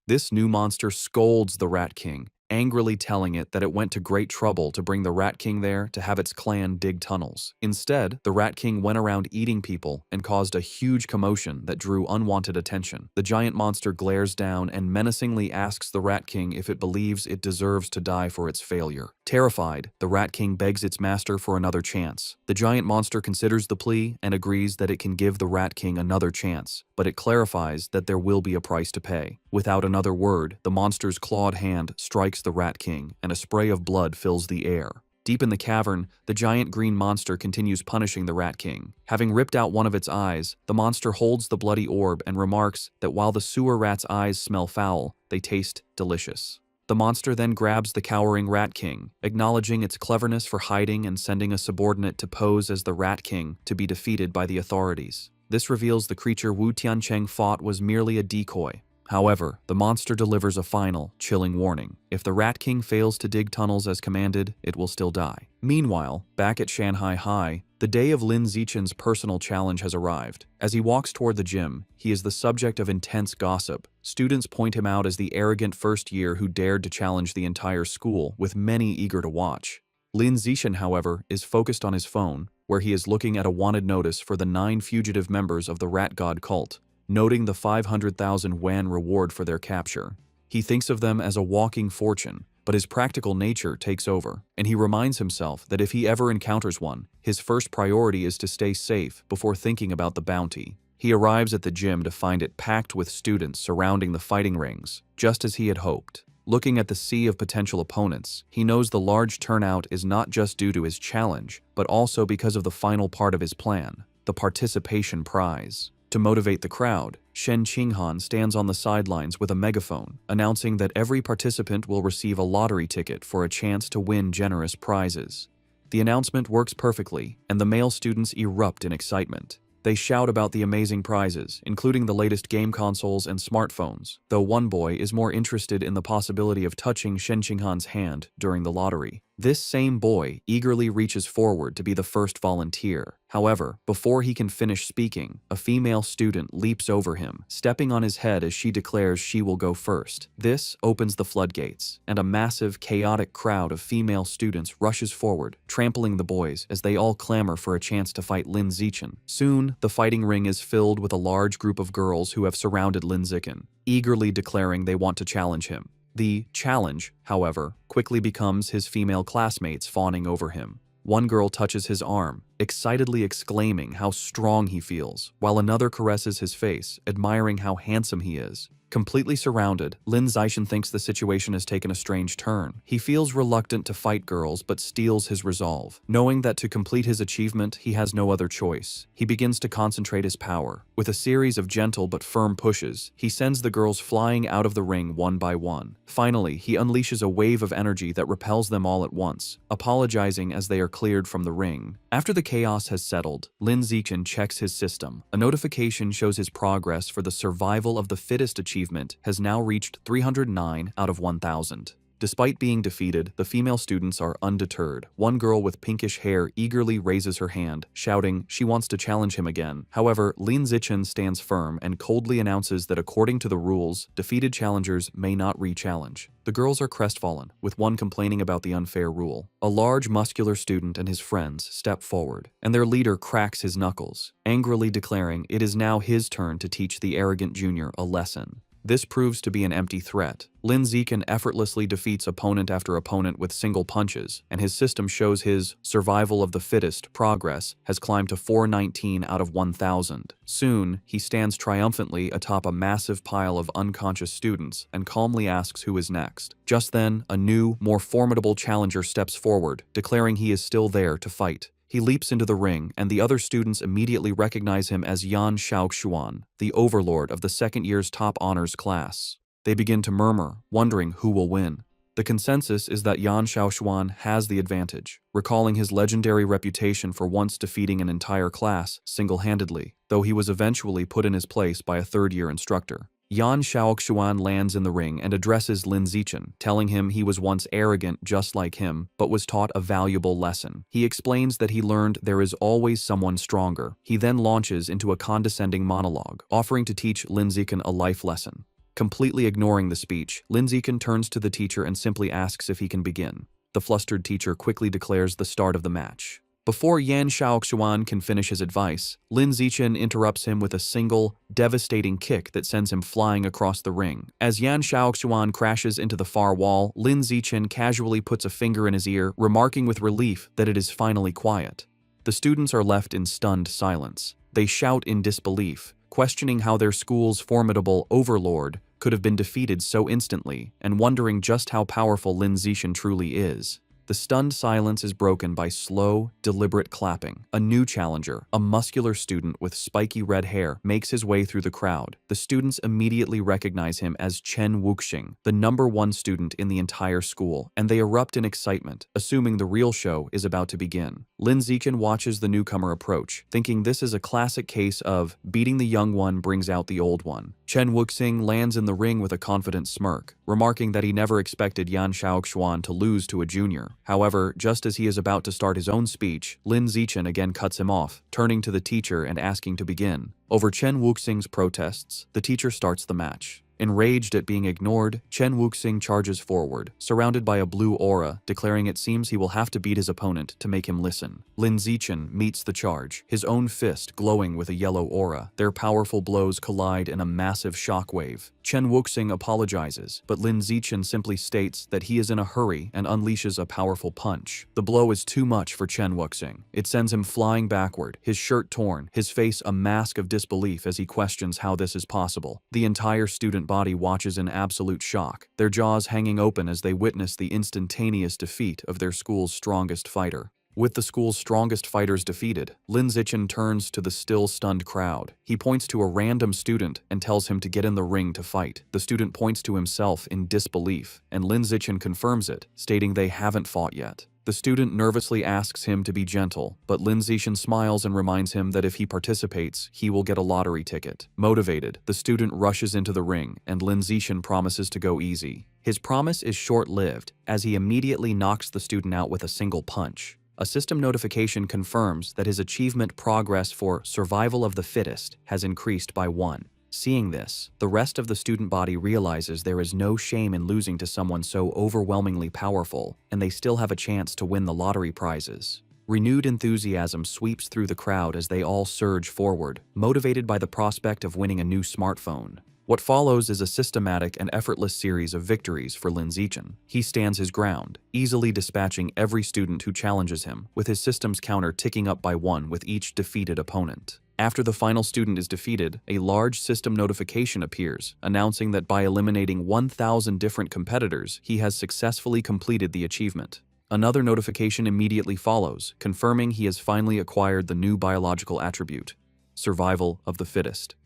This new monster scolds the Rat King, angrily telling it that it went to great trouble to bring the Rat King there to have its clan dig tunnels. Instead, the Rat King went around eating people and caused a huge commotion that drew unwanted attention. The giant monster glares down and menacingly asks the Rat King if it believes it deserves to die for its failure. Terrified, the Rat King begs its master for another chance. The giant monster considers the plea and agrees that it can give the Rat King another chance, but it clarifies that there will be a price to pay. Without another word, the monster's clawed hand strikes the Rat King, and a spray of blood fills the air. Deep in the cavern, the giant green monster continues punishing the Rat King. Having ripped out one of its eyes, the monster holds the bloody orb and remarks that while the sewer rat's eyes smell foul, they taste delicious. The monster then grabs the cowering Rat King, acknowledging its cleverness for hiding and sending a subordinate to pose as the Rat King to be defeated by the authorities. This reveals the creature Wu Tiancheng fought was merely a decoy. However, the monster delivers a final, chilling warning. If the Rat King fails to dig tunnels as commanded, it will still die. Meanwhile, back at Shanghai High, the day of Lin Zichen's personal challenge has arrived. As he walks toward the gym, he is the subject of intense gossip. Students point him out as the arrogant first year who dared to challenge the entire school, with many eager to watch. Lin Zichen, however, is focused on his phone, where he is looking at a wanted notice for the 9 fugitive members of the Rat God cult, noting the 500,000 yuan reward for their capture. He thinks of them as a walking fortune, but his practical nature takes over, and he reminds himself that if he ever encounters one, his first priority is to stay safe before thinking about the bounty. He arrives at the gym to find it packed with students surrounding the fighting rings, just as he had hoped. Looking at the sea of potential opponents, he knows the large turnout is not just due to his challenge, but also because of the final part of his plan, the participation prize. To motivate the crowd, Shen Qinghan stands on the sidelines with a megaphone, announcing that every participant will receive a lottery ticket for a chance to win generous prizes. The announcement works perfectly, and the male students erupt in excitement. They shout about the amazing prizes, including the latest game consoles and smartphones, though one boy is more interested in the possibility of touching Shen Qinghan's hand during the lottery. This same boy eagerly reaches forward to be the first volunteer. However, before he can finish speaking, a female student leaps over him, stepping on his head as she declares she will go first. This opens the floodgates, and a massive, chaotic crowd of female students rushes forward, trampling the boys as they all clamor for a chance to fight Lin Zichen. Soon, the fighting ring is filled with a large group of girls who have surrounded Lin Zichen, eagerly declaring they want to challenge him. The challenge, however, quickly becomes his female classmates fawning over him. One girl touches his arm, excitedly exclaiming how strong he feels, while another caresses his face, admiring how handsome he is. Completely surrounded, Lin Zichen thinks the situation has taken a strange turn. He feels reluctant to fight girls but steels his resolve. Knowing that to complete his achievement, he has no other choice, he begins to concentrate his power. With a series of gentle but firm pushes, he sends the girls flying out of the ring one by one. Finally, he unleashes a wave of energy that repels them all at once, apologizing as they are cleared from the ring. After the chaos has settled, Lin Zichen checks his system. A notification shows his progress for the survival of the fittest achievement has now reached 309 out of 1,000. Despite being defeated, the female students are undeterred. One girl with pinkish hair eagerly raises her hand, shouting she wants to challenge him again. However, Lin Zichen stands firm and coldly announces that according to the rules, defeated challengers may not re-challenge. The girls are crestfallen, with one complaining about the unfair rule. A large, muscular student and his friends step forward, and their leader cracks his knuckles, angrily declaring it is now his turn to teach the arrogant junior a lesson. This proves to be an empty threat. Lin Zichen effortlessly defeats opponent after opponent with single punches, and his system shows his survival of the fittest progress has climbed to 419 out of 1,000. Soon, he stands triumphantly atop a massive pile of unconscious students and calmly asks who is next. Just then, a new, more formidable challenger steps forward, declaring he is still there to fight. He leaps into the ring, and the other students immediately recognize him as Yan Shaoxuan, the overlord of the second year's top honors class. They begin to murmur, wondering who will win. The consensus is that Yan Shaoxuan has the advantage, recalling his legendary reputation for once defeating an entire class single-handedly, though he was eventually put in his place by a third-year instructor. Yan Shaoxuan lands in the ring and addresses Lin Zichen, telling him he was once arrogant just like him, but was taught a valuable lesson. He explains that he learned there is always someone stronger. He then launches into a condescending monologue, offering to teach Lin Zichen a life lesson. Completely ignoring the speech, Lin Zichen turns to the teacher and simply asks if he can begin. The flustered teacher quickly declares the start of the match. Before Yan Xiaoxuan can finish his advice, Lin Zichen interrupts him with a single, devastating kick that sends him flying across the ring. As Yan Xiaoxuan crashes into the far wall, Lin Zichen casually puts a finger in his ear, remarking with relief that it is finally quiet. The students are left in stunned silence. They shout in disbelief, questioning how their school's formidable overlord could have been defeated so instantly, and wondering just how powerful Lin Zichen truly is. The stunned silence is broken by slow, deliberate clapping. A new challenger, a muscular student with spiky red hair, makes his way through the crowd. The students immediately recognize him as Chen Wuxing, the #1 student in the entire school, and they erupt in excitement, assuming the real show is about to begin. Lin Zichen watches the newcomer approach, thinking this is a classic case of beating the young one brings out the old one. Chen Wuxing lands in the ring with a confident smirk, remarking that he never expected Yan Xiaoxuan to lose to a junior. However, just as he is about to start his own speech, Lin Zichen again cuts him off, turning to the teacher and asking to begin. Over Chen Wuxing's protests, the teacher starts the match. Enraged at being ignored, Chen Wuxing charges forward, surrounded by a blue aura, declaring it seems he will have to beat his opponent to make him listen. Lin Zichen meets the charge, his own fist glowing with a yellow aura. Their powerful blows collide in a massive shockwave. Chen Wuxing apologizes, but Lin Zichen simply states that he is in a hurry and unleashes a powerful punch. The blow is too much for Chen Wuxing. It sends him flying backward, his shirt torn, his face a mask of disbelief as he questions how this is possible. The entire student body watches in absolute shock, their jaws hanging open as they witness the instantaneous defeat of their school's strongest fighter. With the school's strongest fighters defeated, Lin Zichen turns to the still stunned crowd. He points to a random student and tells him to get in the ring to fight. The student points to himself in disbelief, and Lin Zichen confirms it, stating they haven't fought yet. The student nervously asks him to be gentle, but Lin Zichen smiles and reminds him that if he participates, he will get a lottery ticket. Motivated, the student rushes into the ring, and Lin Zichen promises to go easy. His promise is short-lived, as he immediately knocks the student out with a single punch. A system notification confirms that his achievement progress for survival of the fittest has increased by 1. Seeing this, the rest of the student body realizes there is no shame in losing to someone so overwhelmingly powerful, and they still have a chance to win the lottery prizes. Renewed enthusiasm sweeps through the crowd as they all surge forward, motivated by the prospect of winning a new smartphone. What follows is a systematic and effortless series of victories for Lin Zichen. He stands his ground, easily dispatching every student who challenges him, with his system's counter ticking up by 1 with each defeated opponent. After the final student is defeated, a large system notification appears, announcing that by eliminating 1,000 different competitors, he has successfully completed the achievement. Another notification immediately follows, confirming he has finally acquired the new biological attribute, survival of the fittest.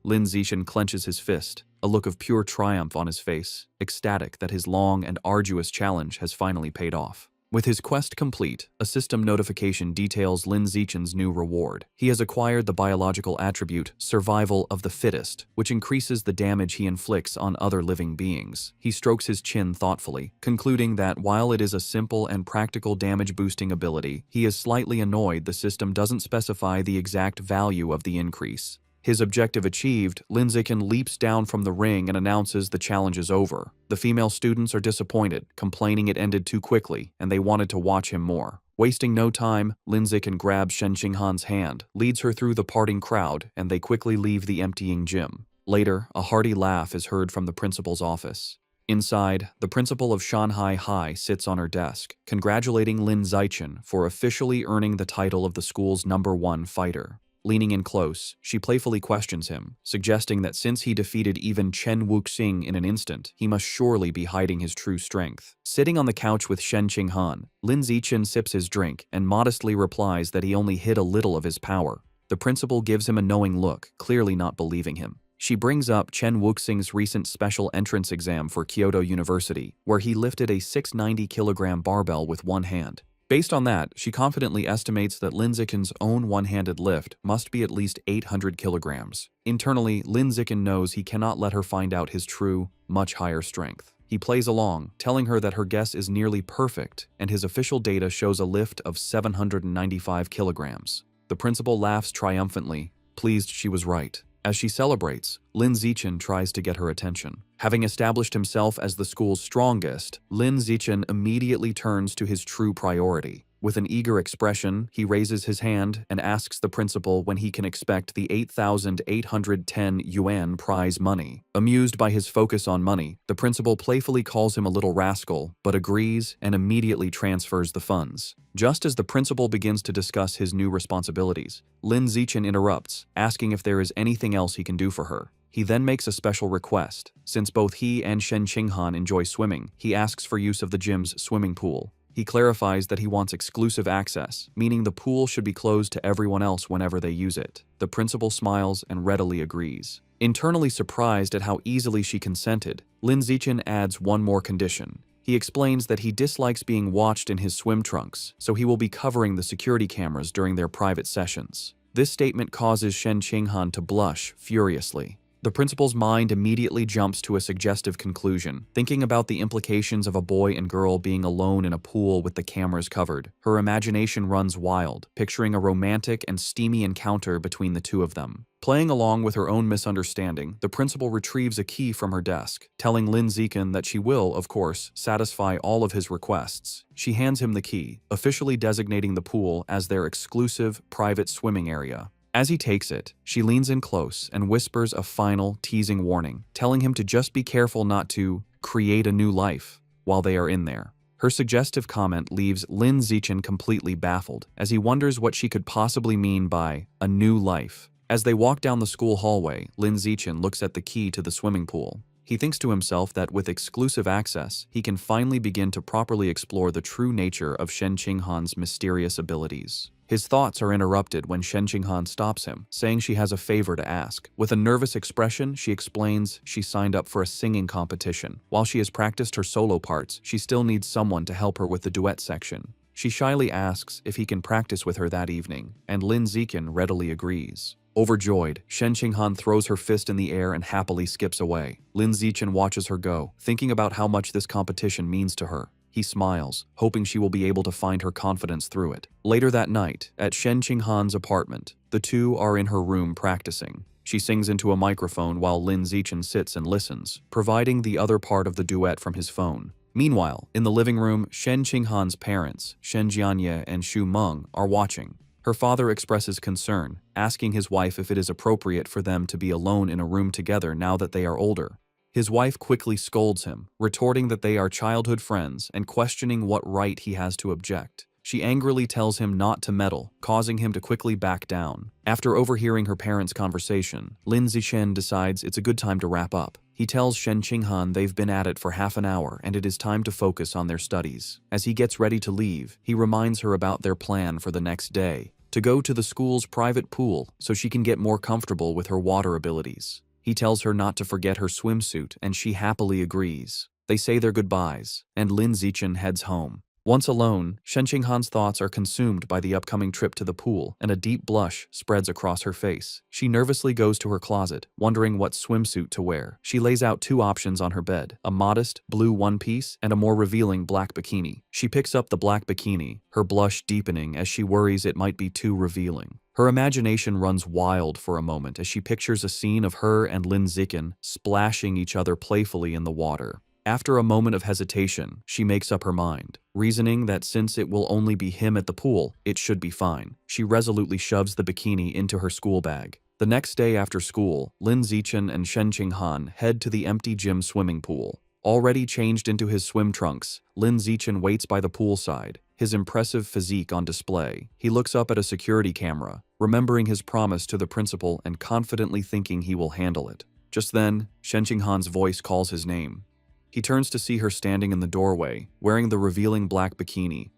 Lin Zichen clenches his fist, a look of pure triumph on his face, ecstatic that his long and arduous challenge has finally paid off. With his quest complete, a system notification details Lin Zichen's new reward. He has acquired the biological attribute, survival of the fittest, which increases the damage he inflicts on other living beings. He strokes his chin thoughtfully, concluding that while it is a simple and practical damage-boosting ability, he is slightly annoyed the system doesn't specify the exact value of the increase. His objective achieved, Lin Zichen leaps down from the ring and announces the challenge is over. The female students are disappointed, complaining it ended too quickly, and they wanted to watch him more. Wasting no time, Lin Zichen grabs Shen Qinghan's hand, leads her through the parting crowd, and they quickly leave the emptying gym. Later, a hearty laugh is heard from the principal's office. Inside, the principal of Shanghai High sits on her desk, congratulating Lin Zichen for officially earning the title of the school's #1 fighter. Leaning in close, she playfully questions him, suggesting that since he defeated even Chen Wuxing in an instant, he must surely be hiding his true strength. Sitting on the couch with Shen Qinghan, Lin Zichen sips his drink and modestly replies that he only hid a little of his power. The principal gives him a knowing look, clearly not believing him. She brings up Chen Wuxing's recent special entrance exam for Kyoto University, where he lifted a 690-kilogram barbell with one hand. Based on that, she confidently estimates that Lin Zichen's own one-handed lift must be at least 800 kilograms. Internally, Lin Zichen knows he cannot let her find out his true, much higher strength. He plays along, telling her that her guess is nearly perfect, and his official data shows a lift of 795 kilograms. The principal laughs triumphantly, pleased she was right. As she celebrates, Lin Zichen tries to get her attention. Having established himself as the school's strongest, Lin Zichen immediately turns to his true priority. With an eager expression, he raises his hand and asks the principal when he can expect the 8,810 yuan prize money. Amused by his focus on money, the principal playfully calls him a little rascal, but agrees and immediately transfers the funds. Just as the principal begins to discuss his new responsibilities, Lin Zichen interrupts, asking if there is anything else he can do for her. He then makes a special request. Since both he and Shen Qinghan enjoy swimming, he asks for use of the gym's swimming pool. He clarifies that he wants exclusive access, meaning the pool should be closed to everyone else whenever they use it. The principal smiles and readily agrees. Internally surprised at how easily she consented, Lin Zichen adds one more condition. He explains that he dislikes being watched in his swim trunks, so he will be covering the security cameras during their private sessions. This statement causes Shen Qinghan to blush furiously. The principal's mind immediately jumps to a suggestive conclusion, thinking about the implications of a boy and girl being alone in a pool with the cameras covered. Her imagination runs wild, picturing a romantic and steamy encounter between the two of them. Playing along with her own misunderstanding, the principal retrieves a key from her desk, telling Lin Zichen that she will, of course, satisfy all of his requests. She hands him the key, officially designating the pool as their exclusive, private swimming area. As he takes it, she leans in close and whispers a final, teasing warning, telling him to just be careful not to create a new life while they are in there. Her suggestive comment leaves Lin Zichen completely baffled, as he wonders what she could possibly mean by a new life. As they walk down the school hallway, Lin Zichen looks at the key to the swimming pool. He thinks to himself that with exclusive access, he can finally begin to properly explore the true nature of Shen Qinghan's mysterious abilities. His thoughts are interrupted when Shen Qinghan stops him, saying she has a favor to ask. With a nervous expression, she explains she signed up for a singing competition. While she has practiced her solo parts, she still needs someone to help her with the duet section. She shyly asks if he can practice with her that evening, and Lin Zichen readily agrees. Overjoyed, Shen Qinghan throws her fist in the air and happily skips away. Lin Zichen watches her go, thinking about how much this competition means to her. He smiles, hoping she will be able to find her confidence through it. Later that night, at Shen Qinghan's apartment, the two are in her room practicing. She sings into a microphone while Lin Zichen sits and listens, providing the other part of the duet from his phone. Meanwhile, in the living room, Shen Qinghan's parents, Shen Jianye and Xu Meng, are watching. Her father expresses concern, asking his wife if it is appropriate for them to be alone in a room together now that they are older. His wife quickly scolds him, retorting that they are childhood friends and questioning what right he has to object. She angrily tells him not to meddle, causing him to quickly back down. After overhearing her parents' conversation, Lin Zichen decides it's a good time to wrap up. He tells Shen Qinghan they've been at it for half an hour and it is time to focus on their studies. As he gets ready to leave, he reminds her about their plan for the next day, to go to the school's private pool so she can get more comfortable with her water abilities. He tells her not to forget her swimsuit, and she happily agrees. They say their goodbyes, and Lin Zichen heads home. Once alone, Shen Qinghan's thoughts are consumed by the upcoming trip to the pool, and a deep blush spreads across her face. She nervously goes to her closet, wondering what swimsuit to wear. She lays out two options on her bed, a modest blue one-piece and a more revealing black bikini. She picks up the black bikini, her blush deepening as she worries it might be too revealing. Her imagination runs wild for a moment as she pictures a scene of her and Lin Zichen splashing each other playfully in the water. After a moment of hesitation, she makes up her mind, reasoning that since it will only be him at the pool, it should be fine. She resolutely shoves the bikini into her school bag. The next day after school, Lin Zichen and Shen Qinghan head to the empty gym swimming pool. Already changed into his swim trunks, Lin Zichen waits by the poolside, his impressive physique on display. He looks up at a security camera, remembering his promise to the principal and confidently thinking he will handle it. Just then, Shen Qinghan's voice calls his name. He turns to see her standing in the doorway, wearing the revealing black bikini.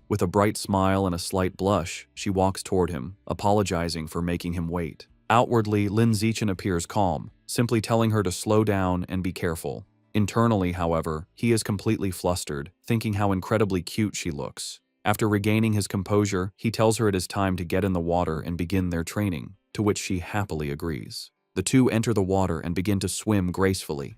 With a bright smile and a slight blush, she walks toward him, apologizing for making him wait. Outwardly, Lin Zichen appears calm, simply telling her to slow down and be careful. Internally, however, he is completely flustered, thinking how incredibly cute she looks. After regaining his composure, he tells her it is time to get in the water and begin their training, to which she happily agrees. The two enter the water and begin to swim gracefully.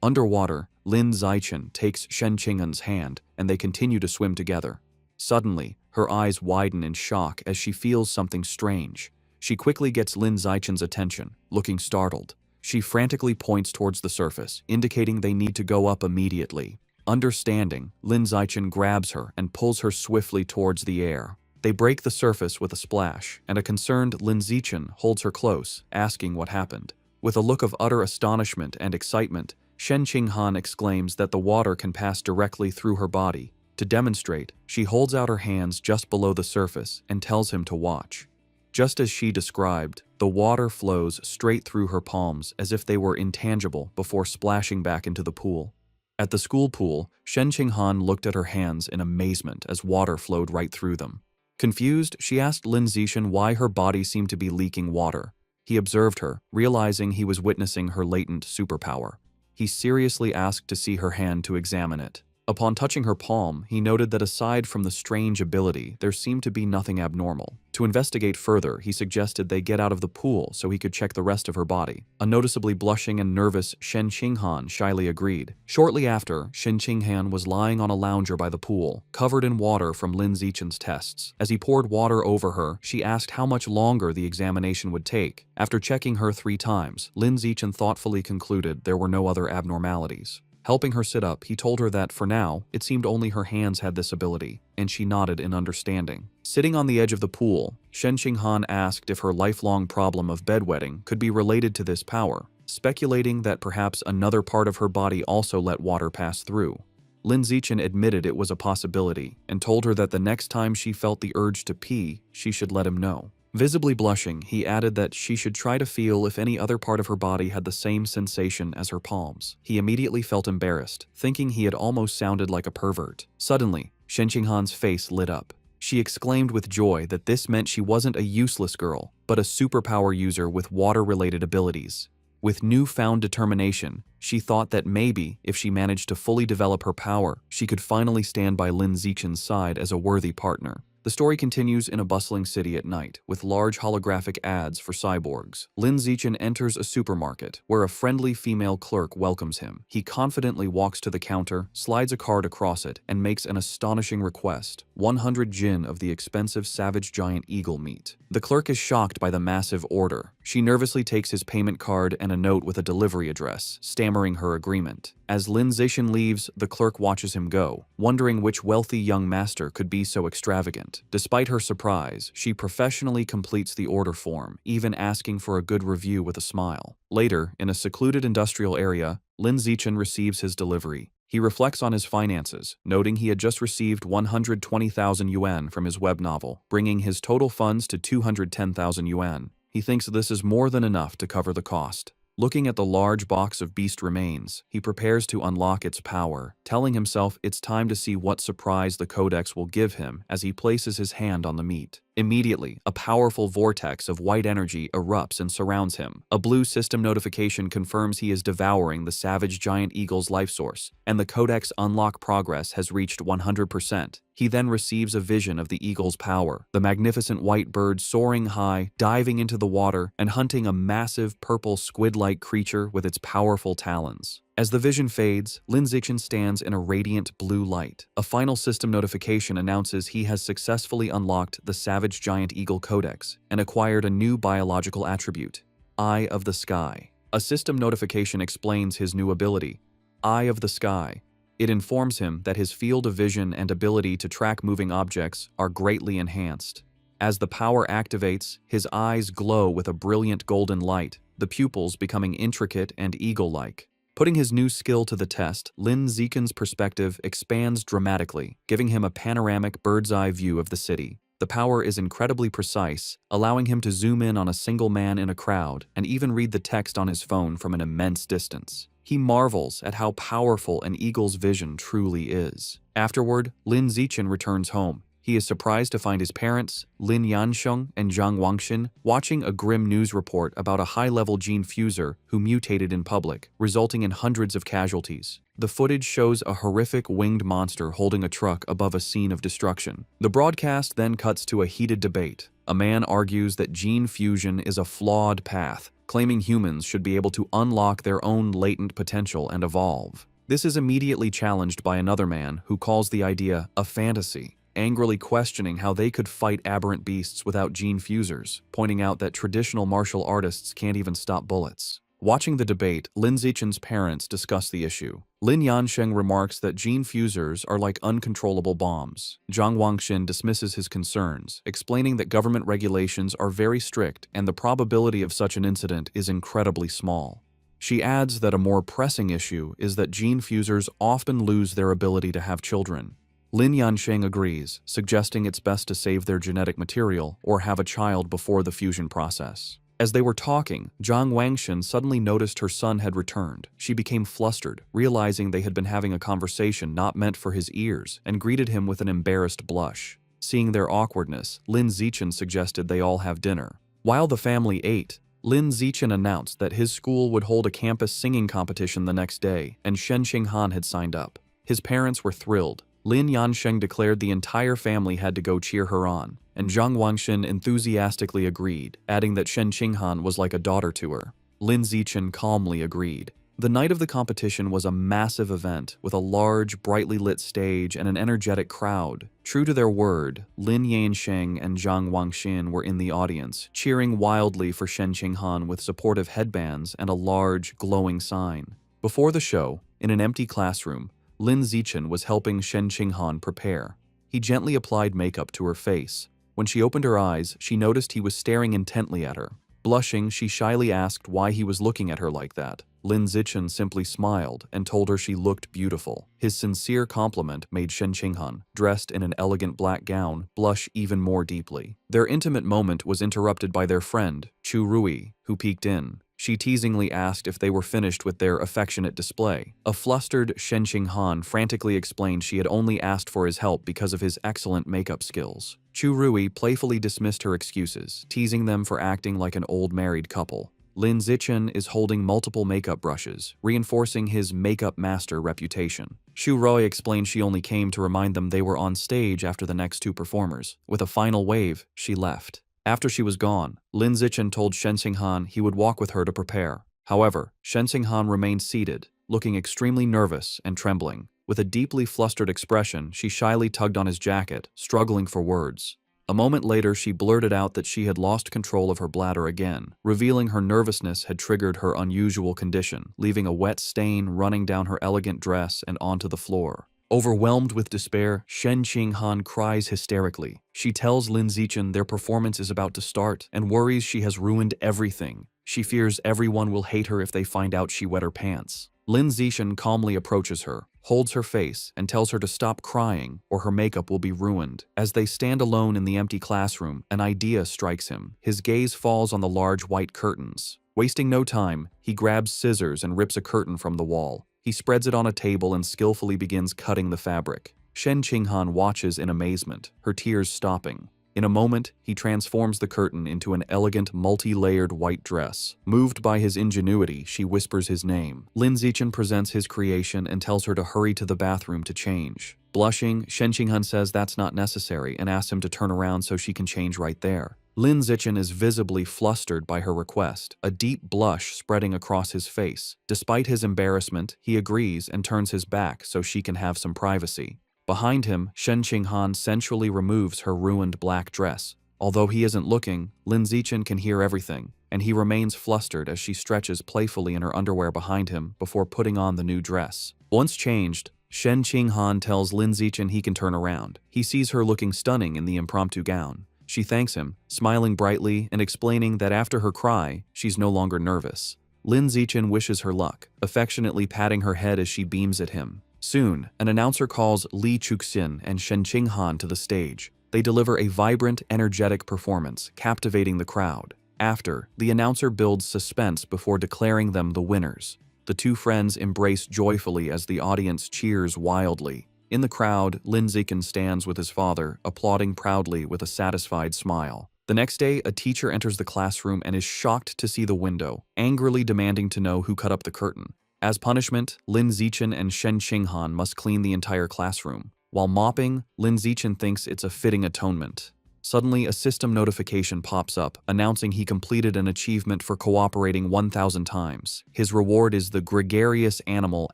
Underwater, Lin Zichen takes Shen Qinghan's hand, and they continue to swim together. Suddenly, her eyes widen in shock as she feels something strange. She quickly gets Lin Zichen's attention, looking startled. She frantically points towards the surface, indicating they need to go up immediately. Understanding, Lin Zichen grabs her and pulls her swiftly towards the air. They break the surface with a splash, and a concerned Lin Zichen holds her close, asking what happened. With a look of utter astonishment and excitement, Shen Qinghan exclaims that the water can pass directly through her body. To demonstrate, she holds out her hands just below the surface and tells him to watch. Just as she described, the water flows straight through her palms as if they were intangible before splashing back into the pool. At the school pool, Shen Qinghan looked at her hands in amazement as water flowed right through them. Confused, she asked Lin Zichen why her body seemed to be leaking water. He observed her, realizing he was witnessing her latent superpower. He seriously asked to see her hand to examine it. Upon touching her palm, he noted that aside from the strange ability, there seemed to be nothing abnormal. To investigate further, he suggested they get out of the pool so he could check the rest of her body. A noticeably blushing and nervous Shen Qinghan shyly agreed. Shortly after, Shen Qinghan was lying on a lounger by the pool, covered in water from Lin Zichen's tests. As he poured water over her, she asked how much longer the examination would take. After checking her 3 times, Lin Zichen thoughtfully concluded there were no other abnormalities. Helping her sit up, he told her that, for now, it seemed only her hands had this ability, and she nodded in understanding. Sitting on the edge of the pool, Shen Qinghan asked if her lifelong problem of bedwetting could be related to this power, speculating that perhaps another part of her body also let water pass through. Lin Zichen admitted it was a possibility, and told her that the next time she felt the urge to pee, she should let him know. Visibly blushing, he added that she should try to feel if any other part of her body had the same sensation as her palms. He immediately felt embarrassed, thinking he had almost sounded like a pervert. Suddenly, Shen Qinghan's face lit up. She exclaimed with joy that this meant she wasn't a useless girl, but a superpower user with water-related abilities. With newfound determination, she thought that maybe, if she managed to fully develop her power, she could finally stand by Lin Zichen's side as a worthy partner. The story continues in a bustling city at night, with large holographic ads for cyborgs. Lin Zichen enters a supermarket, where a friendly female clerk welcomes him. He confidently walks to the counter, slides a card across it, and makes an astonishing request: 100 jin of the expensive savage giant eagle meat. The clerk is shocked by the massive order. She nervously takes his payment card and a note with a delivery address, stammering her agreement. As Lin Zichen leaves, the clerk watches him go, wondering which wealthy young master could be so extravagant. Despite her surprise, she professionally completes the order form, even asking for a good review with a smile. Later, in a secluded industrial area, Lin Zichen receives his delivery. He reflects on his finances, noting he had just received 120,000 yuan from his web novel, bringing his total funds to 210,000 yuan. He thinks this is more than enough to cover the cost. Looking at the large box of beast remains, he prepares to unlock its power, telling himself it's time to see what surprise the codex will give him as he places his hand on the meat. Immediately, a powerful vortex of white energy erupts and surrounds him. A blue system notification confirms he is devouring the savage giant eagle's life source, and the codex unlock progress has reached 100%. He then receives a vision of the eagle's power, the magnificent white bird soaring high, diving into the water, and hunting a massive purple squid-like creature with its powerful talons. As the vision fades, Lin Zichen stands in a radiant blue light. A final system notification announces he has successfully unlocked the Savage Giant Eagle Codex and acquired a new biological attribute, Eye of the Sky. A system notification explains his new ability, Eye of the Sky. It informs him that his field of vision and ability to track moving objects are greatly enhanced. As the power activates, his eyes glow with a brilliant golden light, the pupils becoming intricate and eagle-like. Putting his new skill to the test, Lin Zichen's perspective expands dramatically, giving him a panoramic bird's-eye view of the city. The power is incredibly precise, allowing him to zoom in on a single man in a crowd and even read the text on his phone from an immense distance. He marvels at how powerful an eagle's vision truly is. Afterward, Lin Zichen returns home. He is surprised to find his parents, Lin Yansheng and Zhang Wangxin, watching a grim news report about a high-level gene fuser who mutated in public, resulting in hundreds of casualties. The footage shows a horrific winged monster holding a truck above a scene of destruction. The broadcast then cuts to a heated debate. A man argues that gene fusion is a flawed path, claiming humans should be able to unlock their own latent potential and evolve. This is immediately challenged by another man who calls the idea a fantasy. angrily questioning how they could fight aberrant beasts without gene fusers, pointing out that traditional martial artists can't even stop bullets. Watching the debate, Lin Zichen's parents discuss the issue. Lin Yansheng remarks that gene fusers are like uncontrollable bombs. Zhang Wangxin dismisses his concerns, explaining that government regulations are very strict and the probability of such an incident is incredibly small. She adds that a more pressing issue is that gene fusers often lose their ability to have children. Lin Yansheng agrees, suggesting it's best to save their genetic material or have a child before the fusion process. As they were talking, Zhang Wangxin suddenly noticed her son had returned. She became flustered, realizing they had been having a conversation not meant for his ears, and greeted him with an embarrassed blush. Seeing their awkwardness, Lin Zichen suggested they all have dinner. While the family ate, Lin Zichen announced that his school would hold a campus singing competition the next day, and Shen Qinghan had signed up. His parents were thrilled. Lin Yansheng declared the entire family had to go cheer her on, and Zhang Wangxin enthusiastically agreed, adding that Shen Qinghan was like a daughter to her. Lin Zichen calmly agreed. The night of the competition was a massive event with a large, brightly lit stage and an energetic crowd. True to their word, Lin Yansheng and Zhang Wangxin were in the audience, cheering wildly for Shen Qinghan with supportive headbands and a large, glowing sign. Before the show, in an empty classroom, Lin Zichen was helping Shen Qinghan prepare. He gently applied makeup to her face. When she opened her eyes, she noticed he was staring intently at her. Blushing, she shyly asked why he was looking at her like that. Lin Zichen simply smiled and told her she looked beautiful. His sincere compliment made Shen Qinghan, dressed in an elegant black gown, blush even more deeply. Their intimate moment was interrupted by their friend, Chu Rui, who peeked in. She teasingly asked if they were finished with their affectionate display. A flustered Shen Qinghan frantically explained she had only asked for his help because of his excellent makeup skills. Chu Rui playfully dismissed her excuses, teasing them for acting like an old married couple. Lin Zichen is holding multiple makeup brushes, reinforcing his makeup master reputation. Xu Rui explained she only came to remind them they were on stage after the next two performers. With a final wave, she left. After she was gone, Lin Zichen told Shen Qinghan he would walk with her to prepare. However, Shen Qinghan remained seated, looking extremely nervous and trembling. With a deeply flustered expression, she shyly tugged on his jacket, struggling for words. A moment later, she blurted out that she had lost control of her bladder again, revealing her nervousness had triggered her unusual condition, leaving a wet stain running down her elegant dress and onto the floor. Overwhelmed with despair, Shen Qinghan cries hysterically. She tells Lin Zichen their performance is about to start and worries she has ruined everything. She fears everyone will hate her if they find out she wet her pants. Lin Zichen calmly approaches her, holds her face, and tells her to stop crying or her makeup will be ruined. As they stand alone in the empty classroom, an idea strikes him. His gaze falls on the large white curtains. Wasting no time, he grabs scissors and rips a curtain from the wall. He spreads it on a table and skillfully begins cutting the fabric. Shen Qinghan watches in amazement, her tears stopping. In a moment, he transforms the curtain into an elegant, multi-layered white dress. Moved by his ingenuity, she whispers his name. Lin Zichen presents his creation and tells her to hurry to the bathroom to change. Blushing, Shen Qinghan says that's not necessary and asks him to turn around so she can change right there. Lin Zichen is visibly flustered by her request, a deep blush spreading across his face. Despite his embarrassment, he agrees and turns his back so she can have some privacy. Behind him, Shen Qinghan sensually removes her ruined black dress. Although he isn't looking, Lin Zichen can hear everything, and he remains flustered as she stretches playfully in her underwear behind him before putting on the new dress. Once changed, Shen Qinghan tells Lin Zichen he can turn around. He sees her looking stunning in the impromptu gown. She thanks him, smiling brightly and explaining that after her cry, she's no longer nervous. Lin Zichen wishes her luck, affectionately patting her head as she beams at him. Soon, an announcer calls Li Chuxin and Shen Qinghan to the stage. They deliver a vibrant, energetic performance, captivating the crowd. After, the announcer builds suspense before declaring them the winners. The two friends embrace joyfully as the audience cheers wildly. In the crowd, Lin Zichen stands with his father, applauding proudly with a satisfied smile. The next day, a teacher enters the classroom and is shocked to see the window, angrily demanding to know who cut up the curtain. As punishment, Lin Zichen and Shen Qinghan must clean the entire classroom. While mopping, Lin Zichen thinks it's a fitting atonement. Suddenly, a system notification pops up, announcing he completed an achievement for cooperating 1,000 times. His reward is the Gregarious Animal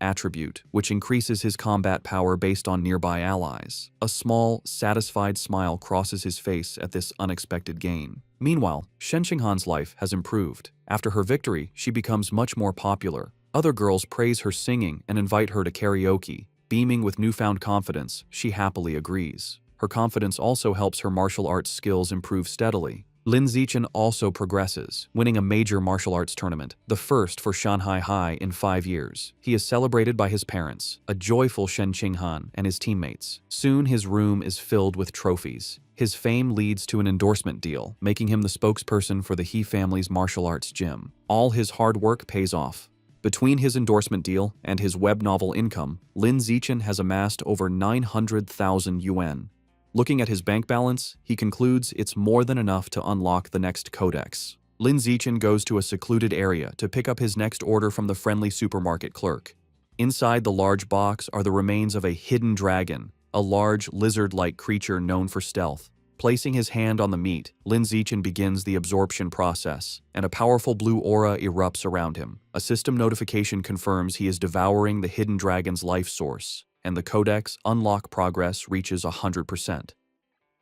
attribute, which increases his combat power based on nearby allies. A small, satisfied smile crosses his face at this unexpected gain. Meanwhile, Shen Qinghan's life has improved. After her victory, she becomes much more popular. Other girls praise her singing and invite her to karaoke. Beaming with newfound confidence, she happily agrees. Her confidence also helps her martial arts skills improve steadily. Lin Zichen also progresses, winning a major martial arts tournament, the first for Shanghai High in 5 years. He is celebrated by his parents, a joyful Shen Qinghan, and his teammates. Soon his room is filled with trophies. His fame leads to an endorsement deal, making him the spokesperson for the He family's martial arts gym. All his hard work pays off. Between his endorsement deal and his web novel income, Lin Zichen has amassed over 900,000 yuan. Looking at his bank balance, he concludes it's more than enough to unlock the next codex. Lin Zichen goes to a secluded area to pick up his next order from the friendly supermarket clerk. Inside the large box are the remains of a hidden dragon, a large lizard-like creature known for stealth. Placing his hand on the meat, Lin Zichen begins the absorption process, and a powerful blue aura erupts around him. A system notification confirms he is devouring the hidden dragon's life source, and the codex unlock progress reaches 100%.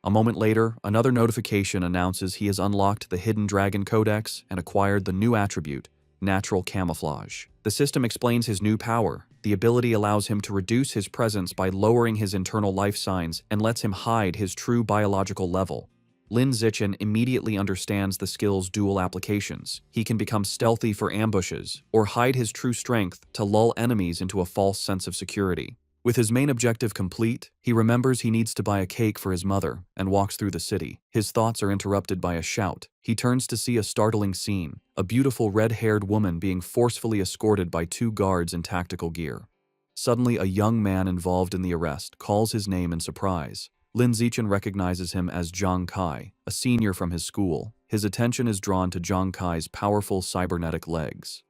A moment later, another notification announces he has unlocked the hidden dragon codex and acquired the new attribute, natural camouflage. The system explains his new power. The ability allows him to reduce his presence by lowering his internal life signs and lets him hide his true biological level. Lin Zichen immediately understands the skill's dual applications. He can become stealthy for ambushes, or hide his true strength to lull enemies into a false sense of security. With his main objective complete, he remembers he needs to buy a cake for his mother and walks through the city. His thoughts are interrupted by a shout. He turns to see a startling scene, a beautiful red-haired woman being forcefully escorted by 2 guards in tactical gear. Suddenly, a young man involved in the arrest calls his name in surprise. Lin Zichen recognizes him as Zhang Kai, a senior from his school. His attention is drawn to Zhang Kai's powerful cybernetic legs.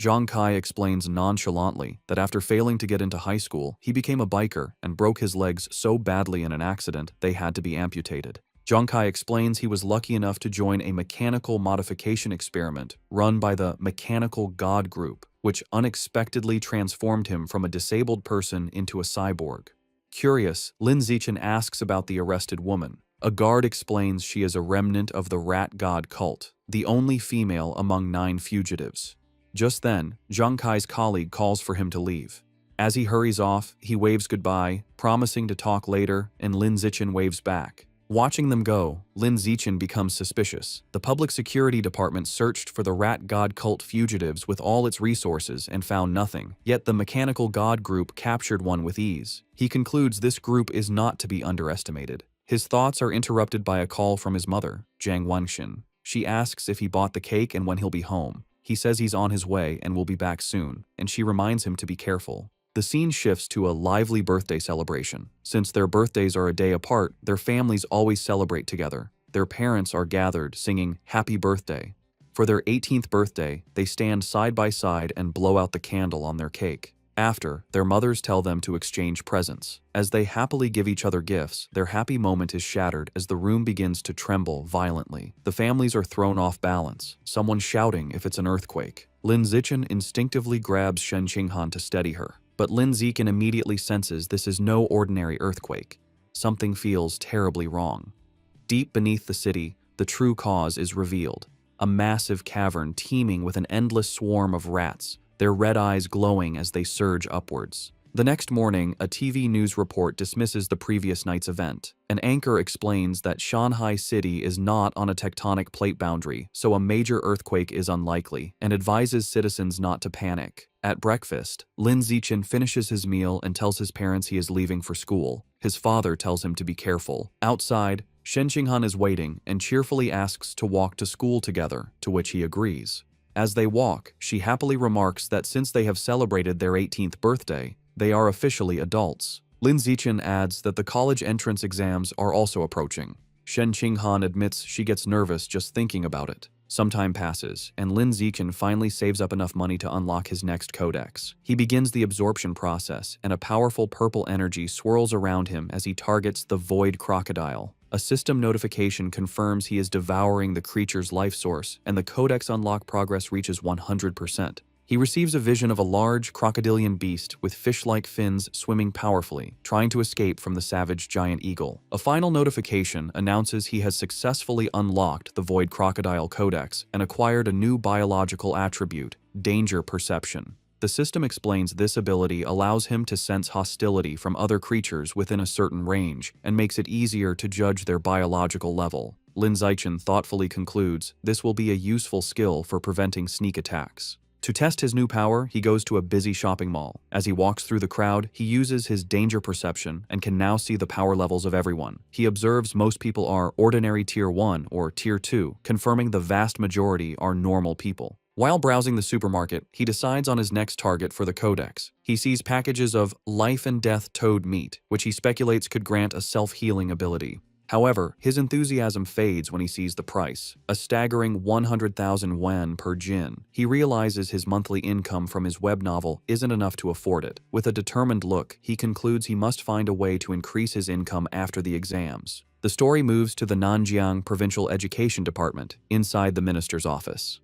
Zhang Kai explains nonchalantly that after failing to get into high school, he became a biker and broke his legs so badly in an accident they had to be amputated. Zhang Kai explains he was lucky enough to join a mechanical modification experiment run by the Mechanical God Group, which unexpectedly transformed him from a disabled person into a cyborg. Curious, Lin Zichen asks about the arrested woman. A guard explains she is a remnant of the Rat God cult, the only female among 9 fugitives. Just then, Zhang Kai's colleague calls for him to leave. As he hurries off, he waves goodbye, promising to talk later, and Lin Zichen waves back. Watching them go, Lin Zichen becomes suspicious. The public security department searched for the Rat God cult fugitives with all its resources and found nothing, yet the Mechanical God group captured one with ease. He concludes this group is not to be underestimated. His thoughts are interrupted by a call from his mother, Jiang Wenxin. She asks if he bought the cake and when he'll be home. He says he's on his way and will be back soon, and she reminds him to be careful. The scene shifts to a lively birthday celebration. Since their birthdays are a day apart, their families always celebrate together. Their parents are gathered, singing "Happy Birthday." For their 18th birthday, they stand side by side and blow out the candle on their cake. After, their mothers tell them to exchange presents. As they happily give each other gifts, their happy moment is shattered as the room begins to tremble violently. The families are thrown off balance, someone shouting if it's an earthquake. Lin Zichen instinctively grabs Shen Qinghan to steady her, but Lin Zichen immediately senses this is no ordinary earthquake. Something feels terribly wrong. Deep beneath the city, the true cause is revealed. A massive cavern teeming with an endless swarm of rats, their red eyes glowing as they surge upwards. The next morning, a TV news report dismisses the previous night's event. An anchor explains that Shanghai City is not on a tectonic plate boundary, so a major earthquake is unlikely, and advises citizens not to panic. At breakfast, Lin Zichen finishes his meal and tells his parents he is leaving for school. His father tells him to be careful. Outside, Shen Qinghan is waiting and cheerfully asks to walk to school together, to which he agrees. As they walk, she happily remarks that since they have celebrated their 18th birthday, they are officially adults. Lin Zichen adds that the college entrance exams are also approaching. Shen Qinghan admits she gets nervous just thinking about it. Some time passes, and Lin Zichen finally saves up enough money to unlock his next codex. He begins the absorption process, and a powerful purple energy swirls around him as he targets the Void Crocodile. A system notification confirms he is devouring the creature's life source, and the codex unlock progress reaches 100%. He receives a vision of a large, crocodilian beast with fish-like fins swimming powerfully, trying to escape from the savage giant eagle. A final notification announces he has successfully unlocked the Void Crocodile Codex and acquired a new biological attribute, danger perception. The system explains this ability allows him to sense hostility from other creatures within a certain range and makes it easier to judge their biological level. Lin Zichen thoughtfully concludes this will be a useful skill for preventing sneak attacks. To test his new power, he goes to a busy shopping mall. As he walks through the crowd, he uses his danger perception and can now see the power levels of everyone. He observes most people are ordinary Tier 1 or Tier 2, confirming the vast majority are normal people. While browsing the supermarket, he decides on his next target for the codex. He sees packages of life and death toad meat, which he speculates could grant a self-healing ability. However, his enthusiasm fades when he sees the price, a staggering 100,000 yuan per jin. He realizes his monthly income from his web novel isn't enough to afford it. With a determined look, he concludes he must find a way to increase his income after the exams. The story moves to the Nanjiang Provincial Education Department, inside the minister's office.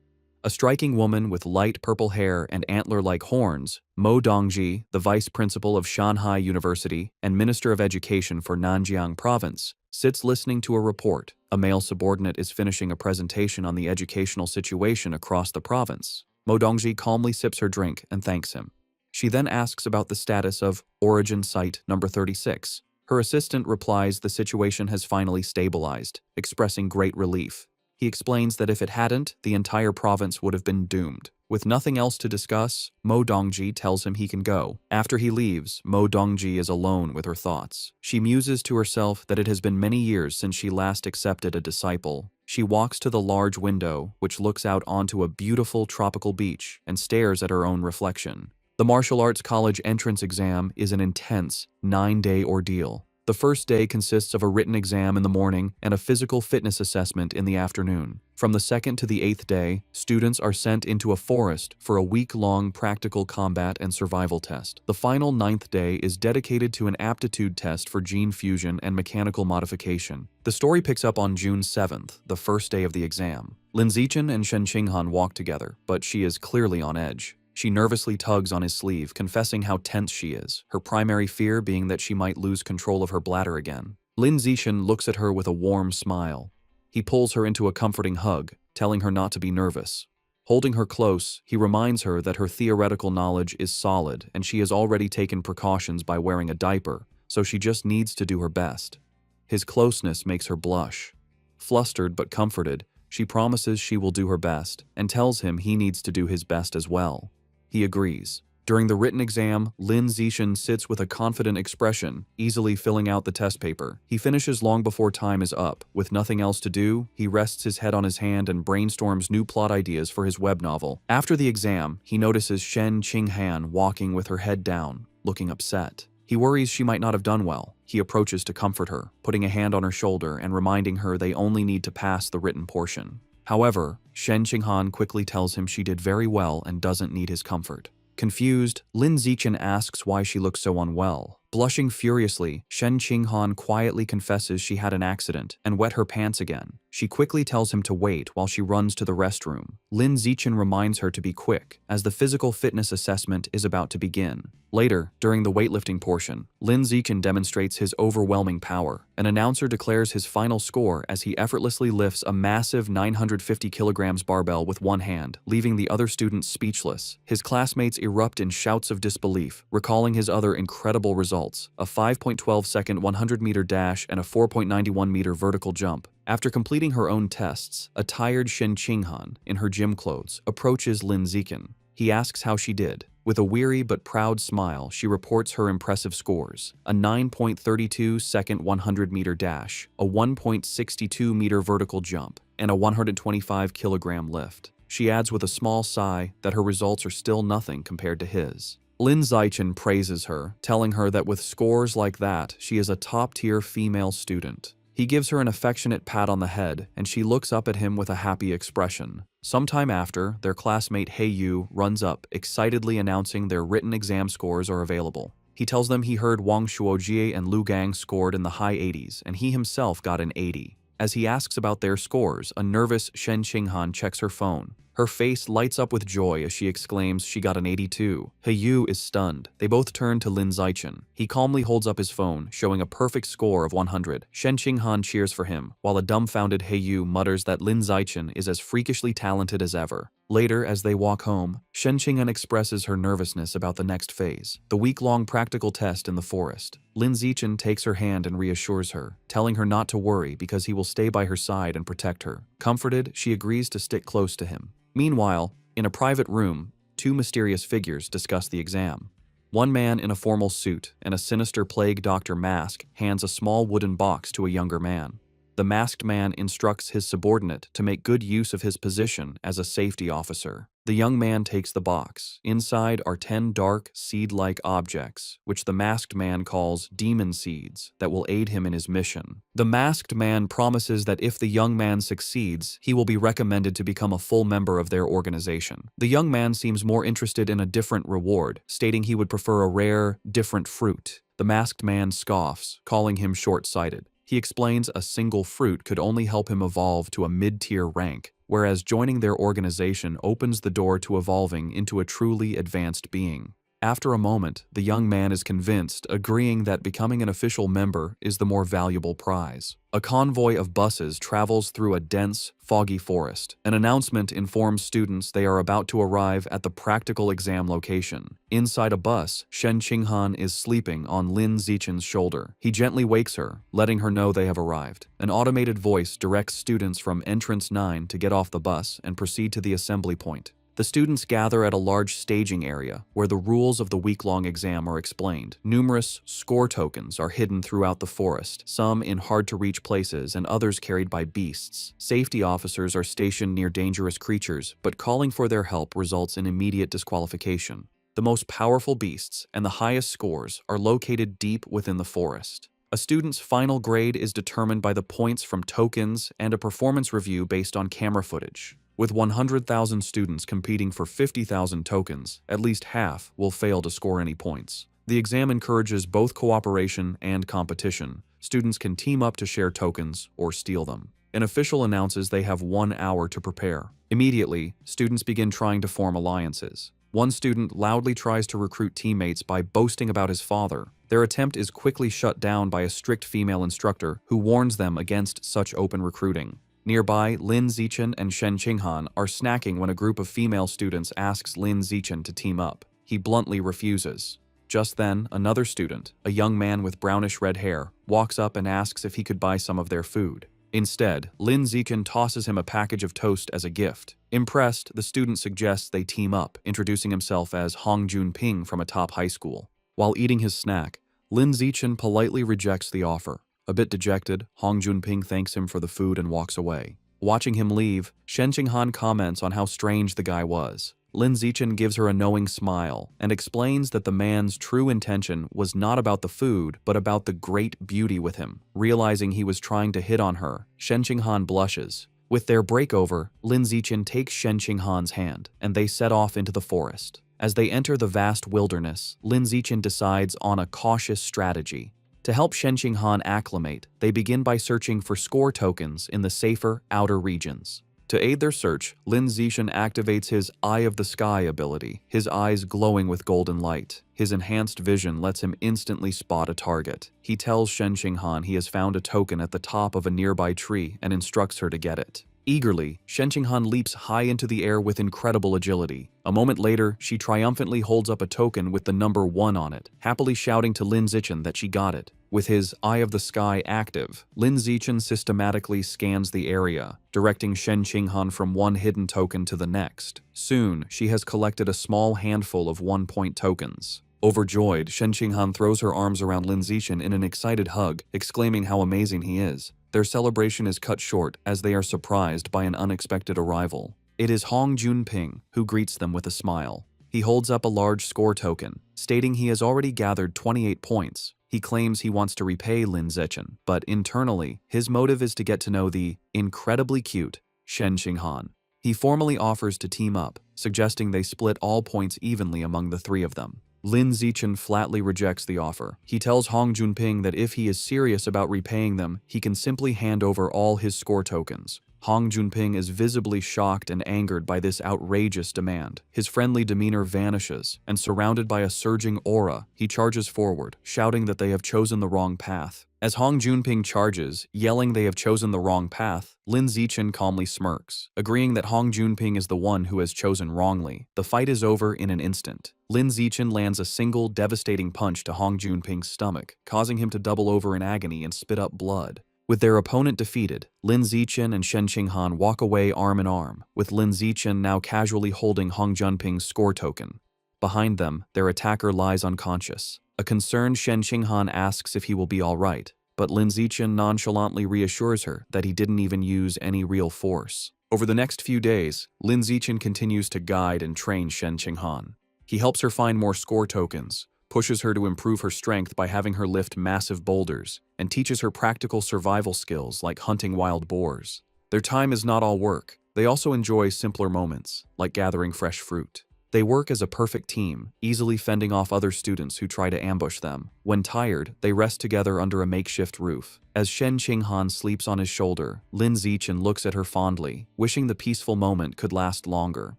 A striking woman with light purple hair and antler-like horns, Mo Dongji, the vice principal of Shanghai University and Minister of Education for Nanjiang Province, sits listening to a report. A male subordinate is finishing a presentation on the educational situation across the province. Mo Dongji calmly sips her drink and thanks him. She then asks about the status of Origin Site number 36. Her assistant replies the situation has finally stabilized, expressing great relief. He explains that if it hadn't, the entire province would have been doomed. With nothing else to discuss, Mo Dongji tells him he can go. After he leaves, Mo Dongji is alone with her thoughts. She muses to herself that it has been many years since she last accepted a disciple. She walks to the large window, which looks out onto a beautiful tropical beach, and stares at her own reflection. The martial arts college entrance exam is an intense, 9-day ordeal. The first day consists of a written exam in the morning and a physical fitness assessment in the afternoon. From the 2nd to the 8th day, students are sent into a forest for a week-long practical combat and survival test. The final 9th day is dedicated to an aptitude test for gene fusion and mechanical modification. The story picks up on June 7th, the first day of the exam. Lin Zichen and Shen Qinghan walk together, but she is clearly on edge. She nervously tugs on his sleeve, confessing how tense she is, her primary fear being that she might lose control of her bladder again. Lin Zichen looks at her with a warm smile. He pulls her into a comforting hug, telling her not to be nervous. Holding her close, he reminds her that her theoretical knowledge is solid and she has already taken precautions by wearing a diaper, so she just needs to do her best. His closeness makes her blush. Flustered but comforted, she promises she will do her best and tells him he needs to do his best as well. He agrees. During the written exam, Lin Zichen sits with a confident expression, easily filling out the test paper. He finishes long before time is up. With nothing else to do, he rests his head on his hand and brainstorms new plot ideas for his web novel. After the exam, he notices Shen Qinghan walking with her head down, looking upset. He worries she might not have done well. He approaches to comfort her, putting a hand on her shoulder and reminding her they only need to pass the written portion. However, Shen Qinghan quickly tells him she did very well and doesn't need his comfort. Confused, Lin Zichen asks why she looks so unwell. Blushing furiously, Shen Qinghan quietly confesses she had an accident and wet her pants again. She quickly tells him to wait while she runs to the restroom. Lin Zichen reminds her to be quick, as the physical fitness assessment is about to begin. Later, during the weightlifting portion, Lin Zichen demonstrates his overwhelming power. An announcer declares his final score as he effortlessly lifts a massive 950 kilograms barbell with one hand, leaving the other students speechless. His classmates erupt in shouts of disbelief, recalling his other incredible results, a 5.12-second 100-meter dash and a 4.91-meter vertical jump. After completing her own tests, a tired Shen Qinghan, in her gym clothes, approaches Lin Zichen. He asks how she did. With a weary but proud smile, she reports her impressive scores: a 9.32-second 100-meter dash, a 1.62-meter vertical jump, and a 125-kilogram lift. She adds with a small sigh that her results are still nothing compared to his. Lin Zichen praises her, telling her that with scores like that, she is a top-tier female student. He gives her an affectionate pat on the head, and she looks up at him with a happy expression. Sometime after, their classmate He Yu runs up, excitedly announcing their written exam scores are available. He tells them he heard Wang Shuojie and Lu Gang scored in the high 80s, and he himself got an 80. As he asks about their scores, a nervous Shen Qinghan checks her phone. Her face lights up with joy as she exclaims she got an 82. Heyu is stunned. They both turn to Lin Zichen. He calmly holds up his phone, showing a perfect score of 100. Shen Qinghan cheers for him, while a dumbfounded Heyu mutters that Lin Zichen is as freakishly talented as ever. Later, as they walk home, Shen Qinghan expresses her nervousness about the next phase, the week-long practical test in the forest. Lin Zichen takes her hand and reassures her, telling her not to worry because he will stay by her side and protect her. Comforted, she agrees to stick close to him. Meanwhile, in a private room, two mysterious figures discuss the exam. One man in a formal suit and a sinister plague doctor mask hands a small wooden box to a younger man. The masked man instructs his subordinate to make good use of his position as a safety officer. The young man takes the box. Inside are 10 dark, seed-like objects, which the masked man calls demon seeds, that will aid him in his mission. The masked man promises that if the young man succeeds, he will be recommended to become a full member of their organization. The young man seems more interested in a different reward, stating he would prefer a rare, different fruit. The masked man scoffs, calling him short-sighted. He explains a single fruit could only help him evolve to a mid-tier rank, whereas joining their organization opens the door to evolving into a truly advanced being. After a moment, the young man is convinced, agreeing that becoming an official member is the more valuable prize. A convoy of buses travels through a dense, foggy forest. An announcement informs students they are about to arrive at the practical exam location. Inside a bus, Shen Qinghan is sleeping on Lin Zichen's shoulder. He gently wakes her, letting her know they have arrived. An automated voice directs students from Entrance 9 to get off the bus and proceed to the assembly point. The students gather at a large staging area where the rules of the week-long exam are explained. Numerous score tokens are hidden throughout the forest, some in hard-to-reach places and others carried by beasts. Safety officers are stationed near dangerous creatures, but calling for their help results in immediate disqualification. The most powerful beasts and the highest scores are located deep within the forest. A student's final grade is determined by the points from tokens and a performance review based on camera footage. With 100,000 students competing for 50,000 tokens, at least half will fail to score any points. The exam encourages both cooperation and competition. Students can team up to share tokens or steal them. An official announces they have 1 hour to prepare. Immediately, students begin trying to form alliances. One student loudly tries to recruit teammates by boasting about his father. Their attempt is quickly shut down by a strict female instructor who warns them against such open recruiting. Nearby, Lin Zichen and Shen Qinghan are snacking when a group of female students asks Lin Zichen to team up. He bluntly refuses. Just then, another student, a young man with brownish-red hair, walks up and asks if he could buy some of their food. Instead, Lin Zichen tosses him a package of toast as a gift. Impressed, the student suggests they team up, introducing himself as Hong Junping from a top high school. While eating his snack, Lin Zichen politely rejects the offer. A bit dejected, Hong Junping thanks him for the food and walks away. Watching him leave, Shen Qinghan comments on how strange the guy was. Lin Zichen gives her a knowing smile and explains that the man's true intention was not about the food, but about the great beauty with him. Realizing he was trying to hit on her, Shen Qinghan blushes. With their breakover, Lin Zichen takes Shen Qinghan's hand, and they set off into the forest. As they enter the vast wilderness, Lin Zichen decides on a cautious strategy. To help Shen Qinghan acclimate, they begin by searching for score tokens in the safer outer regions. To aid their search, Lin Zichen activates his Eye of the Sky ability, his eyes glowing with golden light. His enhanced vision lets him instantly spot a target. He tells Shen Qinghan he has found a token at the top of a nearby tree and instructs her to get it. Eagerly, Shen Qinghan leaps high into the air with incredible agility. A moment later, she triumphantly holds up a token with the number 1 on it, happily shouting to Lin Zichen that she got it. With his Eye of the Sky active, Lin Zichen systematically scans the area, directing Shen Qinghan from one hidden token to the next. Soon, she has collected a small handful of 1-point tokens. Overjoyed, Shen Qinghan throws her arms around Lin Zichen in an excited hug, exclaiming how amazing he is. Their celebration is cut short as they are surprised by an unexpected arrival. It is Hong Junping who greets them with a smile. He holds up a large score token, stating he has already gathered 28 points. He claims he wants to repay Lin Zichen, but internally, his motive is to get to know the incredibly cute Shen Qinghan. He formally offers to team up, suggesting they split all points evenly among the three of them. Lin Zichen flatly rejects the offer. He tells Hong Junping that if he is serious about repaying them, he can simply hand over all his score tokens. Hong Junping is visibly shocked and angered by this outrageous demand. His friendly demeanor vanishes, and surrounded by a surging aura, he charges forward, shouting that they have chosen the wrong path. As Hong Junping charges, yelling they have chosen the wrong path, Lin Zichen calmly smirks, agreeing that Hong Junping is the one who has chosen wrongly. The fight is over in an instant. Lin Zichen lands a single, devastating punch to Hong Junping's stomach, causing him to double over in agony and spit up blood. With their opponent defeated, Lin Zichen and Shen Qinghan walk away arm in arm, with Lin Zichen now casually holding Hong Junping's score token. Behind them, their attacker lies unconscious. A concerned Shen Qinghan asks if he will be all right, but Lin Zichen nonchalantly reassures her that he didn't even use any real force. Over the next few days, Lin Zichen continues to guide and train Shen Qinghan. He helps her find more score tokens, pushes her to improve her strength by having her lift massive boulders, and teaches her practical survival skills like hunting wild boars. Their time is not all work. They also enjoy simpler moments, like gathering fresh fruit. They work as a perfect team, easily fending off other students who try to ambush them. When tired, they rest together under a makeshift roof. As Shen Qinghan sleeps on his shoulder, Lin Zichen looks at her fondly, wishing the peaceful moment could last longer.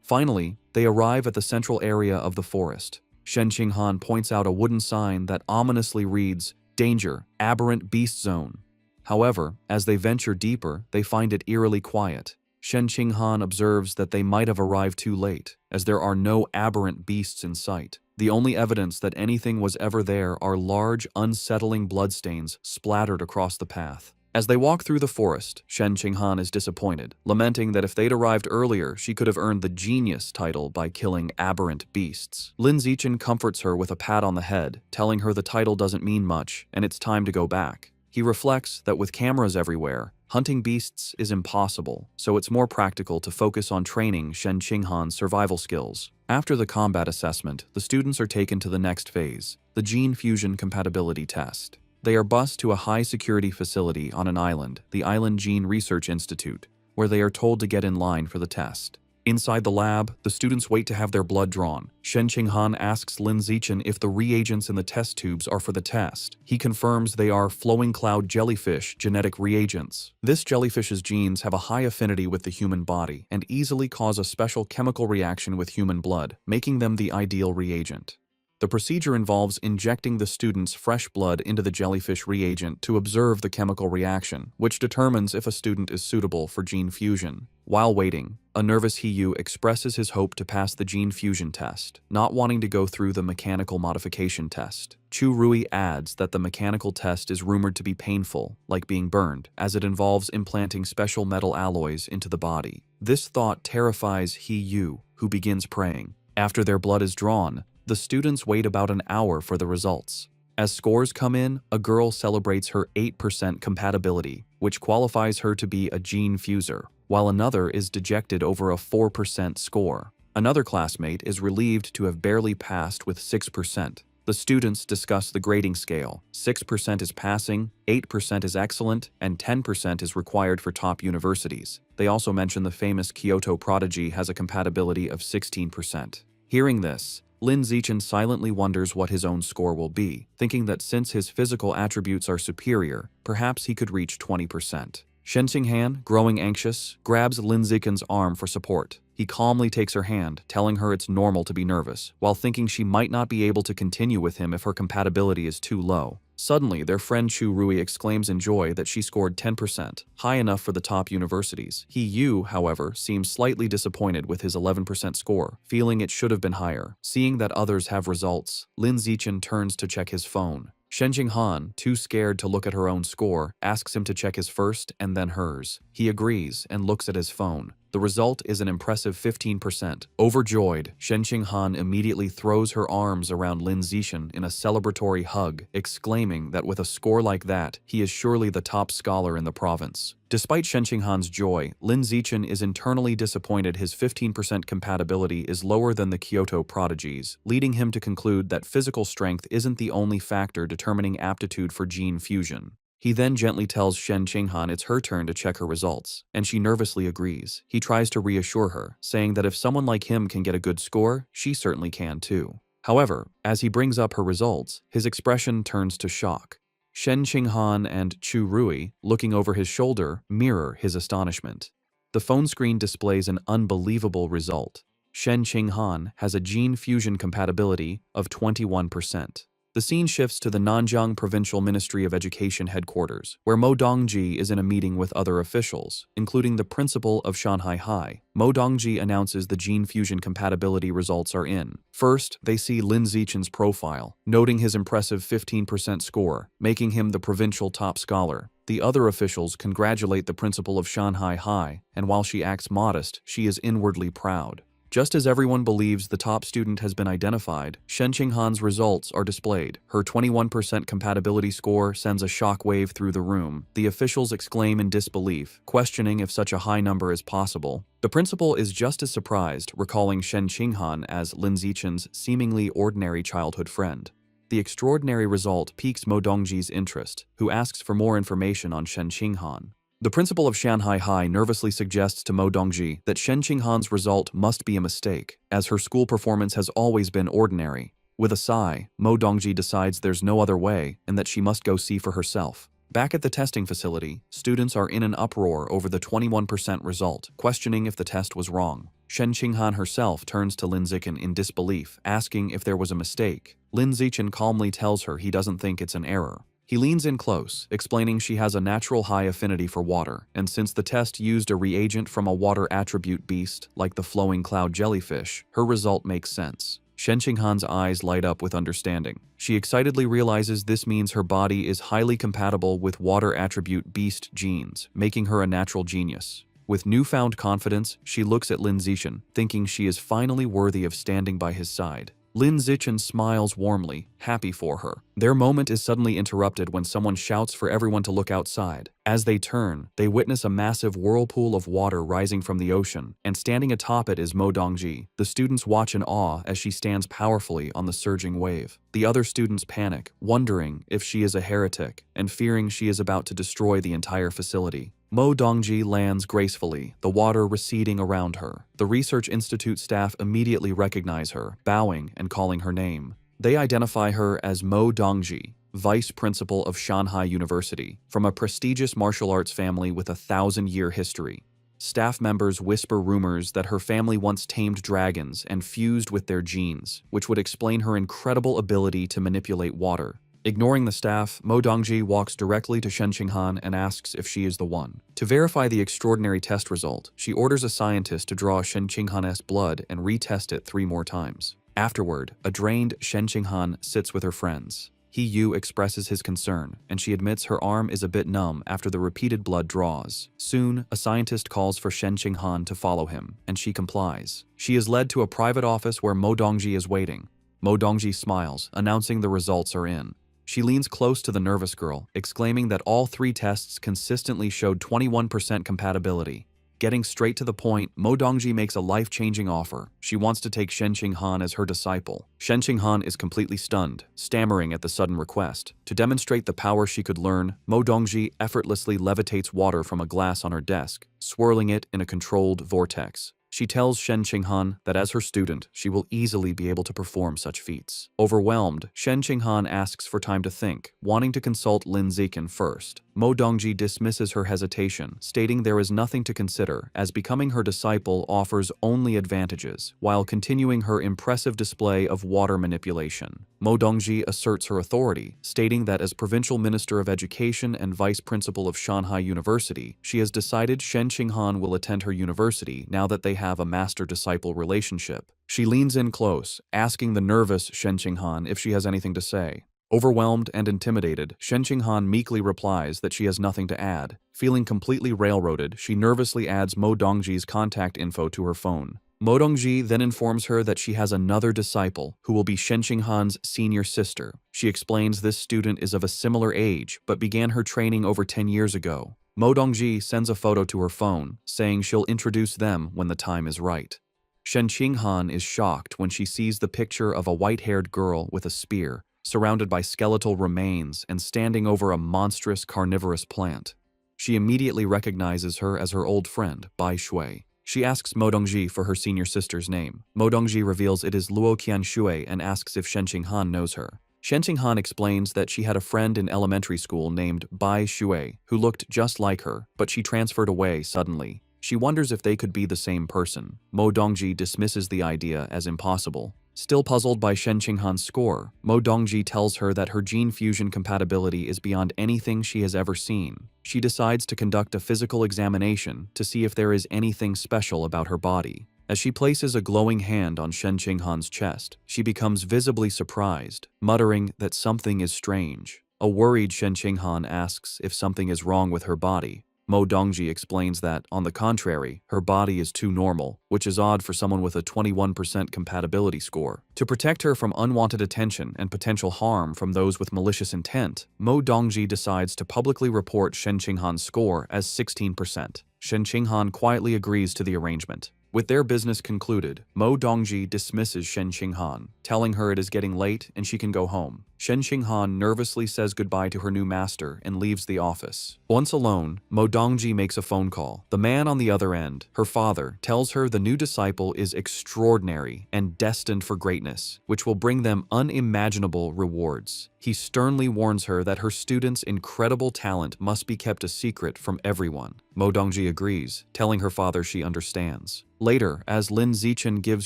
Finally, they arrive at the central area of the forest. Shen Qinghan points out a wooden sign that ominously reads, "Danger, Aberrant Beast Zone." However, as they venture deeper, they find it eerily quiet. Shen Qinghan observes that they might have arrived too late, as there are no aberrant beasts in sight. The only evidence that anything was ever there are large, unsettling bloodstains splattered across the path. As they walk through the forest, Shen Qinghan is disappointed, lamenting that if they'd arrived earlier, she could have earned the genius title by killing aberrant beasts. Lin Zichen comforts her with a pat on the head, telling her the title doesn't mean much, and it's time to go back. He reflects that with cameras everywhere, hunting beasts is impossible, so it's more practical to focus on training Shen Qinghan's survival skills. After the combat assessment, the students are taken to the next phase, the gene fusion compatibility test. They are bused to a high-security facility on an island, the Island Gene Research Institute, where they are told to get in line for the test. Inside the lab, the students wait to have their blood drawn. Shen Qinghan asks Lin Zichen if the reagents in the test tubes are for the test. He confirms they are flowing cloud jellyfish genetic reagents. This jellyfish's genes have a high affinity with the human body and easily cause a special chemical reaction with human blood, making them the ideal reagent. The procedure involves injecting the student's fresh blood into the jellyfish reagent to observe the chemical reaction, which determines if a student is suitable for gene fusion. While waiting, a nervous Hiyu expresses his hope to pass the gene fusion test, not wanting to go through the mechanical modification test. Chu Rui adds that the mechanical test is rumored to be painful, like being burned, as it involves implanting special metal alloys into the body. This thought terrifies Hiyu, who begins praying. After their blood is drawn, the students wait about an hour for the results. As scores come in, a girl celebrates her 8% compatibility, which qualifies her to be a gene fuser, while another is dejected over a 4% score. Another classmate is relieved to have barely passed with 6%. The students discuss the grading scale. 6% is passing, 8% is excellent, and 10% is required for top universities. They also mention the famous Kyoto prodigy has a compatibility of 16%. Hearing this, Lin Zichen silently wonders what his own score will be, thinking that since his physical attributes are superior, perhaps he could reach 20%. Shen Qinghan, growing anxious, grabs Lin Zichen's arm for support. He calmly takes her hand, telling her it's normal to be nervous, while thinking she might not be able to continue with him if her compatibility is too low. Suddenly, their friend Chu Rui exclaims in joy that she scored 10%, high enough for the top universities. Hiyu, however, seems slightly disappointed with his 11% score, feeling it should have been higher. Seeing that others have results, Lin Zichen turns to check his phone. Shen Qinghan, too scared to look at her own score, asks him to check his first and then hers. He agrees and looks at his phone. The result is an impressive 15%. Overjoyed, Shen Qinghan immediately throws her arms around Lin Zichen in a celebratory hug, exclaiming that with a score like that, he is surely the top scholar in the province. Despite Shen Qinghan's joy, Lin Zichen is internally disappointed his 15% compatibility is lower than the Kyoto prodigies, leading him to conclude that physical strength isn't the only factor determining aptitude for gene fusion. He then gently tells Shen Qinghan it's her turn to check her results, and she nervously agrees. He tries to reassure her, saying that if someone like him can get a good score, she certainly can too. However, as he brings up her results, his expression turns to shock. Shen Qinghan and Chu Rui, looking over his shoulder, mirror his astonishment. The phone screen displays an unbelievable result. Shen Qinghan has a gene fusion compatibility of 21%. The scene shifts to the Nanjiang Provincial Ministry of Education headquarters, where Mo Dongji is in a meeting with other officials, including the principal of Shanghai High. Mo Dongji announces the gene fusion compatibility results are in. First, they see Lin Zichen's profile, noting his impressive 15% score, making him the provincial top scholar. The other officials congratulate the principal of Shanghai High, and while she acts modest, she is inwardly proud. Just as everyone believes the top student has been identified, Shen Qinghan's results are displayed. Her 21% compatibility score sends a shockwave through the room. The officials exclaim in disbelief, questioning if such a high number is possible. The principal is just as surprised, recalling Shen Qinghan as Lin Zichen's seemingly ordinary childhood friend. The extraordinary result piques Mo Dongji's interest, who asks for more information on Shen Qinghan. The principal of Shanghai High nervously suggests to Mo Dongji that Shen Qinghan's result must be a mistake, as her school performance has always been ordinary. With a sigh, Mo Dongji decides there's no other way and that she must go see for herself. Back at the testing facility, students are in an uproar over the 21% result, questioning if the test was wrong. Shen Qinghan herself turns to Lin Zichen in disbelief, asking if there was a mistake. Lin Zichen calmly tells her he doesn't think it's an error. He leans in close, explaining she has a natural high affinity for water, and since the test used a reagent from a water attribute beast, like the flowing cloud jellyfish, her result makes sense. Shen Qinghan's eyes light up with understanding. She excitedly realizes this means her body is highly compatible with water attribute beast genes, making her a natural genius. With newfound confidence, she looks at Lin Zichen, thinking she is finally worthy of standing by his side. Lin Zichen smiles warmly, happy for her. Their moment is suddenly interrupted when someone shouts for everyone to look outside. As they turn, they witness a massive whirlpool of water rising from the ocean, and standing atop it is Mo Dongji. The students watch in awe as she stands powerfully on the surging wave. The other students panic, wondering if she is a heretic, and fearing she is about to destroy the entire facility. Mo Dongji lands gracefully, the water receding around her. The Research Institute staff immediately recognize her, bowing and calling her name. They identify her as Mo Dongji, Vice Principal of Shanghai University, from a prestigious martial arts family with a 1,000-year history. Staff members whisper rumors that her family once tamed dragons and fused with their genes, which would explain her incredible ability to manipulate water. Ignoring the staff, Mo Dongji walks directly to Shen Qinghan and asks if she is the one. To verify the extraordinary test result, she orders a scientist to draw Shen Qinghan's blood and retest it 3 more times. Afterward, a drained Shen Qinghan sits with her friends. He Yu expresses his concern, and she admits her arm is a bit numb after the repeated blood draws. Soon, a scientist calls for Shen Qinghan to follow him, and she complies. She is led to a private office where Mo Dongji is waiting. Mo Dongji smiles, announcing the results are in. She leans close to the nervous girl, exclaiming that all 3 tests consistently showed 21% compatibility. Getting straight to the point, Mo Dongji makes a life-changing offer. She wants to take Shen Qinghan as her disciple. Shen Qinghan is completely stunned, stammering at the sudden request. To demonstrate the power she could learn, Mo Dongji effortlessly levitates water from a glass on her desk, swirling it in a controlled vortex. She tells Shen Qinghan that as her student, she will easily be able to perform such feats. Overwhelmed, Shen Qinghan asks for time to think, wanting to consult Lin Zichen first. Mo Dongji dismisses her hesitation, stating there is nothing to consider, as becoming her disciple offers only advantages, while continuing her impressive display of water manipulation. Mo Dongji asserts her authority, stating that as Provincial Minister of Education and Vice Principal of Shanghai University, she has decided Shen Qinghan will attend her university now that they have a master-disciple relationship. She leans in close, asking the nervous Shen Qinghan if she has anything to say. Overwhelmed and intimidated, Shen Qinghan meekly replies that she has nothing to add. Feeling completely railroaded, she nervously adds Mo Dongji's contact info to her phone. Mo Dongji then informs her that she has another disciple, who will be Shen Qinghan's senior sister. She explains this student is of a similar age, but began her training over 10 years ago. Mo Dongji sends a photo to her phone, saying she'll introduce them when the time is right. Shen Qinghan is shocked when she sees the picture of a white-haired girl with a spear, surrounded by skeletal remains and standing over a monstrous carnivorous plant. She immediately recognizes her as her old friend, Bai Shui. She asks Mo Dongji for her senior sister's name. Mo Dongji reveals it is Luo Qianshui and asks if Shen Qinghan knows her. Shen Qinghan explains that she had a friend in elementary school named Bai Shui who looked just like her, but she transferred away suddenly. She wonders if they could be the same person. Mo Dongji dismisses the idea as impossible. Still puzzled by Shen Qinghan's score, Mo Dongji tells her that her gene fusion compatibility is beyond anything she has ever seen. She decides to conduct a physical examination to see if there is anything special about her body. As she places a glowing hand on Shen Qinghan's chest, she becomes visibly surprised, muttering that something is strange. A worried Shen Qinghan asks if something is wrong with her body. Mo Dongji explains that, on the contrary, her body is too normal, which is odd for someone with a 21% compatibility score. To protect her from unwanted attention and potential harm from those with malicious intent, Mo Dongji decides to publicly report Shen Qinghan's score as 16%. Shen Qinghan quietly agrees to the arrangement. With their business concluded, Mo Dongji dismisses Shen Qinghan, telling her it is getting late and she can go home. Shen Qinghan nervously says goodbye to her new master and leaves the office. Once alone, Mo Dongji makes a phone call. The man on the other end, her father, tells her the new disciple is extraordinary and destined for greatness, which will bring them unimaginable rewards. He sternly warns her that her student's incredible talent must be kept a secret from everyone. Mo Dongji agrees, telling her father she understands. Later, as Lin Zichen gives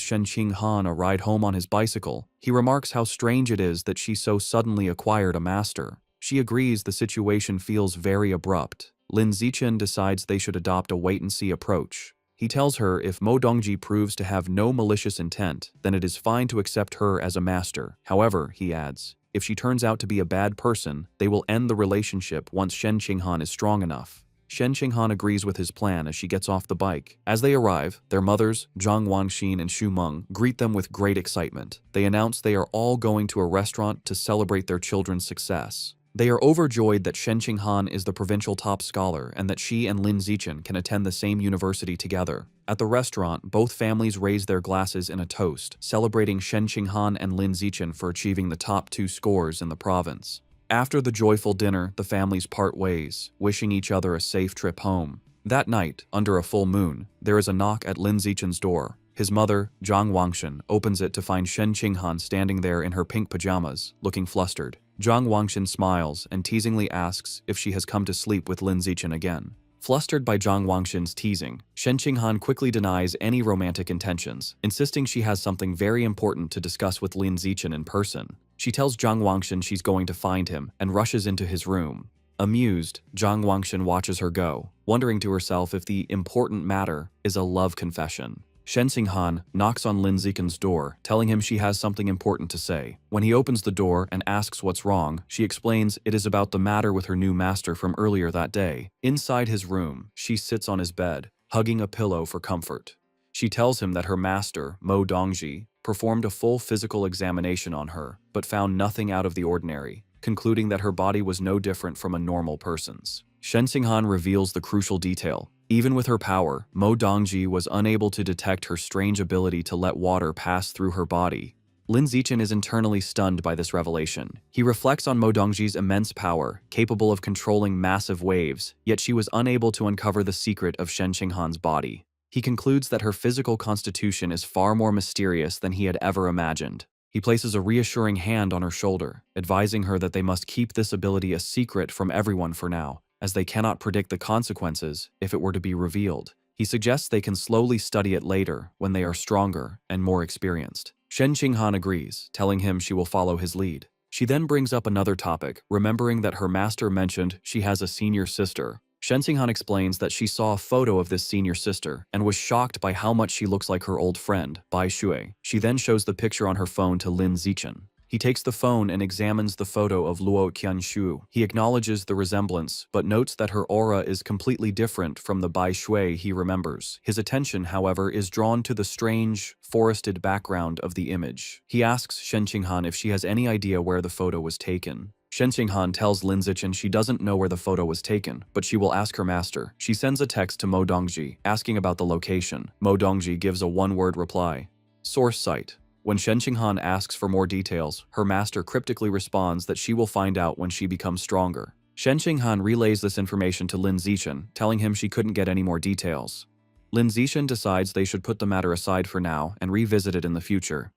Shen Qinghan a ride home on his bicycle, he remarks how strange it is that she so suddenly acquired a master. She agrees the situation feels very abrupt. Lin Zichen decides they should adopt a wait-and-see approach. He tells her if Mo Dongji proves to have no malicious intent, then it is fine to accept her as a master. However, he adds, if she turns out to be a bad person, they will end the relationship once Shen Qinghan is strong enough. Shen Qinghan agrees with his plan as she gets off the bike. As they arrive, their mothers, Zhang Wangxin and Xu Meng, greet them with great excitement. They announce they are all going to a restaurant to celebrate their children's success. They are overjoyed that Shen Qinghan is the provincial top scholar and that she and Lin Zichen can attend the same university together. At the restaurant, both families raise their glasses in a toast, celebrating Shen Qinghan and Lin Zichen for achieving the top 2 scores in the province. After the joyful dinner, the families part ways, wishing each other a safe trip home. That night, under a full moon, there is a knock at Lin Zichen's door. His mother, Zhang Wangxin, opens it to find Shen Qinghan standing there in her pink pajamas, looking flustered. Zhang Wangxin smiles and teasingly asks if she has come to sleep with Lin Zichen again. Flustered by Zhang Wangxin's teasing, Shen Qinghan quickly denies any romantic intentions, insisting she has something very important to discuss with Lin Zichen in person. She tells Zhang Wangxin she's going to find him and rushes into his room. Amused, Zhang Wangxin watches her go, wondering to herself if the important matter is a love confession. Shen Qinghan knocks on Lin Zichen's door, telling him she has something important to say. When he opens the door and asks what's wrong, she explains it is about the matter with her new master from earlier that day. Inside his room, she sits on his bed, hugging a pillow for comfort. She tells him that her master, Mo Dongji, performed a full physical examination on her, but found nothing out of the ordinary, concluding that her body was no different from a normal person's. Shen Qinghan reveals the crucial detail. Even with her power, Mo Dongji was unable to detect her strange ability to let water pass through her body. Lin Zichen is internally stunned by this revelation. He reflects on Mo Dongji's immense power, capable of controlling massive waves, yet she was unable to uncover the secret of Shen Qinghan's body. He concludes that her physical constitution is far more mysterious than he had ever imagined. He places a reassuring hand on her shoulder, advising her that they must keep this ability a secret from everyone for now, as they cannot predict the consequences if it were to be revealed. He suggests they can slowly study it later when they are stronger and more experienced. Shen Qinghan agrees, telling him she will follow his lead. She then brings up another topic, remembering that her master mentioned she has a senior sister. Shen Qinghan explains that she saw a photo of this senior sister and was shocked by how much she looks like her old friend, Bai Shui. She then shows the picture on her phone to Lin Zichen. He takes the phone and examines the photo of Luo Qianshu. He acknowledges the resemblance, but notes that her aura is completely different from the Bai Shui he remembers. His attention, however, is drawn to the strange, forested background of the image. He asks Shen Qinghan if she has any idea where the photo was taken. Shen Qinghan tells Lin Zichen she doesn't know where the photo was taken, but she will ask her master. She sends a text to Mo Dongji, asking about the location. Mo Dongji gives a one-word reply: source site. When Shen Qinghan asks for more details, her master cryptically responds that she will find out when she becomes stronger. Shen Qinghan relays this information to Lin Zichen, telling him she couldn't get any more details. Lin Zichen decides they should put the matter aside for now and revisit it in the future.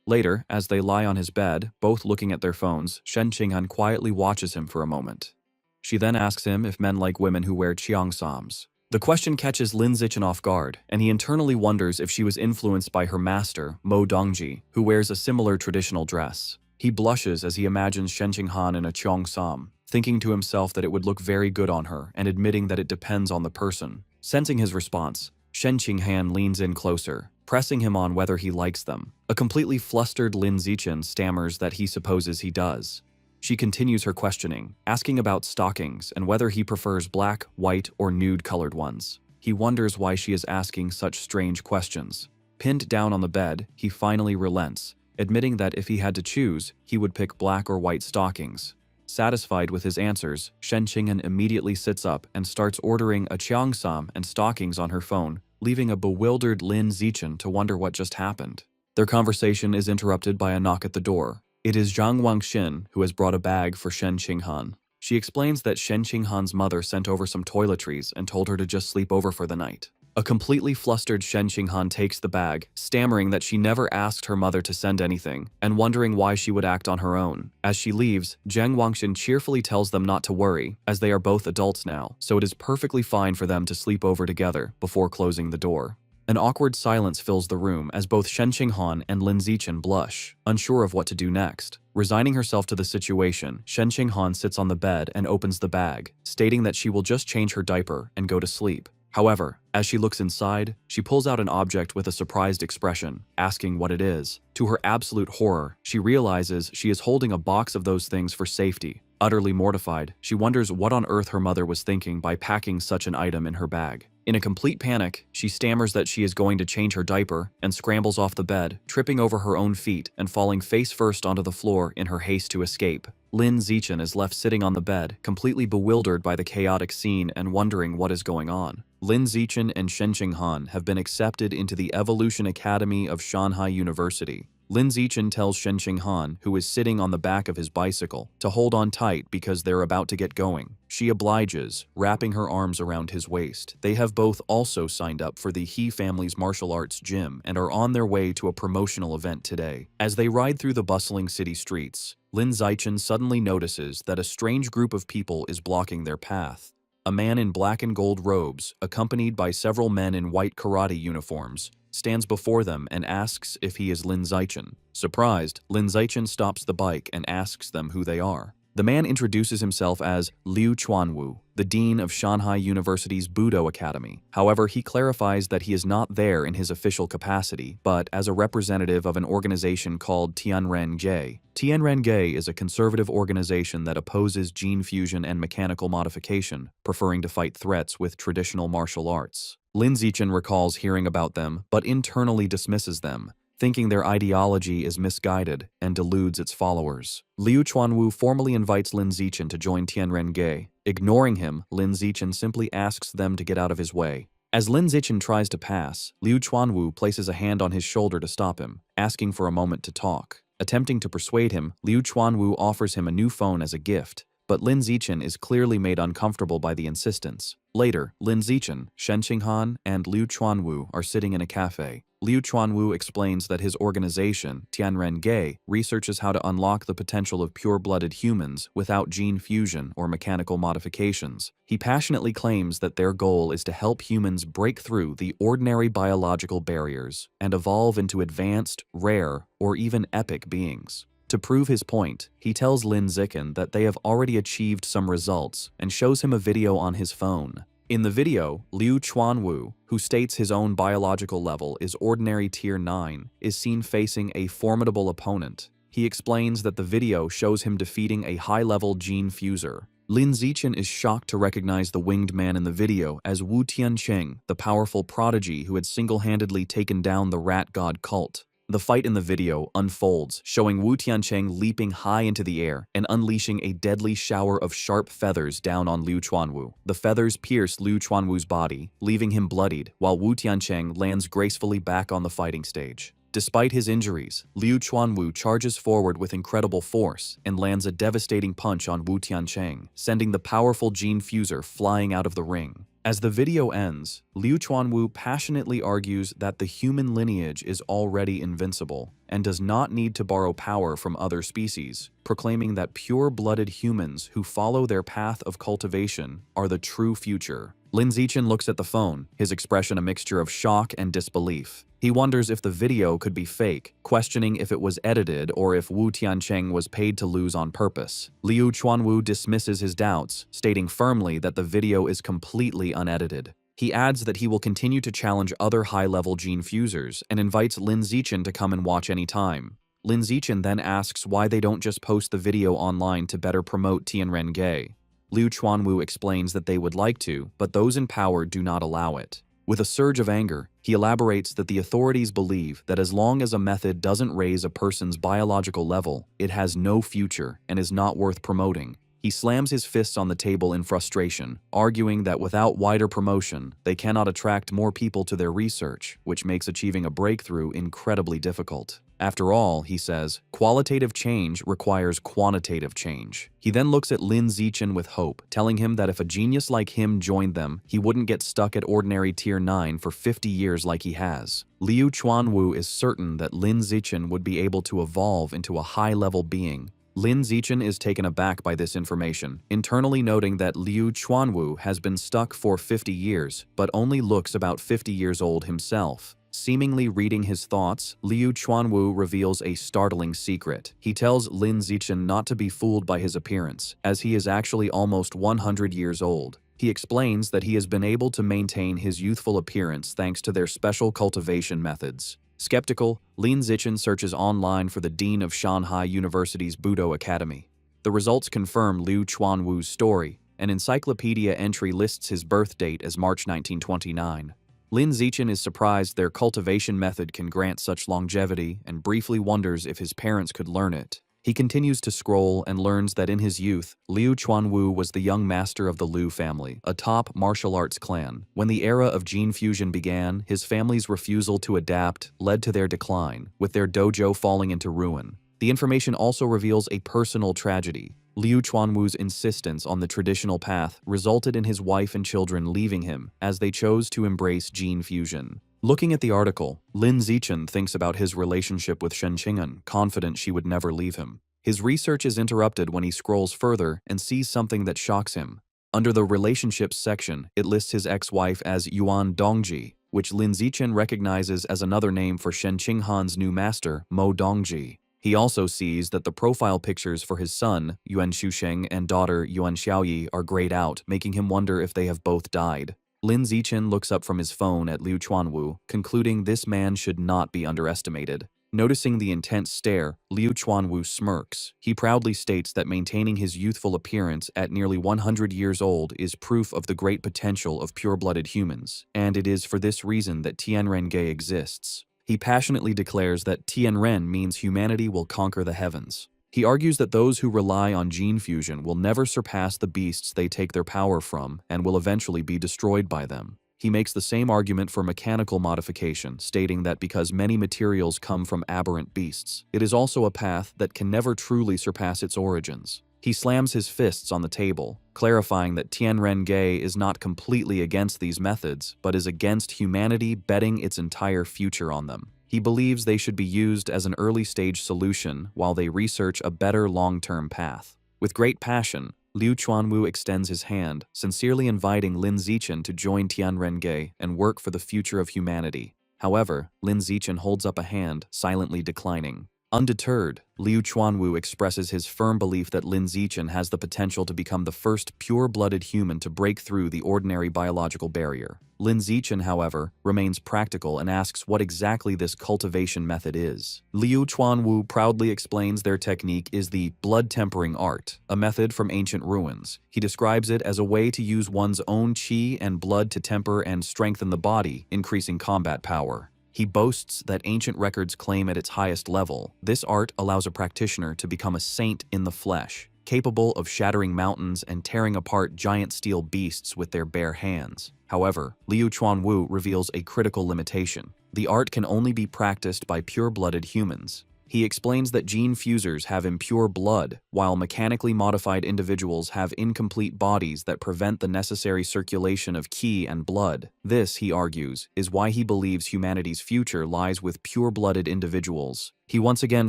Later, as they lie on his bed, both looking at their phones, Shen Qinghan quietly watches him for a moment. She then asks him if men like women who wear cheongsams. The question catches Lin Zichen off guard, and he internally wonders if she was influenced by her master, Mo Dongji, who wears a similar traditional dress. He blushes as he imagines Shen Qinghan in a cheongsam, thinking to himself that it would look very good on her and admitting that it depends on the person. Sensing his response, Shen Qinghan leans in closer, pressing him on whether he likes them. A completely flustered Lin Zichen stammers that he supposes he does. She continues her questioning, asking about stockings and whether he prefers black, white, or nude-colored ones. He wonders why she is asking such strange questions. Pinned down on the bed, he finally relents, admitting that if he had to choose, he would pick black or white stockings. Satisfied with his answers, Shen Qinghan immediately sits up and starts ordering a cheongsam and stockings on her phone, leaving a bewildered Lin Zichen to wonder what just happened. Their conversation is interrupted by a knock at the door. It is Zhang Wangxin who has brought a bag for Shen Qinghan. She explains that Shen Qinghan's mother sent over some toiletries and told her to just sleep over for the night. A completely flustered Shen Qinghan takes the bag, stammering that she never asked her mother to send anything, and wondering why she would act on her own. As she leaves, Zhang Wangxin cheerfully tells them not to worry, as they are both adults now, so it is perfectly fine for them to sleep over together before closing the door. An awkward silence fills the room as both Shen Qinghan and Lin Zichen blush, unsure of what to do next. Resigning herself to the situation, Shen Qinghan sits on the bed and opens the bag, stating that she will just change her diaper and go to sleep. However, as she looks inside, she pulls out an object with a surprised expression, asking what it is. To her absolute horror, she realizes she is holding a box of those things for safety. Utterly mortified, she wonders what on earth her mother was thinking by packing such an item in her bag. In a complete panic, she stammers that she is going to change her diaper and scrambles off the bed, tripping over her own feet and falling face first onto the floor in her haste to escape. Lin Zichen is left sitting on the bed, completely bewildered by the chaotic scene and wondering what is going on. Lin Zichen and Shen Qinghan have been accepted into the Evolution Academy of Shanghai University. Lin Zichen tells Shen Qinghan, who is sitting on the back of his bicycle, to hold on tight because they're about to get going. She obliges, wrapping her arms around his waist. They have both also signed up for the He family's martial arts gym and are on their way to a promotional event today. As they ride through the bustling city streets, Lin Zichen suddenly notices that a strange group of people is blocking their path. A man in black and gold robes, accompanied by several men in white karate uniforms, stands before them and asks if he is Lin Zichen. Surprised, Lin Zichen stops the bike and asks them who they are. The man introduces himself as Liu Chuanwu, the dean of Shanghai University's Budo Academy. However, he clarifies that he is not there in his official capacity, but as a representative of an organization called Tianren-Ge. Tianren-Ge is a conservative organization that opposes gene fusion and mechanical modification, preferring to fight threats with traditional martial arts. Lin Zichen recalls hearing about them, but internally dismisses them, thinking their ideology is misguided and deludes its followers. Liu Chuanwu formally invites Lin Zichen to join Tianren-Ge. Ignoring him, Lin Zichen simply asks them to get out of his way. As Lin Zichen tries to pass, Liu Chuanwu places a hand on his shoulder to stop him, asking for a moment to talk. Attempting to persuade him, Liu Chuanwu offers him a new phone as a gift, but Lin Zichen is clearly made uncomfortable by the insistence. Later, Lin Zichen, Shen Qinghan, and Liu Chuanwu are sitting in a cafe. Liu Chuanwu explains that his organization, Tianren-Ge, researches how to unlock the potential of pure-blooded humans without gene fusion or mechanical modifications. He passionately claims that their goal is to help humans break through the ordinary biological barriers and evolve into advanced, rare, or even epic beings. To prove his point, he tells Lin Zichen that they have already achieved some results and shows him a video on his phone. In the video, Liu Chuanwu, who states his own biological level is ordinary tier 9, is seen facing a formidable opponent. He explains that the video shows him defeating a high-level gene fuser. Lin Zichen is shocked to recognize the winged man in the video as Wu Tiancheng, the powerful prodigy who had single-handedly taken down the rat god cult. The fight in the video unfolds, showing Wu Tiancheng leaping high into the air and unleashing a deadly shower of sharp feathers down on Liu Chuanwu. The feathers pierce Liu Chuanwu's body, leaving him bloodied, while Wu Tiancheng lands gracefully back on the fighting stage. Despite his injuries, Liu Chuanwu charges forward with incredible force and lands a devastating punch on Wu Tiancheng, sending the powerful gene fuser flying out of the ring. As the video ends, Liu Chuanwu passionately argues that the human lineage is already invincible and does not need to borrow power from other species, proclaiming that pure-blooded humans who follow their path of cultivation are the true future. Lin Zichen looks at the phone, his expression a mixture of shock and disbelief. He wonders if the video could be fake, questioning if it was edited or if Wu Tiancheng was paid to lose on purpose. Liu Chuanwu dismisses his doubts, stating firmly that the video is completely unedited. He adds that he will continue to challenge other high-level gene fusers and invites Lin Zichen to come and watch anytime. Lin Zichen then asks why they don't just post the video online to better promote Tianrenge. Liu Chuanwu explains that they would like to, but those in power do not allow it. With a surge of anger, he elaborates that the authorities believe that as long as a method doesn't raise a person's biological level, it has no future and is not worth promoting. He slams his fists on the table in frustration, arguing that without wider promotion, they cannot attract more people to their research, which makes achieving a breakthrough incredibly difficult. After all, he says, qualitative change requires quantitative change. He then looks at Lin Zichen with hope, telling him that if a genius like him joined them, he wouldn't get stuck at ordinary Tier 9 for 50 years like he has. Liu Chuanwu is certain that Lin Zichen would be able to evolve into a high-level being. Lin Zichen is taken aback by this information, internally noting that Liu Chuanwu has been stuck for 50 years, but only looks about 50 years old himself. Seemingly reading his thoughts, Liu Chuanwu reveals a startling secret. He tells Lin Zichen not to be fooled by his appearance, as he is actually almost 100 years old. He explains that he has been able to maintain his youthful appearance thanks to their special cultivation methods. Skeptical, Lin Zichen searches online for the dean of Shanghai University's Budo Academy. The results confirm Liu Chuanwu's story. An encyclopedia entry lists his birth date as March 1929. Lin Zichen is surprised their cultivation method can grant such longevity and briefly wonders if his parents could learn it. He continues to scroll and learns that in his youth, Liu Chuanwu was the young master of the Liu family, a top martial arts clan. When the era of gene fusion began, his family's refusal to adapt led to their decline, with their dojo falling into ruin. The information also reveals a personal tragedy. Liu Chuanwu's insistence on the traditional path resulted in his wife and children leaving him as they chose to embrace gene fusion. Looking at the article, Lin Zichen thinks about his relationship with Shen Qing'an, confident she would never leave him. His research is interrupted when he scrolls further and sees something that shocks him. Under the relationships section, it lists his ex-wife as Yuan Dongji, which Lin Zichen recognizes as another name for Shen Qing'an's new master, Mo Dongji. He also sees that the profile pictures for his son, Yuan Xusheng, and daughter, Yuan Xiaoyi, are grayed out, making him wonder if they have both died. Lin Zichen looks up from his phone at Liu Chuanwu, concluding this man should not be underestimated. Noticing the intense stare, Liu Chuanwu smirks. He proudly states that maintaining his youthful appearance at nearly 100 years old is proof of the great potential of pure-blooded humans, and it is for this reason that Tianrenge exists. He passionately declares that Tianren means humanity will conquer the heavens. He argues that those who rely on gene fusion will never surpass the beasts they take their power from and will eventually be destroyed by them. He makes the same argument for mechanical modification, stating that because many materials come from aberrant beasts, it is also a path that can never truly surpass its origins. He slams his fists on the table, clarifying that Tianrenge is not completely against these methods, but is against humanity betting its entire future on them. He believes they should be used as an early-stage solution while they research a better long-term path. With great passion, Liu Chuanwu extends his hand, sincerely inviting Lin Zichen to join Tianrenge and work for the future of humanity. However, Lin Zichen holds up a hand, silently declining. Undeterred, Liu Chuanwu expresses his firm belief that Lin Zichen has the potential to become the first pure-blooded human to break through the ordinary biological barrier. Lin Zichen, however, remains practical and asks what exactly this cultivation method is. Liu Chuanwu proudly explains their technique is the blood-tempering art, a method from ancient ruins. He describes it as a way to use one's own qi and blood to temper and strengthen the body, increasing combat power. He boasts that ancient records claim at its highest level, this art allows a practitioner to become a saint in the flesh, capable of shattering mountains and tearing apart giant steel beasts with their bare hands. However, Liu Chuanwu reveals a critical limitation. The art can only be practiced by pure-blooded humans. He explains that gene fusers have impure blood, while mechanically modified individuals have incomplete bodies that prevent the necessary circulation of qi and blood. This, he argues, is why he believes humanity's future lies with pure-blooded individuals. He once again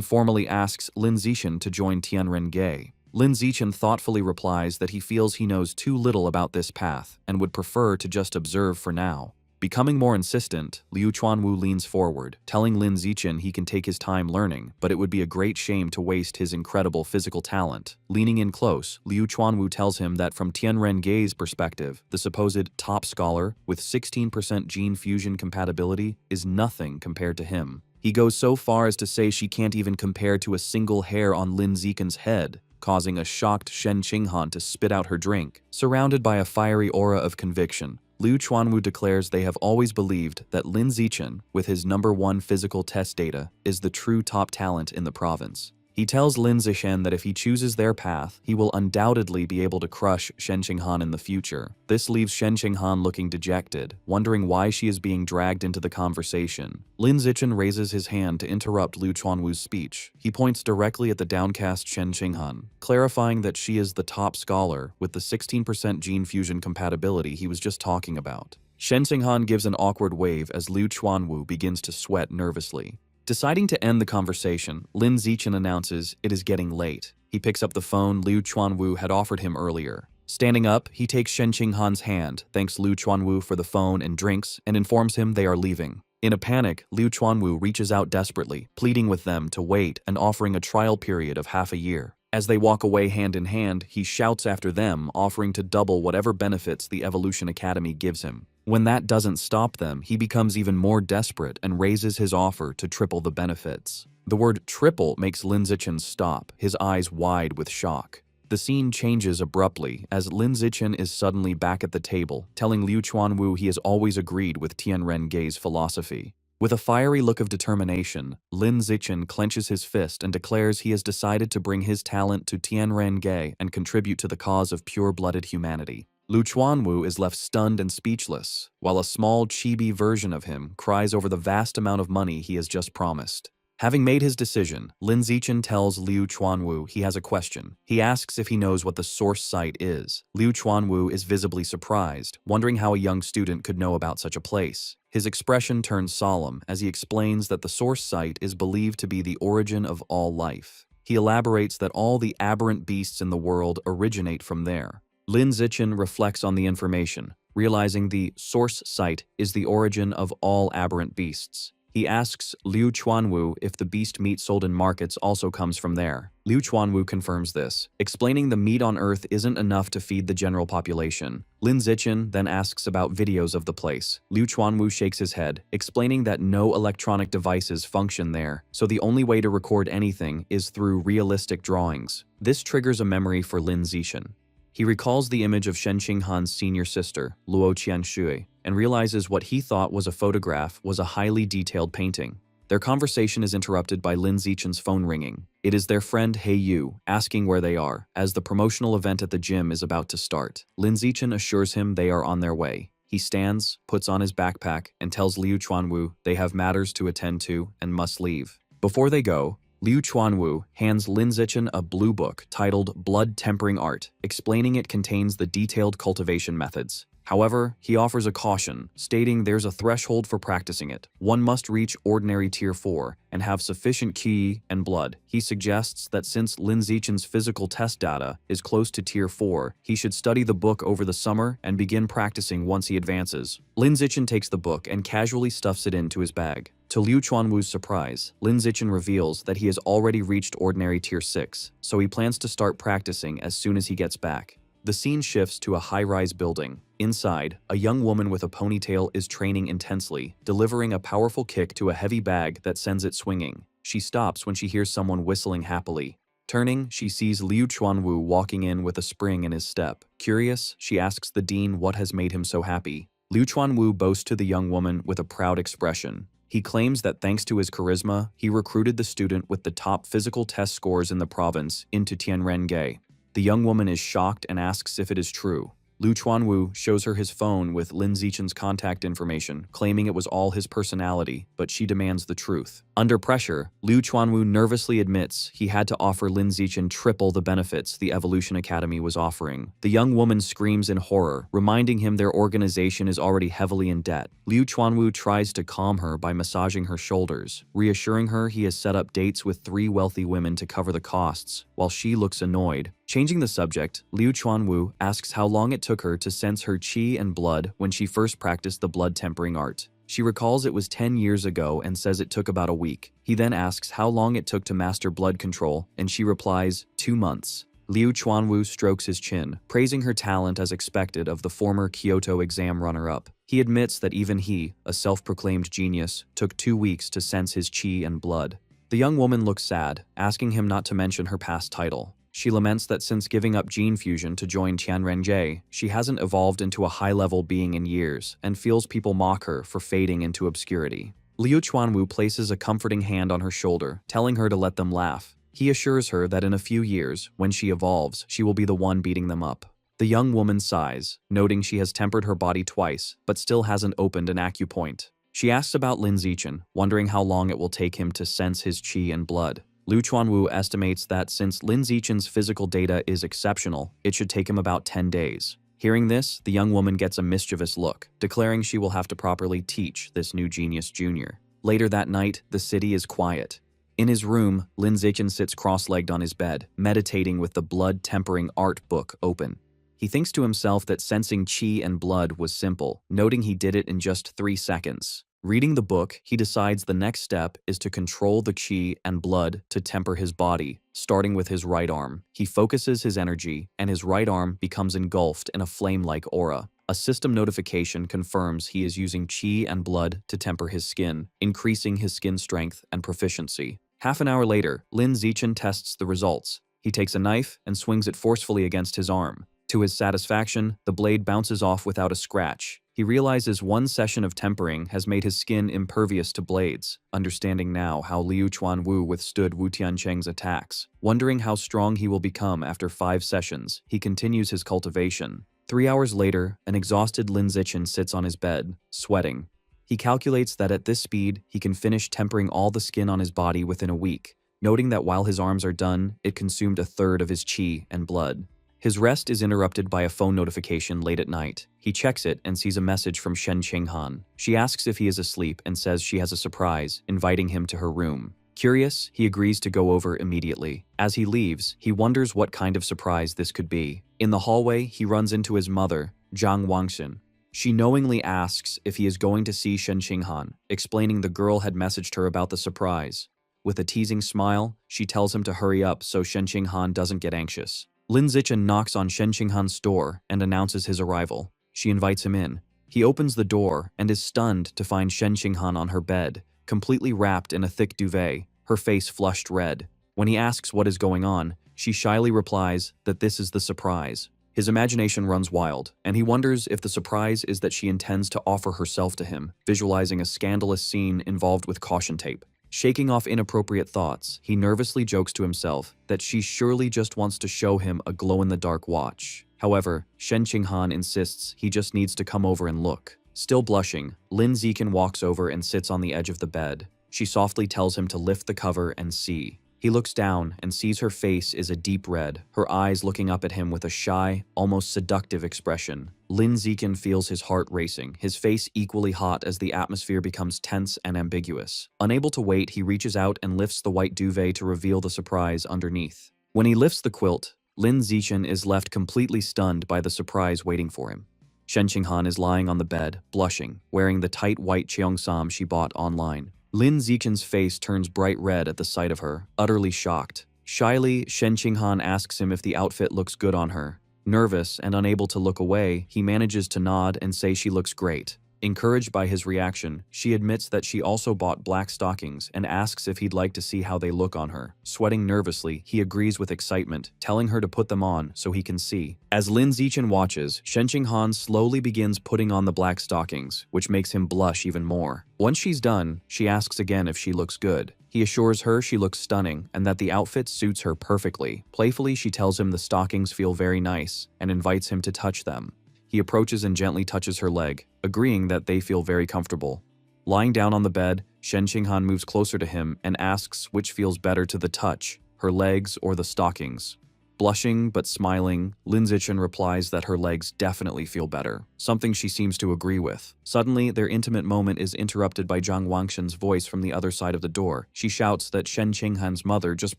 formally asks Lin Zichen to join Tianren-ge. Lin Zichen thoughtfully replies that he feels he knows too little about this path and would prefer to just observe for now. Becoming more insistent, Liu Chuanwu leans forward, telling Lin Zichen he can take his time learning, but it would be a great shame to waste his incredible physical talent. Leaning in close, Liu Chuanwu tells him that from Tianren-ge's perspective, the supposed top scholar with 16% gene fusion compatibility is nothing compared to him. He goes so far as to say she can't even compare to a single hair on Lin Zichen's head, causing a shocked Shen Qinghan to spit out her drink. Surrounded by a fiery aura of conviction, Liu Chuanwu declares they have always believed that Lin Zichen, with his #1 physical test data, is the true top talent in the province. He tells Lin Zichen that if he chooses their path, he will undoubtedly be able to crush Shen Qinghan in the future. This leaves Shen Qinghan looking dejected, wondering why she is being dragged into the conversation. Lin Zichen raises his hand to interrupt Liu Chuanwu's speech. He points directly at the downcast Shen Qinghan, clarifying that she is the top scholar with the 16% gene fusion compatibility he was just talking about. Shen Qinghan gives an awkward wave as Liu Chuanwu begins to sweat nervously. Deciding to end the conversation, Lin Zichen announces it is getting late. He picks up the phone Liu Chuanwu had offered him earlier. Standing up, he takes Shen Qinghan's hand, thanks Liu Chuanwu for the phone and drinks, and informs him they are leaving. In a panic, Liu Chuanwu reaches out desperately, pleading with them to wait and offering a trial period of half a year. As they walk away hand in hand, he shouts after them, offering to double whatever benefits the Evolution Academy gives him. When that doesn't stop them, he becomes even more desperate and raises his offer to triple the benefits. The word triple makes Lin Zichen stop, his eyes wide with shock. The scene changes abruptly as Lin Zichen is suddenly back at the table, telling Liu Chuanwu he has always agreed with Tianren-ge's philosophy. With a fiery look of determination, Lin Zichen clenches his fist and declares he has decided to bring his talent to Tianren-ge and contribute to the cause of pure-blooded humanity. Liu Chuanwu is left stunned and speechless, while a small chibi version of him cries over the vast amount of money he has just promised. Having made his decision, Lin Zichen tells Liu Chuanwu he has a question. He asks if he knows what the source site is. Liu Chuanwu is visibly surprised, wondering how a young student could know about such a place. His expression turns solemn as he explains that the source site is believed to be the origin of all life. He elaborates that all the aberrant beasts in the world originate from there. Lin Zichen reflects on the information, realizing the source site is the origin of all aberrant beasts. He asks Liu Chuanwu if the beast meat sold in markets also comes from there. Liu Chuanwu confirms this, explaining the meat on Earth isn't enough to feed the general population. Lin Zichen then asks about videos of the place. Liu Chuanwu shakes his head, explaining that no electronic devices function there, so the only way to record anything is through realistic drawings. This triggers a memory for Lin Zichen. He recalls the image of Shen Qinghan's senior sister, Luo Qianshui, and realizes what he thought was a photograph was a highly detailed painting. Their conversation is interrupted by Lin Zichen's phone ringing. It is their friend He Yu asking where they are, as the promotional event at the gym is about to start. Lin Zichen assures him they are on their way. He stands, puts on his backpack, and tells Liu Chuanwu they have matters to attend to and must leave. Before they go, Liu Chuanwu hands Lin Zichen a blue book titled Blood Tempering Art, explaining it contains the detailed cultivation methods. However, he offers a caution, stating there's a threshold for practicing it. One must reach ordinary tier 4 and have sufficient qi and blood. He suggests that since Lin Zichen's physical test data is close to tier 4, he should study the book over the summer and begin practicing once he advances. Lin Zichen takes the book and casually stuffs it into his bag. To Liu Chuanwu's surprise, Lin Zichen reveals that he has already reached ordinary tier 6, so he plans to start practicing as soon as he gets back. The scene shifts to a high-rise building. Inside, a young woman with a ponytail is training intensely, delivering a powerful kick to a heavy bag that sends it swinging. She stops when she hears someone whistling happily. Turning, she sees Liu Chuanwu walking in with a spring in his step. Curious, she asks the dean what has made him so happy. Liu Chuanwu boasts to the young woman with a proud expression. He claims that thanks to his charisma, he recruited the student with the top physical test scores in the province into Tianren-ge. The young woman is shocked and asks if it is true. Liu Chuanwu shows her his phone with Lin Zichen's contact information, claiming it was all his personality, but she demands the truth. Under pressure, Liu Chuanwu nervously admits he had to offer Lin Zichen triple the benefits the Evolution Academy was offering. The young woman screams in horror, reminding him their organization is already heavily in debt. Liu Chuanwu tries to calm her by massaging her shoulders, reassuring her he has set up dates with 3 wealthy women to cover the costs, while she looks annoyed. Changing the subject, Liu Chuanwu asks how long it took her to sense her qi and blood when she first practiced the blood tempering art. She recalls it was 10 years ago and says it took about a week. He then asks how long it took to master blood control, and she replies, 2 months. Liu Chuanwu strokes his chin, praising her talent as expected of the former Kyoto exam runner-up. He admits that even he, a self-proclaimed genius, took 2 weeks to sense his qi and blood. The young woman looks sad, asking him not to mention her past title. She laments that since giving up gene fusion to join Tianrenjie, she hasn't evolved into a high-level being in years, and feels people mock her for fading into obscurity. Liu Chuanwu places a comforting hand on her shoulder, telling her to let them laugh. He assures her that in a few years, when she evolves, she will be the one beating them up. The young woman sighs, noting she has tempered her body twice, but still hasn't opened an acupoint. She asks about Lin Zichen, wondering how long it will take him to sense his qi and blood. Liu Chuanwu estimates that since Lin Zichen's physical data is exceptional, it should take him about 10 days. Hearing this, the young woman gets a mischievous look, declaring she will have to properly teach this new genius junior. Later that night, the city is quiet. In his room, Lin Zichen sits cross-legged on his bed, meditating with the blood-tempering art book open. He thinks to himself that sensing qi and blood was simple, noting he did it in just 3 seconds. Reading the book, he decides the next step is to control the qi and blood to temper his body, starting with his right arm. He focuses his energy, and his right arm becomes engulfed in a flame-like aura. A system notification confirms he is using qi and blood to temper his skin, increasing his skin strength and proficiency. Half an hour later, Lin Zichen tests the results. He takes a knife and swings it forcefully against his arm. To his satisfaction, the blade bounces off without a scratch. He realizes one session of tempering has made his skin impervious to blades, understanding now how Liu Chuanwu withstood Wu Tiancheng's attacks. Wondering how strong he will become after 5 sessions, he continues his cultivation. 3 hours later, an exhausted Lin Zichen sits on his bed, sweating. He calculates that at this speed, he can finish tempering all the skin on his body within a week, noting that while his arms are done, it consumed 1/3 of his qi and blood. His rest is interrupted by a phone notification late at night. He checks it and sees a message from Shen Qinghan. She asks if he is asleep and says she has a surprise, inviting him to her room. Curious, he agrees to go over immediately. As he leaves, he wonders what kind of surprise this could be. In the hallway, he runs into his mother, Zhang Wangxin. She knowingly asks if he is going to see Shen Qinghan, explaining the girl had messaged her about the surprise. With a teasing smile, she tells him to hurry up so Shen Qinghan doesn't get anxious. Lin Zichen knocks on Shen Qinghan's door and announces his arrival. She invites him in. He opens the door and is stunned to find Shen Qinghan on her bed, completely wrapped in a thick duvet, her face flushed red. When he asks what is going on, she shyly replies that this is the surprise. His imagination runs wild, and he wonders if the surprise is that she intends to offer herself to him, visualizing a scandalous scene involved with caution tape. Shaking off inappropriate thoughts, he nervously jokes to himself that she surely just wants to show him a glow-in-the-dark watch. However, Shen Qinghan insists he just needs to come over and look. Still blushing, Lin Zichen walks over and sits on the edge of the bed. She softly tells him to lift the cover and see. He looks down and sees her face is a deep red, her eyes looking up at him with a shy, almost seductive expression. Lin Zichen feels his heart racing, his face equally hot as the atmosphere becomes tense and ambiguous. Unable to wait, he reaches out and lifts the white duvet to reveal the surprise underneath. When he lifts the quilt, Lin Zichen is left completely stunned by the surprise waiting for him. Shen Qinghan is lying on the bed, blushing, wearing the tight white cheongsam she bought online. Lin Zichen's face turns bright red at the sight of her, utterly shocked. Shyly, Shen Qinghan asks him if the outfit looks good on her. Nervous and unable to look away, he manages to nod and say she looks great. Encouraged by his reaction, she admits that she also bought black stockings and asks if he'd like to see how they look on her. Sweating nervously, he agrees with excitement, telling her to put them on so he can see. As Lin Zichen watches, Shen Qinghan slowly begins putting on the black stockings, which makes him blush even more. Once she's done, she asks again if she looks good. He assures her she looks stunning and that the outfit suits her perfectly. Playfully, she tells him the stockings feel very nice and invites him to touch them. He approaches and gently touches her leg, agreeing that they feel very comfortable. Lying down on the bed, Shen Qinghan moves closer to him and asks which feels better to the touch, her legs or the stockings. Blushing but smiling, Lin Zichen replies that her legs definitely feel better, something she seems to agree with. Suddenly, their intimate moment is interrupted by Zhang Wangshen's voice from the other side of the door. She shouts that Shen Qinghan's mother just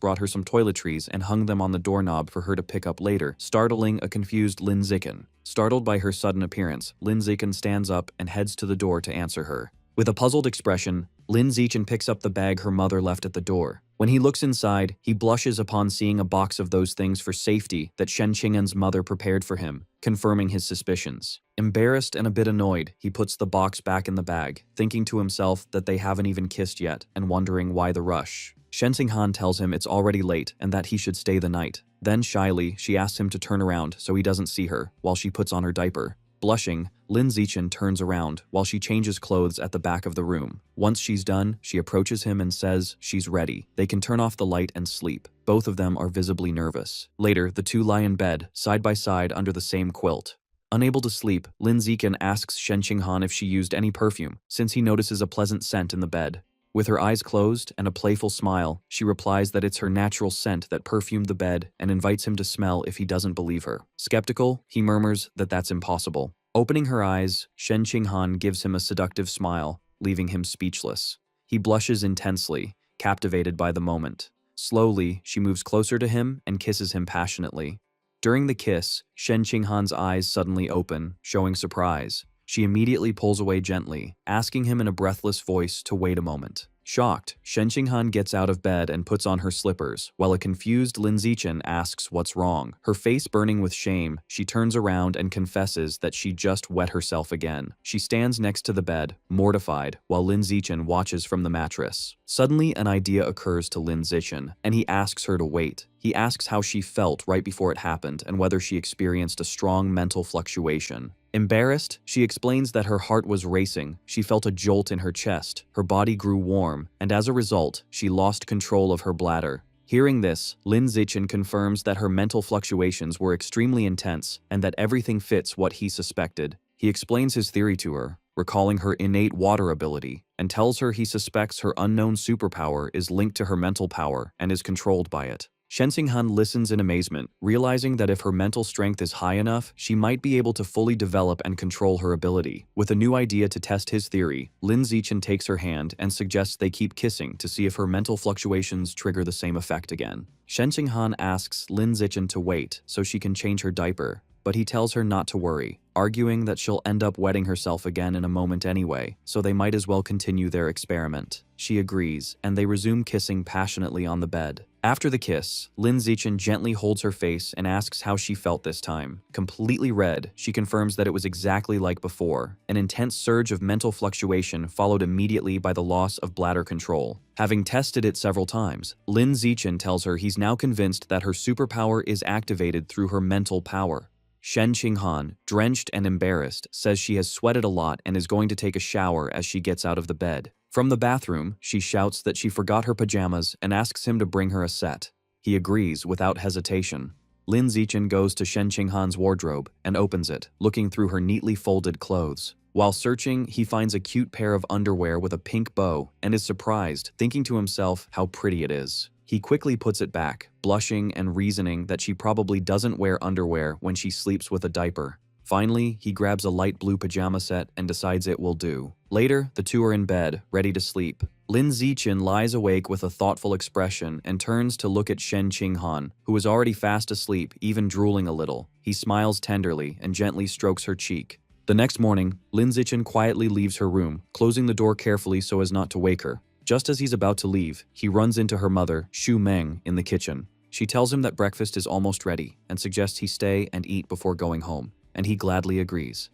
brought her some toiletries and hung them on the doorknob for her to pick up later, startling a confused Lin Zichen. Startled by her sudden appearance, Lin Zichen stands up and heads to the door to answer her. With a puzzled expression, Lin Zichen picks up the bag her mother left at the door. When he looks inside, he blushes upon seeing a box of those things for safety that Shen Qinghan's mother prepared for him, confirming his suspicions. Embarrassed and a bit annoyed, he puts the box back in the bag, thinking to himself that they haven't even kissed yet and wondering why the rush. Shen Qinghan tells him it's already late and that he should stay the night. Then shyly, she asks him to turn around so he doesn't see her while she puts on her diaper. Blushing, Lin Zichen turns around while she changes clothes at the back of the room. Once she's done, she approaches him and says she's ready. They can turn off the light and sleep. Both of them are visibly nervous. Later, the two lie in bed, side by side under the same quilt. Unable to sleep, Lin Zichen asks Shen Qinghan if she used any perfume, since he notices a pleasant scent in the bed. With her eyes closed and a playful smile, she replies that it's her natural scent that perfumed the bed and invites him to smell if he doesn't believe her. Skeptical, he murmurs that that's impossible. Opening her eyes, Shen Qinghan gives him a seductive smile, leaving him speechless. He blushes intensely, captivated by the moment. Slowly, she moves closer to him and kisses him passionately. During the kiss, Shen Qinghan's eyes suddenly open, showing surprise. She immediately pulls away gently, asking him in a breathless voice to wait a moment. Shocked, Shen Qinghan gets out of bed and puts on her slippers, while a confused Lin Zichen asks what's wrong. Her face burning with shame, she turns around and confesses that she just wet herself again. She stands next to the bed, mortified, while Lin Zichen watches from the mattress. Suddenly, an idea occurs to Lin Zichen, and he asks her to wait. He asks how she felt right before it happened and whether she experienced a strong mental fluctuation. Embarrassed, she explains that her heart was racing, she felt a jolt in her chest, her body grew warm, and as a result, she lost control of her bladder. Hearing this, Lin Zichen confirms that her mental fluctuations were extremely intense and that everything fits what he suspected. He explains his theory to her, recalling her innate water ability, and tells her he suspects her unknown superpower is linked to her mental power and is controlled by it. Shen Qinghan listens in amazement, realizing that if her mental strength is high enough, she might be able to fully develop and control her ability. With a new idea to test his theory, Lin Zichen takes her hand and suggests they keep kissing to see if her mental fluctuations trigger the same effect again. Shen Qinghan asks Lin Zichen to wait so she can change her diaper, but he tells her not to worry, arguing that she'll end up wetting herself again in a moment anyway, so they might as well continue their experiment. She agrees, and they resume kissing passionately on the bed. After the kiss, Lin Zichen gently holds her face and asks how she felt this time. Completely red, she confirms that it was exactly like before. An intense surge of mental fluctuation followed immediately by the loss of bladder control. Having tested it several times, Lin Zichen tells her he's now convinced that her superpower is activated through her mental power. Shen Qinghan, drenched and embarrassed, says she has sweated a lot and is going to take a shower as she gets out of the bed. From the bathroom, she shouts that she forgot her pajamas and asks him to bring her a set. He agrees without hesitation. Lin Zichen goes to Shen Qinghan's wardrobe and opens it, looking through her neatly folded clothes. While searching, he finds a cute pair of underwear with a pink bow and is surprised, thinking to himself how pretty it is. He quickly puts it back, blushing and reasoning that she probably doesn't wear underwear when she sleeps with a diaper. Finally, he grabs a light blue pajama set and decides it will do. Later, the two are in bed, ready to sleep. Lin Zichen lies awake with a thoughtful expression and turns to look at Shen Qinghan, who is already fast asleep, even drooling a little. He smiles tenderly and gently strokes her cheek. The next morning, Lin Zichen quietly leaves her room, closing the door carefully so as not to wake her. Just as he's about to leave, he runs into her mother, Xu Meng, in the kitchen. She tells him that breakfast is almost ready and suggests he stay and eat before going home, and he gladly agrees.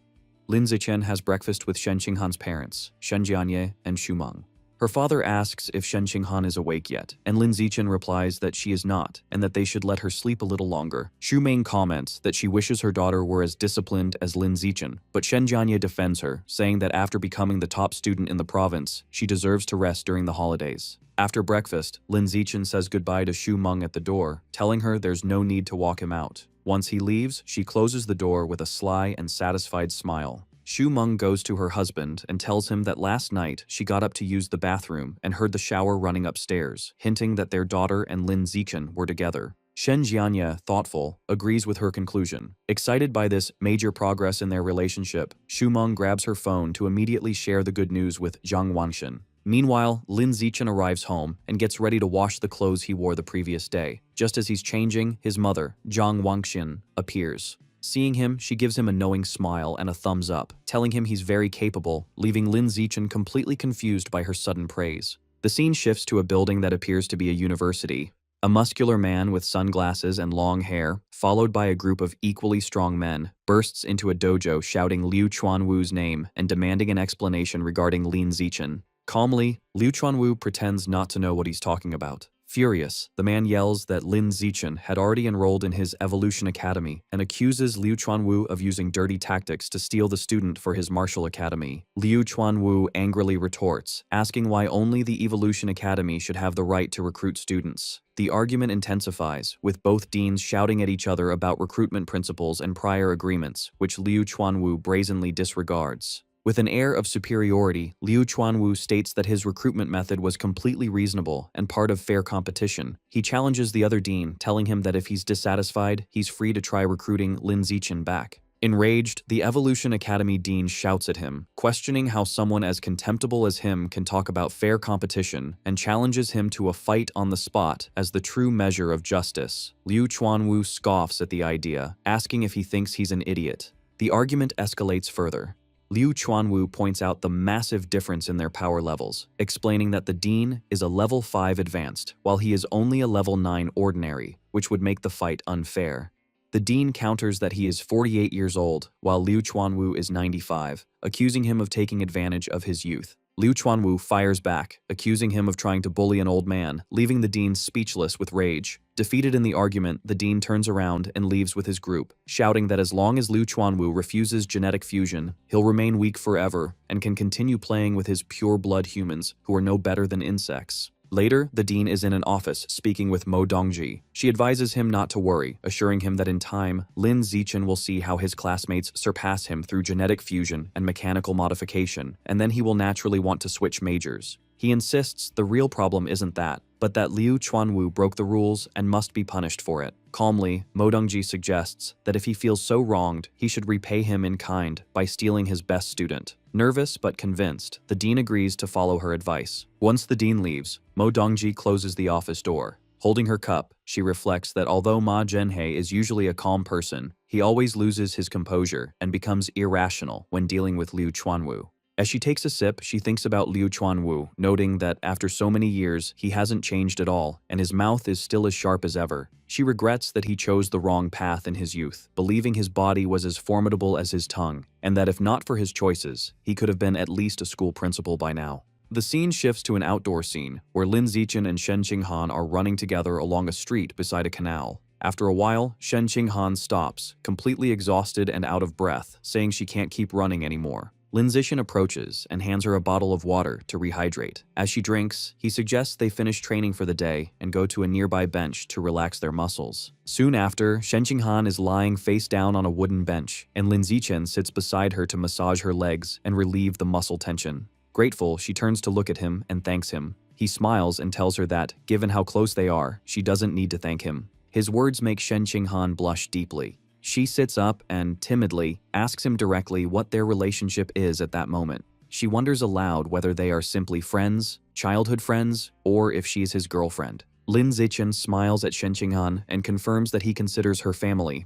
Lin Zichen has breakfast with Shen Qinghan's parents, Shen Jianye and Xu Meng. Her father asks if Shen Qinghan is awake yet, and Lin Zichen replies that she is not, and that they should let her sleep a little longer. Xu Meng comments that she wishes her daughter were as disciplined as Lin Zichen, but Shen Jianye defends her, saying that after becoming the top student in the province, she deserves to rest during the holidays. After breakfast, Lin Zichen says goodbye to Xu Meng at the door, telling her there's no need to walk him out. Once he leaves, she closes the door with a sly and satisfied smile. Shu Meng goes to her husband and tells him that last night she got up to use the bathroom and heard the shower running upstairs, hinting that their daughter and Lin Zichen were together. Shen Jianye, thoughtful, agrees with her conclusion. Excited by this major progress in their relationship, Shu Meng grabs her phone to immediately share the good news with Zhang Wangshan. Meanwhile, Lin Zichen arrives home and gets ready to wash the clothes he wore the previous day. Just as he's changing, his mother, Zhang Wangshan, appears. Seeing him, she gives him a knowing smile and a thumbs up, telling him he's very capable, leaving Lin Zichen completely confused by her sudden praise. The scene shifts to a building that appears to be a university. A muscular man with sunglasses and long hair, followed by a group of equally strong men, bursts into a dojo shouting Liu Chuanwu's name and demanding an explanation regarding Lin Zichen. Calmly, Liu Chuanwu pretends not to know what he's talking about. Furious, the man yells that Lin Zichen had already enrolled in his Evolution Academy and accuses Liu Chuanwu of using dirty tactics to steal the student for his martial academy. Liu Chuanwu angrily retorts, asking why only the Evolution Academy should have the right to recruit students. The argument intensifies, with both deans shouting at each other about recruitment principles and prior agreements, which Liu Chuanwu brazenly disregards. With an air of superiority, Liu Chuanwu states that his recruitment method was completely reasonable and part of fair competition. He challenges the other dean, telling him that if he's dissatisfied, he's free to try recruiting Lin Zichen back. Enraged, the Evolution Academy dean shouts at him, questioning how someone as contemptible as him can talk about fair competition, and challenges him to a fight on the spot as the true measure of justice. Liu Chuanwu scoffs at the idea, asking if he thinks he's an idiot. The argument escalates further. Liu Chuanwu points out the massive difference in their power levels, explaining that the dean is a level 5 advanced, while he is only a level 9 ordinary, which would make the fight unfair. The dean counters that he is 48 years old, while Liu Chuanwu is 95, accusing him of taking advantage of his youth. Liu Chuanwu fires back, accusing him of trying to bully an old man, leaving the dean speechless with rage. Defeated in the argument, the dean turns around and leaves with his group, shouting that as long as Liu Chuanwu refuses genetic fusion, he'll remain weak forever and can continue playing with his pure-blood humans who are no better than insects. Later, the dean is in an office speaking with Mo Dongji. She advises him not to worry, assuring him that in time, Lin Zichen will see how his classmates surpass him through genetic fusion and mechanical modification, and then he will naturally want to switch majors. He insists the real problem isn't that, but that Liu Chuanwu broke the rules and must be punished for it. Calmly, Mo Dongji suggests that if he feels so wronged, he should repay him in kind by stealing his best student. Nervous but convinced, the dean agrees to follow her advice. Once the dean leaves, Mo Dongji closes the office door. Holding her cup, she reflects that although Ma Zhenhe is usually a calm person, he always loses his composure and becomes irrational when dealing with Liu Chuanwu. As she takes a sip, she thinks about Liu Chuanwu, noting that after so many years, he hasn't changed at all, and his mouth is still as sharp as ever. She regrets that he chose the wrong path in his youth, believing his body was as formidable as his tongue, and that if not for his choices, he could have been at least a school principal by now. The scene shifts to an outdoor scene, where Lin Zichen and Shen Qinghan are running together along a street beside a canal. After a while, Shen Qinghan stops, completely exhausted and out of breath, saying she can't keep running anymore. Lin Zichen approaches and hands her a bottle of water to rehydrate. As she drinks, he suggests they finish training for the day and go to a nearby bench to relax their muscles. Soon after, Shen Qinghan is lying face down on a wooden bench, and Lin Zichen sits beside her to massage her legs and relieve the muscle tension. Grateful, she turns to look at him and thanks him. He smiles and tells her that, given how close they are, she doesn't need to thank him. His words make Shen Qinghan blush deeply. She sits up and, timidly, asks him directly what their relationship is at that moment. She wonders aloud whether they are simply friends, childhood friends, or if she's his girlfriend. Lin Zichen smiles at Shen Qinghan and confirms that he considers her family.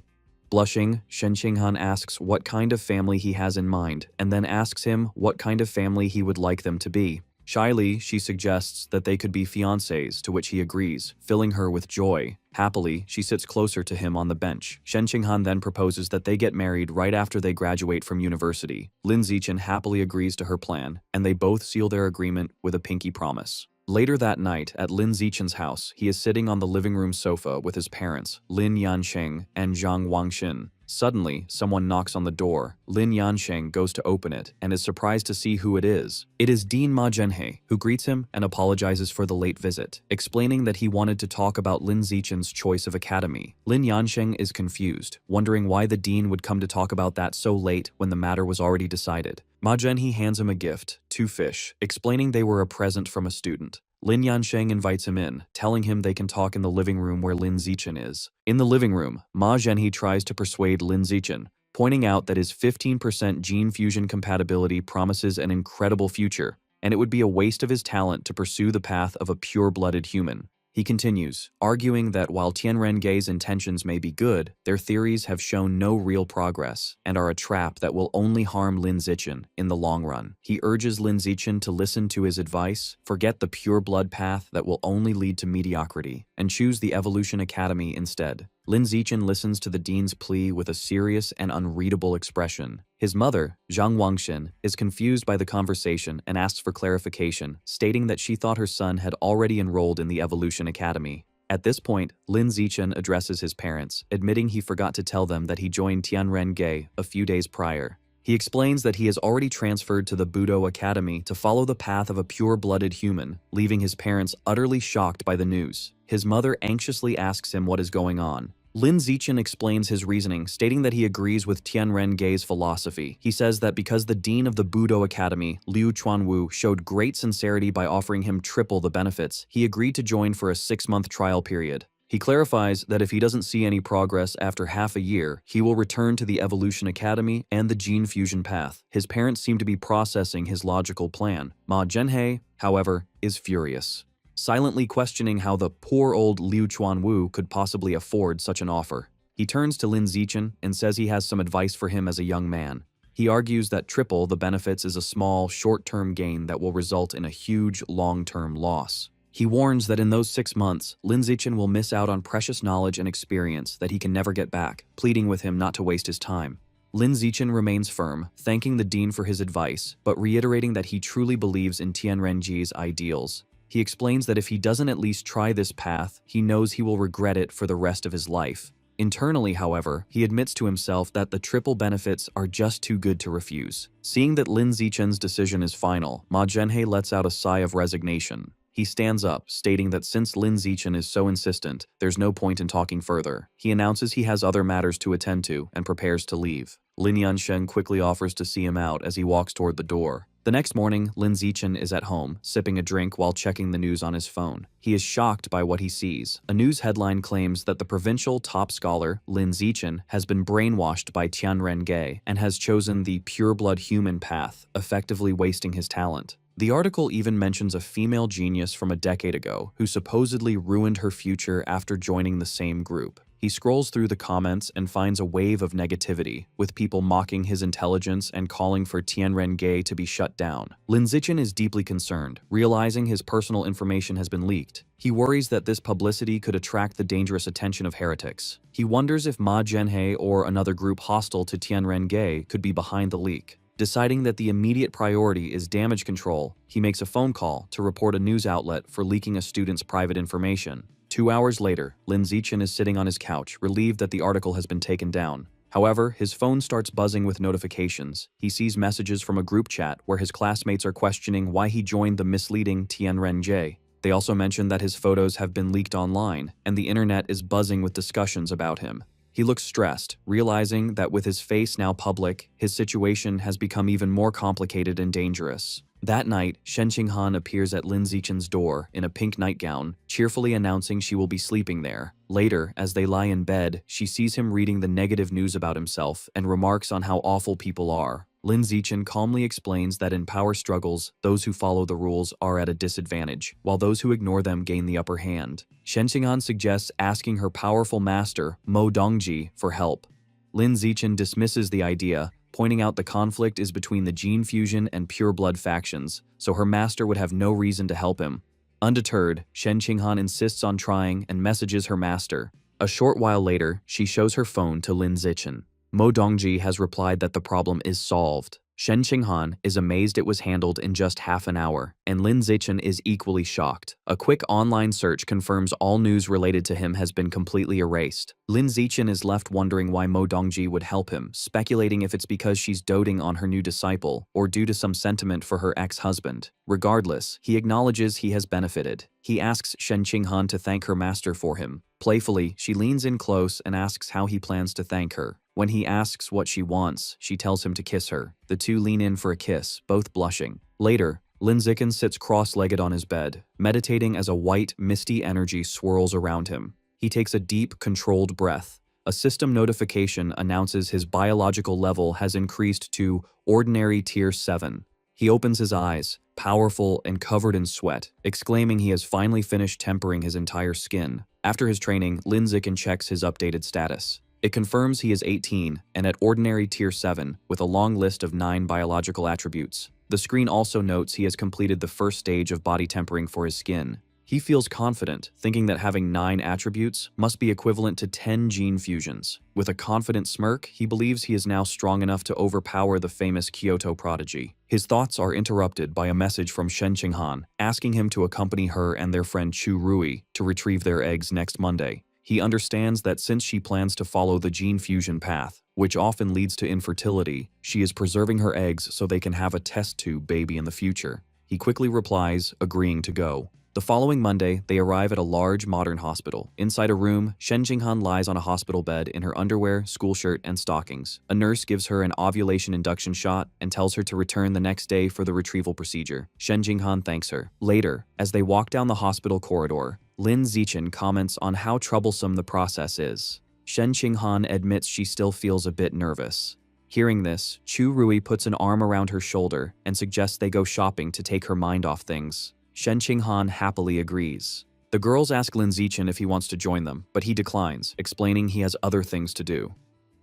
Blushing, Shen Qinghan asks what kind of family he has in mind, and then asks him what kind of family he would like them to be. Shyly, she suggests that they could be fiancés, to which he agrees, filling her with joy. Happily, she sits closer to him on the bench. Shen Qinghan then proposes that they get married right after they graduate from university. Lin Zichen happily agrees to her plan, and they both seal their agreement with a pinky promise. Later that night, at Lin Zichen's house, he is sitting on the living room sofa with his parents, Lin Yansheng and Zhang Wangshan. Suddenly, someone knocks on the door. Lin Yansheng goes to open it and is surprised to see who it is. It is Dean Ma Zhenhe, who greets him and apologizes for the late visit, explaining that he wanted to talk about Lin Zichen's choice of academy. Lin Yansheng is confused, wondering why the dean would come to talk about that so late when the matter was already decided. Ma Zhenhe hands him a gift, 2 fish, explaining they were a present from a student. Lin Yansheng invites him in, telling him they can talk in the living room where Lin Zichen is. In the living room, Ma Zhenhe tries to persuade Lin Zichen, pointing out that his 15% gene fusion compatibility promises an incredible future, and it would be a waste of his talent to pursue the path of a pure-blooded human. He continues, arguing that while Tianrengei's intentions may be good, their theories have shown no real progress and are a trap that will only harm Lin Zichen in the long run. He urges Lin Zichen to listen to his advice, forget the pure blood path that will only lead to mediocrity, and choose the Evolution Academy instead. Lin Zichen listens to the dean's plea with a serious and unreadable expression. His mother, Zhang Wangxin, is confused by the conversation and asks for clarification, stating that she thought her son had already enrolled in the Evolution Academy. At this point, Lin Zichen addresses his parents, admitting he forgot to tell them that he joined Tianrengei a few days prior. He explains that he has already transferred to the Budo Academy to follow the path of a pure-blooded human, leaving his parents utterly shocked by the news. His mother anxiously asks him what is going on. Lin Zichen explains his reasoning, stating that he agrees with Tianrengei's philosophy. He says that because the dean of the Budo Academy, Liu Chuanwu, showed great sincerity by offering him triple the benefits, he agreed to join for a 6-month trial period. He clarifies that if he doesn't see any progress after half a year, he will return to the Evolution Academy and the gene fusion path. His parents seem to be processing his logical plan. Ma Zhenhe, however, is furious, silently questioning how the poor old Liu Chuanwu could possibly afford such an offer. He turns to Lin Zichen and says he has some advice for him as a young man. He argues that triple the benefits is a small, short-term gain that will result in a huge, long-term loss. He warns that in those 6 months, Lin Zichen will miss out on precious knowledge and experience that he can never get back, pleading with him not to waste his time. Lin Zichen remains firm, thanking the dean for his advice, but reiterating that he truly believes in Tianrengei's ideals. He explains that if he doesn't at least try this path, he knows he will regret it for the rest of his life. Internally, however, he admits to himself that the triple benefits are just too good to refuse. Seeing that Lin Zichen's decision is final, Ma Zhenhe lets out a sigh of resignation. He stands up, stating that since Lin Zichen is so insistent, there's no point in talking further. He announces he has other matters to attend to and prepares to leave. Lin Yansheng quickly offers to see him out as he walks toward the door. The next morning, Lin Zichen is at home, sipping a drink while checking the news on his phone. He is shocked by what he sees. A news headline claims that the provincial top scholar, Lin Zichen, has been brainwashed by Tianrengei and has chosen the pure-blood human path, effectively wasting his talent. The article even mentions a female genius from a decade ago who supposedly ruined her future after joining the same group. He scrolls through the comments and finds a wave of negativity, with people mocking his intelligence and calling for Tianrengei to be shut down. Lin Zichen is deeply concerned, realizing his personal information has been leaked. He worries that this publicity could attract the dangerous attention of heretics. He wonders if Ma Zhenhe or another group hostile to Tianrengei could be behind the leak. Deciding that the immediate priority is damage control, he makes a phone call to report a news outlet for leaking a student's private information. 2 hours later, Lin Zichen is sitting on his couch, relieved that the article has been taken down. However, his phone starts buzzing with notifications. He sees messages from a group chat where his classmates are questioning why he joined the misleading Tianrengei. They also mention that his photos have been leaked online, and the internet is buzzing with discussions about him. He looks stressed, realizing that with his face now public, his situation has become even more complicated and dangerous. That night, Shen Qinghan appears at Lin Zichen's door in a pink nightgown, cheerfully announcing she will be sleeping there. Later, as they lie in bed, she sees him reading the negative news about himself and remarks on how awful people are. Lin Zichen calmly explains that in power struggles, those who follow the rules are at a disadvantage, while those who ignore them gain the upper hand. Shen Qinghan suggests asking her powerful master, Mo Dongji, for help. Lin Zichen dismisses the idea, pointing out the conflict is between the gene fusion and pure blood factions, so her master would have no reason to help him. Undeterred, Shen Qinghan insists on trying and messages her master. A short while later, she shows her phone to Lin Zichen. Mo Dongji has replied that the problem is solved. Shen Qinghan is amazed it was handled in just half an hour, and Lin Zichen is equally shocked. A quick online search confirms all news related to him has been completely erased. Lin Zichen is left wondering why Mo Dongji would help him, speculating if it's because she's doting on her new disciple or due to some sentiment for her ex-husband. Regardless, he acknowledges he has benefited. He asks Shen Qinghan to thank her master for him. Playfully, she leans in close and asks how he plans to thank her. When he asks what she wants, she tells him to kiss her. The two lean in for a kiss, both blushing. Later, Lin Zichen sits cross-legged on his bed, meditating as a white, misty energy swirls around him. He takes a deep, controlled breath. A system notification announces his biological level has increased to Ordinary Tier 7. He opens his eyes, powerful and covered in sweat, exclaiming he has finally finished tempering his entire skin. After his training, Lin Zichen checks his updated status. It confirms he is 18 and at Ordinary Tier 7 with a long list of 9 biological attributes. The screen also notes he has completed the first stage of body tempering for his skin. He feels confident, thinking that having 9 attributes must be equivalent to 10 gene fusions. With a confident smirk, he believes he is now strong enough to overpower the famous Kyoto prodigy. His thoughts are interrupted by a message from Shen Qinghan, asking him to accompany her and their friend Chu Rui to retrieve their eggs next Monday. He understands that since she plans to follow the gene fusion path, which often leads to infertility, she is preserving her eggs so they can have a test tube baby in the future. He quickly replies, agreeing to go. The following Monday, they arrive at a large modern hospital. Inside a room, Shen Qinghan lies on a hospital bed in her underwear, school shirt, and stockings. A nurse gives her an ovulation induction shot and tells her to return the next day for the retrieval procedure. Shen Qinghan thanks her. Later, as they walk down the hospital corridor, Lin Zichen comments on how troublesome the process is. Shen Qinghan admits she still feels a bit nervous. Hearing this, Chu Rui puts an arm around her shoulder and suggests they go shopping to take her mind off things. Shen Qinghan happily agrees. The girls ask Lin Zichen if he wants to join them, but he declines, explaining he has other things to do.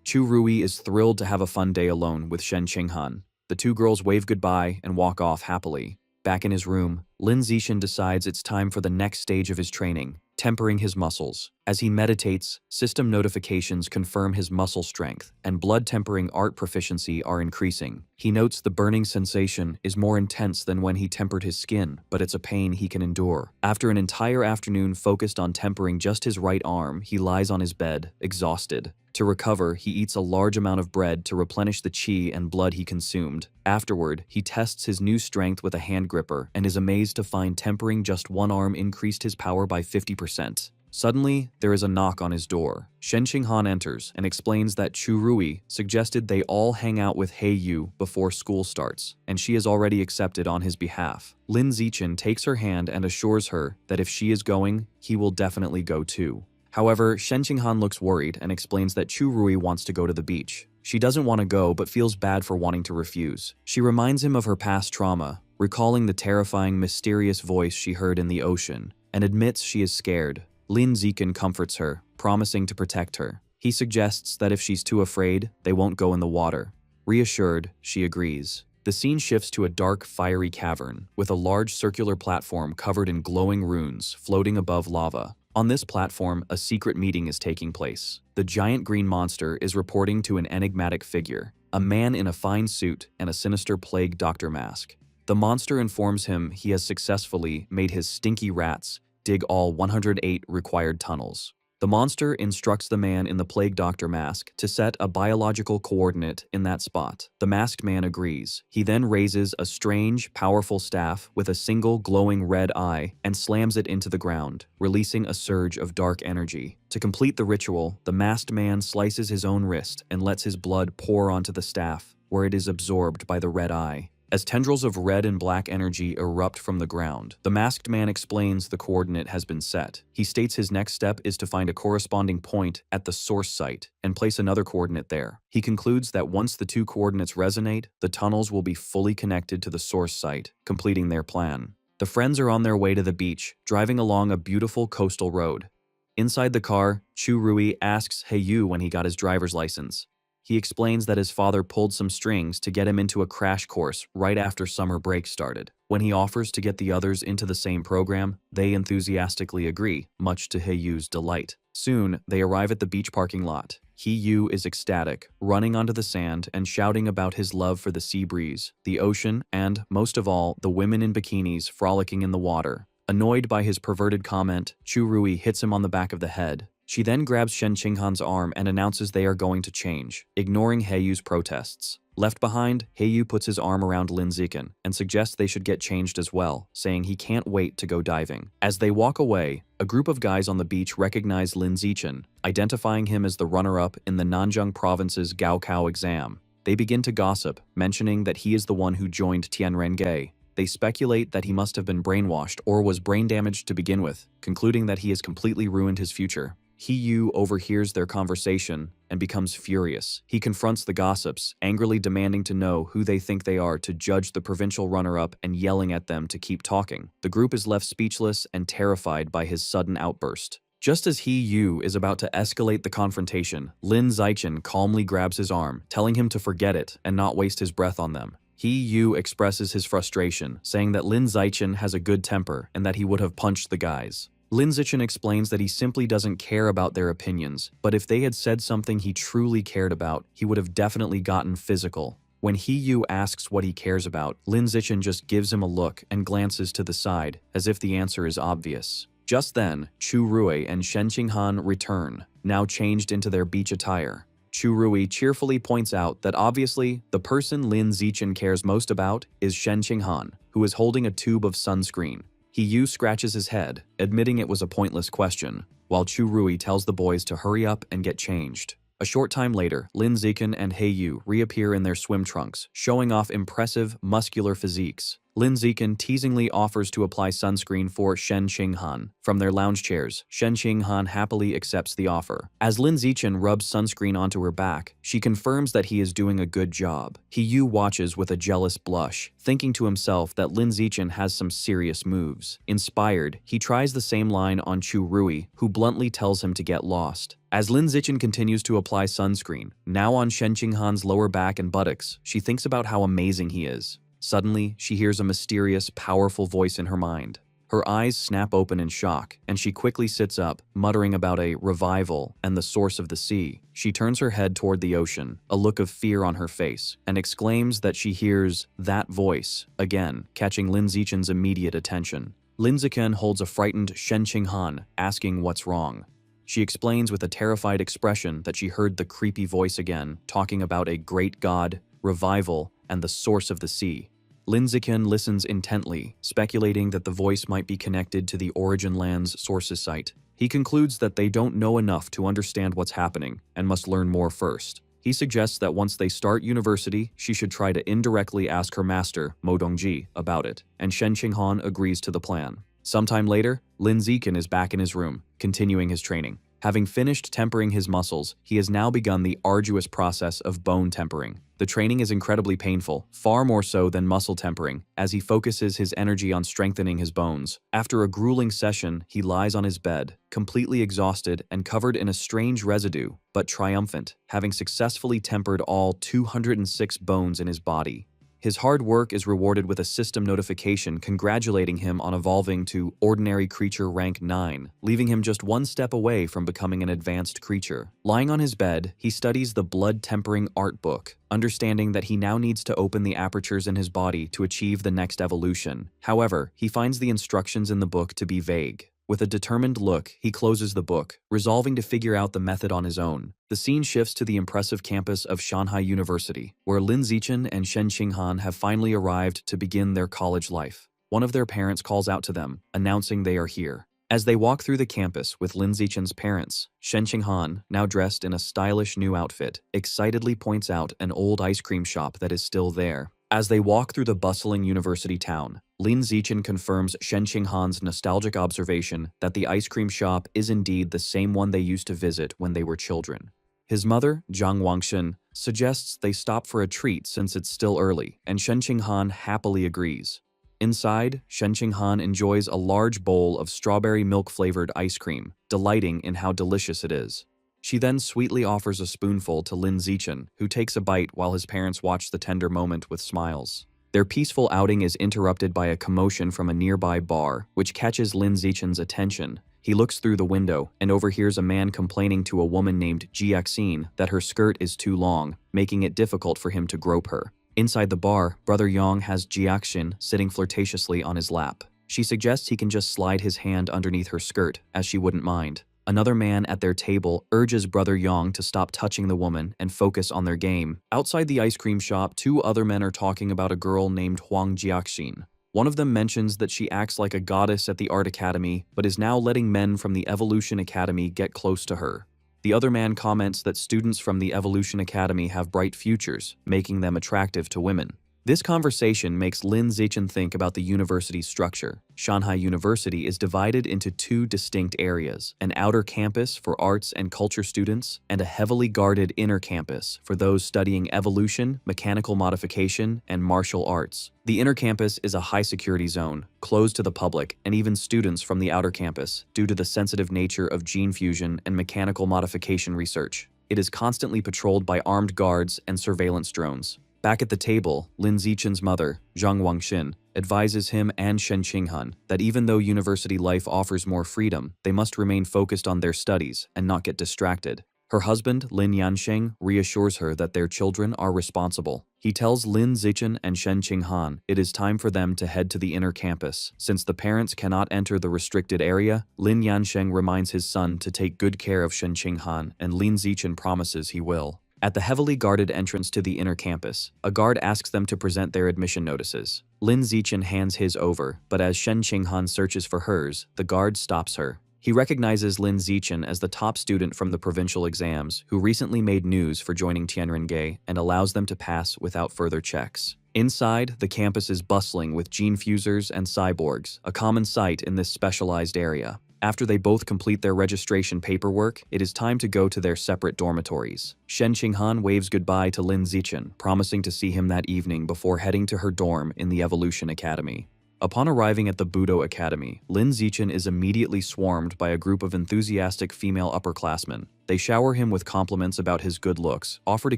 Chu Rui is thrilled to have a fun day alone with Shen Qinghan. The two girls wave goodbye and walk off happily. Back in his room, Lin Zichen decides it's time for the next stage of his training, tempering his muscles. As he meditates, system notifications confirm his muscle strength, and blood tempering art proficiency are increasing. He notes the burning sensation is more intense than when he tempered his skin, but it's a pain he can endure. After an entire afternoon focused on tempering just his right arm, he lies on his bed, exhausted. To recover, he eats a large amount of bread to replenish the qi and blood he consumed. Afterward, he tests his new strength with a hand gripper and is amazed to find tempering just one arm increased his power by 50%. Suddenly, there is a knock on his door. Shen Qinghan enters and explains that Chu Rui suggested they all hang out with Yu before school starts, and she has already accepted on his behalf. Lin Zichen takes her hand and assures her that if she is going, he will definitely go too. However, Shen Qinghan looks worried and explains that Chu Rui wants to go to the beach. She doesn't want to go but feels bad for wanting to refuse. She reminds him of her past trauma, recalling the terrifying, mysterious voice she heard in the ocean, and admits she is scared. Lin Zichen comforts her, promising to protect her. He suggests that if she's too afraid, they won't go in the water. Reassured, she agrees. The scene shifts to a dark, fiery cavern, with a large circular platform covered in glowing runes floating above lava. On this platform, a secret meeting is taking place. The giant green monster is reporting to an enigmatic figure, a man in a fine suit and a sinister plague doctor mask. The monster informs him he has successfully made his stinky rats dig all 108 required tunnels. The monster instructs the man in the plague doctor mask to set a biological coordinate in that spot. The masked man agrees. He then raises a strange, powerful staff with a single glowing red eye and slams it into the ground, releasing a surge of dark energy. To complete the ritual, the masked man slices his own wrist and lets his blood pour onto the staff, where it is absorbed by the red eye. As tendrils of red and black energy erupt from the ground, the masked man explains the coordinate has been set. He states his next step is to find a corresponding point at the source site and place another coordinate there. He concludes that once the two coordinates resonate, the tunnels will be fully connected to the source site, completing their plan. The friends are on their way to the beach, driving along a beautiful coastal road. Inside the car, Chu Rui asks Yu when he got his driver's license. He explains that his father pulled some strings to get him into a crash course right after summer break started. When he offers to get the others into the same program, they enthusiastically agree, much to Yu's delight. Soon, they arrive at the beach parking lot. Yu is ecstatic, running onto the sand and shouting about his love for the sea breeze, the ocean, and, most of all, the women in bikinis frolicking in the water. Annoyed by his perverted comment, Chu Rui hits him on the back of the head. She then grabs Shen Qinghan's arm and announces they are going to change, ignoring Yu's protests. Left behind, Yu puts his arm around Lin Zichen and suggests they should get changed as well, saying he can't wait to go diving. As they walk away, a group of guys on the beach recognize Lin Zichen, identifying him as the runner-up in the Nanjing province's Gaokao exam. They begin to gossip, mentioning that he is the one who joined Tianrenge. They speculate that he must have been brainwashed or was brain damaged to begin with, concluding that he has completely ruined his future. Yu overhears their conversation and becomes furious. He confronts the gossips, angrily demanding to know who they think they are to judge the provincial runner-up and yelling at them to keep talking. The group is left speechless and terrified by his sudden outburst. Just as Yu is about to escalate the confrontation, Lin Zichen calmly grabs his arm, telling him to forget it and not waste his breath on them. Yu expresses his frustration, saying that Lin Zichen has a good temper and that he would have punched the guys. Lin Zichen explains that he simply doesn't care about their opinions, but if they had said something he truly cared about, he would have definitely gotten physical. When Yu asks what he cares about, Lin Zichen just gives him a look and glances to the side, as if the answer is obvious. Just then, Chu Rui and Shen Qinghan return, now changed into their beach attire. Chu Rui cheerfully points out that obviously, the person Lin Zichen cares most about is Shen Qinghan, who is holding a tube of sunscreen. Yu scratches his head, admitting it was a pointless question, while Chu Rui tells the boys to hurry up and get changed. A short time later, Lin Zichen and Yu reappear in their swim trunks, showing off impressive, muscular physiques. Lin Zichen teasingly offers to apply sunscreen for Shen Qinghan. From their lounge chairs, Shen Qinghan happily accepts the offer. As Lin Zichen rubs sunscreen onto her back, she confirms that he is doing a good job. Yu watches with a jealous blush, thinking to himself that Lin Zichen has some serious moves. Inspired, he tries the same line on Chu Rui, who bluntly tells him to get lost. As Lin Zichen continues to apply sunscreen, now on Shen Qinghan's lower back and buttocks, she thinks about how amazing he is. Suddenly, she hears a mysterious, powerful voice in her mind. Her eyes snap open in shock, and she quickly sits up, muttering about a revival and the source of the sea. She turns her head toward the ocean, a look of fear on her face, and exclaims that she hears that voice, again, catching Lin Zichen's immediate attention. Lin Zichen holds a frightened Shen Qinghan, asking what's wrong. She explains with a terrified expression that she heard the creepy voice again, talking about a great god, revival, and the source of the sea. Lin Zichen listens intently, speculating that the voice might be connected to the Origin Land's sources site. He concludes that they don't know enough to understand what's happening and must learn more first. He suggests that once they start university, she should try to indirectly ask her master, Mo Dongji, about it, and Shen Qinghan agrees to the plan. Sometime later, Lin Zichen is back in his room, continuing his training. Having finished tempering his muscles, he has now begun the arduous process of bone tempering. The training is incredibly painful, far more so than muscle tempering, as he focuses his energy on strengthening his bones. After a grueling session, he lies on his bed, completely exhausted and covered in a strange residue, but triumphant, having successfully tempered all 206 bones in his body. His hard work is rewarded with a system notification congratulating him on evolving to Ordinary Creature Rank 9, leaving him just one step away from becoming an advanced creature. Lying on his bed, he studies the blood-tempering art book, understanding that he now needs to open the apertures in his body to achieve the next evolution. However, he finds the instructions in the book to be vague. With a determined look, he closes the book, resolving to figure out the method on his own. The scene shifts to the impressive campus of Shanghai University, where Lin Zichen and Shen Qinghan have finally arrived to begin their college life. One of their parents calls out to them, announcing they are here. As they walk through the campus with Lin Zichen's parents, Shen Qinghan, now dressed in a stylish new outfit, excitedly points out an old ice cream shop that is still there. As they walk through the bustling university town, Lin Zichen confirms Shen Qinghan's nostalgic observation that the ice cream shop is indeed the same one they used to visit when they were children. His mother, Zhang Wangshen, suggests they stop for a treat since it's still early, and Shen Qinghan happily agrees. Inside, Shen Qinghan enjoys a large bowl of strawberry milk-flavored ice cream, delighting in how delicious it is. She then sweetly offers a spoonful to Lin Zichen, who takes a bite while his parents watch the tender moment with smiles. Their peaceful outing is interrupted by a commotion from a nearby bar, which catches Lin Zichen's attention. He looks through the window and overhears a man complaining to a woman named Jiaxin that her skirt is too long, making it difficult for him to grope her. Inside the bar, Brother Yang has Jiaxin sitting flirtatiously on his lap. She suggests he can just slide his hand underneath her skirt, as she wouldn't mind. Another man at their table urges Brother Yang to stop touching the woman and focus on their game. Outside the ice cream shop, two other men are talking about a girl named Huang Jiaxin. One of them mentions that she acts like a goddess at the Art Academy, but is now letting men from the Evolution Academy get close to her. The other man comments that students from the Evolution Academy have bright futures, making them attractive to women. This conversation makes Lin Zichen think about the university's structure. Shanghai University is divided into two distinct areas, an outer campus for arts and culture students, and a heavily guarded inner campus for those studying evolution, mechanical modification, and martial arts. The inner campus is a high-security zone, closed to the public and even students from the outer campus, due to the sensitive nature of gene fusion and mechanical modification research. It is constantly patrolled by armed guards and surveillance drones. Back at the table, Lin Zichen's mother, Zhang Wangxin, advises him and Shen Qinghan that even though university life offers more freedom, they must remain focused on their studies and not get distracted. Her husband, Lin Yansheng, reassures her that their children are responsible. He tells Lin Zichen and Shen Qinghan it is time for them to head to the inner campus. Since the parents cannot enter the restricted area, Lin Yansheng reminds his son to take good care of Shen Qinghan, and Lin Zichen promises he will. At the heavily guarded entrance to the inner campus, a guard asks them to present their admission notices. Lin Zichen hands his over, but as Shen Qinghan searches for hers, the guard stops her. He recognizes Lin Zichen as the top student from the provincial exams who recently made news for joining Tianrengei and allows them to pass without further checks. Inside, the campus is bustling with gene fusers and cyborgs, a common sight in this specialized area. After they both complete their registration paperwork, it is time to go to their separate dormitories. Shen Qinghan waves goodbye to Lin Zichen, promising to see him that evening before heading to her dorm in the Evolution Academy. Upon arriving at the Budo Academy, Lin Zichen is immediately swarmed by a group of enthusiastic female upperclassmen. They shower him with compliments about his good looks, offer to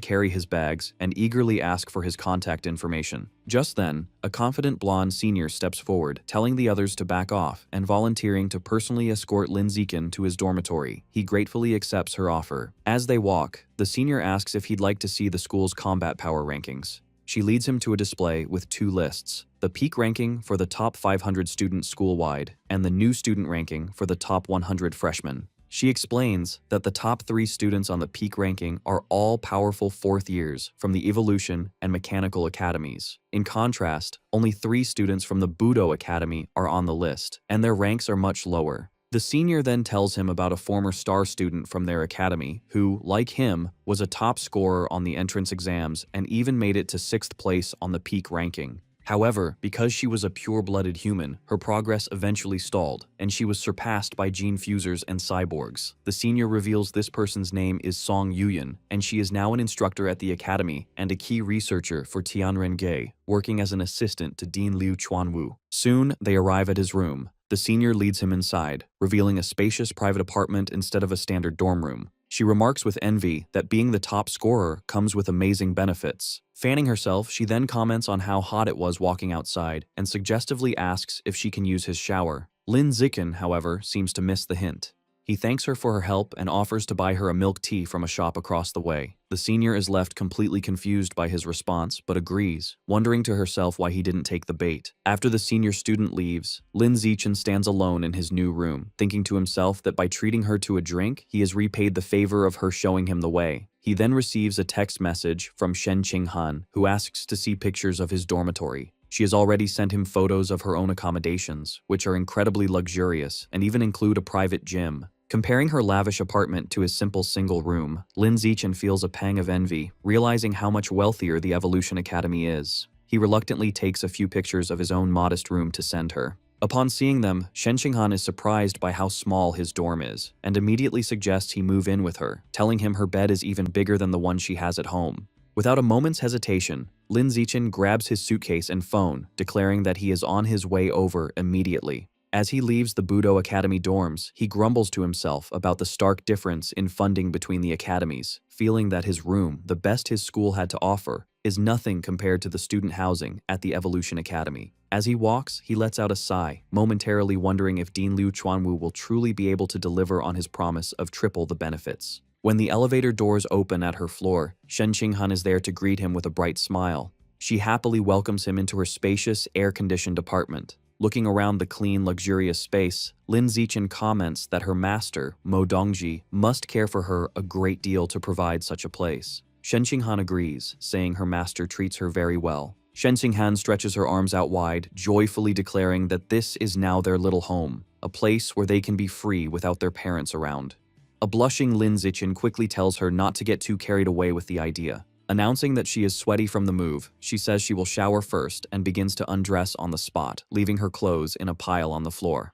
carry his bags, and eagerly ask for his contact information. Just then, a confident blonde senior steps forward, telling the others to back off and volunteering to personally escort Lin Zichen to his dormitory. He gratefully accepts her offer. As they walk, the senior asks if he'd like to see the school's combat power rankings. She leads him to a display with two lists, the peak ranking for the top 500 students school-wide and the new student ranking for the top 100 freshmen. She explains that the top 3 students on the peak ranking are all powerful 4th years from the Evolution and Mechanical Academies. In contrast, only 3 students from the Budo Academy are on the list, and their ranks are much lower. The senior then tells him about a former star student from their academy who, like him, was a top scorer on the entrance exams and even made it to 6th place on the peak ranking. However, because she was a pure-blooded human, her progress eventually stalled, and she was surpassed by gene fusers and cyborgs. The senior reveals this person's name is Song Yuyan, and she is now an instructor at the academy and a key researcher for Tianrengei, working as an assistant to Dean Liu Chuanwu. Soon, they arrive at his room. The senior leads him inside, revealing a spacious private apartment instead of a standard dorm room. She remarks with envy that being the top scorer comes with amazing benefits. Fanning herself, she then comments on how hot it was walking outside and suggestively asks if she can use his shower. Lin Zichen, however, seems to miss the hint. He thanks her for her help and offers to buy her a milk tea from a shop across the way. The senior is left completely confused by his response, but agrees, wondering to herself why he didn't take the bait. After the senior student leaves, Lin Zichen stands alone in his new room, thinking to himself that by treating her to a drink, he has repaid the favor of her showing him the way. He then receives a text message from Shen Qinghan, who asks to see pictures of his dormitory. She has already sent him photos of her own accommodations, which are incredibly luxurious and even include a private gym. Comparing her lavish apartment to his simple single room, Lin Zichen feels a pang of envy, realizing how much wealthier the Evolution Academy is. He reluctantly takes a few pictures of his own modest room to send her. Upon seeing them, Shen Qinghan is surprised by how small his dorm is, and immediately suggests he move in with her, telling him her bed is even bigger than the one she has at home. Without a moment's hesitation, Lin Zichen grabs his suitcase and phone, declaring that he is on his way over immediately. As he leaves the Budo Academy dorms, he grumbles to himself about the stark difference in funding between the academies, feeling that his room, the best his school had to offer, is nothing compared to the student housing at the Evolution Academy. As he walks, he lets out a sigh, momentarily wondering if Dean Liu Chuanwu will truly be able to deliver on his promise of triple the benefits. When the elevator doors open at her floor, Shen Qinghan is there to greet him with a bright smile. She happily welcomes him into her spacious, air-conditioned apartment. Looking around the clean, luxurious space, Lin Zichen comments that her master, Mo Dongji, must care for her a great deal to provide such a place. Shen Qinghan agrees, saying her master treats her very well. Shen Qinghan stretches her arms out wide, joyfully declaring that this is now their little home, a place where they can be free without their parents around. A blushing Lin Zichen quickly tells her not to get too carried away with the idea. Announcing that she is sweaty from the move, she says she will shower first and begins to undress on the spot, leaving her clothes in a pile on the floor.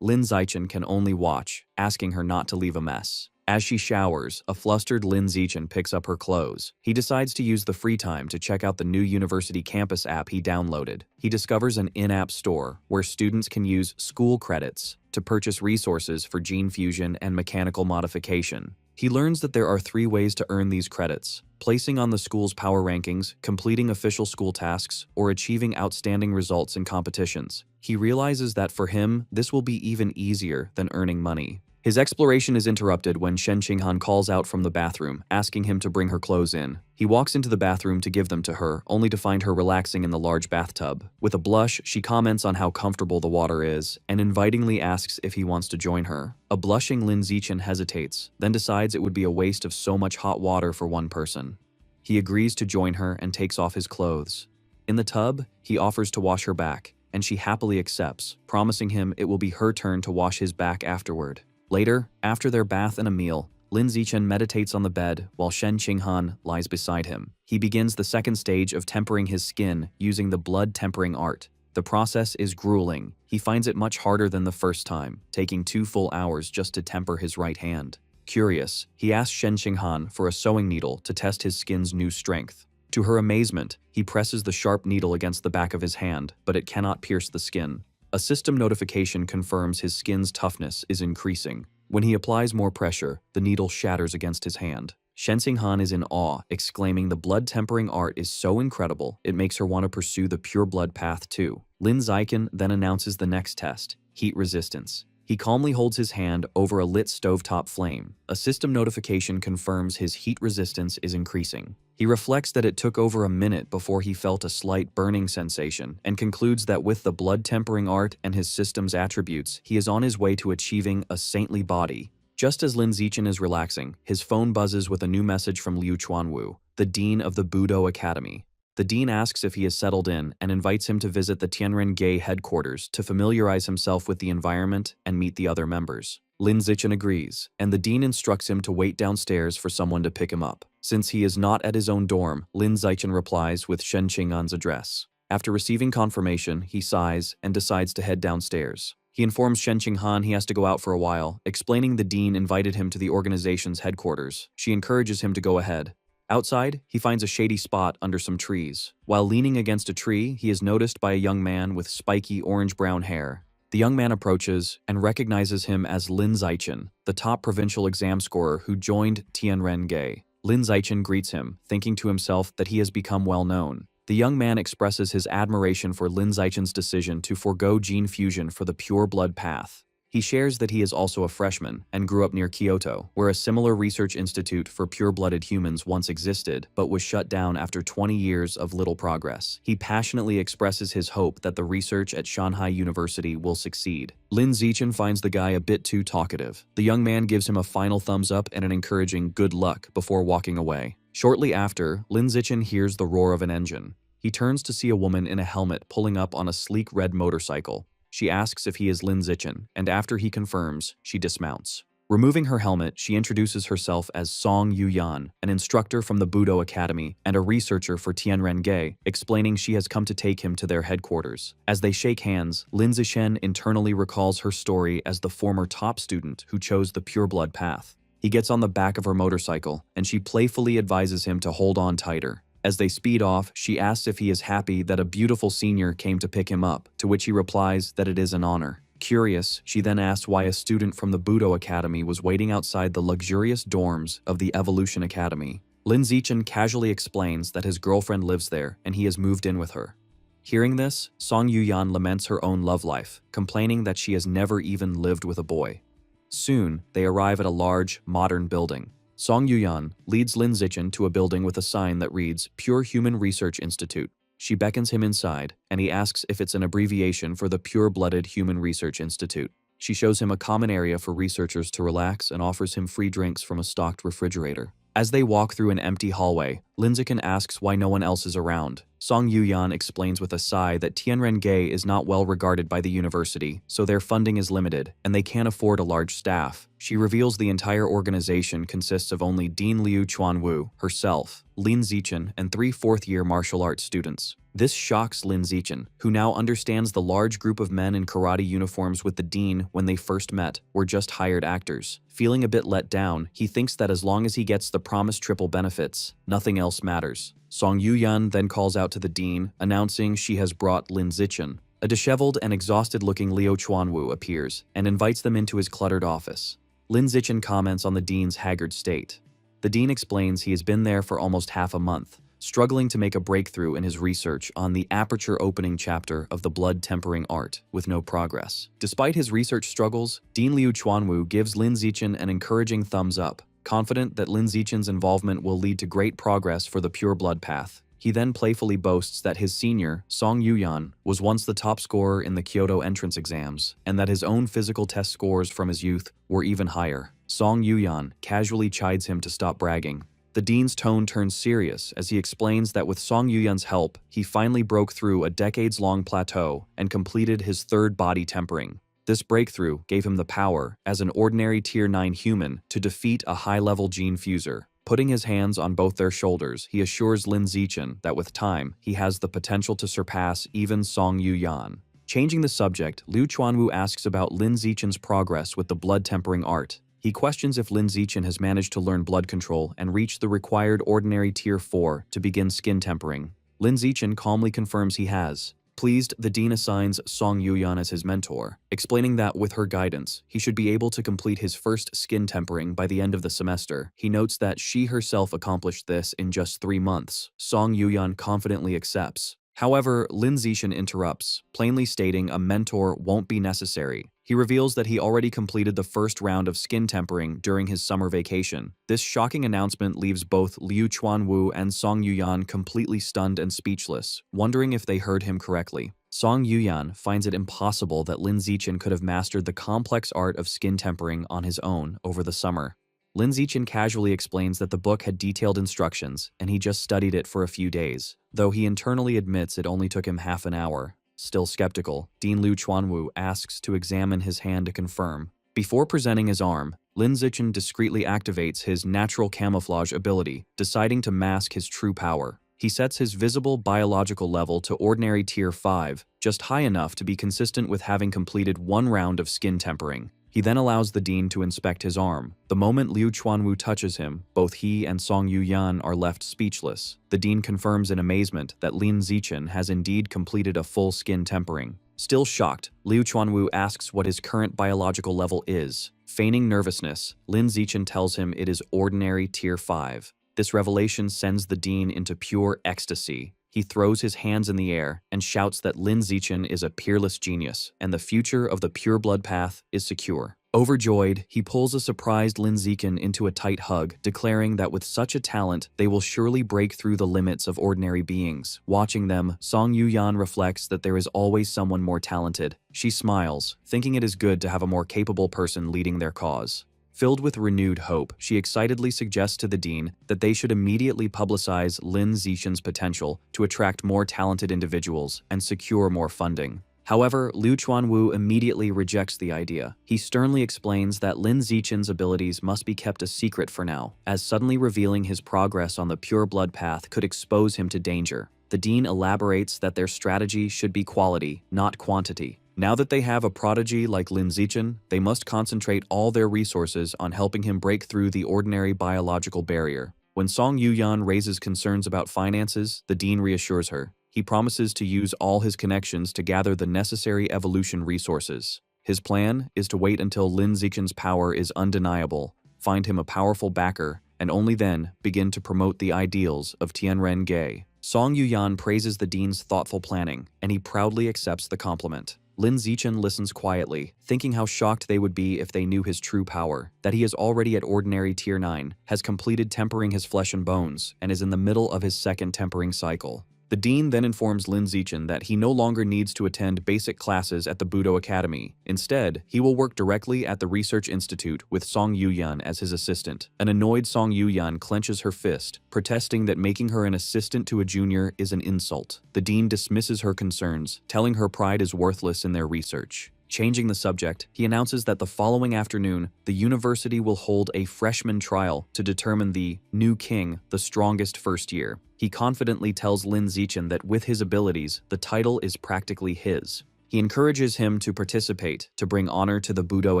Lin Zichen can only watch, asking her not to leave a mess. As she showers, a flustered Lin Zichen picks up her clothes. He decides to use the free time to check out the new university campus app he downloaded. He discovers an in-app store where students can use school credits to purchase resources for gene fusion and mechanical modification. He learns that there are 3 ways to earn these credits: placing on the school's power rankings, completing official school tasks, or achieving outstanding results in competitions. He realizes that for him, this will be even easier than earning money. His exploration is interrupted when Shen Qinghan calls out from the bathroom, asking him to bring her clothes in. He walks into the bathroom to give them to her, only to find her relaxing in the large bathtub. With a blush, she comments on how comfortable the water is, and invitingly asks if he wants to join her. A blushing Lin Zichen hesitates, then decides it would be a waste of so much hot water for one person. He agrees to join her and takes off his clothes. In the tub, he offers to wash her back, and she happily accepts, promising him it will be her turn to wash his back afterward. Later, after their bath and a meal, Lin Zichen meditates on the bed while Shen Qinghan lies beside him. He begins the second stage of tempering his skin using the blood tempering art. The process is grueling. He finds it much harder than the first time, taking 2 full hours just to temper his right hand. Curious, he asks Shen Qinghan for a sewing needle to test his skin's new strength. To her amazement, he presses the sharp needle against the back of his hand, but it cannot pierce the skin. A system notification confirms his skin's toughness is increasing. When he applies more pressure, the needle shatters against his hand. Shen Qinghan is in awe, exclaiming the blood tempering art is so incredible, it makes her want to pursue the pure blood path too. Lin Zichen then announces the next test: heat resistance. He calmly holds his hand over a lit stovetop flame. A system notification confirms his heat resistance is increasing. He reflects that it took over a minute before he felt a slight burning sensation, and concludes that with the blood tempering art and his system's attributes, he is on his way to achieving a saintly body. Just as Lin Zichen is relaxing, his phone buzzes with a new message from Liu Chuanwu, the dean of the Budo Academy. The dean asks if he is settled in and invites him to visit the Tianren-Gei headquarters to familiarize himself with the environment and meet the other members. Lin Zichen agrees, and the dean instructs him to wait downstairs for someone to pick him up. Since he is not at his own dorm, Lin Zichen replies with Shen Qinghan's address. After receiving confirmation, he sighs and decides to head downstairs. He informs Shen Qinghan he has to go out for a while, explaining the dean invited him to the organization's headquarters. She encourages him to go ahead. Outside, he finds a shady spot under some trees. While leaning against a tree, he is noticed by a young man with spiky orange-brown hair. The young man approaches and recognizes him as Lin Zichen, the top provincial exam scorer who joined Tianren-Gei. Lin Zichen greets him, thinking to himself that he has become well known. The young man expresses his admiration for Lin Zichen's decision to forego gene fusion for the pure blood path. He shares that he is also a freshman and grew up near Kyoto, where a similar research institute for pure-blooded humans once existed, but was shut down after 20 years of little progress. He passionately expresses his hope that the research at Shanghai University will succeed. Lin Zichen finds the guy a bit too talkative. The young man gives him a final thumbs up and an encouraging good luck before walking away. Shortly after, Lin Zichen hears the roar of an engine. He turns to see a woman in a helmet pulling up on a sleek red motorcycle. She asks if he is Lin Zichen, and after he confirms, she dismounts. Removing her helmet, she introduces herself as Song Yuyan, an instructor from the Budo Academy and a researcher for Tianren-Gei, explaining she has come to take him to their headquarters. As they shake hands, Lin Zichen internally recalls her story as the former top student who chose the pure blood path. He gets on the back of her motorcycle, and she playfully advises him to hold on tighter. As they speed off, she asks if he is happy that a beautiful senior came to pick him up, to which he replies that it is an honor. Curious, she then asks why a student from the Budo Academy was waiting outside the luxurious dorms of the Evolution Academy. Lin Zichen casually explains that his girlfriend lives there and he has moved in with her. Hearing this, Song Yuyan laments her own love life, complaining that she has never even lived with a boy. Soon, they arrive at a large, modern building. Song Yuyan leads Lin Zichen to a building with a sign that reads Pure Human Research Institute. She beckons him inside, and he asks if it's an abbreviation for the Pure-Blooded Human Research Institute. She shows him a common area for researchers to relax and offers him free drinks from a stocked refrigerator. As they walk through an empty hallway, Lin Zichen asks why no one else is around. Song Yuyan explains with a sigh that Tianren-ge is not well regarded by the university, so their funding is limited, and they can't afford a large staff. She reveals the entire organization consists of only Dean Liu Chuanwu, herself, Lin Zichen, and 3 fourth-year martial arts students. This shocks Lin Zichen, who now understands the large group of men in karate uniforms with the dean when they first met were just hired actors. Feeling a bit let down, he thinks that as long as he gets the promised triple benefits, nothing else matters. Song Yuyan then calls out to the dean, announcing she has brought Lin Zichen. A disheveled and exhausted-looking Liu Chuanwu appears and invites them into his cluttered office. Lin Zichen comments on the dean's haggard state. The dean explains he has been there for almost half a month, struggling to make a breakthrough in his research on the aperture opening chapter of the blood tempering art, with no progress. Despite his research struggles, Dean Liu Chuanwu gives Lin Zichen an encouraging thumbs up, confident that Lin Zichen's involvement will lead to great progress for the pure blood path. He then playfully boasts that his senior, Song Yuyan, was once the top scorer in the Kyoto entrance exams, and that his own physical test scores from his youth were even higher. Song Yuyan casually chides him to stop bragging. The dean's tone turns serious as he explains that with Song Yuyan's help, he finally broke through a decades-long plateau and completed his 3rd body tempering. This breakthrough gave him the power, as an ordinary Tier 9 human, to defeat a high-level gene fuser. Putting his hands on both their shoulders, he assures Lin Zichen that with time, he has the potential to surpass even Song Yuyan. Changing the subject, Liu Chuanwu asks about Lin Zichen's progress with the blood tempering art. He questions if Lin Zichen has managed to learn blood control and reach the required ordinary Tier 4 to begin skin tempering. Lin Zichen calmly confirms he has. Pleased, the dean assigns Song Yuyan as his mentor, explaining that with her guidance, he should be able to complete his first skin tempering by the end of the semester. He notes that she herself accomplished this in just 3 months. Song Yuyan confidently accepts. However, Lin Zichen interrupts, plainly stating a mentor won't be necessary. He reveals that he already completed the first round of skin tempering during his summer vacation. This shocking announcement leaves both Liu Chuanwu and Song Yuyan completely stunned and speechless, wondering if they heard him correctly. Song Yuyan finds it impossible that Lin Zichen could have mastered the complex art of skin tempering on his own over the summer. Lin Zichen casually explains that the book had detailed instructions and he just studied it for a few days, though he internally admits it only took him half an hour. Still skeptical, Dean Liu Chuanwu asks to examine his hand to confirm. Before presenting his arm, Lin Zichen discreetly activates his natural camouflage ability, deciding to mask his true power. He sets his visible biological level to ordinary Tier 5, just high enough to be consistent with having completed 1 round of skin tempering. He then allows the dean to inspect his arm. The moment Liu Chuanwu touches him, both he and Song Yuyan are left speechless. The dean confirms in amazement that Lin Zichen has indeed completed a full skin tempering. Still shocked, Liu Chuanwu asks what his current biological level is. Feigning nervousness, Lin Zichen tells him it is ordinary Tier 5. This revelation sends the dean into pure ecstasy. He throws his hands in the air and shouts that Lin Zichen is a peerless genius and the future of the pure blood path is secure. Overjoyed, he pulls a surprised Lin Zichen into a tight hug, declaring that with such a talent, they will surely break through the limits of ordinary beings. Watching them, Song Yuyan reflects that there is always someone more talented. She smiles, thinking it is good to have a more capable person leading their cause. Filled with renewed hope, she excitedly suggests to the dean that they should immediately publicize Lin Zichen's potential to attract more talented individuals and secure more funding. However, Liu Chuanwu immediately rejects the idea. He sternly explains that Lin Zichen's abilities must be kept a secret for now, as suddenly revealing his progress on the pure blood path could expose him to danger. The dean elaborates that their strategy should be quality, not quantity. Now that they have a prodigy like Lin Zichen, they must concentrate all their resources on helping him break through the ordinary biological barrier. When Song Yuyan raises concerns about finances, the dean reassures her. He promises to use all his connections to gather the necessary evolution resources. His plan is to wait until Lin Zichen's power is undeniable, find him a powerful backer, and only then begin to promote the ideals of Tianren-ge. Song Yuyan praises the dean's thoughtful planning, and he proudly accepts the compliment. Lin Zichen listens quietly, thinking how shocked they would be if they knew his true power, that he is already at ordinary tier 9, has completed tempering his flesh and bones, and is in the middle of his second tempering cycle. The dean then informs Lin Zichen that he no longer needs to attend basic classes at the Budo Academy. Instead, he will work directly at the Research Institute with Song Yuyan as his assistant. An annoyed Song Yuyan clenches her fist, protesting that making her an assistant to a junior is an insult. The dean dismisses her concerns, telling her pride is worthless in their research. Changing the subject, he announces that the following afternoon, the university will hold a freshman trial to determine the new king, the strongest first year. He confidently tells Lin Zichen that with his abilities, the title is practically his. He encourages him to participate to bring honor to the Budo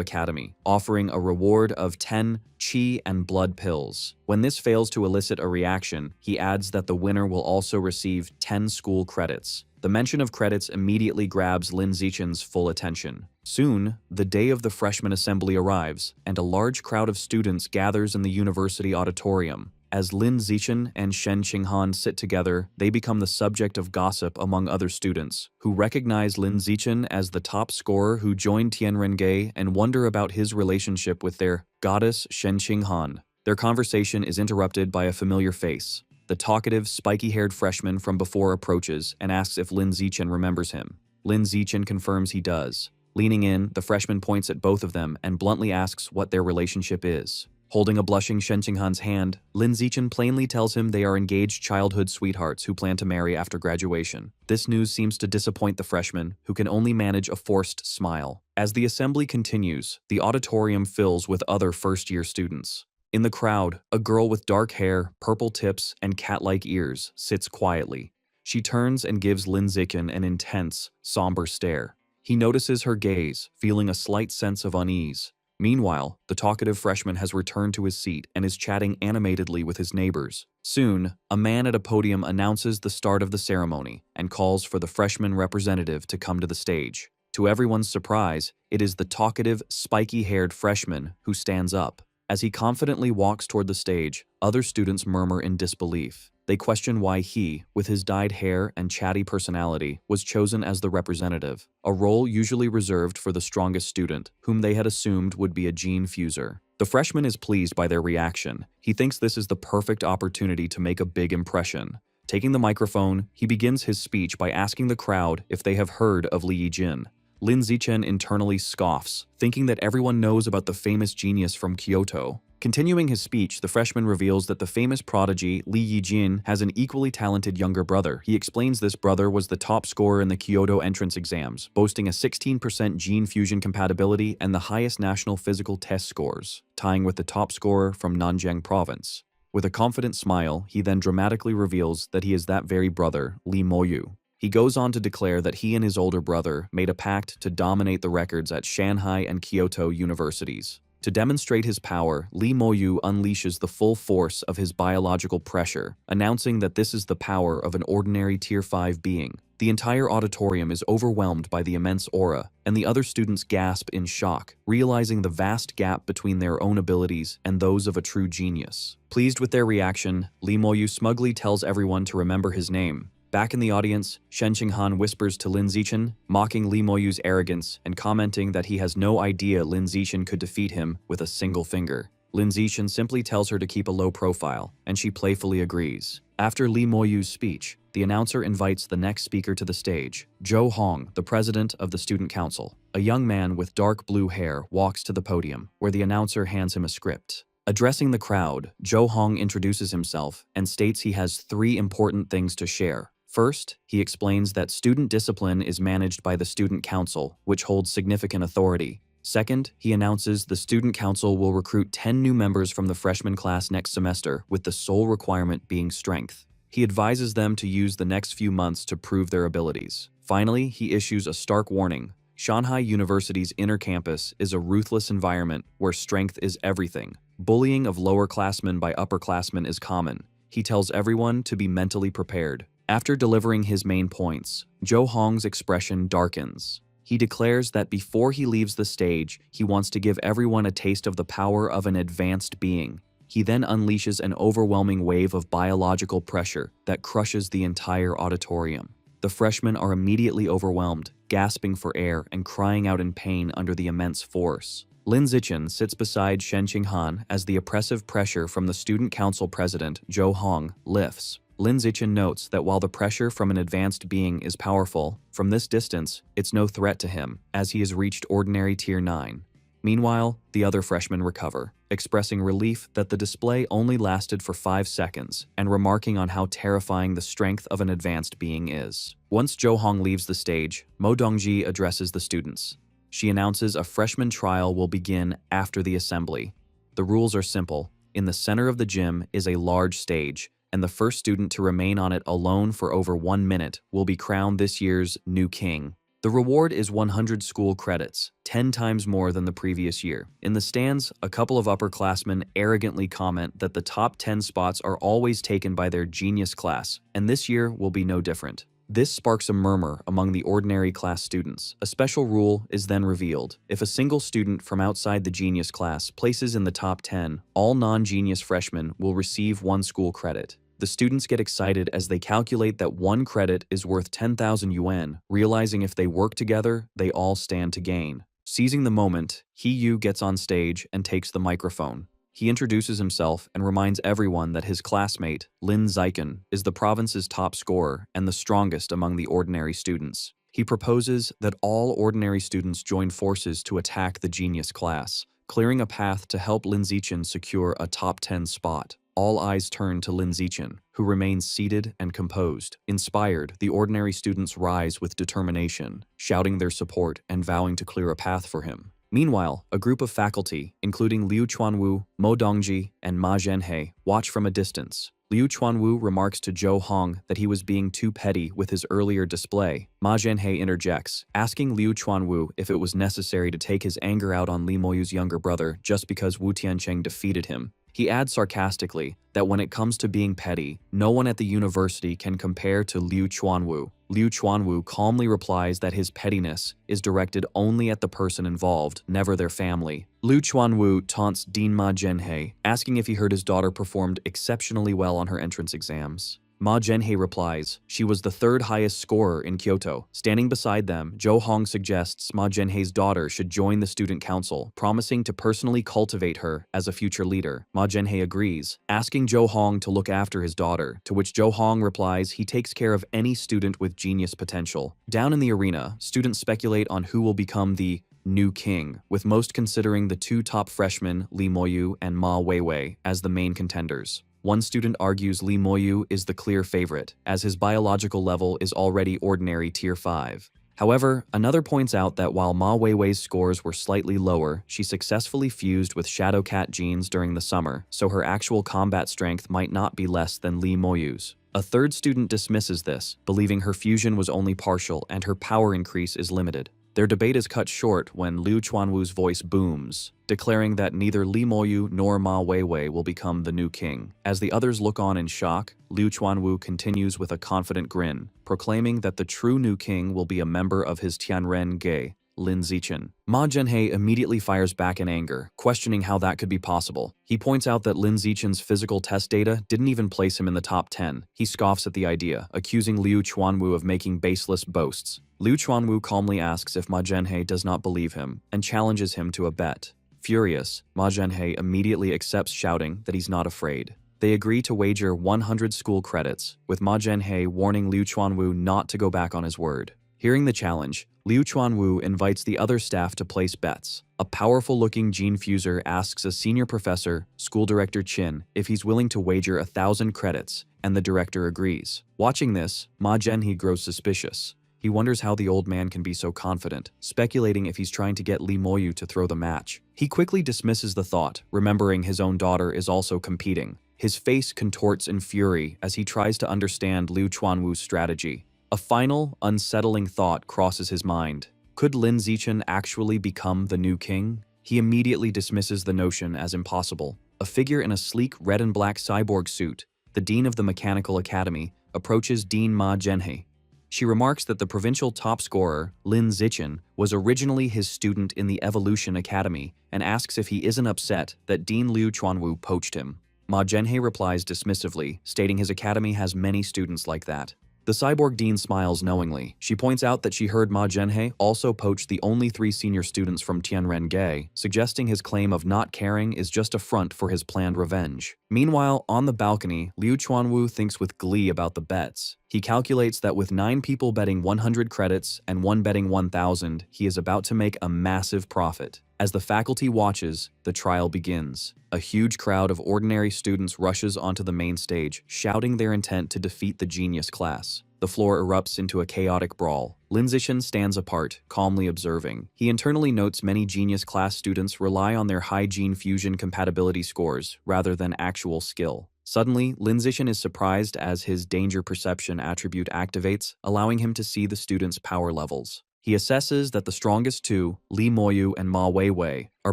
Academy, offering a reward of 10 chi and blood pills. When this fails to elicit a reaction, he adds that the winner will also receive 10 school credits. The mention of credits immediately grabs Lin Zichen's full attention. Soon, the day of the freshman assembly arrives, and a large crowd of students gathers in the university auditorium. As Lin Zichen and Shen Qinghan sit together, they become the subject of gossip among other students, who recognize Lin Zichen as the top scorer who joined Tianrenge and wonder about his relationship with their goddess Shen Qinghan. Their conversation is interrupted by a familiar face. The talkative, spiky-haired freshman from before approaches and asks if Lin Zichen remembers him. Lin Zichen confirms he does. Leaning in, the freshman points at both of them and bluntly asks what their relationship is. Holding a blushing Shen Qinghan's hand, Lin Zichen plainly tells him they are engaged childhood sweethearts who plan to marry after graduation. This news seems to disappoint the freshman, who can only manage a forced smile. As the assembly continues, the auditorium fills with other first-year students. In the crowd, a girl with dark hair, purple tips, and cat-like ears sits quietly. She turns and gives Lin Zichen an intense, somber stare. He notices her gaze, feeling a slight sense of unease. Meanwhile, the talkative freshman has returned to his seat and is chatting animatedly with his neighbors. Soon, a man at a podium announces the start of the ceremony and calls for the freshman representative to come to the stage. To everyone's surprise, it is the talkative, spiky-haired freshman who stands up. As he confidently walks toward the stage, other students murmur in disbelief. They question why he, with his dyed hair and chatty personality, was chosen as the representative, a role usually reserved for the strongest student, whom they had assumed would be a gene fuser. The freshman is pleased by their reaction. He thinks this is the perfect opportunity to make a big impression. Taking the microphone, he begins his speech by asking the crowd if they have heard of Li Yijin. Lin Zichen internally scoffs, thinking that everyone knows about the famous genius from Kyoto. Continuing his speech, the freshman reveals that the famous prodigy Li Yijin has an equally talented younger brother. He explains this brother was the top scorer in the Kyoto entrance exams, boasting a 16% gene fusion compatibility and the highest national physical test scores, tying with the top scorer from Nanjing province. With a confident smile, he then dramatically reveals that he is that very brother, Li Moyu. He goes on to declare that he and his older brother made a pact to dominate the records at Shanghai and Kyoto universities. To demonstrate his power, Li Moyu unleashes the full force of his biological pressure, announcing that this is the power of an ordinary Tier 5 being. The entire auditorium is overwhelmed by the immense aura, and the other students gasp in shock, realizing the vast gap between their own abilities and those of a true genius. Pleased with their reaction, Li Moyu smugly tells everyone to remember his name. Back in the audience, Shen Qinghan whispers to Lin Zichen, mocking Li Moyu's arrogance and commenting that he has no idea Lin Zichen could defeat him with a single finger. Lin Zichen simply tells her to keep a low profile, and she playfully agrees. After Li Moyu's speech, the announcer invites the next speaker to the stage. Zhou Hong, the president of the student council. A young man with dark blue hair walks to the podium, where the announcer hands him a script. Addressing the crowd, Zhou Hong introduces himself and states he has 3 important things to share. First, he explains that student discipline is managed by the student council, which holds significant authority. Second, he announces the student council will recruit 10 new members from the freshman class next semester, with the sole requirement being strength. He advises them to use the next few months to prove their abilities. Finally, he issues a stark warning. Shanghai University's inner campus is a ruthless environment where strength is everything. Bullying of lower-classmen by upperclassmen is common. He tells everyone to be mentally prepared. After delivering his main points, Zhou Hong's expression darkens. He declares that before he leaves the stage, he wants to give everyone a taste of the power of an advanced being. He then unleashes an overwhelming wave of biological pressure that crushes the entire auditorium. The freshmen are immediately overwhelmed, gasping for air and crying out in pain under the immense force. Lin Zichen sits beside Shen Qinghan as the oppressive pressure from the student council president, Zhou Hong, lifts. Lin Zichen notes that while the pressure from an advanced being is powerful, from this distance, it's no threat to him, as he has reached ordinary Tier 9. Meanwhile, the other freshmen recover, expressing relief that the display only lasted for 5 seconds and remarking on how terrifying the strength of an advanced being is. Once Zhou Hong leaves the stage, Mo Dongji addresses the students. She announces a freshman trial will begin after the assembly. The rules are simple. In the center of the gym is a large stage, and the first student to remain on it alone for over 1 minute will be crowned this year's new king. The reward is 100 school credits, 10 times more than the previous year. In the stands, a couple of upperclassmen arrogantly comment that the top 10 spots are always taken by their genius class, and this year will be no different. This sparks a murmur among the ordinary class students. A special rule is then revealed. If a single student from outside the genius class places in the top 10, all non-genius freshmen will receive 1 school credit. The students get excited as they calculate that 1 credit is worth 10,000 yuan, realizing if they work together, they all stand to gain. Seizing the moment, He Yu gets on stage and takes the microphone. He introduces himself and reminds everyone that his classmate, Lin Zichen, is the province's top scorer and the strongest among the ordinary students. He proposes that all ordinary students join forces to attack the genius class, clearing a path to help Lin Zichen secure a top 10 spot. All eyes turn to Lin Zichen, who remains seated and composed. Inspired, the ordinary students rise with determination, shouting their support and vowing to clear a path for him. Meanwhile, a group of faculty, including Liu Chuanwu, Mo Dongji, and Ma Zhenhe, watch from a distance. Liu Chuanwu remarks to Zhou Hong that he was being too petty with his earlier display. Ma Zhenhe interjects, asking Liu Chuanwu if it was necessary to take his anger out on Li Moyu's younger brother just because Wu Tiancheng defeated him. He adds sarcastically that when it comes to being petty, no one at the university can compare to Liu Chuanwu. Liu Chuanwu calmly replies that his pettiness is directed only at the person involved, never their family. Liu Chuanwu taunts Dean Ma Zhenhe, asking if he heard his daughter performed exceptionally well on her entrance exams. Ma Zhenhe replies, she was the 3rd highest scorer in Kyoto. Standing beside them, Zhou Hong suggests Ma Zhenhe's daughter should join the student council, promising to personally cultivate her as a future leader. Ma Zhenhe agrees, asking Zhou Hong to look after his daughter, to which Zhou Hong replies he takes care of any student with genius potential. Down in the arena, students speculate on who will become the new king, with most considering the 2 top freshmen, Li Moyu and Ma Weiwei, as the main contenders. One student argues Li Moyu is the clear favorite, as his biological level is already ordinary Tier 5. However, another points out that while Ma Weiwei's scores were slightly lower, she successfully fused with Shadow Cat genes during the summer, so her actual combat strength might not be less than Li Moyu's. A 3rd student dismisses this, believing her fusion was only partial and her power increase is limited. Their debate is cut short when Liu Chuanwu's voice booms, declaring that neither Li Moyu nor Ma Weiwei will become the new king. As the others look on in shock, Liu Chuanwu continues with a confident grin, proclaiming that the true new king will be a member of his Tianren Ge, Lin Zichen. Ma Zhenhe immediately fires back in anger, questioning how that could be possible. He points out that Lin Zichen's physical test data didn't even place him in the top 10. He scoffs at the idea, accusing Liu Chuanwu of making baseless boasts. Liu Chuanwu calmly asks if Ma Zhenhe does not believe him, and challenges him to a bet. Furious, Ma Zhenhe immediately accepts, shouting that he's not afraid. They agree to wager 100 school credits, with Ma Zhenhe warning Liu Chuanwu not to go back on his word. Hearing the challenge, Liu Chuanwu invites the other staff to place bets. A powerful-looking gene fuser asks a senior professor, School Director Qin, if he's willing to wager 1,000 credits, and the director agrees. Watching this, Ma Zhenhe grows suspicious. He wonders how the old man can be so confident, speculating if he's trying to get Li Moyu to throw the match. He quickly dismisses the thought, remembering his own daughter is also competing. His face contorts in fury as he tries to understand Liu Chuanwu's strategy. A final, unsettling thought crosses his mind. Could Lin Zichen actually become the new king? He immediately dismisses the notion as impossible. A figure in a sleek red and black cyborg suit, the dean of the Mechanical Academy, approaches Dean Ma Zhenhe. She remarks that the provincial top scorer, Lin Zichen, was originally his student in the Evolution Academy and asks if he isn't upset that Dean Liu Chuanwu poached him. Ma Zhenhe replies dismissively, stating his academy has many students like that. The cyborg dean smiles knowingly. She points out that she heard Ma Zhenhe also poached the only 3 senior students from Tianren-Gai, suggesting his claim of not caring is just a front for his planned revenge. Meanwhile, on the balcony, Liu Chuanwu thinks with glee about the bets. He calculates that with 9 people betting 100 credits and 1 betting 1,000, he is about to make a massive profit. As the faculty watches, the trial begins. A huge crowd of ordinary students rushes onto the main stage, shouting their intent to defeat the genius class. The floor erupts into a chaotic brawl. Lin Zichen stands apart, calmly observing. He internally notes many genius class students rely on their high gene fusion compatibility scores rather than actual skill. Suddenly, Lin Zichen is surprised as his danger perception attribute activates, allowing him to see the students' power levels. He assesses that the strongest 2, Li Moyu and Ma Weiwei, are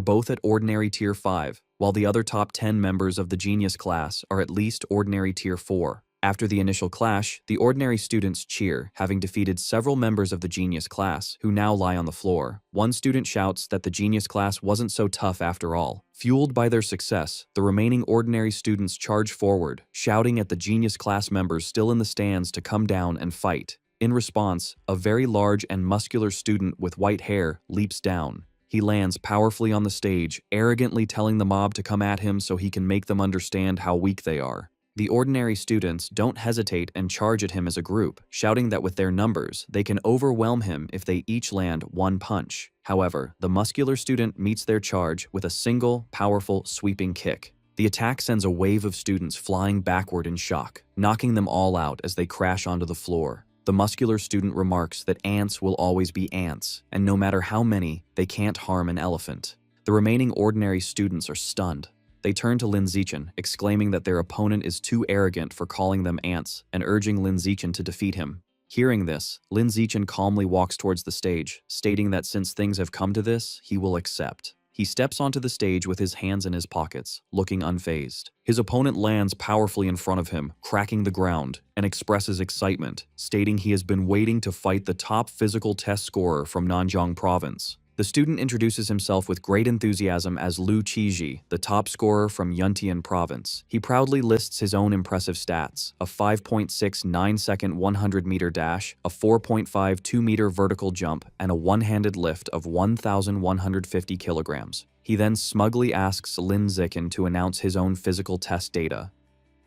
both at ordinary tier 5, while the other top 10 members of the genius class are at least ordinary tier 4. After the initial clash, the ordinary students cheer, having defeated several members of the genius class, who now lie on the floor. One student shouts that the genius class wasn't so tough after all. Fueled by their success, the remaining ordinary students charge forward, shouting at the genius class members still in the stands to come down and fight. In response, a very large and muscular student with white hair leaps down. He lands powerfully on the stage, arrogantly telling the mob to come at him so he can make them understand how weak they are. The ordinary students don't hesitate and charge at him as a group, shouting that with their numbers, they can overwhelm him if they each land 1 punch. However, the muscular student meets their charge with a single, powerful, sweeping kick. The attack sends a wave of students flying backward in shock, knocking them all out as they crash onto the floor. The muscular student remarks that ants will always be ants, and no matter how many, they can't harm an elephant. The remaining ordinary students are stunned. They turn to Lin Zichen, exclaiming that their opponent is too arrogant for calling them ants and urging Lin Zichen to defeat him. Hearing this, Lin Zichen calmly walks towards the stage, stating that since things have come to this, he will accept. He steps onto the stage with his hands in his pockets, looking unfazed. His opponent lands powerfully in front of him, cracking the ground, and expresses excitement, stating he has been waiting to fight the top physical test scorer from Nanjiang province. The student introduces himself with great enthusiasm as Lu Qiji, the top scorer from Yuntian province. He proudly lists his own impressive stats: a 5.69-second 100-meter dash, a 4.5 2-meter vertical jump, and a one-handed lift of 1,150 kilograms. He then smugly asks Lin Zichen to announce his own physical test data.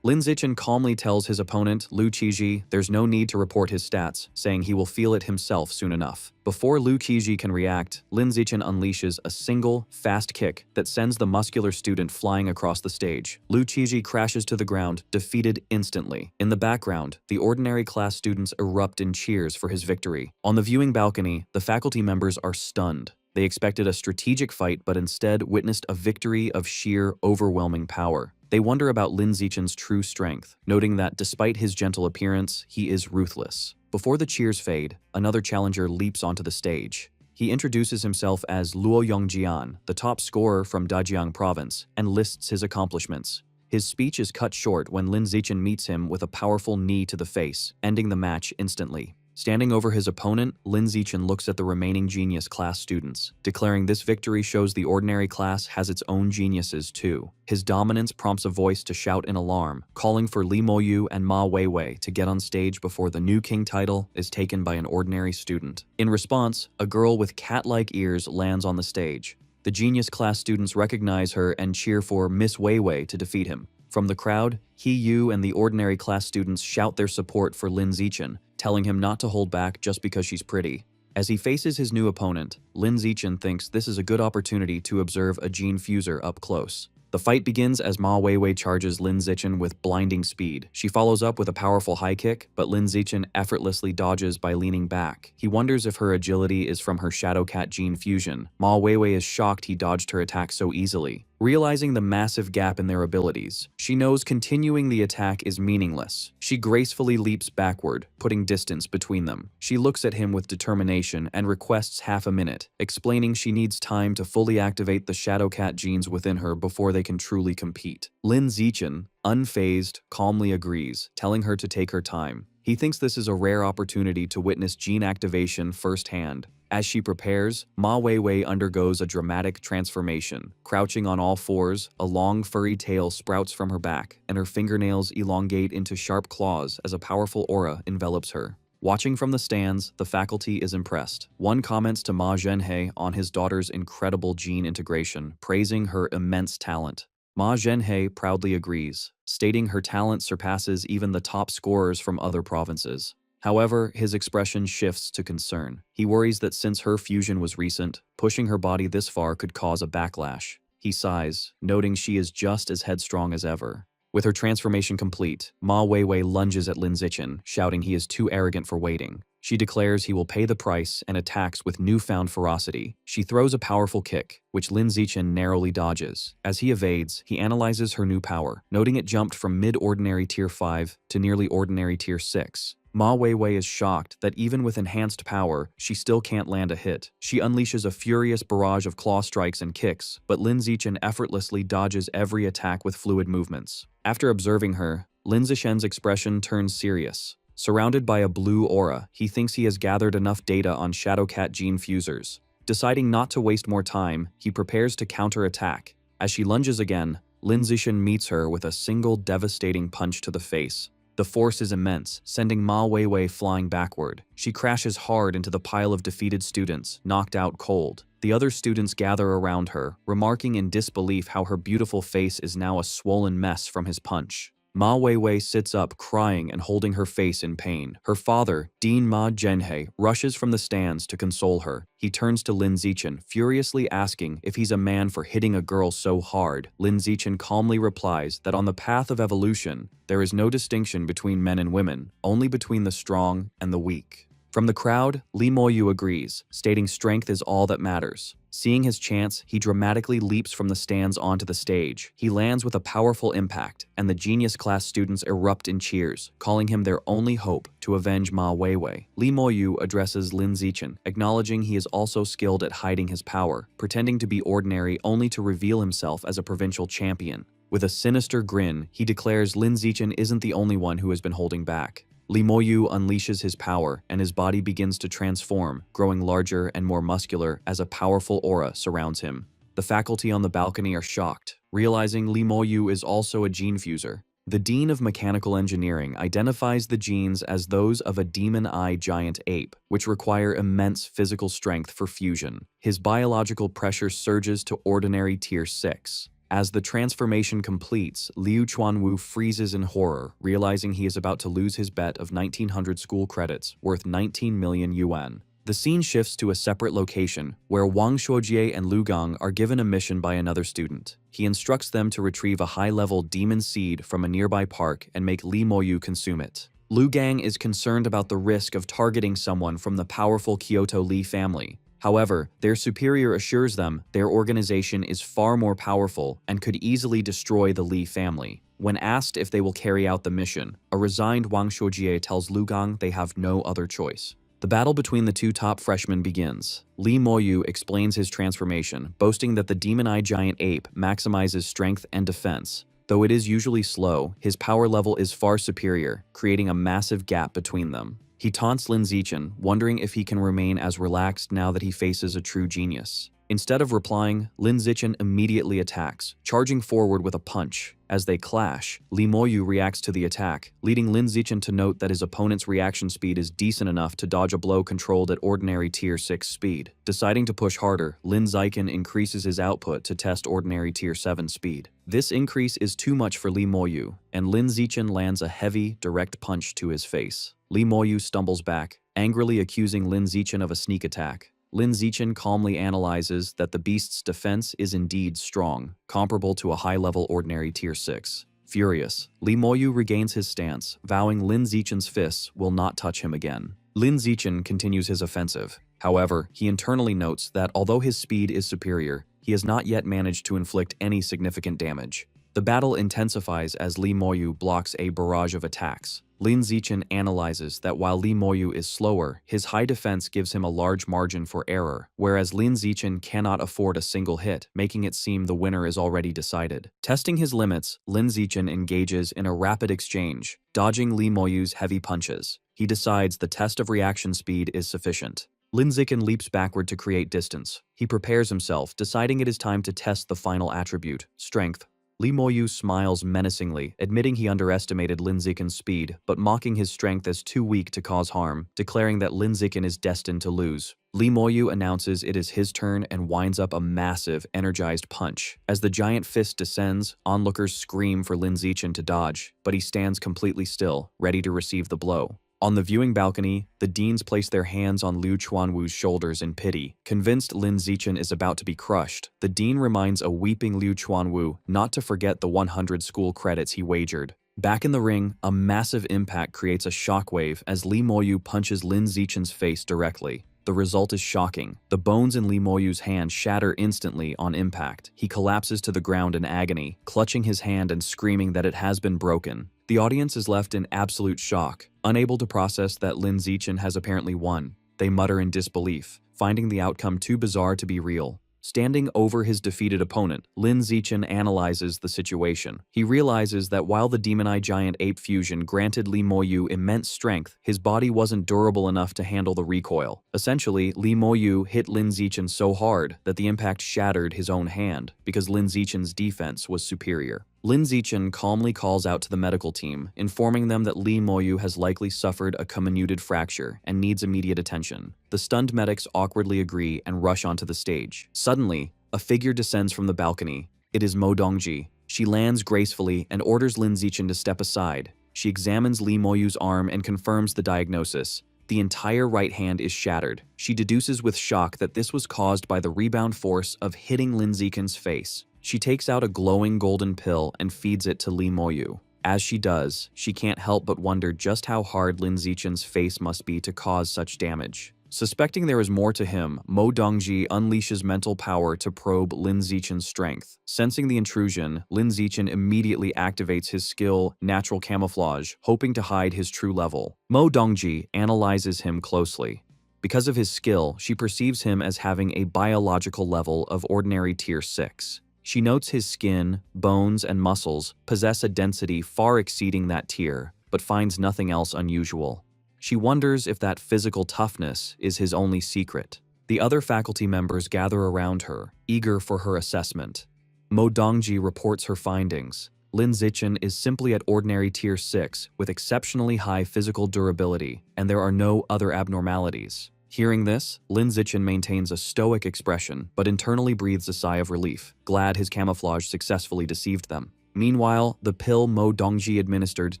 Lin Zichen calmly tells his opponent, Lu Qiji, there's no need to report his stats, saying he will feel it himself soon enough. Before Lu Qiji can react, Lin Zichen unleashes a single, fast kick that sends the muscular student flying across the stage. Lu Qiji crashes to the ground, defeated instantly. In the background, the ordinary class students erupt in cheers for his victory. On the viewing balcony, the faculty members are stunned. They expected a strategic fight, but instead witnessed a victory of sheer, overwhelming power. They wonder about Lin Zichen's true strength, noting that despite his gentle appearance, he is ruthless. Before the cheers fade, another challenger leaps onto the stage. He introduces himself as Luo Yongjian, the top scorer from Dajiang province, and lists his accomplishments. His speech is cut short when Lin Zichen meets him with a powerful knee to the face, ending the match instantly. Standing over his opponent, Lin Zichen looks at the remaining genius class students, declaring this victory shows the ordinary class has its own geniuses too. His dominance prompts a voice to shout in alarm, calling for Li Moyu and Ma Weiwei to get on stage before the new king title is taken by an ordinary student. In response, a girl with cat-like ears lands on the stage. The genius class students recognize her and cheer for Miss Weiwei to defeat him. From the crowd, He Yu and the ordinary class students shout their support for Lin Zichen, telling him not to hold back just because she's pretty. As he faces his new opponent, Lin Zichen thinks this is a good opportunity to observe a gene fuser up close. The fight begins as Ma Weiwei charges Lin Zichen with blinding speed. She follows up with a powerful high kick, but Lin Zichen effortlessly dodges by leaning back. He wonders if her agility is from her Shadowcat gene fusion. Ma Weiwei is shocked he dodged her attack so easily. Realizing the massive gap in their abilities, she knows continuing the attack is meaningless. She gracefully leaps backward, putting distance between them. She looks at him with determination and requests half a minute, explaining she needs time to fully activate the Shadowcat genes within her before they can truly compete. Lin Zichen, unfazed, calmly agrees, telling her to take her time. He thinks this is a rare opportunity to witness gene activation firsthand. As she prepares, Ma Weiwei undergoes a dramatic transformation. Crouching on all fours, a long furry tail sprouts from her back, and her fingernails elongate into sharp claws as a powerful aura envelops her. Watching from the stands, the faculty is impressed. One comments to Ma Zhenhe on his daughter's incredible gene integration, praising her immense talent. Ma Zhenhe proudly agrees, stating her talent surpasses even the top scorers from other provinces. However, his expression shifts to concern. He worries that since her fusion was recent, pushing her body this far could cause a backlash. He sighs, noting she is just as headstrong as ever. With her transformation complete, Ma Weiwei lunges at Lin Zichen, shouting he is too arrogant for waiting. She declares he will pay the price and attacks with newfound ferocity. She throws a powerful kick, which Lin Zichen narrowly dodges. As he evades, he analyzes her new power, noting it jumped from mid-ordinary tier 5 to nearly ordinary tier 6. Ma Weiwei is shocked that even with enhanced power, she still can't land a hit. She unleashes a furious barrage of claw strikes and kicks, but Lin Zichen effortlessly dodges every attack with fluid movements. After observing her, Lin Zichen's expression turns serious. Surrounded by a blue aura, he thinks he has gathered enough data on Shadowcat gene fusers. Deciding not to waste more time, he prepares to counterattack. As she lunges again, Lin Zichen meets her with a single devastating punch to the face. The force is immense, sending Ma Weiwei flying backward. She crashes hard into the pile of defeated students, knocked out cold. The other students gather around her, remarking in disbelief how her beautiful face is now a swollen mess from his punch. Ma Weiwei sits up, crying and holding her face in pain. Her father, Dean Ma Zhenhe, rushes from the stands to console her. He turns to Lin Zichen, furiously asking if he's a man for hitting a girl so hard. Lin Zichen calmly replies that on the path of evolution, there is no distinction between men and women, only between the strong and the weak. From the crowd, Li Moyu agrees, stating strength is all that matters. Seeing his chance, he dramatically leaps from the stands onto the stage. He lands with a powerful impact, and the genius class students erupt in cheers, calling him their only hope to avenge Ma Weiwei. Li Moyu addresses Lin Zichen, acknowledging he is also skilled at hiding his power, pretending to be ordinary only to reveal himself as a provincial champion. With a sinister grin, he declares Lin Zichen isn't the only one who has been holding back. Li Moyu unleashes his power, and his body begins to transform, growing larger and more muscular as a powerful aura surrounds him. The faculty on the balcony are shocked, realizing Li Moyu is also a gene fuser. The Dean of Mechanical Engineering identifies the genes as those of a demon-eye giant ape, which require immense physical strength for fusion. His biological pressure surges to ordinary tier 6. As the transformation completes, Liu Chuanwu freezes in horror, realizing he is about to lose his bet of 1900 school credits, worth 19 million yuan. The scene shifts to a separate location, where Wang Shuojie and Lu Gang are given a mission by another student. He instructs them to retrieve a high-level demon seed from a nearby park and make Li Moyu consume it. Lu Gang is concerned about the risk of targeting someone from the powerful Kyoto Li family. However, their superior assures them their organization is far more powerful and could easily destroy the Li family. When asked if they will carry out the mission, a resigned Wang Shuojie tells Lu Gang they have no other choice. The battle between the two top freshmen begins. Li Moyu explains his transformation, boasting that the demon-eye giant ape maximizes strength and defense. Though it is usually slow, his power level is far superior, creating a massive gap between them. He taunts Lin Zichen, wondering if he can remain as relaxed now that he faces a true genius. Instead of replying, Lin Zichen immediately attacks, charging forward with a punch. As they clash, Li Moyu reacts to the attack, leading Lin Zichen to note that his opponent's reaction speed is decent enough to dodge a blow controlled at ordinary tier 6 speed. Deciding to push harder, Lin Zichen increases his output to test ordinary tier 7 speed. This increase is too much for Li Moyu, and Lin Zichen lands a heavy, direct punch to his face. Li Moyu stumbles back, angrily accusing Lin Zichen of a sneak attack. Lin Zichen calmly analyzes that the beast's defense is indeed strong, comparable to a high-level ordinary tier 6. Furious, Li Moyu regains his stance, vowing Lin Zichen's fists will not touch him again. Lin Zichen continues his offensive. However, he internally notes that although his speed is superior, he has not yet managed to inflict any significant damage. The battle intensifies as Li Moyu blocks a barrage of attacks. Lin Zichen analyzes that while Li Moyu is slower, his high defense gives him a large margin for error, whereas Lin Zichen cannot afford a single hit, making it seem the winner is already decided. Testing his limits, Lin Zichen engages in a rapid exchange, dodging Li Moyu's heavy punches. He decides the test of reaction speed is sufficient. Lin Zichen leaps backward to create distance. He prepares himself, deciding it is time to test the final attribute, strength. Li Moyu smiles menacingly, admitting he underestimated Lin Zichen's speed, but mocking his strength as too weak to cause harm, declaring that Lin Zichen is destined to lose. Li Moyu announces it is his turn and winds up a massive, energized punch. As the giant fist descends, onlookers scream for Lin Zichen to dodge, but he stands completely still, ready to receive the blow. On the viewing balcony, the deans place their hands on Liu Chuanwu's shoulders in pity. Convinced Lin Zichen is about to be crushed, the dean reminds a weeping Liu Chuanwu not to forget the 100 school credits he wagered. Back in the ring, a massive impact creates a shockwave as Li Moyu punches Lin Zichen's face directly. The result is shocking. The bones in Li Moyu's hand shatter instantly on impact. He collapses to the ground in agony, clutching his hand and screaming that it has been broken. The audience is left in absolute shock, unable to process that Lin Zichen has apparently won. They mutter in disbelief, finding the outcome too bizarre to be real. Standing over his defeated opponent, Lin Zichen analyzes the situation. He realizes that while the Demon Eye Giant Ape fusion granted Li Moyu immense strength, his body wasn't durable enough to handle the recoil. Essentially, Li Moyu hit Lin Zichen so hard that the impact shattered his own hand, because Lin Zichen's defense was superior. Lin Zichen calmly calls out to the medical team, informing them that Li Moyu has likely suffered a comminuted fracture and needs immediate attention. The stunned medics awkwardly agree and rush onto the stage. Suddenly, a figure descends from the balcony. It is Mo Dongji. She lands gracefully and orders Lin Zichen to step aside. She examines Li Moyu's arm and confirms the diagnosis. The entire right hand is shattered. She deduces with shock that this was caused by the rebound force of hitting Lin Zichen's face. She takes out a glowing golden pill and feeds it to Li Moyu. As she does, she can't help but wonder just how hard Lin Zichen's face must be to cause such damage. Suspecting there is more to him, Mo Dongji unleashes mental power to probe Lin Zichen's strength. Sensing the intrusion, Lin Zichen immediately activates his skill, Natural Camouflage, hoping to hide his true level. Mo Dongji analyzes him closely. Because of his skill, she perceives him as having a biological level of ordinary tier 6. She notes his skin, bones, and muscles possess a density far exceeding that tier, but finds nothing else unusual. She wonders if that physical toughness is his only secret. The other faculty members gather around her, eager for her assessment. Mo Dongji reports her findings. Lin Zichen is simply at ordinary tier 6 with exceptionally high physical durability, and there are no other abnormalities. Hearing this, Lin Zichen maintains a stoic expression, but internally breathes a sigh of relief, glad his camouflage successfully deceived them. Meanwhile, the pill Mo Dongji administered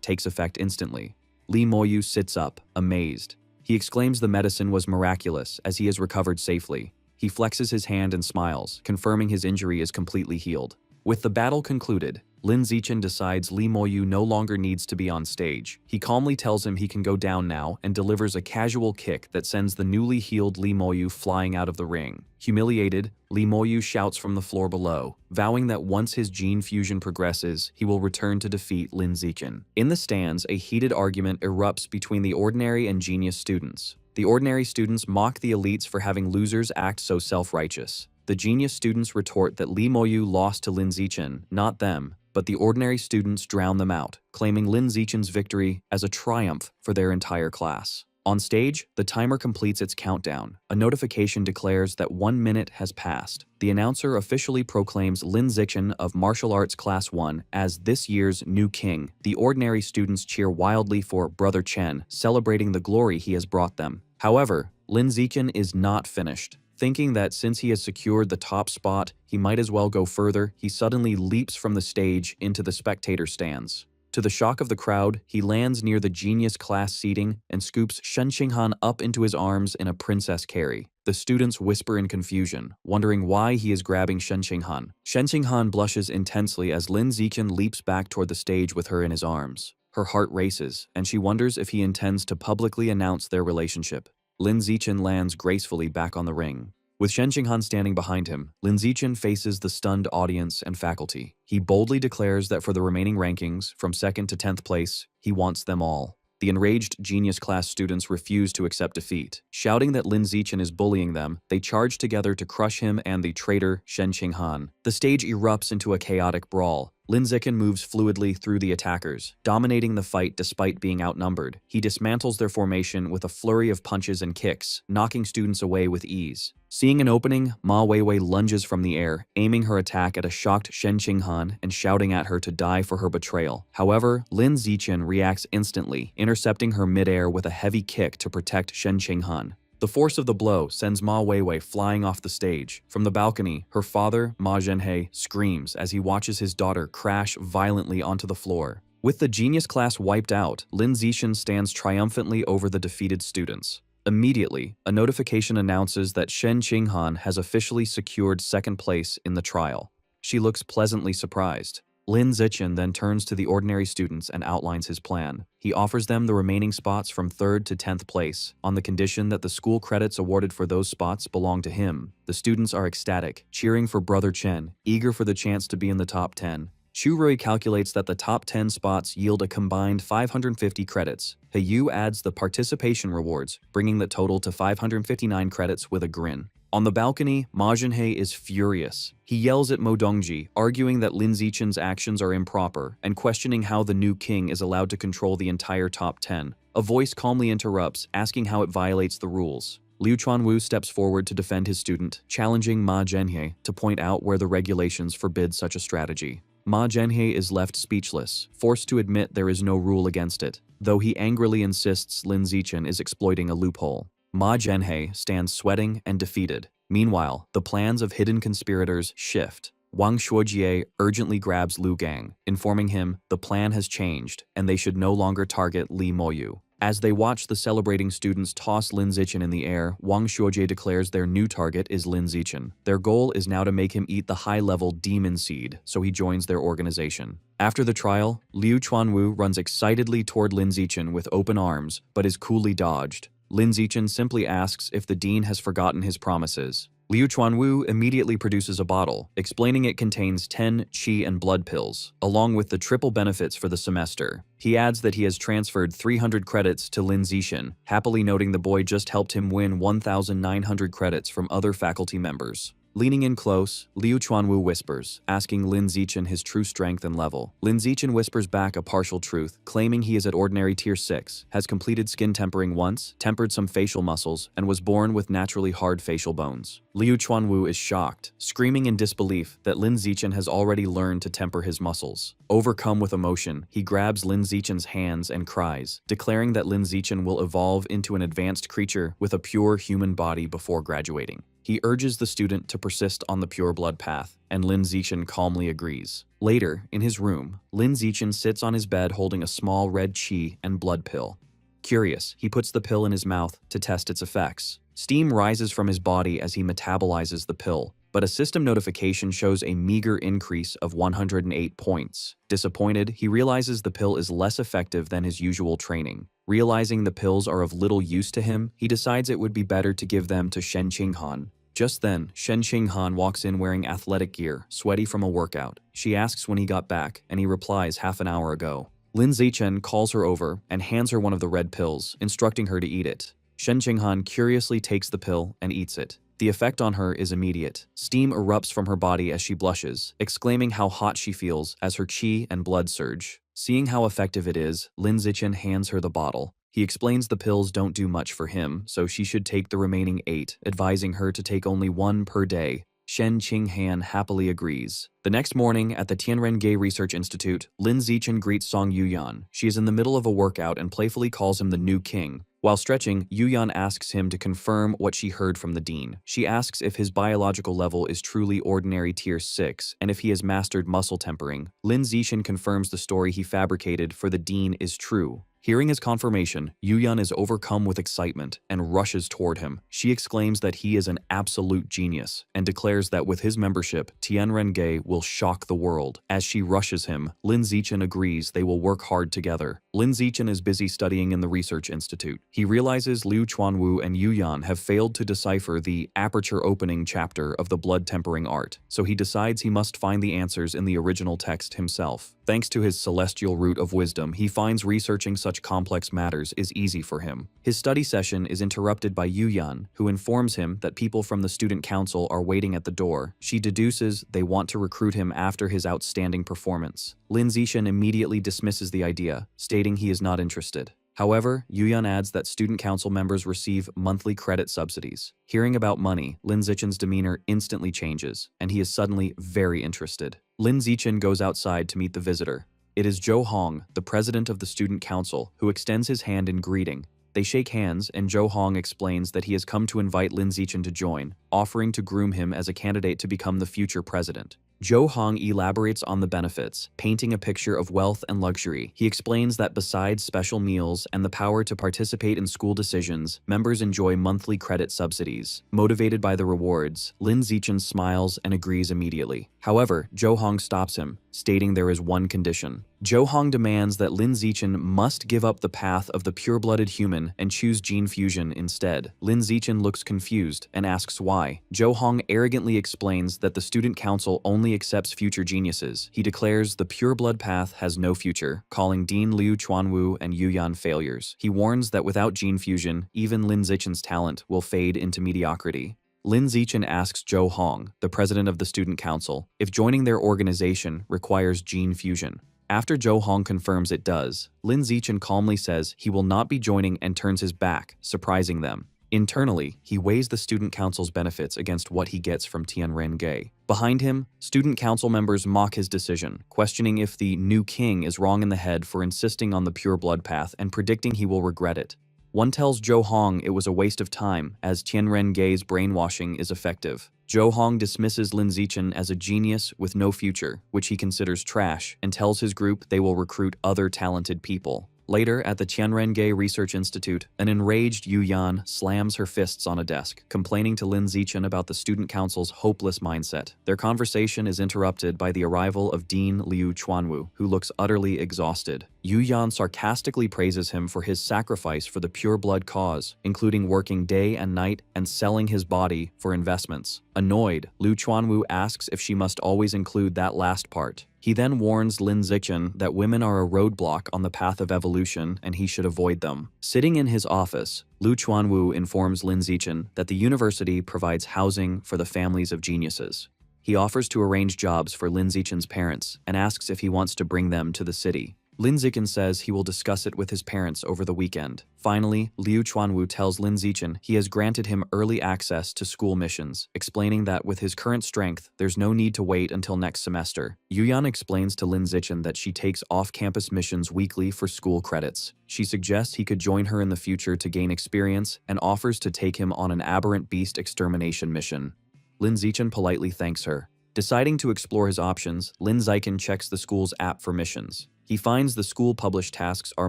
takes effect instantly. Li Moyu sits up, amazed. He exclaims the medicine was miraculous as he has recovered safely. He flexes his hand and smiles, confirming his injury is completely healed. With the battle concluded, Lin Zichen decides Li Moyu no longer needs to be on stage. He calmly tells him he can go down now and delivers a casual kick that sends the newly healed Li Moyu flying out of the ring. Humiliated, Li Moyu shouts from the floor below, vowing that once his gene fusion progresses, he will return to defeat Lin Zichen. In the stands, a heated argument erupts between the ordinary and genius students. The ordinary students mock the elites for having losers act so self-righteous. The genius students retort that Li Moyu lost to Lin Zichen, not them, but the ordinary students drown them out, claiming Lin Zichen's victory as a triumph for their entire class. On stage, the timer completes its countdown. A notification declares that 1 minute has passed. The announcer officially proclaims Lin Zichen of Martial Arts Class 1 as this year's new king. The ordinary students cheer wildly for Brother Chen, celebrating the glory he has brought them. However, Lin Zichen is not finished. Thinking that since he has secured the top spot, he might as well go further, he suddenly leaps from the stage into the spectator stands. To the shock of the crowd, he lands near the genius class seating and scoops Shen Qinghan up into his arms in a princess carry. The students whisper in confusion, wondering why he is grabbing Shen Qinghan. Shen Qinghan blushes intensely as Lin Zichen leaps back toward the stage with her in his arms. Her heart races, and she wonders if he intends to publicly announce their relationship. Lin Zichen lands gracefully back on the ring. With Shen Qinghan standing behind him, Lin Zichen faces the stunned audience and faculty. He boldly declares that for the remaining rankings, from 2nd to 10th place, he wants them all. The enraged genius class students refuse to accept defeat. Shouting that Lin Zichen is bullying them, they charge together to crush him and the traitor Shen Qinghan. The stage erupts into a chaotic brawl. Lin Zichen moves fluidly through the attackers, dominating the fight despite being outnumbered. He dismantles their formation with a flurry of punches and kicks, knocking students away with ease. Seeing an opening, Ma Weiwei lunges from the air, aiming her attack at a shocked Shen Qinghan and shouting at her to die for her betrayal. However, Lin Zichen reacts instantly, intercepting her midair with a heavy kick to protect Shen Qinghan. The force of the blow sends Ma Weiwei flying off the stage. From the balcony, her father, Ma Zhenhe, screams as he watches his daughter crash violently onto the floor. With the genius class wiped out, Lin Zichen stands triumphantly over the defeated students. Immediately, a notification announces that Shen Qinghan has officially secured second place in the trial. She looks pleasantly surprised. Lin Zichen then turns to the ordinary students and outlines his plan. He offers them the remaining spots from 3rd to 10th place, on the condition that the school credits awarded for those spots belong to him. The students are ecstatic, cheering for Brother Chen, eager for the chance to be in the top 10. Xu Rui calculates that the top 10 spots yield a combined 550 credits. He Yu adds the participation rewards, bringing the total to 559 credits with a grin. On the balcony, Ma Zhenhe is furious. He yells at Mo Dongji, arguing that Lin Zichen's actions are improper and questioning how the new king is allowed to control the entire top 10. A voice calmly interrupts, asking how it violates the rules. Liu Chuanwu steps forward to defend his student, challenging Ma Zhenhe to point out where the regulations forbid such a strategy. Ma Zhenhe is left speechless, forced to admit there is no rule against it, though he angrily insists Lin Zichen is exploiting a loophole. Ma Zhenhe stands sweating and defeated. Meanwhile, the plans of hidden conspirators shift. Wang Shuojie urgently grabs Lu Gang, informing him the plan has changed and they should no longer target Li Moyu. As they watch the celebrating students toss Lin Zichen in the air, Wang Shuojie declares their new target is Lin Zichen. Their goal is now to make him eat the high-level demon seed, so he joins their organization. After the trial, Liu Chuanwu runs excitedly toward Lin Zichen with open arms, but is coolly dodged. Lin Zichen simply asks if the dean has forgotten his promises. Liu Chuanwu immediately produces a bottle, explaining it contains 10 qi and blood pills, along with the triple benefits for the semester. He adds that he has transferred 300 credits to Lin Zichen, happily noting the boy just helped him win 1,900 credits from other faculty members. Leaning in close, Liu Chuanwu whispers, asking Lin Zichen his true strength and level. Lin Zichen whispers back a partial truth, claiming he is at ordinary tier 6, has completed skin tempering once, tempered some facial muscles, and was born with naturally hard facial bones. Liu Chuanwu is shocked, screaming in disbelief that Lin Zichen has already learned to temper his muscles. Overcome with emotion, he grabs Lin Zichen's hands and cries, declaring that Lin Zichen will evolve into an advanced creature with a pure human body before graduating. He urges the student to persist on the pure blood path, and Lin Zichen calmly agrees. Later, in his room, Lin Zichen sits on his bed holding a small red qi and blood pill. Curious, he puts the pill in his mouth to test its effects. Steam rises from his body as he metabolizes the pill, but a system notification shows a meager increase of 108 points. Disappointed, he realizes the pill is less effective than his usual training. Realizing the pills are of little use to him, he decides it would be better to give them to Shen Qinghan. Just then, Shen Qinghan walks in wearing athletic gear, sweaty from a workout. She asks when he got back, and he replies half an hour ago. Lin Zichen calls her over and hands her one of the red pills, instructing her to eat it. Shen Qinghan curiously takes the pill and eats it. The effect on her is immediate. Steam erupts from her body as she blushes, exclaiming how hot she feels as her qi and blood surge. Seeing how effective it is, Lin Zichen hands her the bottle. He explains the pills don't do much for him, so she should take the remaining 8, advising her to take only 1 per day. Shen Qinghan happily agrees. The next morning, at the Tianrengei Research Institute, Lin Zichen greets Song Yuyan. She is in the middle of a workout and playfully calls him the new king. While stretching, Yuyan asks him to confirm what she heard from the dean. She asks if his biological level is truly ordinary tier 6, and if he has mastered muscle tempering. Lin Zichen confirms the story he fabricated for the dean is true. Hearing his confirmation, Yuyan is overcome with excitement and rushes toward him. She exclaims that he is an absolute genius and declares that with his membership, Tianrengei will shock the world. As she rushes him, Lin Zichen agrees they will work hard together. Lin Zichen is busy studying in the research institute. He realizes Liu Chuanwu and Yuyan have failed to decipher the aperture opening chapter of the blood tempering art, so he decides he must find the answers in the original text himself. Thanks to his celestial root of wisdom, he finds researching such such complex matters is easy for him. His study session is interrupted by Yuyan, who informs him that people from the student council are waiting at the door. She deduces they want to recruit him after his outstanding performance. Lin Zixin immediately dismisses the idea, stating he is not interested. However, Yuyan adds that student council members receive monthly credit subsidies. Hearing about money, Lin Zixin's demeanor instantly changes, and he is suddenly very interested. Lin Zixin goes outside to meet the visitor. It is Zhou Hong, the president of the student council, who extends his hand in greeting. They shake hands, and Zhou Hong explains that he has come to invite Lin Zixin to join, offering to groom him as a candidate to become the future president. Zhou Hong elaborates on the benefits, painting a picture of wealth and luxury. He explains that besides special meals and the power to participate in school decisions, members enjoy monthly credit subsidies. Motivated by the rewards, Lin Zixin smiles and agrees immediately. However, Zhou Hong stops him, stating there is one condition. Zhou Hong demands that Lin Zixin must give up the path of the pure-blooded human and choose gene fusion instead. Lin Zixin looks confused and asks why. Zhou Hong arrogantly explains that the student council only accepts future geniuses. He declares the pure-blood path has no future, calling Dean Liu Chuanwu and Yuyan failures. He warns that without gene fusion, even Lin Zixin's talent will fade into mediocrity. Lin Zixin asks Zhou Hong, the president of the student council, if joining their organization requires gene fusion. After Zhou Hong confirms it does, Lin Zixin calmly says he will not be joining and turns his back, surprising them. Internally, he weighs the student council's benefits against what he gets from Tianren-Gei. Behind him, student council members mock his decision, questioning if the new king is wrong in the head for insisting on the pure blood path and predicting he will regret it. One tells Zhou Hong it was a waste of time, as Tianren-Gei's brainwashing is effective. Zhou Hong dismisses Lin Zixin as a genius with no future, which he considers trash, and tells his group they will recruit other talented people. Later, at the Tianren-Gei Research Institute, an enraged Yuyan slams her fists on a desk, complaining to Lin Zixin about the student council's hopeless mindset. Their conversation is interrupted by the arrival of Dean Liu Chuanwu, who looks utterly exhausted. Yuyan sarcastically praises him for his sacrifice for the pure-blood cause, including working day and night and selling his body for investments. Annoyed, Liu Chuanwu asks if she must always include that last part. He then warns Lin Zixin that women are a roadblock on the path of evolution and he should avoid them. Sitting in his office, Liu Chuanwu informs Lin Zixin that the university provides housing for the families of geniuses. He offers to arrange jobs for Lin Zixin's parents and asks if he wants to bring them to the city. Lin Zixin says he will discuss it with his parents over the weekend. Finally, Liu Chuanwu tells Lin Zixin he has granted him early access to school missions, explaining that with his current strength, there's no need to wait until next semester. Yuyan explains to Lin Zixin that she takes off-campus missions weekly for school credits. She suggests he could join her in the future to gain experience and offers to take him on an aberrant beast extermination mission. Lin Zixin politely thanks her. Deciding to explore his options, Lin Zixin checks the school's app for missions. He finds the school-published tasks are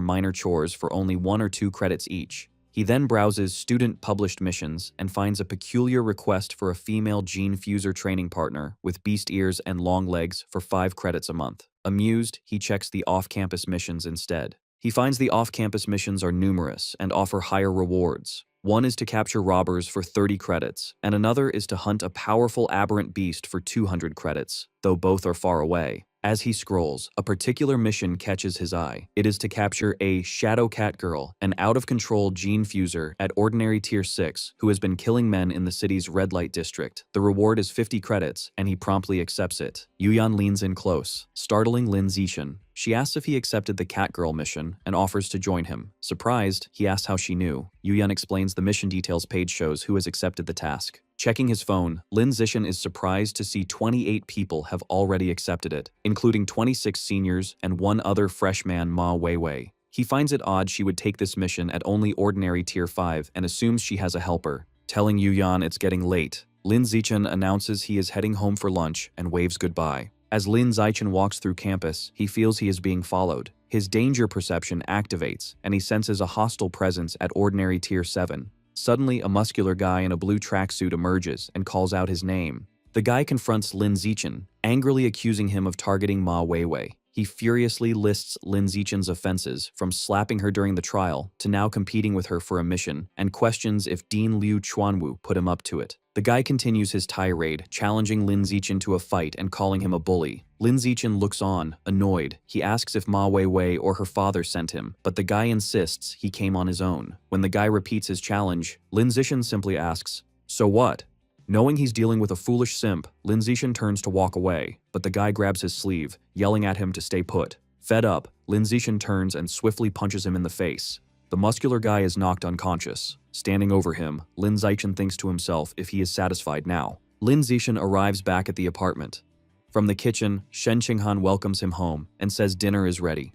minor chores for only 1 or 2 credits each. He then browses student-published missions and finds a peculiar request for a female gene fuser training partner with beast ears and long legs for 5 credits a month. Amused, he checks the off-campus missions instead. He finds the off-campus missions are numerous and offer higher rewards. One is to capture robbers for 30 credits, and another is to hunt a powerful aberrant beast for 200 credits, though both are far away. As he scrolls, a particular mission catches his eye. It is to capture a Shadow Cat Girl, an out-of-control gene fuser at ordinary tier 6 who has been killing men in the city's red light district. The reward is 50 credits, and he promptly accepts it. Yuyan leans in close, startling Lin Zixin. She asks if he accepted the Cat Girl mission and offers to join him. Surprised, he asks how she knew. Yuyan explains the mission details page shows who has accepted the task. Checking his phone, Lin Zixin is surprised to see 28 people have already accepted it, including 26 seniors and 1 other freshman Ma Weiwei. He finds it odd she would take this mission at only ordinary tier 5 and assumes she has a helper. Telling Yuyan it's getting late, Lin Zixin announces he is heading home for lunch and waves goodbye. As Lin Zixin walks through campus, he feels he is being followed. His danger perception activates, and he senses a hostile presence at ordinary tier 7. Suddenly, a muscular guy in a blue tracksuit emerges and calls out his name. The guy confronts Lin Zixin, angrily accusing him of targeting Ma Weiwei. He furiously lists Lin Zichen's offenses, from slapping her during the trial to now competing with her for a mission, and questions if Dean Liu Chuanwu put him up to it. The guy continues his tirade, challenging Lin Zichen to a fight and calling him a bully. Lin Zichen looks on, annoyed. He asks if Ma Weiwei or her father sent him, but the guy insists he came on his own. When the guy repeats his challenge, Lin Zichen simply asks, "So what?" Knowing he's dealing with a foolish simp, Lin Zichen turns to walk away, but the guy grabs his sleeve, yelling at him to stay put. Fed up, Lin Zichen turns and swiftly punches him in the face. The muscular guy is knocked unconscious. Standing over him, Lin Zichen thinks to himself if he is satisfied now. Lin Zichen arrives back at the apartment. From the kitchen, Shen Qinghan welcomes him home and says dinner is ready.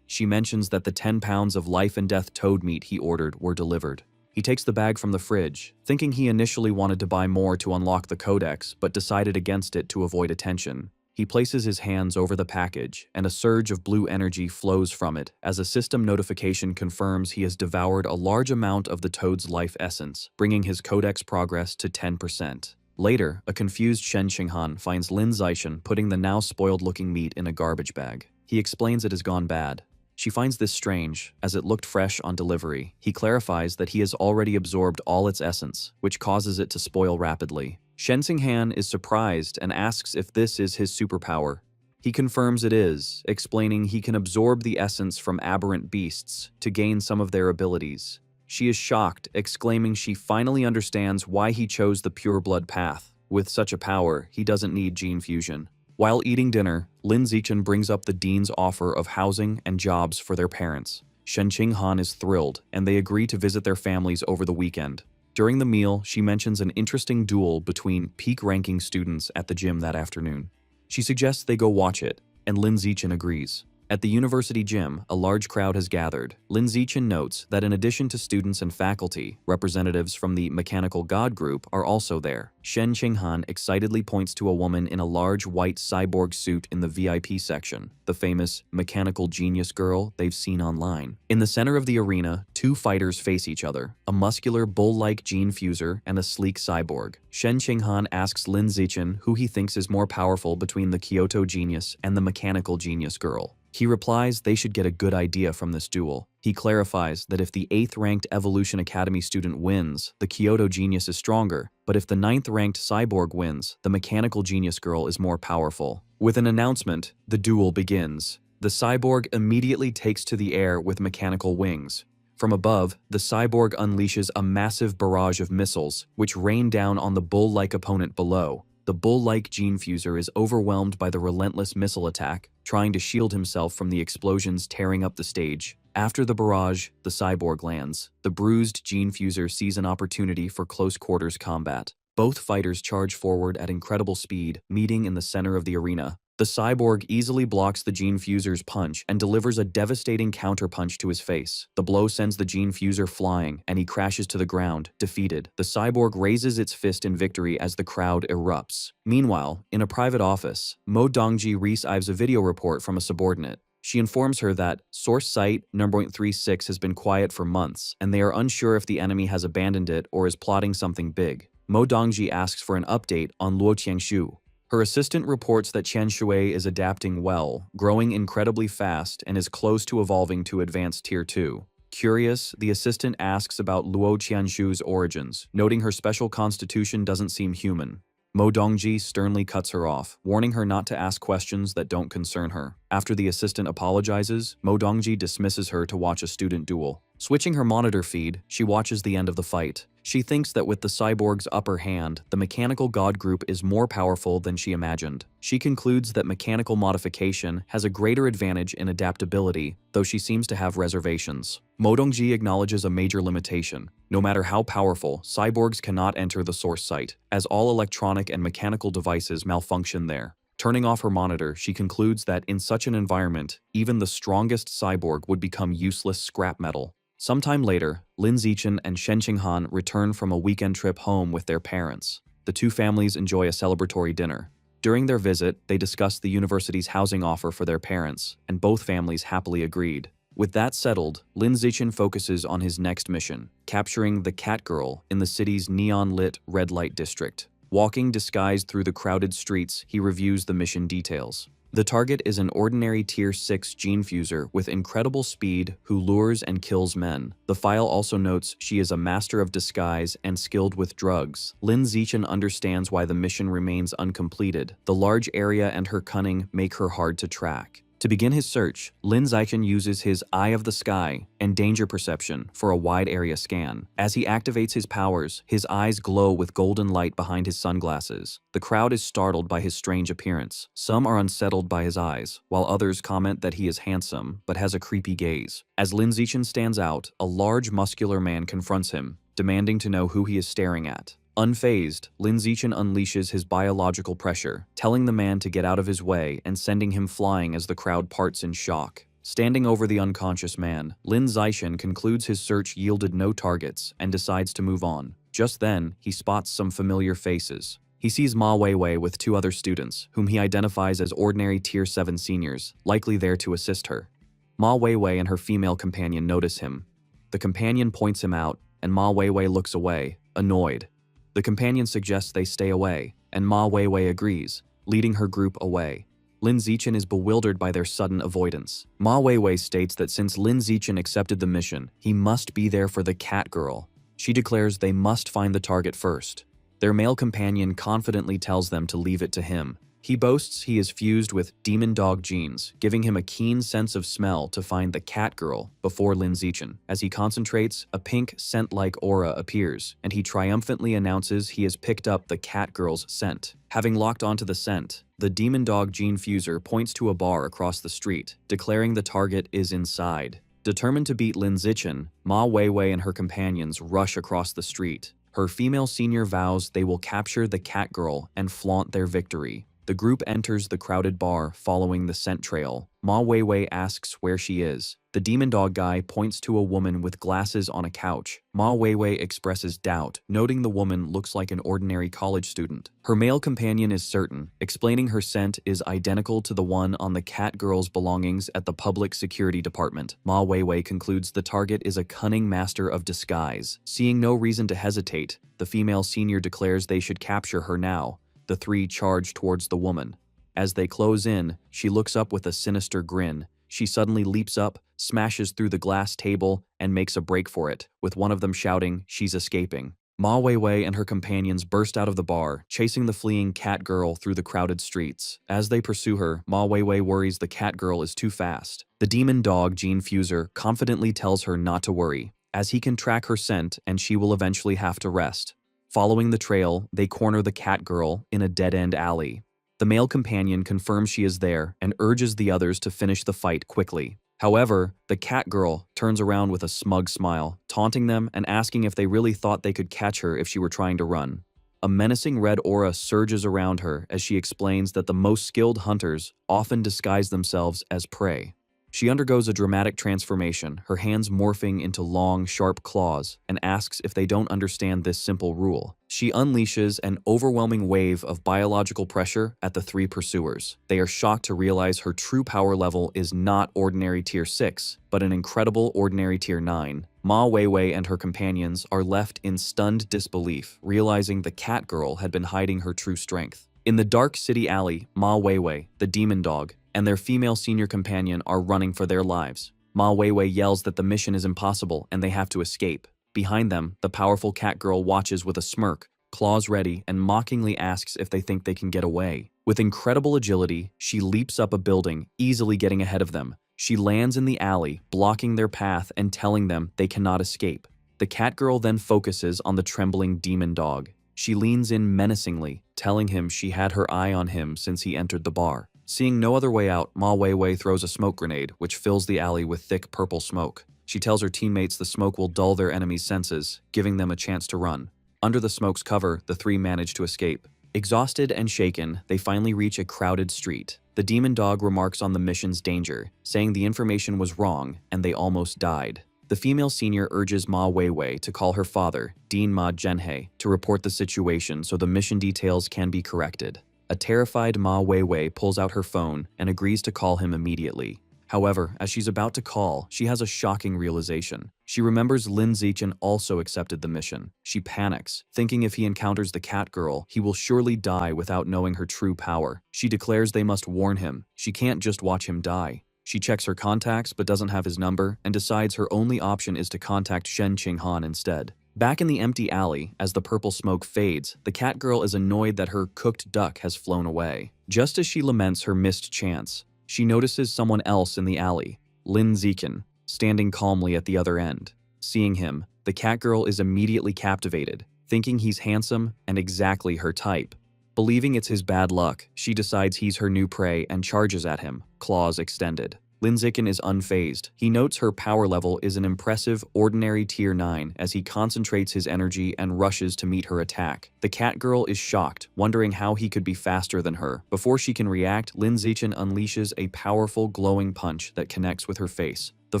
She mentions that the 10 pounds of life and death toad meat he ordered were delivered. He takes the bag from the fridge, thinking he initially wanted to buy more to unlock the codex, but decided against it to avoid attention. He places his hands over the package, and a surge of blue energy flows from it as a system notification confirms he has devoured a large amount of the toad's life essence, bringing his codex progress to 10%. Later, a confused Shen Qinghan finds Lin Zichen putting the now spoiled-looking meat in a garbage bag. He explains it has gone bad. She finds this strange, as it looked fresh on delivery. He clarifies that he has already absorbed all its essence, which causes it to spoil rapidly. Shen Qinghan is surprised and asks if this is his superpower. He confirms it is, explaining he can absorb the essence from aberrant beasts to gain some of their abilities. She is shocked, exclaiming she finally understands why he chose the pure-blood path. With such a power, he doesn't need gene fusion. While eating dinner, Lin Zichen brings up the dean's offer of housing and jobs for their parents. Shen Qinghan is thrilled, and they agree to visit their families over the weekend. During the meal, she mentions an interesting duel between peak-ranking students at the gym that afternoon. She suggests they go watch it, and Lin Zichen agrees. At the university gym, a large crowd has gathered. Lin Zichen notes that in addition to students and faculty, representatives from the Mechanical God group are also there. Shen Qinghan excitedly points to a woman in a large white cyborg suit in the VIP section, the famous mechanical genius girl they've seen online. In the center of the arena, two fighters face each other, a muscular bull-like gene fuser and a sleek cyborg. Shen Qinghan asks Lin Zichen who he thinks is more powerful between the Kyoto genius and the mechanical genius girl. He replies they should get a good idea from this duel. He clarifies that if the 8th-ranked Evolution Academy student wins, the Kyoto genius is stronger, but if the 9th-ranked cyborg wins, the mechanical genius girl is more powerful. With an announcement, the duel begins. The cyborg immediately takes to the air with mechanical wings. From above, the cyborg unleashes a massive barrage of missiles, which rain down on the bull-like opponent below. The bull-like gene fuser is overwhelmed by the relentless missile attack, trying to shield himself from the explosions tearing up the stage. After the barrage, the cyborg lands. The bruised gene fuser sees an opportunity for close-quarters combat. Both fighters charge forward at incredible speed, meeting in the center of the arena. The cyborg easily blocks the gene fuser's punch and delivers a devastating counterpunch to his face. The blow sends the gene fuser flying, and he crashes to the ground, defeated. The cyborg raises its fist in victory as the crowd erupts. Meanwhile, in a private office, Mo Dongji receives a video report from a subordinate. She informs her that source site No.36 has been quiet for months, and they are unsure if the enemy has abandoned it or is plotting something big. Mo Dongji asks for an update on Luo Qiangshu. Her assistant reports that Qian Shui is adapting well, growing incredibly fast, and is close to evolving to advanced Tier 2. Curious, the assistant asks about Luo Qianshu's origins, noting her special constitution doesn't seem human. Mo Dongji sternly cuts her off, warning her not to ask questions that don't concern her. After the assistant apologizes, Mo Dongji dismisses her to watch a student duel. Switching her monitor feed, she watches the end of the fight. She thinks that with the cyborg's upper hand, the Mechanical God group is more powerful than she imagined. She concludes that mechanical modification has a greater advantage in adaptability, though she seems to have reservations. Mo Dongji acknowledges a major limitation. No matter how powerful, cyborgs cannot enter the source site, as all electronic and mechanical devices malfunction there. Turning off her monitor, she concludes that in such an environment, even the strongest cyborg would become useless scrap metal. Sometime later, Lin Zichen and Shen Qinghan return from a weekend trip home with their parents. The two families enjoy a celebratory dinner. During their visit, they discuss the university's housing offer for their parents, and both families happily agreed. With that settled, Lin Zichen focuses on his next mission, capturing the cat girl in the city's neon-lit red light district. Walking disguised through the crowded streets, he reviews the mission details. The target is an ordinary Tier 6 gene fuser with incredible speed who lures and kills men. The file also notes she is a master of disguise and skilled with drugs. Lin Zichen understands why the mission remains uncompleted. The large area and her cunning make her hard to track. To begin his search, Lin Zichen uses his Eye of the Sky and Danger Perception for a wide area scan. As he activates his powers, his eyes glow with golden light behind his sunglasses. The crowd is startled by his strange appearance. Some are unsettled by his eyes, while others comment that he is handsome but has a creepy gaze. As Lin Zichen stands out, a large muscular man confronts him, demanding to know who he is staring at. Unfazed, Lin Zichen unleashes his biological pressure, telling the man to get out of his way and sending him flying as the crowd parts in shock. Standing over the unconscious man, Lin Zichen concludes his search yielded no targets and decides to move on. Just then, he spots some familiar faces. He sees Ma Weiwei with two other students, whom he identifies as ordinary Tier 7 seniors, likely there to assist her. Ma Weiwei and her female companion notice him. The companion points him out, and Ma Weiwei looks away, annoyed. The companion suggests they stay away, and Ma Weiwei agrees, leading her group away. Lin Zichen is bewildered by their sudden avoidance. Ma Weiwei states that since Lin Zichen accepted the mission, he must be there for the cat girl. She declares they must find the target first. Their male companion confidently tells them to leave it to him. He boasts he is fused with demon dog genes, giving him a keen sense of smell to find the cat girl before Lin Zichen. As he concentrates, a pink scent-like aura appears, and he triumphantly announces he has picked up the cat girl's scent. Having locked onto the scent, the demon dog gene fuser points to a bar across the street, declaring the target is inside. Determined to beat Lin Zichen, Ma Weiwei and her companions rush across the street. Her female senior vows they will capture the cat girl and flaunt their victory. The group enters the crowded bar following the scent trail. Ma Weiwei asks where she is. The demon dog guy points to a woman with glasses on a couch. Ma Weiwei expresses doubt, noting the woman looks like an ordinary college student. Her male companion is certain, explaining her scent is identical to the one on the cat girl's belongings at the public security department. Ma Weiwei concludes the target is a cunning master of disguise. Seeing no reason to hesitate, the female senior declares they should capture her now. The three charge towards the woman. As they close in, she looks up with a sinister grin. She suddenly leaps up, smashes through the glass table, and makes a break for it, with one of them shouting she's escaping. Ma Weiwei and her companions burst out of the bar, chasing the fleeing cat girl through the crowded streets. As they pursue her, Ma Weiwei worries the cat girl is too fast. The demon dog gene fuser confidently tells her not to worry, as he can track her scent and she will eventually have to rest. Following the trail, they corner the cat girl in a dead-end alley. The male companion confirms she is there and urges the others to finish the fight quickly. However, the cat girl turns around with a smug smile, taunting them and asking if they really thought they could catch her if she were trying to run. A menacing red aura surges around her as she explains that the most skilled hunters often disguise themselves as prey. She undergoes a dramatic transformation, her hands morphing into long, sharp claws, and asks if they don't understand this simple rule. She unleashes an overwhelming wave of biological pressure at the three pursuers. They are shocked to realize her true power level is not ordinary Tier 6, but an incredible ordinary Tier 9. Ma Weiwei and her companions are left in stunned disbelief, realizing the cat girl had been hiding her true strength. In the dark city alley, Ma Weiwei, the demon dog, and their female senior companion are running for their lives. Ma Weiwei yells that the mission is impossible and they have to escape. Behind them, the powerful cat girl watches with a smirk, claws ready, and mockingly asks if they think they can get away. With incredible agility, she leaps up a building, easily getting ahead of them. She lands in the alley, blocking their path and telling them they cannot escape. The cat girl then focuses on the trembling demon dog. She leans in menacingly, telling him she had her eye on him since he entered the bar. Seeing no other way out, Ma Weiwei throws a smoke grenade, which fills the alley with thick purple smoke. She tells her teammates the smoke will dull their enemies' senses, giving them a chance to run. Under the smoke's cover, the three manage to escape. Exhausted and shaken, they finally reach a crowded street. The demon dog remarks on the mission's danger, saying the information was wrong and they almost died. The female senior urges Ma Weiwei to call her father, Dean Ma Zhenhe, to report the situation so the mission details can be corrected. A terrified Ma Weiwei pulls out her phone and agrees to call him immediately. However, as she's about to call, she has a shocking realization. She remembers Lin Zichen also accepted the mission. She panics, thinking if he encounters the cat girl, he will surely die without knowing her true power. She declares they must warn him. She can't just watch him die. She checks her contacts but doesn't have his number and decides her only option is to contact Shen Qinghan instead. Back in the empty alley, as the purple smoke fades, the cat girl is annoyed that her cooked duck has flown away. Just as she laments her missed chance, she notices someone else in the alley, Lin Zichen, standing calmly at the other end. Seeing him, the cat girl is immediately captivated, thinking he's handsome and exactly her type. Believing it's his bad luck, she decides he's her new prey and charges at him, claws extended. Lin Zichen is unfazed. He notes her power level is an impressive, ordinary tier 9 as he concentrates his energy and rushes to meet her attack. The cat girl is shocked, wondering how he could be faster than her. Before she can react, Lin Zichen unleashes a powerful, glowing punch that connects with her face. The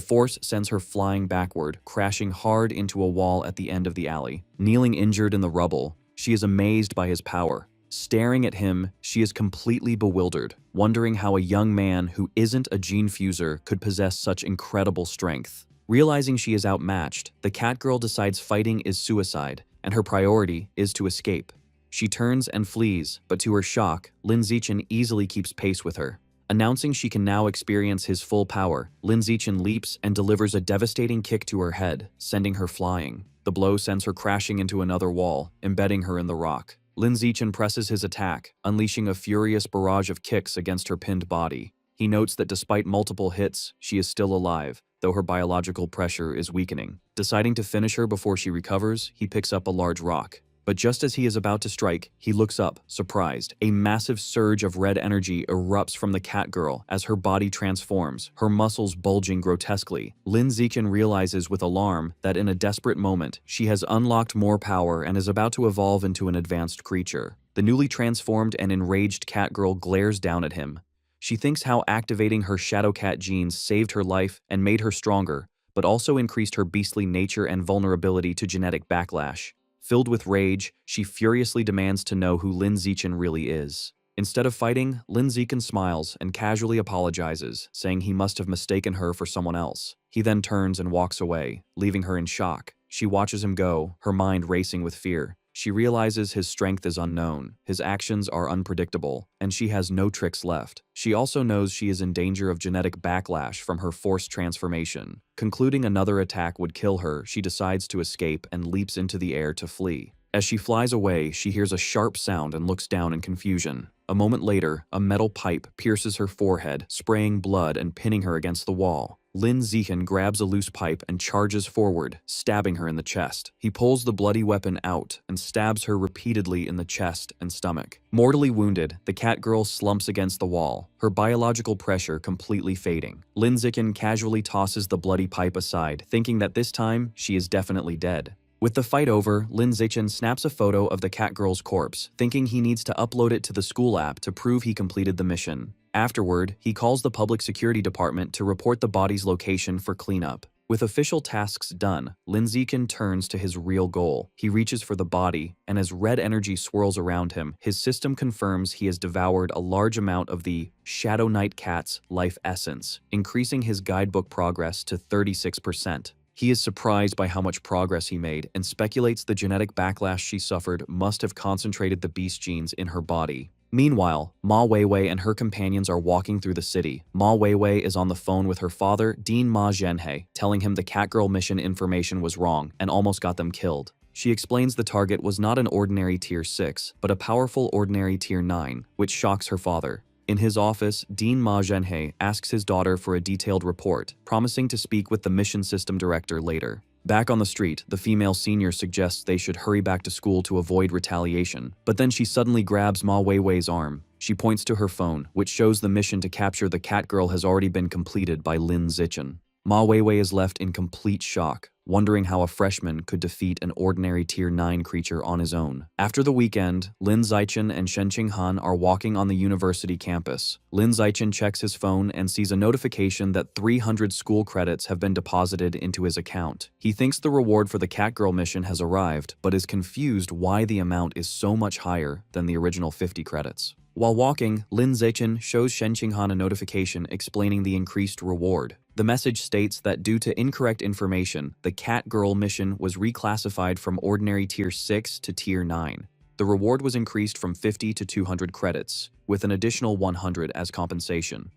force sends her flying backward, crashing hard into a wall at the end of the alley. Kneeling injured in the rubble, she is amazed by his power. Staring at him, she is completely bewildered, wondering how a young man who isn't a gene fuser could possess such incredible strength. Realizing she is outmatched, the cat girl decides fighting is suicide, and her priority is to escape. She turns and flees, but to her shock, Lin Zichen easily keeps pace with her. Announcing she can now experience his full power, Lin Zichen leaps and delivers a devastating kick to her head, sending her flying. The blow sends her crashing into another wall, embedding her in the rock. Lin Zichen presses his attack, unleashing a furious barrage of kicks against her pinned body. He notes that despite multiple hits, she is still alive, though her biological pressure is weakening. Deciding to finish her before she recovers, he picks up a large rock. But just as he is about to strike, he looks up, surprised. A massive surge of red energy erupts from the cat girl as her body transforms, her muscles bulging grotesquely. Lin Zichen realizes with alarm that in a desperate moment, she has unlocked more power and is about to evolve into an advanced creature. The newly transformed and enraged cat girl glares down at him. She thinks how activating her shadow cat genes saved her life and made her stronger, but also increased her beastly nature and vulnerability to genetic backlash. Filled with rage, she furiously demands to know who Lin Zichen really is. Instead of fighting, Lin Zichen smiles and casually apologizes, saying he must have mistaken her for someone else. He then turns and walks away, leaving her in shock. She watches him go, her mind racing with fear. She realizes his strength is unknown, his actions are unpredictable, and she has no tricks left. She also knows she is in danger of genetic backlash from her forced transformation. Concluding another attack would kill her, she decides to escape and leaps into the air to flee. As she flies away, she hears a sharp sound and looks down in confusion. A moment later, a metal pipe pierces her forehead, spraying blood and pinning her against the wall. Lin Zichen grabs a loose pipe and charges forward, stabbing her in the chest. He pulls the bloody weapon out and stabs her repeatedly in the chest and stomach. Mortally wounded, the cat girl slumps against the wall, her biological pressure completely fading. Lin Zichen casually tosses the bloody pipe aside, thinking that this time she is definitely dead. With the fight over, Lin Zichen snaps a photo of the cat girl's corpse, thinking he needs to upload it to the school app to prove he completed the mission. Afterward, he calls the public security department to report the body's location for cleanup. With official tasks done, Lin Zichen turns to his real goal. He reaches for the body, and as red energy swirls around him, his system confirms he has devoured a large amount of the Shadow Knight cat's life essence, increasing his guidebook progress to 36%. He is surprised by how much progress he made and speculates the genetic backlash she suffered must have concentrated the beast genes in her body. Meanwhile, Ma Weiwei and her companions are walking through the city. Ma Weiwei is on the phone with her father, Dean Ma Zhenhe, telling him the Catgirl mission information was wrong and almost got them killed. She explains the target was not an ordinary Tier 6, but a powerful ordinary Tier 9, which shocks her father. In his office, Dean Ma Zhenhe asks his daughter for a detailed report, promising to speak with the mission system director later. Back on the street, the female senior suggests they should hurry back to school to avoid retaliation, but then she suddenly grabs Ma Weiwei's arm. She points to her phone, which shows the mission to capture the Catgirl has already been completed by Lin Zichen. Ma Weiwei is left in complete shock, wondering how a freshman could defeat an ordinary Tier 9 creature on his own. After the weekend, Lin Zichen and Shen Qinghan are walking on the university campus. Lin Zichen checks his phone and sees a notification that 300 school credits have been deposited into his account. He thinks the reward for the Catgirl mission has arrived, but is confused why the amount is so much higher than the original 50 credits. While walking, Lin Zichen shows Shen Qinghan a notification explaining the increased reward. The message states that due to incorrect information, the Cat Girl mission was reclassified from ordinary Tier 6 to Tier 9. The reward was increased from 50 to 200 credits, with an additional 100 as compensation.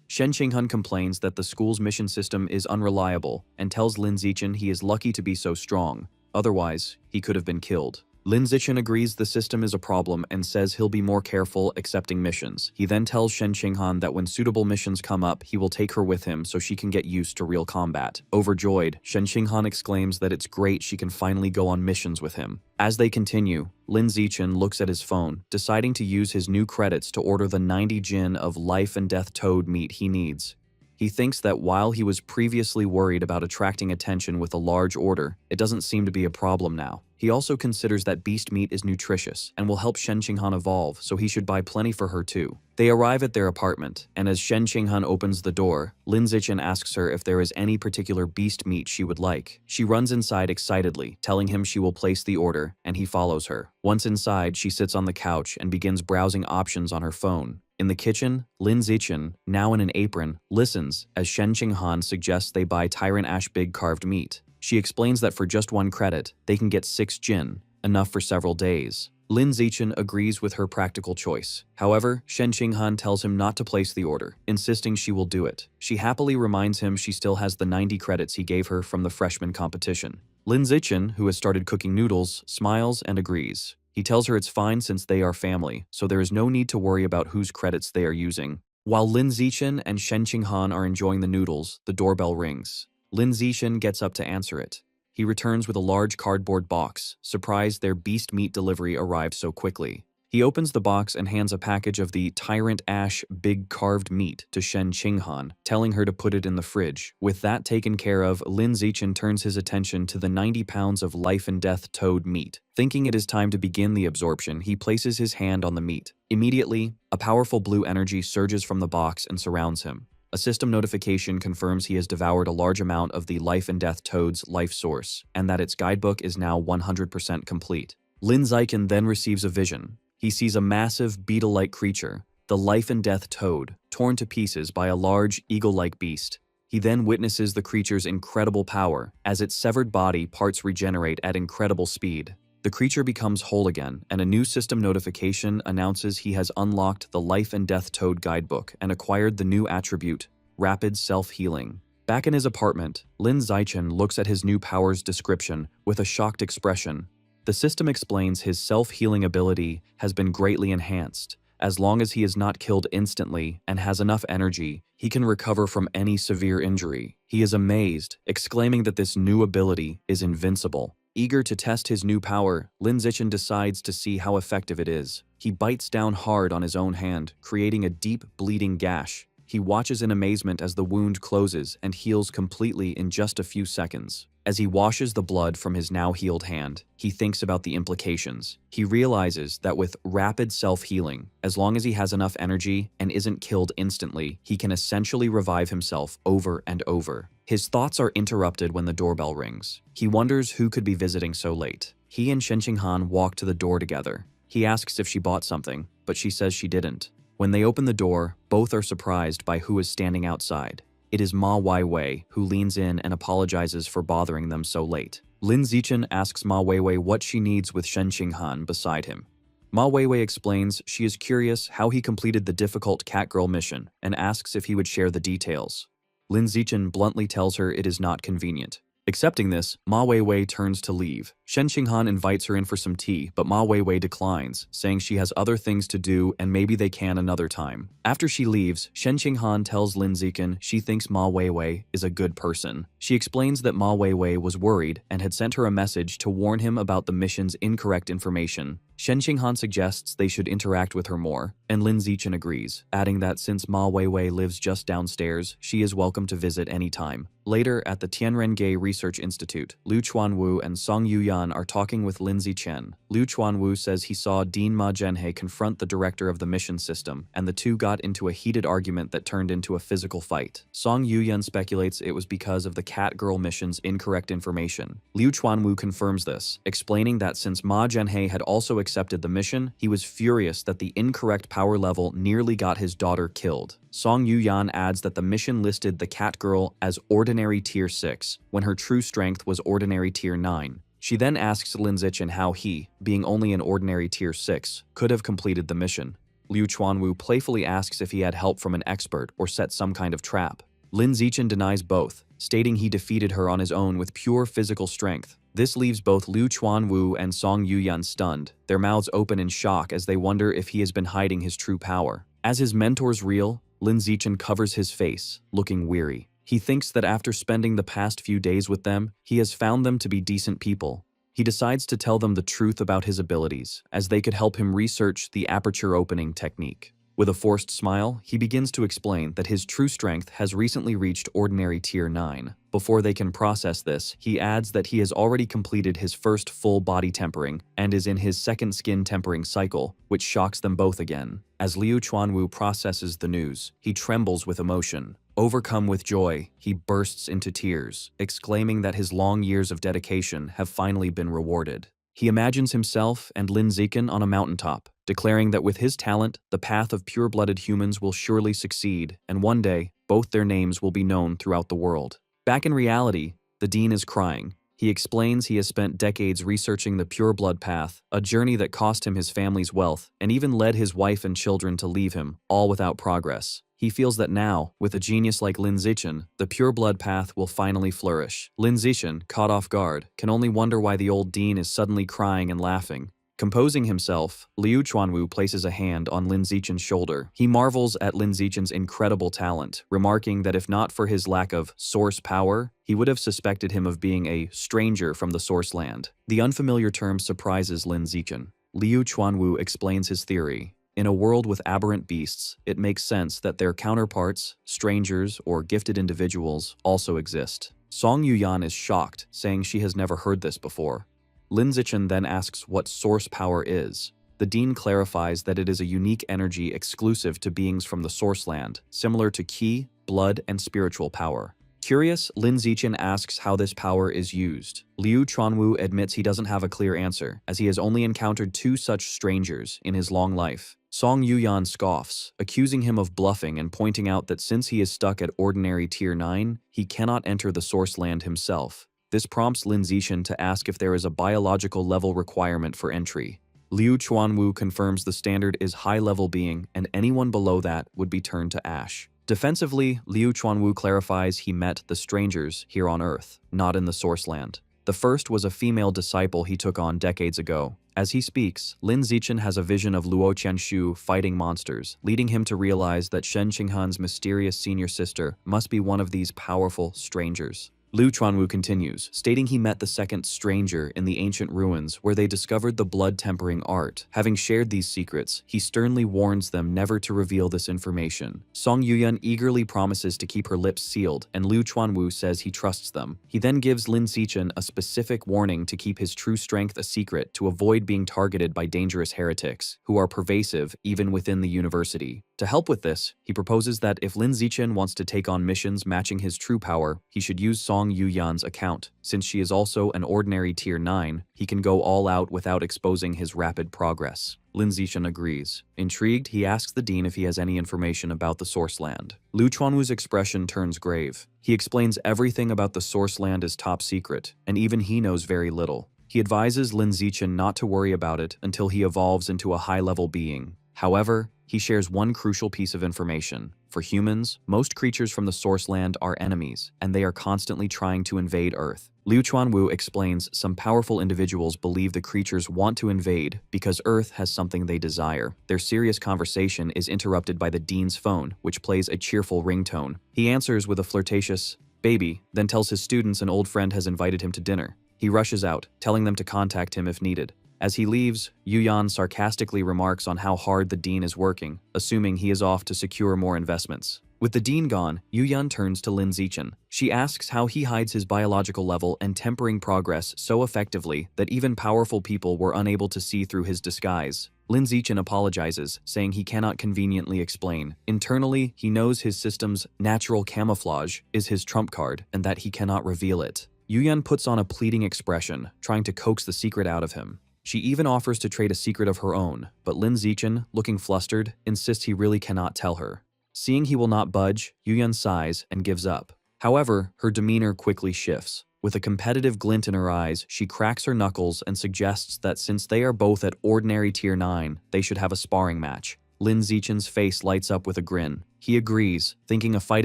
Shen Qinghan complains that the school's mission system is unreliable and tells Lin Zichen he is lucky to be so strong, otherwise, he could have been killed. Lin Zichen agrees the system is a problem and says he'll be more careful accepting missions. He then tells Shen Qinghan that when suitable missions come up, he will take her with him so she can get used to real combat. Overjoyed, Shen Qinghan exclaims that it's great she can finally go on missions with him. As they continue, Lin Zichen looks at his phone, deciding to use his new credits to order the 90 jin of life and death toad meat he needs. He thinks that while he was previously worried about attracting attention with a large order, it doesn't seem to be a problem now. He also considers that beast meat is nutritious and will help Shen Qinghan evolve, so he should buy plenty for her too. They arrive at their apartment, and as Shen Qinghan opens the door, Lin Zichen asks her if there is any particular beast meat she would like. She runs inside excitedly, telling him she will place the order, and he follows her. Once inside, she sits on the couch and begins browsing options on her phone. In the kitchen, Lin Zichen, now in an apron, listens as Shen Qinghan suggests they buy Tyrant Ash Big carved meat. She explains that for just 1 credit, they can get 6 jin, enough for several days. Lin Zichen agrees with her practical choice. However, Shen Qinghan tells him not to place the order, insisting she will do it. She happily reminds him she still has the 90 credits he gave her from the freshman competition. Lin Zichen, who has started cooking noodles, smiles and agrees. He tells her it's fine since they are family, so there is no need to worry about whose credits they are using. While Lin Zichen and Shen Qinghan are enjoying the noodles, the doorbell rings. Lin Zichen gets up to answer it. He returns with a large cardboard box, surprised their beast meat delivery arrived so quickly. He opens the box and hands a package of the Tyrant Ash Big carved meat to Shen Qinghan, telling her to put it in the fridge. With that taken care of, Lin Zichen turns his attention to the 90 pounds of life and death toad meat. Thinking it is time to begin the absorption, he places his hand on the meat. Immediately, a powerful blue energy surges from the box and surrounds him. A system notification confirms he has devoured a large amount of the life and death toad's life source, and that its guidebook is now 100% complete. Lin Zichen then receives a vision. He sees a massive beetle-like creature, the life and death toad, torn to pieces by a large eagle-like beast. He then witnesses the creature's incredible power as its severed body parts regenerate at incredible speed. The creature becomes whole again, and a new system notification announces he has unlocked the Life and Death Toad guidebook and acquired the new attribute, Rapid Self-Healing. Back in his apartment, Lin Zichen looks at his new power's description with a shocked expression. The system explains his self-healing ability has been greatly enhanced. As long as he is not killed instantly and has enough energy, he can recover from any severe injury. He is amazed, exclaiming that this new ability is invincible. Eager to test his new power, Lin Zichen decides to see how effective it is. He bites down hard on his own hand, creating a deep, bleeding gash. He watches in amazement as the wound closes and heals completely in just a few seconds. As he washes the blood from his now healed hand, he thinks about the implications. He realizes that with rapid self-healing, as long as he has enough energy and isn't killed instantly, he can essentially revive himself over and over. His thoughts are interrupted when the doorbell rings. He wonders who could be visiting so late. He and Shen Qinghan walk to the door together. He asks if she bought something, but she says she didn't. When they open the door, both are surprised by who is standing outside. It is Ma Weiwei, who leans in and apologizes for bothering them so late. Lin Zichen asks Ma Weiwei what she needs with Shen Qinghan beside him. Ma Weiwei explains she is curious how he completed the difficult Catgirl mission and asks if he would share the details. Lin Zichen bluntly tells her it is not convenient. Accepting this, Ma Weiwei turns to leave. Shen Qinghan invites her in for some tea, but Ma Weiwei declines, saying she has other things to do and maybe they can another time. After she leaves, Shen Qinghan tells Lin Zichen she thinks Ma Weiwei is a good person. She explains that Ma Weiwei was worried and had sent her a message to warn him about the mission's incorrect information. Shen Qinghan suggests they should interact with her more, and Lin Zichen agrees, adding that since Ma Weiwei lives just downstairs, she is welcome to visit anytime. Later, at the Tianrengei Research Institute, Liu Chuanwu and Song Yuyan are talking with Lin Zichen. Liu Chuanwu says he saw Dean Ma Zhenhe confront the director of the mission system, and the two got into a heated argument that turned into a physical fight. Song Yuyan speculates it was because of the Cat Girl mission's incorrect information. Liu Chuanwu confirms this, explaining that since Ma Zhenhe had also accepted the mission, he was furious that the incorrect power level nearly got his daughter killed. Song Yuyan adds that the mission listed the cat girl as ordinary tier 6, when her true strength was ordinary tier 9. She then asks Lin Zichen how he, being only an ordinary tier 6, could have completed the mission. Liu Chuanwu playfully asks if he had help from an expert or set some kind of trap. Lin Zichen denies both, stating he defeated her on his own with pure physical strength. This leaves both Liu Chuanwu and Song Yuyan stunned, their mouths open in shock as they wonder if he has been hiding his true power. As his mentor's real, Lin Zichen covers his face, looking weary. He thinks that after spending the past few days with them, he has found them to be decent people. He decides to tell them the truth about his abilities, as they could help him research the aperture opening technique. With a forced smile, he begins to explain that his true strength has recently reached ordinary tier 9. Before they can process this, he adds that he has already completed his first full body tempering and is in his second skin tempering cycle, which shocks them both again. As Liu Chuanwu processes the news, he trembles with emotion. Overcome with joy, he bursts into tears, exclaiming that his long years of dedication have finally been rewarded. He imagines himself and Lin Zichen on a mountaintop, declaring that with his talent, the path of pure-blooded humans will surely succeed, and one day, both their names will be known throughout the world. Back in reality, the Dean is crying. He explains he has spent decades researching the pure-blood path, a journey that cost him his family's wealth, and even led his wife and children to leave him, all without progress. He feels that now, with a genius like Lin Zichen, the pure-blood path will finally flourish. Lin Zichen, caught off guard, can only wonder why the old Dean is suddenly crying and laughing. Composing himself, Liu Chuanwu places a hand on Lin Zichen's shoulder. He marvels at Lin Zichen's incredible talent, remarking that if not for his lack of source power, he would have suspected him of being a stranger from the source land. The unfamiliar term surprises Lin Zichen. Liu Chuanwu explains his theory. In a world with aberrant beasts, it makes sense that their counterparts, strangers, or gifted individuals also exist. Song Yuyan is shocked, saying she has never heard this before. Lin Zichen then asks what source power is. The Dean clarifies that it is a unique energy exclusive to beings from the source land, similar to ki, blood, and spiritual power. Curious, Lin Zichen asks how this power is used. Liu Chuanwu admits he doesn't have a clear answer, as he has only encountered 2 such strangers in his long life. Song Yuyan scoffs, accusing him of bluffing and pointing out that since he is stuck at ordinary tier 9, he cannot enter the source land himself. This prompts Lin Zichen to ask if there is a biological level requirement for entry. Liu Chuanwu confirms the standard is high-level being, and anyone below that would be turned to ash. Defensively, Liu Chuanwu clarifies he met the strangers here on Earth, not in the source land. The first was a female disciple he took on decades ago. As he speaks, Lin Zichen has a vision of Luo Qianshu fighting monsters, leading him to realize that Shen Qinghan's mysterious senior sister must be one of these powerful strangers. Liu Chuanwu continues, stating he met the second stranger in the ancient ruins where they discovered the blood-tempering art. Having shared these secrets, he sternly warns them never to reveal this information. Song Yuyan eagerly promises to keep her lips sealed, and Liu Chuanwu says he trusts them. He then gives Lin Zichen a specific warning to keep his true strength a secret to avoid being targeted by dangerous heretics, who are pervasive even within the university. To help with this, he proposes that if Lin Zichen wants to take on missions matching his true power, he should use Song Yuyan's account. Since she is also an ordinary tier 9, he can go all out without exposing his rapid progress. Lin Zichen agrees. Intrigued, he asks the Dean if he has any information about the source land. Liu Chuanwu's expression turns grave. He explains everything about the source land is top secret, and even he knows very little. He advises Lin Zichen not to worry about it until he evolves into a high-level being. However, he shares one crucial piece of information. For humans, most creatures from the source land are enemies, and they are constantly trying to invade Earth. Liu Chuanwu explains some powerful individuals believe the creatures want to invade because Earth has something they desire. Their serious conversation is interrupted by the Dean's phone, which plays a cheerful ringtone. He answers with a flirtatious, "baby," then tells his students an old friend has invited him to dinner. He rushes out, telling them to contact him if needed. As he leaves, Yuyan sarcastically remarks on how hard the Dean is working, assuming he is off to secure more investments. With the Dean gone, Yuyan turns to Lin Zichen. She asks how he hides his biological level and tempering progress so effectively that even powerful people were unable to see through his disguise. Lin Zichen apologizes, saying he cannot conveniently explain. Internally, he knows his system's natural camouflage is his trump card and that he cannot reveal it. Yuyan puts on a pleading expression, trying to coax the secret out of him. She even offers to trade a secret of her own, but Lin Zichen, looking flustered, insists he really cannot tell her. Seeing he will not budge, Yuyun sighs and gives up. However, her demeanor quickly shifts. With a competitive glint in her eyes, she cracks her knuckles and suggests that since they are both at ordinary tier 9, they should have a sparring match. Lin Zichen's face lights up with a grin. He agrees, thinking a fight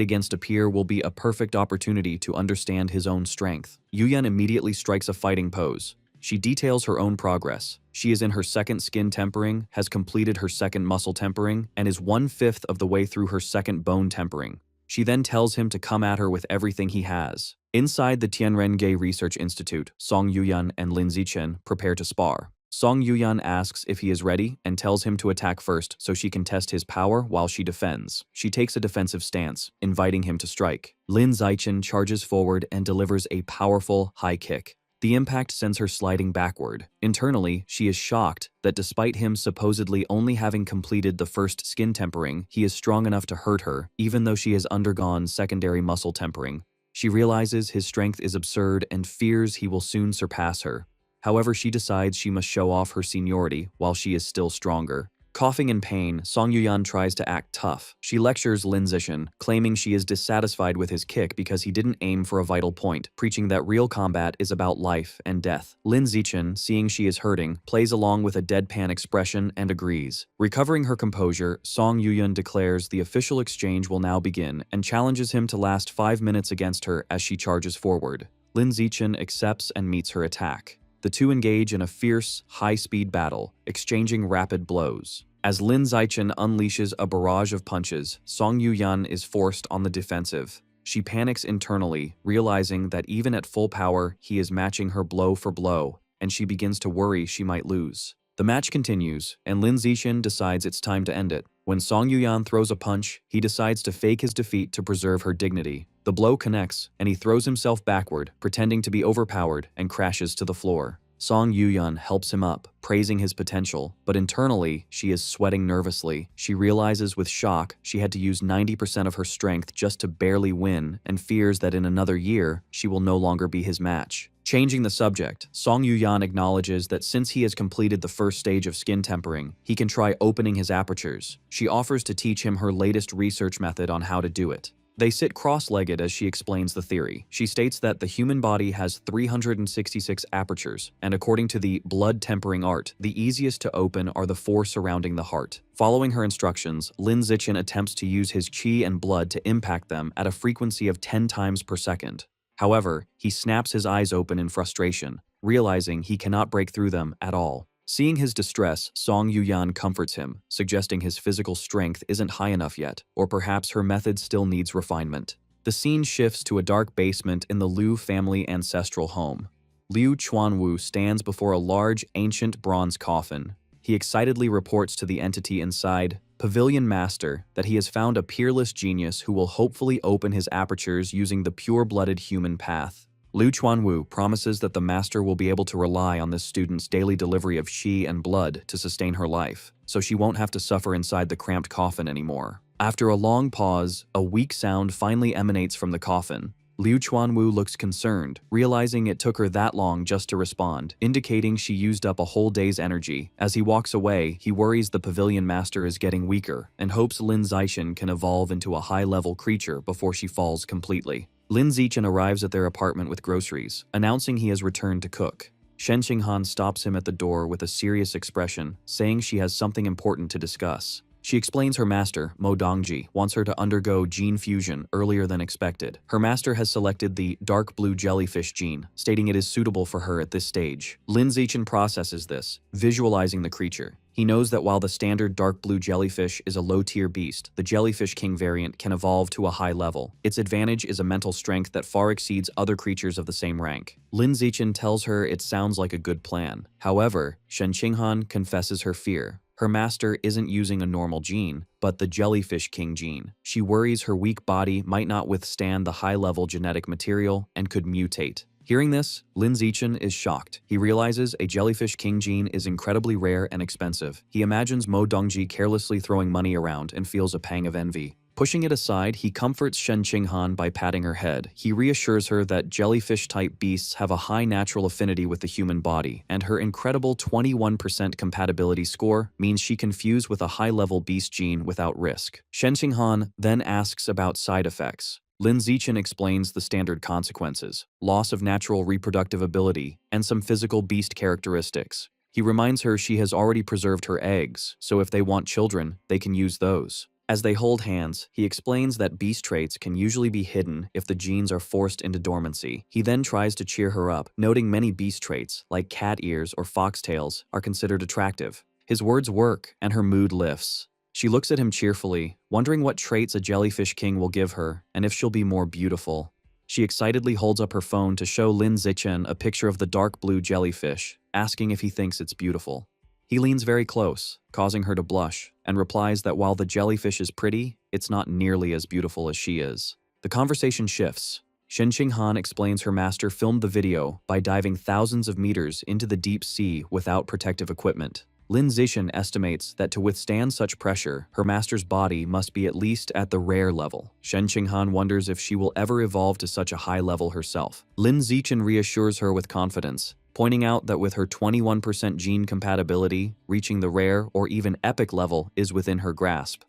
against a peer will be a perfect opportunity to understand his own strength. Yuyun immediately strikes a fighting pose. She details her own progress. She is in her second skin tempering, has completed her second muscle tempering, and is 1/5 of the way through her second bone tempering. She then tells him to come at her with everything he has. Inside the Tianrenge Research Institute, Song Yuyun and Lin Zichen prepare to spar. Song Yuyun asks if he is ready and tells him to attack first so she can test his power while she defends. She takes a defensive stance, inviting him to strike. Lin Zichen charges forward and delivers a powerful high kick. The impact sends her sliding backward. Internally, she is shocked that despite him supposedly only having completed the first skin tempering, he is strong enough to hurt her, even though she has undergone secondary muscle tempering. She realizes his strength is absurd and fears he will soon surpass her. However, she decides she must show off her seniority while she is still stronger. Coughing in pain, Song Yuyun tries to act tough. She lectures Lin Zichen, claiming she is dissatisfied with his kick because he didn't aim for a vital point, preaching that real combat is about life and death. Lin Zichen, seeing she is hurting, plays along with a deadpan expression and agrees. Recovering her composure, Song Yuyun declares the official exchange will now begin and challenges him to last 5 minutes against her as she charges forward. Lin Zichen accepts and meets her attack. The two engage in a fierce, high-speed battle, exchanging rapid blows. As Lin Zichen unleashes a barrage of punches, Song Yuyun is forced on the defensive. She panics internally, realizing that even at full power, he is matching her blow for blow, and she begins to worry she might lose. The match continues, and Lin Zichen decides it's time to end it. When Song Yuyun throws a punch, he decides to fake his defeat to preserve her dignity. The blow connects, and he throws himself backward, pretending to be overpowered, and crashes to the floor. Song Yuyun helps him up, praising his potential, but internally, she is sweating nervously. She realizes with shock she had to use 90% of her strength just to barely win, and fears that in another year, she will no longer be his match. Changing the subject, Song Yuyun acknowledges that since he has completed the first stage of skin tempering, he can try opening his apertures. She offers to teach him her latest research method on how to do it. They sit cross-legged as she explains the theory. She states that the human body has 366 apertures, and according to the blood tempering art, the easiest to open are the 4 surrounding the heart. Following her instructions, Lin Zichen attempts to use his qi and blood to impact them at a frequency of 10 times per second. However, he snaps his eyes open in frustration, realizing he cannot break through them at all. Seeing his distress, Song Yuyun comforts him, suggesting his physical strength isn't high enough yet, or perhaps her method still needs refinement. The scene shifts to a dark basement in the Liu family ancestral home. Liu Chuanwu stands before a large, ancient bronze coffin. He excitedly reports to the entity inside, Pavilion Master, that he has found a peerless genius who will hopefully open his apertures using the pure-blooded human path. Liu Chuanwu promises that the master will be able to rely on this student's daily delivery of qi and blood to sustain her life, so she won't have to suffer inside the cramped coffin anymore. After a long pause, a weak sound finally emanates from the coffin. Liu Chuanwu looks concerned, realizing it took her that long just to respond, indicating she used up a whole day's energy. As he walks away, he worries the Pavilion Master is getting weaker, and hopes Lin Zichen can evolve into a high-level creature before she falls completely. Lin Zichen arrives at their apartment with groceries, announcing he has returned to cook. Shen Qinghan stops him at the door with a serious expression, saying she has something important to discuss. She explains her master, Mo Dongji, wants her to undergo gene fusion earlier than expected. Her master has selected the dark blue jellyfish gene, stating it is suitable for her at this stage. Lin Zichen processes this, visualizing the creature. He knows that while the standard dark blue jellyfish is a low-tier beast, the Jellyfish King variant can evolve to a high level. Its advantage is a mental strength that far exceeds other creatures of the same rank. Lin Zichen tells her it sounds like a good plan. However, Shen Qinghan confesses her fear. Her master isn't using a normal gene, but the Jellyfish King gene. She worries her weak body might not withstand the high-level genetic material and could mutate. Hearing this, Lin Zichen is shocked. He realizes a Jellyfish King gene is incredibly rare and expensive. He imagines Mo Dongji carelessly throwing money around and feels a pang of envy. Pushing it aside, he comforts Shen Qinghan by patting her head. He reassures her that jellyfish-type beasts have a high natural affinity with the human body, and her incredible 21% compatibility score means she can fuse with a high-level beast gene without risk. Shen Qinghan then asks about side effects. Lin Zichen explains the standard consequences: loss of natural reproductive ability, and some physical beast characteristics. He reminds her she has already preserved her eggs, so if they want children, they can use those. As they hold hands, he explains that beast traits can usually be hidden if the genes are forced into dormancy. He then tries to cheer her up, noting many beast traits, like cat ears or foxtails, are considered attractive. His words work, and her mood lifts. She looks at him cheerfully, wondering what traits a jellyfish king will give her, and if she'll be more beautiful. She excitedly holds up her phone to show Lin Zichen a picture of the dark blue jellyfish, asking if he thinks it's beautiful. He leans very close, causing her to blush, and replies that while the jellyfish is pretty, it's not nearly as beautiful as she is. The conversation shifts. Shen Qinghan explains her master filmed the video by diving thousands of meters into the deep sea without protective equipment. Lin Zichen estimates that to withstand such pressure, her master's body must be at least at the rare level. Shen Qinghan wonders if she will ever evolve to such a high level herself. Lin Zichen reassures her with confidence, pointing out that with her 21% gene compatibility, reaching the rare or even epic level is within her grasp.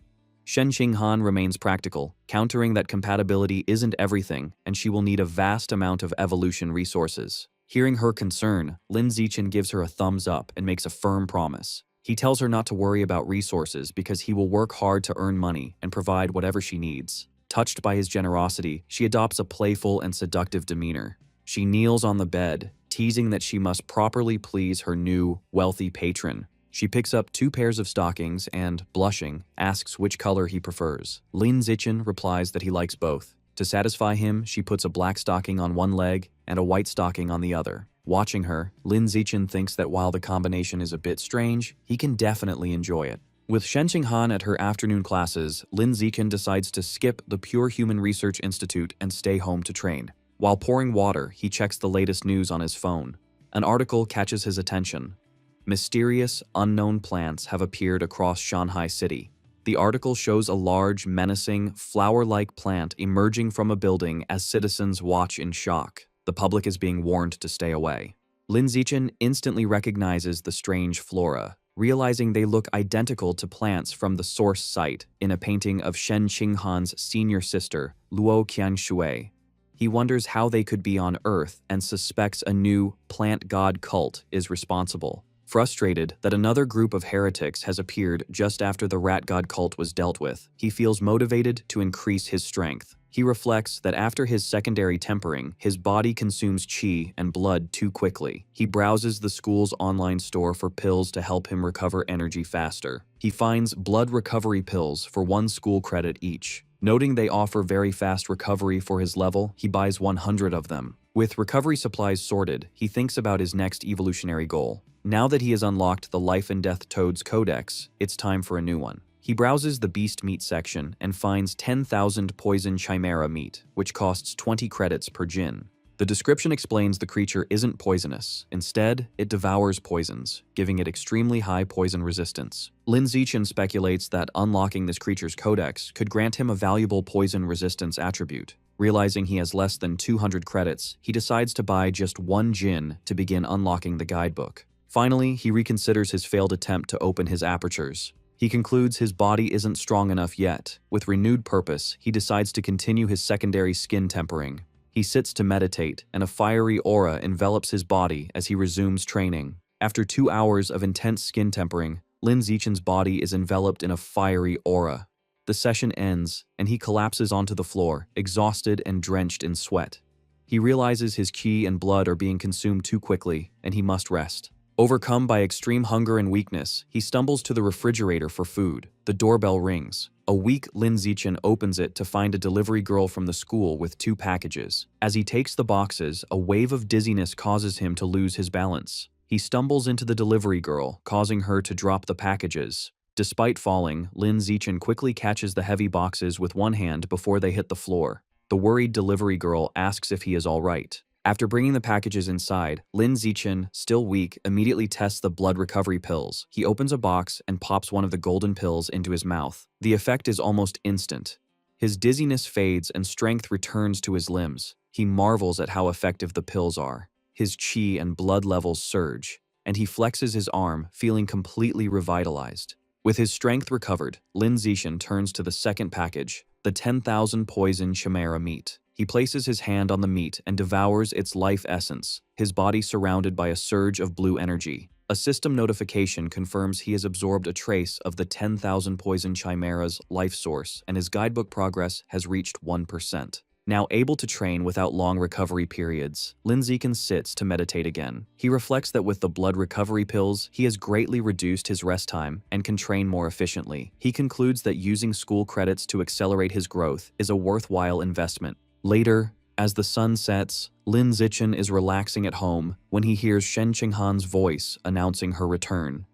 Shen Qinghan remains practical, countering that compatibility isn't everything and she will need a vast amount of evolution resources. Hearing her concern, Lin Zichen gives her a thumbs up and makes a firm promise. He tells her not to worry about resources because he will work hard to earn money and provide whatever she needs. Touched by his generosity, she adopts a playful and seductive demeanor. She kneels on the bed, teasing that she must properly please her new, wealthy patron. She picks up 2 pairs of stockings and, blushing, asks which color he prefers. Lin Zichen replies that he likes both. To satisfy him, she puts a black stocking on one leg and a white stocking on the other. Watching her, Lin Zichen thinks that while the combination is a bit strange, he can definitely enjoy it. With Shen Qinghan at her afternoon classes, Lin Zichen decides to skip the Pure Human Research Institute and stay home to train. While pouring water, he checks the latest news on his phone. An article catches his attention. Mysterious, unknown plants have appeared across Shanghai City. The article shows a large, menacing, flower-like plant emerging from a building as citizens watch in shock. The public is being warned to stay away. Lin Zichen instantly recognizes the strange flora, realizing they look identical to plants from the source site in a painting of Shen Qinghan's senior sister, Luo Qianshui. He wonders how they could be on Earth and suspects a new plant god cult is responsible. Frustrated that another group of heretics has appeared just after the rat god cult was dealt with, he feels motivated to increase his strength. He reflects that after his secondary tempering, his body consumes qi and blood too quickly. He browses the school's online store for pills to help him recover energy faster. He finds blood recovery pills for 1 school credit each. Noting they offer very fast recovery for his level, he buys 100 of them. With recovery supplies sorted, he thinks about his next evolutionary goal. Now that he has unlocked the Life and Death Toads Codex, it's time for a new one. He browses the beast meat section and finds 10,000 poison chimera meat, which costs 20 credits per jin. The description explains the creature isn't poisonous. Instead, it devours poisons, giving it extremely high poison resistance. Lin Zichen speculates that unlocking this creature's codex could grant him a valuable poison resistance attribute. Realizing he has less than 200 credits, he decides to buy just 1 jin to begin unlocking the guidebook. Finally, he reconsiders his failed attempt to open his apertures. He concludes his body isn't strong enough yet. With renewed purpose, he decides to continue his secondary skin tempering. He sits to meditate, and a fiery aura envelops his body as he resumes training. After 2 hours of intense skin tempering, Lin Zichen's body is enveloped in a fiery aura. The session ends, and he collapses onto the floor, exhausted and drenched in sweat. He realizes his qi and blood are being consumed too quickly, and he must rest. Overcome by extreme hunger and weakness, he stumbles to the refrigerator for food. The doorbell rings. A weak Lin Zichen opens it to find a delivery girl from the school with 2 packages. As he takes the boxes, a wave of dizziness causes him to lose his balance. He stumbles into the delivery girl, causing her to drop the packages. Despite falling, Lin Zichen quickly catches the heavy boxes with one hand before they hit the floor. The worried delivery girl asks if he is all right. After bringing the packages inside, Lin Zichen, still weak, immediately tests the blood recovery pills. He opens a box and pops one of the golden pills into his mouth. The effect is almost instant. His dizziness fades and strength returns to his limbs. He marvels at how effective the pills are. His chi and blood levels surge, and he flexes his arm, feeling completely revitalized. With his strength recovered, Lin Zixin turns to the second package, the 10,000 poison chimera meat. He places his hand on the meat and devours its life essence, his body surrounded by a surge of blue energy. A system notification confirms he has absorbed a trace of the 10,000 poison chimera's life source, and his guidebook progress has reached 1%. Now able to train without long recovery periods, Lin Zixin sits to meditate again. He reflects that with the blood recovery pills, he has greatly reduced his rest time and can train more efficiently. He concludes that using school credits to accelerate his growth is a worthwhile investment. Later, as the sun sets, Lin Zixin is relaxing at home when he hears Shen Qinghan's voice announcing her return.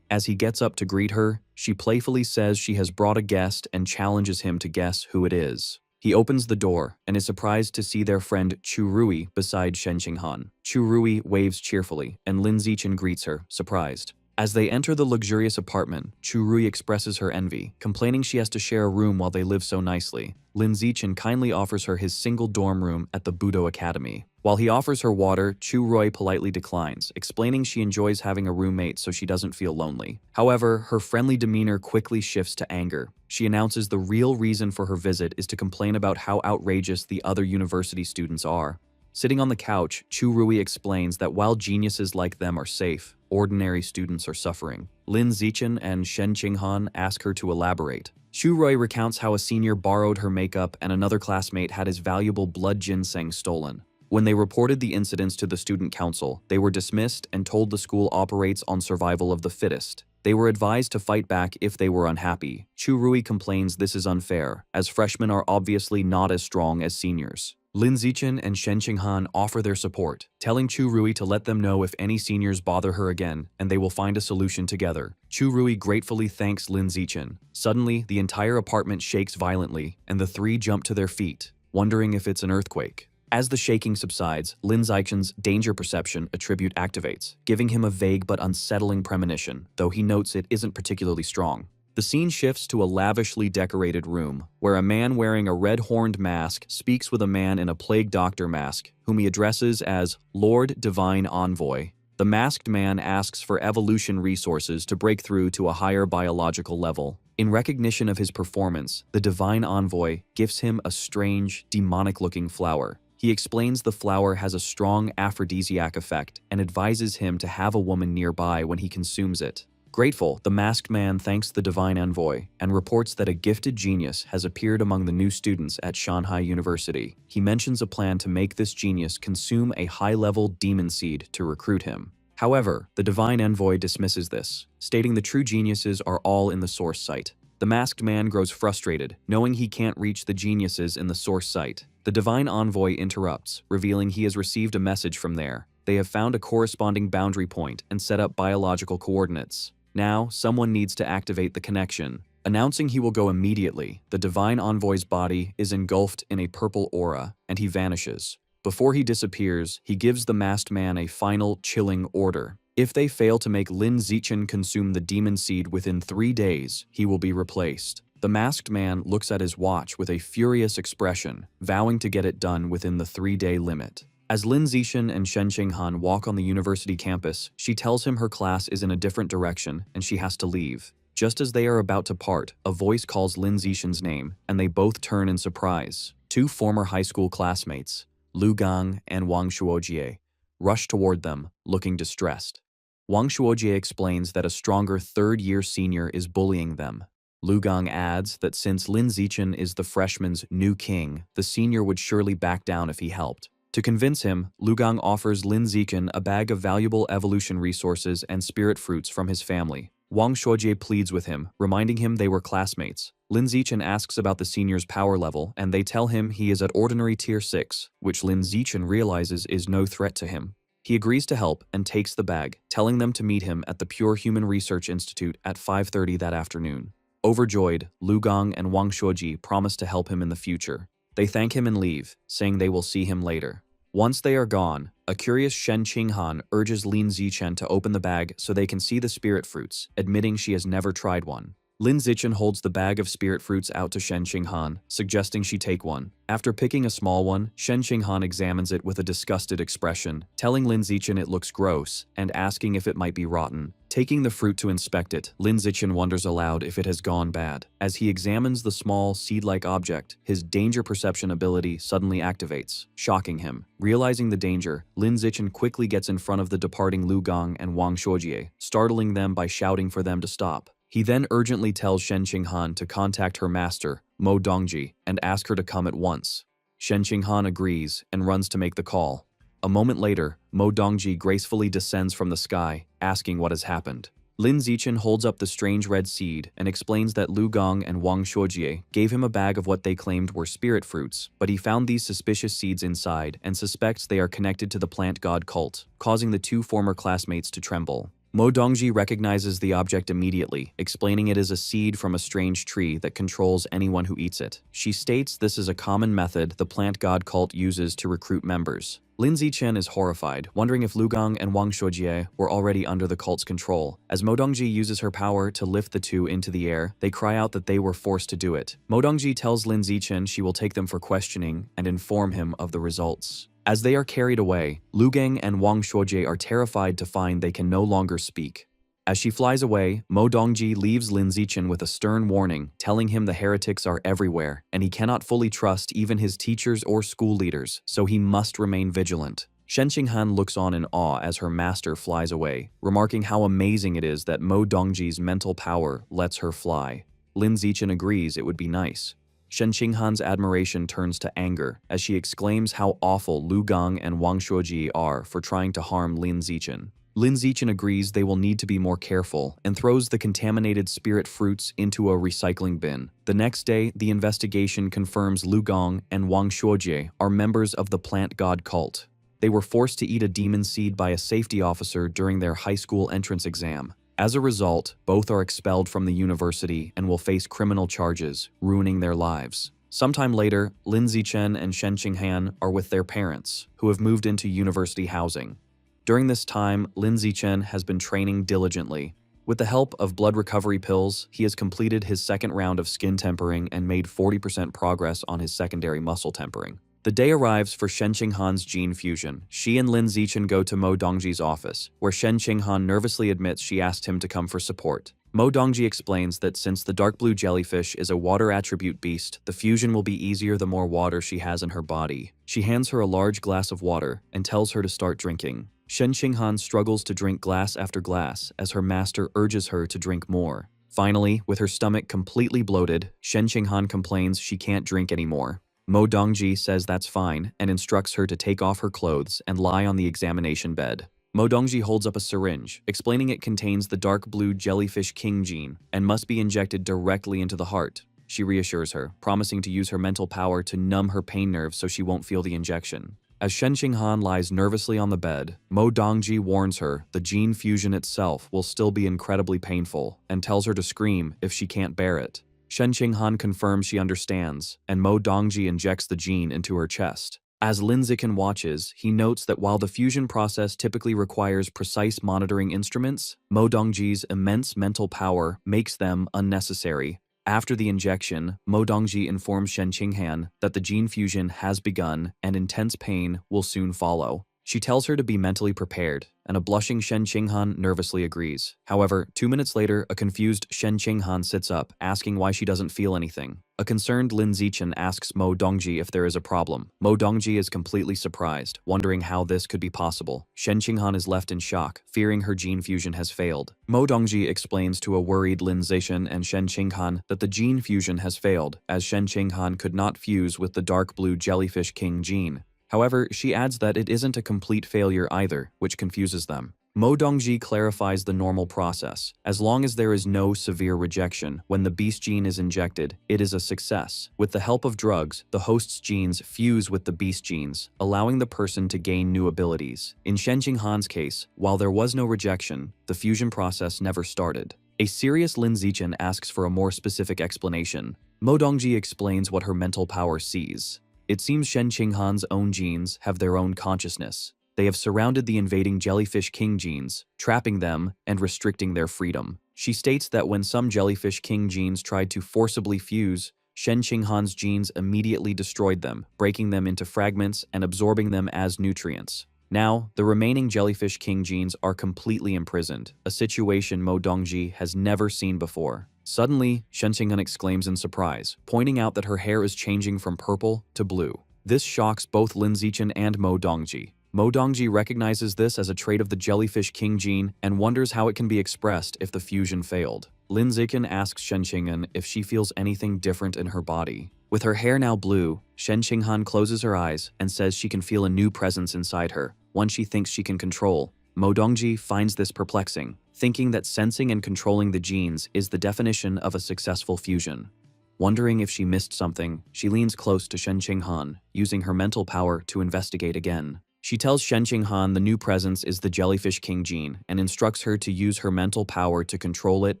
As he gets up to greet her, she playfully says she has brought a guest and challenges him to guess who it is. He opens the door and is surprised to see their friend Chu Rui beside Shen Qinghan. Chu Rui waves cheerfully, and Lin Zixin greets her, surprised. As they enter the luxurious apartment, Chu Rui expresses her envy, complaining she has to share a room while they live so nicely. Lin Zixin kindly offers her his single dorm room at the Budo Academy. While he offers her water, Chu Rui politely declines, explaining she enjoys having a roommate so she doesn't feel lonely. However, her friendly demeanor quickly shifts to anger. She announces the real reason for her visit is to complain about how outrageous the other university students are. Sitting on the couch, Chu Rui explains that while geniuses like them are safe, ordinary students are suffering. Lin Zixin and Shen Qinghan ask her to elaborate. Chu Rui recounts how a senior borrowed her makeup and another classmate had his valuable blood ginseng stolen. When they reported the incidents to the student council, they were dismissed and told the school operates on survival of the fittest. They were advised to fight back if they were unhappy. Chu Rui complains this is unfair, as freshmen are obviously not as strong as seniors. Lin Zixin and Shen Qinghan offer their support, telling Chu Rui to let them know if any seniors bother her again, and they will find a solution together. Chu Rui gratefully thanks Lin Zixin. Suddenly, the entire apartment shakes violently, and the three jump to their feet, wondering if it's an earthquake. As the shaking subsides, Lin Zixin's danger perception attribute activates, giving him a vague but unsettling premonition, though he notes it isn't particularly strong. The scene shifts to a lavishly decorated room, where a man wearing a red-horned mask speaks with a man in a plague doctor mask, whom he addresses as Lord Divine Envoy. The masked man asks for evolution resources to break through to a higher biological level. In recognition of his performance, the Divine Envoy gives him a strange, demonic-looking flower. He explains the flower has a strong aphrodisiac effect and advises him to have a woman nearby when he consumes it. Grateful, the masked man thanks the Divine Envoy and reports that a gifted genius has appeared among the new students at Shanghai University. He mentions a plan to make this genius consume a high-level demon seed to recruit him. However, the Divine Envoy dismisses this, stating the true geniuses are all in the source site. The masked man grows frustrated, knowing he can't reach the geniuses in the source site. The Divine Envoy interrupts, revealing he has received a message from there. They have found a corresponding boundary point and set up biological coordinates. Now, someone needs to activate the connection. Announcing he will go immediately, the Divine Envoy's body is engulfed in a purple aura, and he vanishes. Before he disappears, he gives the masked man a final, chilling order. If they fail to make Lin Zixin consume the demon seed within 3 days, he will be replaced. The masked man looks at his watch with a furious expression, vowing to get it done within the 3-day limit. As Lin Zixin and Shen Qinghan walk on the university campus, she tells him her class is in a different direction and she has to leave. Just as they are about to part, a voice calls Lin Zixin's name, and they both turn in surprise. Two former high school classmates, Lu Gang and Wang Shuojie, rush toward them, looking distressed. Wang Shuojie explains that a stronger third-year senior is bullying them. Lu Gang adds that since Lin Zixin is the freshman's new king, the senior would surely back down if he helped. To convince him, Lu Gang offers Lin Zixin a bag of valuable evolution resources and spirit fruits from his family. Wang Shuojie pleads with him, reminding him they were classmates. Lin Zixin asks about the senior's power level, and they tell him he is at ordinary tier 6, which Lin Zixin realizes is no threat to him. He agrees to help and takes the bag, telling them to meet him at the Pure Human Research Institute at 5:30 that afternoon. Overjoyed, Lu Gang and Wang Shuojie promise to help him in the future. They thank him and leave, saying they will see him later. Once they are gone, a curious Shen Qinghan urges Lin Zixin to open the bag so they can see the spirit fruits, admitting she has never tried one. Lin Zichen holds the bag of spirit fruits out to Shen Qinghan, suggesting she take one. After picking a small one, Shen Qinghan examines it with a disgusted expression, telling Lin Zichen it looks gross and asking if it might be rotten. Taking the fruit to inspect it, Lin Zichen wonders aloud if it has gone bad. As he examines the small, seed-like object, his danger perception ability suddenly activates, shocking him. Realizing the danger, Lin Zichen quickly gets in front of the departing Lu Gong and Wang Shuojie, startling them by shouting for them to stop. He then urgently tells Shen Qinghan to contact her master, Mo Dongji, and ask her to come at once. Shen Qinghan agrees and runs to make the call. A moment later, Mo Dongji gracefully descends from the sky, asking what has happened. Lin Zichen holds up the strange red seed and explains that Lu Gong and Wang Shuojie gave him a bag of what they claimed were spirit fruits, but he found these suspicious seeds inside and suspects they are connected to the plant god cult, causing the two former classmates to tremble. Mo Dongji recognizes the object immediately, explaining it is a seed from a strange tree that controls anyone who eats it. She states this is a common method the plant god cult uses to recruit members. Lin Zichen is horrified, wondering if Lu Gong and Wang Shuojie were already under the cult's control. As Mo Dongji uses her power to lift the two into the air, they cry out that they were forced to do it. Mo Dongji tells Lin Zichen she will take them for questioning and inform him of the results. As they are carried away, Lu Gong and Wang Shuojie are terrified to find they can no longer speak. As she flies away, Mo Dongji leaves Lin Zichen with a stern warning, telling him the heretics are everywhere, and he cannot fully trust even his teachers or school leaders, so he must remain vigilant. Shen Qinghan looks on in awe as her master flies away, remarking how amazing it is that Mo Dongji's mental power lets her fly. Lin Zichen agrees it would be nice. Shen Qinghan's admiration turns to anger as she exclaims how awful Lu Gong and Wang Shuojie are for trying to harm Lin Zichen. Lin Zichen agrees they will need to be more careful and throws the contaminated spirit fruits into a recycling bin. The next day, the investigation confirms Lu Gong and Wang Shuojie are members of the plant god cult. They were forced to eat a demon seed by a safety officer during their high school entrance exam. As a result, both are expelled from the university and will face criminal charges, ruining their lives. Sometime later, Lin Zichen and Shen Qinghan are with their parents, who have moved into university housing. During this time, Lin Zichen has been training diligently. With the help of blood recovery pills, he has completed his second round of skin tempering and made 40% progress on his secondary muscle tempering. The day arrives for Shen Qinghan's gene fusion. She and Lin Zichen go to Mo Dongji's office, where Shen Qinghan nervously admits she asked him to come for support. Mo Dongji explains that since the dark blue jellyfish is a water attribute beast, the fusion will be easier the more water she has in her body. She hands her a large glass of water and tells her to start drinking. Shen Qinghan struggles to drink glass after glass as her master urges her to drink more. Finally, with her stomach completely bloated, Shen Qinghan complains she can't drink anymore. Mo Dongji says that's fine and instructs her to take off her clothes and lie on the examination bed. Mo Dongji holds up a syringe, explaining it contains the dark blue jellyfish king gene and must be injected directly into the heart. She reassures her, promising to use her mental power to numb her pain nerves so she won't feel the injection. As Shen Qinghan lies nervously on the bed, Mo Dongji warns her the gene fusion itself will still be incredibly painful and tells her to scream if she can't bear it. Shen Qinghan confirms she understands, and Mo Dongji injects the gene into her chest. As Lin Zichen watches, he notes that while the fusion process typically requires precise monitoring instruments, Mo Dongji's immense mental power makes them unnecessary. After the injection, Mo Dongji informs Shen Qinghan that the gene fusion has begun and intense pain will soon follow. She tells her to be mentally prepared, and a blushing Shen Qinghan nervously agrees. However, 2 minutes later, a confused Shen Qinghan sits up, asking why she doesn't feel anything. A concerned Lin Zichen asks Mo Dongji if there is a problem. Mo Dongji is completely surprised, wondering how this could be possible. Shen Qinghan is left in shock, fearing her gene fusion has failed. Mo Dongji explains to a worried Lin Zichen and Shen Qinghan that the gene fusion has failed, as Shen Qinghan could not fuse with the dark blue jellyfish king gene. However, she adds that it isn't a complete failure either, which confuses them. Mo Dongji clarifies the normal process. As long as there is no severe rejection, when the beast gene is injected, it is a success. With the help of drugs, the host's genes fuse with the beast genes, allowing the person to gain new abilities. In Shen Qinghan's case, while there was no rejection, the fusion process never started. A serious Lin Zichen asks for a more specific explanation. Mo Dongji explains what her mental power sees. It seems Shen Qinghan's own genes have their own consciousness. They have surrounded the invading jellyfish king genes, trapping them and restricting their freedom. She states that when some jellyfish king genes tried to forcibly fuse, Shen Qinghan's genes immediately destroyed them, breaking them into fragments and absorbing them as nutrients. Now, the remaining jellyfish king genes are completely imprisoned, a situation Mo Dongji has never seen before. Suddenly, Shen Qinghan exclaims in surprise, pointing out that her hair is changing from purple to blue. This shocks both Lin Zichen and Mo Dongji. Mo Dongji recognizes this as a trait of the jellyfish king gene and wonders how it can be expressed if the fusion failed. Lin Zichen asks Shen Qinghan if she feels anything different in her body. With her hair now blue, Shen Qinghan closes her eyes and says she can feel a new presence inside her, one she thinks she can control. Mo Dongji finds this perplexing, thinking that sensing and controlling the genes is the definition of a successful fusion. Wondering if she missed something, she leans close to Shen Qinghan, using her mental power to investigate again. She tells Shen Qinghan the new presence is the jellyfish king gene and instructs her to use her mental power to control it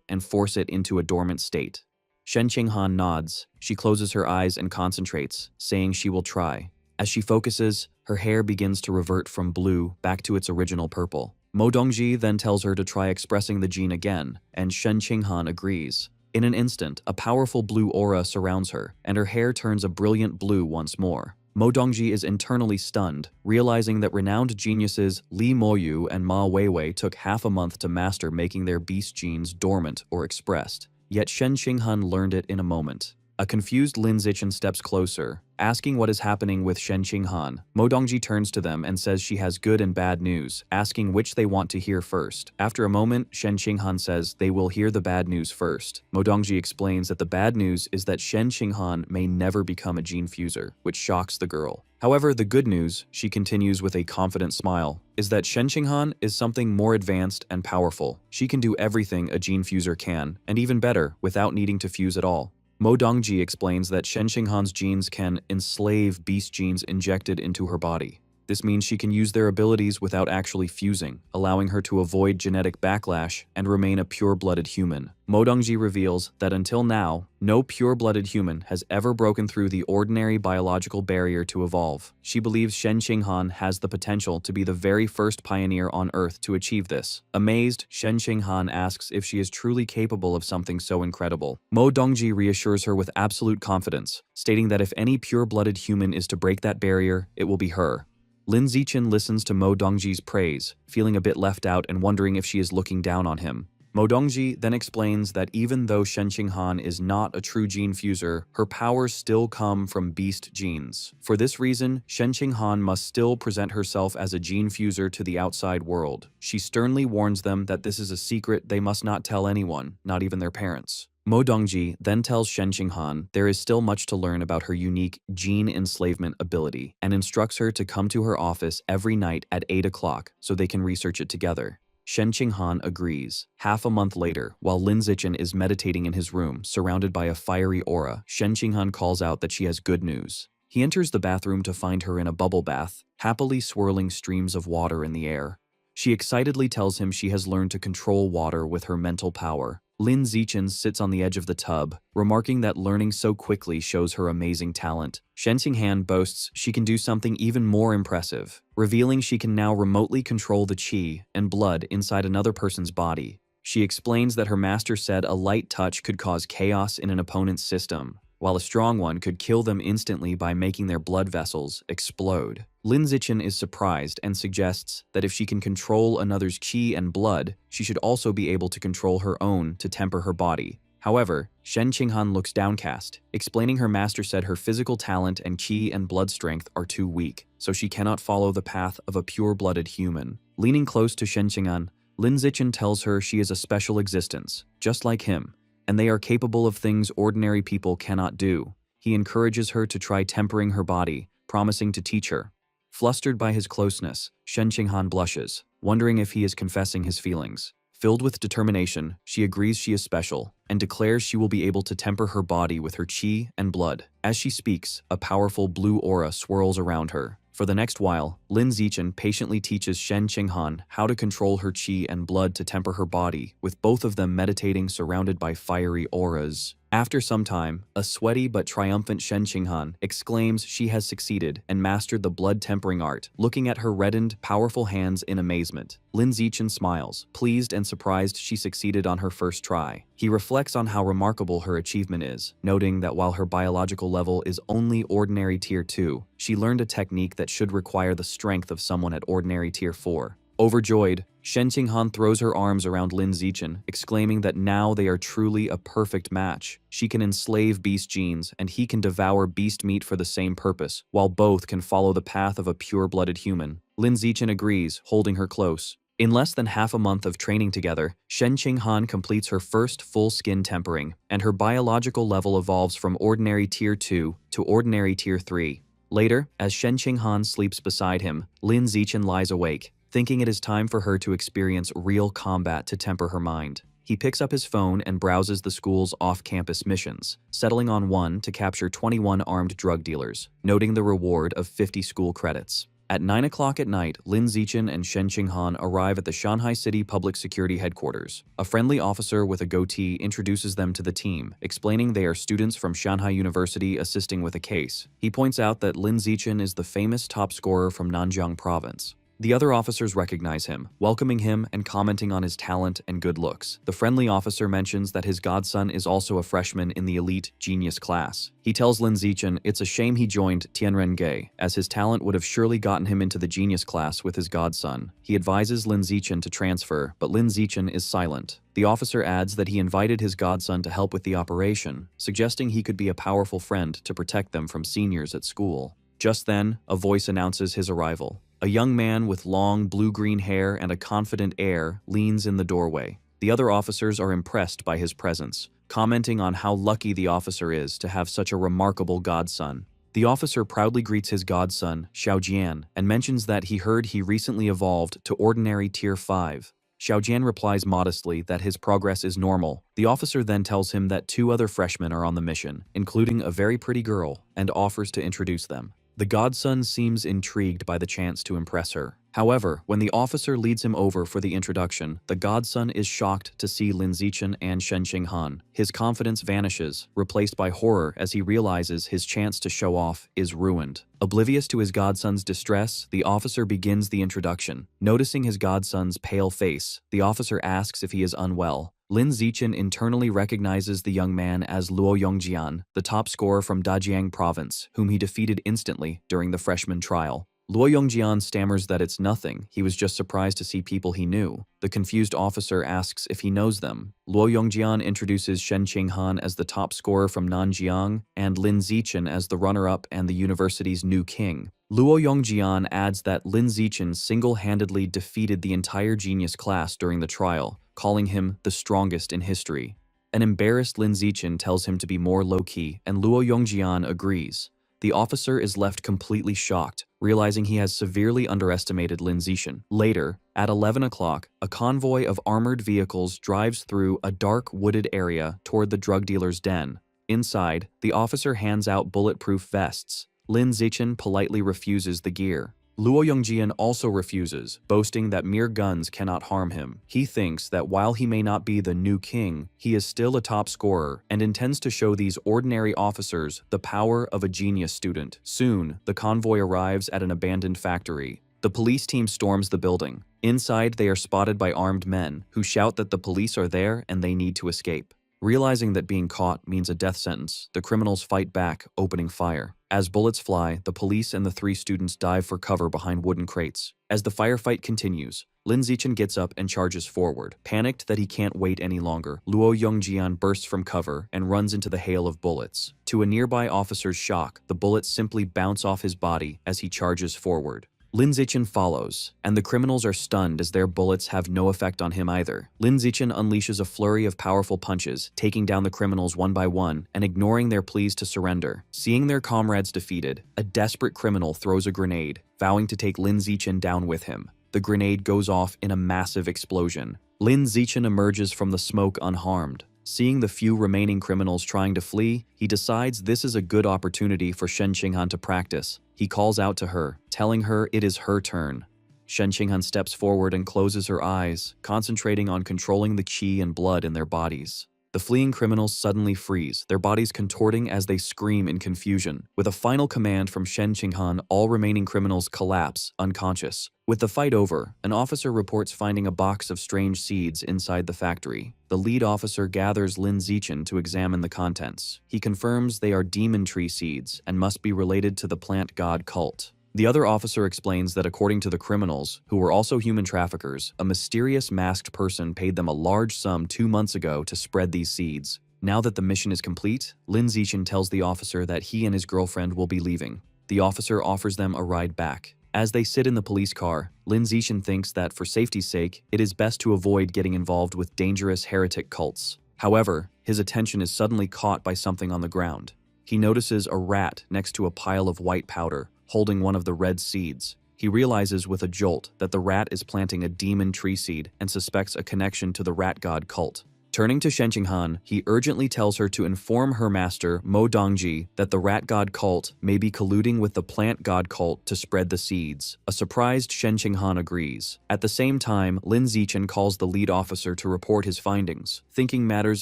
and force it into a dormant state. Shen Qinghan nods. She closes her eyes and concentrates, saying she will try. As she focuses, her hair begins to revert from blue back to its original purple. Mo Dongji then tells her to try expressing the gene again, and Shen Qinghan agrees. In an instant, a powerful blue aura surrounds her, and her hair turns a brilliant blue once more. Mo Dongji is internally stunned, realizing that renowned geniuses Li Moyu and Ma Weiwei took half a month to master making their beast genes dormant or expressed. Yet Shen Qinghan learned it in a moment. A confused Lin Zichen steps closer, asking what is happening with Shen Qinghan. Mo Dongji turns to them and says she has good and bad news, asking which they want to hear first. After a moment, Shen Qinghan says they will hear the bad news first. Mo Dongji explains that the bad news is that Shen Qinghan may never become a gene fuser, which shocks the girl. However, the good news, she continues with a confident smile, is that Shen Qinghan is something more advanced and powerful. She can do everything a gene fuser can, and even better, without needing to fuse at all. Mo Dongji explains that Shen Qinghan's genes can enslave beast genes injected into her body. This means she can use their abilities without actually fusing, allowing her to avoid genetic backlash and remain a pure-blooded human. Mo Dongji reveals that until now, no pure-blooded human has ever broken through the ordinary biological barrier to evolve. She believes Shen Qinghan has the potential to be the very first pioneer on Earth to achieve this. Amazed, Shen Qinghan asks if she is truly capable of something so incredible. Mo Dongji reassures her with absolute confidence, stating that if any pure-blooded human is to break that barrier, it will be her. Lin Zichen listens to Mo Dongji's praise, feeling a bit left out and wondering if she is looking down on him. Mo Dongji then explains that even though Shen Qinghan is not a true gene fuser, her powers still come from beast genes. For this reason, Shen Qinghan must still present herself as a gene fuser to the outside world. She sternly warns them that this is a secret they must not tell anyone, not even their parents. Mo Dongji then tells Shen Qinghan there is still much to learn about her unique gene enslavement ability and instructs her to come to her office every night at 8 o'clock so they can research it together. Shen Qinghan agrees. Half a month later, while Lin Zichen is meditating in his room, surrounded by a fiery aura, Shen Qinghan calls out that she has good news. He enters the bathroom to find her in a bubble bath, happily swirling streams of water in the air. She excitedly tells him she has learned to control water with her mental power. Lin Zichen sits on the edge of the tub, remarking that learning so quickly shows her amazing talent. Shen Qinghan boasts she can do something even more impressive, revealing she can now remotely control the qi and blood inside another person's body. She explains that her master said a light touch could cause chaos in an opponent's system, while a strong one could kill them instantly by making their blood vessels explode. Lin Zichen is surprised and suggests that if she can control another's qi and blood, she should also be able to control her own to temper her body. However, Shen Qinghan looks downcast, explaining her master said her physical talent and qi and blood strength are too weak, so she cannot follow the path of a pure-blooded human. Leaning close to Shen Qinghan, Lin Zichen tells her she is a special existence, just like him, and they are capable of things ordinary people cannot do. He encourages her to try tempering her body, promising to teach her. Flustered by his closeness, Shen Qinghan blushes, wondering if he is confessing his feelings. Filled with determination, she agrees she is special, and declares she will be able to temper her body with her qi and blood. As she speaks, a powerful blue aura swirls around her. For the next while, Lin Zichen patiently teaches Shen Qinghan how to control her qi and blood to temper her body, with both of them meditating surrounded by fiery auras. After some time, a sweaty but triumphant Shen Qinghan exclaims she has succeeded and mastered the blood-tempering art, looking at her reddened, powerful hands in amazement. Lin Zichen smiles, pleased and surprised she succeeded on her first try. He reflects on how remarkable her achievement is, noting that while her biological level is only ordinary tier 2, she learned a technique that should require the strength of someone at ordinary tier 4. Overjoyed, Shen Qinghan throws her arms around Lin Zichen, exclaiming that now they are truly a perfect match. She can enslave beast genes, and he can devour beast meat for the same purpose, while both can follow the path of a pure-blooded human. Lin Zichen agrees, holding her close. In less than half a month of training together, Shen Qinghan completes her first full skin tempering, and her biological level evolves from ordinary tier 2 to ordinary tier 3. Later, as Shen Qinghan sleeps beside him, Lin Zichen lies awake, thinking it is time for her to experience real combat to temper her mind. He picks up his phone and browses the school's off-campus missions, settling on one to capture 21 armed drug dealers, noting the reward of 50 school credits. At 9 o'clock at night, Lin Zichen and Shen Qinghan arrive at the Shanghai City Public Security Headquarters. A friendly officer with a goatee introduces them to the team, explaining they are students from Shanghai University assisting with a case. He points out that Lin Zichen is the famous top scorer from Nanjiang Province. The other officers recognize him, welcoming him and commenting on his talent and good looks. The friendly officer mentions that his godson is also a freshman in the elite genius class. He tells Lin Zichen it's a shame he joined Tianrenge, as his talent would have surely gotten him into the genius class with his godson. He advises Lin Zichen to transfer, but Lin Zichen is silent. The officer adds that he invited his godson to help with the operation, suggesting he could be a powerful friend to protect them from seniors at school. Just then, a voice announces his arrival. A young man with long blue-green hair and a confident air leans in the doorway. The other officers are impressed by his presence, commenting on how lucky the officer is to have such a remarkable godson. The officer proudly greets his godson, Xiaojian, and mentions that he heard he recently evolved to ordinary tier 5. Xiaojian replies modestly that his progress is normal. The officer then tells him that 2 other freshmen are on the mission, including a very pretty girl, and offers to introduce them. The godson seems intrigued by the chance to impress her. However, when the officer leads him over for the introduction, the godson is shocked to see Lin Zichen and Shen Qinghan. His confidence vanishes, replaced by horror as he realizes his chance to show off is ruined. Oblivious to his godson's distress, the officer begins the introduction. Noticing his godson's pale face, the officer asks if he is unwell. Lin Zichen internally recognizes the young man as Luo Yongjian, the top scorer from Dajiang Province, whom he defeated instantly during the freshman trial. Luo Yongjian stammers that it's nothing, he was just surprised to see people he knew. The confused officer asks if he knows them. Luo Yongjian introduces Shen Qinghan as the top scorer from Nanjiang and Lin Zichen as the runner-up and the university's new king. Luo Yongjian adds that Lin Zichen single-handedly defeated the entire genius class during the trial, calling him the strongest in history. An embarrassed Lin Zichen tells him to be more low-key, and Luo Yongjian agrees. The officer is left completely shocked, realizing he has severely underestimated Lin Zichen. Later, at 11 o'clock, a convoy of armored vehicles drives through a dark wooded area toward the drug dealer's den. Inside, the officer hands out bulletproof vests. Lin Zichen politely refuses the gear. Luo Yongjian also refuses, boasting that mere guns cannot harm him. He thinks that while he may not be the new king, he is still a top scorer and intends to show these ordinary officers the power of a genius student. Soon, the convoy arrives at an abandoned factory. The police team storms the building. Inside, they are spotted by armed men, who shout that the police are there and they need to escape. Realizing that being caught means a death sentence, the criminals fight back, opening fire. As bullets fly, the police and the 3 students dive for cover behind wooden crates. As the firefight continues, Lin Zichen gets up and charges forward. Panicked that he can't wait any longer, Luo Yongjian bursts from cover and runs into the hail of bullets. To a nearby officer's shock, the bullets simply bounce off his body as he charges forward. Lin Zichen follows, and the criminals are stunned as their bullets have no effect on him either. Lin Zichen unleashes a flurry of powerful punches, taking down the criminals one by one and ignoring their pleas to surrender. Seeing their comrades defeated, a desperate criminal throws a grenade, vowing to take Lin Zichen down with him. The grenade goes off in a massive explosion. Lin Zichen emerges from the smoke unharmed. Seeing the few remaining criminals trying to flee, he decides this is a good opportunity for Shen Qinghan to practice. He calls out to her, telling her it is her turn. Shen Qinghan steps forward and closes her eyes, concentrating on controlling the qi and blood in their bodies. The fleeing criminals suddenly freeze, their bodies contorting as they scream in confusion. With a final command from Shen Qinghan, all remaining criminals collapse, unconscious. With the fight over, an officer reports finding a box of strange seeds inside the factory. The lead officer gathers Lin Zichen to examine the contents. He confirms they are demon tree seeds and must be related to the plant god cult. The other officer explains that according to the criminals, who were also human traffickers, a mysterious masked person paid them a large sum 2 months ago to spread these seeds. Now that the mission is complete, Lin Zichen tells the officer that he and his girlfriend will be leaving. The officer offers them a ride back. As they sit in the police car, Lin Zichen thinks that for safety's sake, it is best to avoid getting involved with dangerous heretic cults. However, his attention is suddenly caught by something on the ground. He notices a rat next to a pile of white powder, holding one of the red seeds. He realizes with a jolt that the rat is planting a demon tree seed and suspects a connection to the rat god cult. Turning to Shen Qinghan, he urgently tells her to inform her master, Mo Dongji, that the rat god cult may be colluding with the plant god cult to spread the seeds. A surprised Shen Qinghan agrees. At the same time, Lin Zichen calls the lead officer to report his findings, thinking matters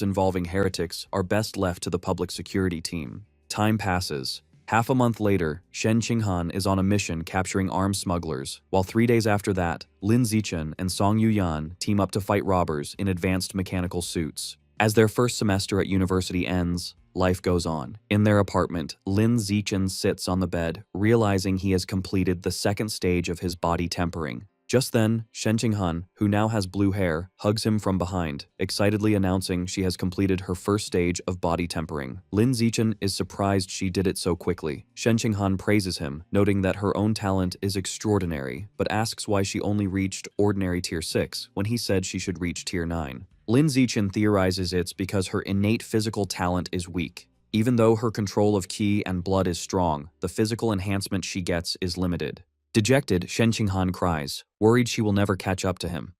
involving heretics are best left to the public security team. Time passes. Half a month later, Shen Qinghan is on a mission capturing arms smugglers, while 3 days after that, Lin Zichen and Song Yuyan team up to fight robbers in advanced mechanical suits. As their first semester at university ends, life goes on. In their apartment, Lin Zichen sits on the bed, realizing he has completed the second stage of his body tempering. Just then, Shen Qinghan, who now has blue hair, hugs him from behind, excitedly announcing she has completed her first stage of body tempering. Lin Zichen is surprised she did it so quickly. Shen Qinghan praises him, noting that her own talent is extraordinary, but asks why she only reached ordinary tier 6 when he said she should reach tier 9. Lin Zichen theorizes it's because her innate physical talent is weak. Even though her control of ki and blood is strong, the physical enhancement she gets is limited. Dejected, Shen Qinghan cries, worried she will never catch up to him.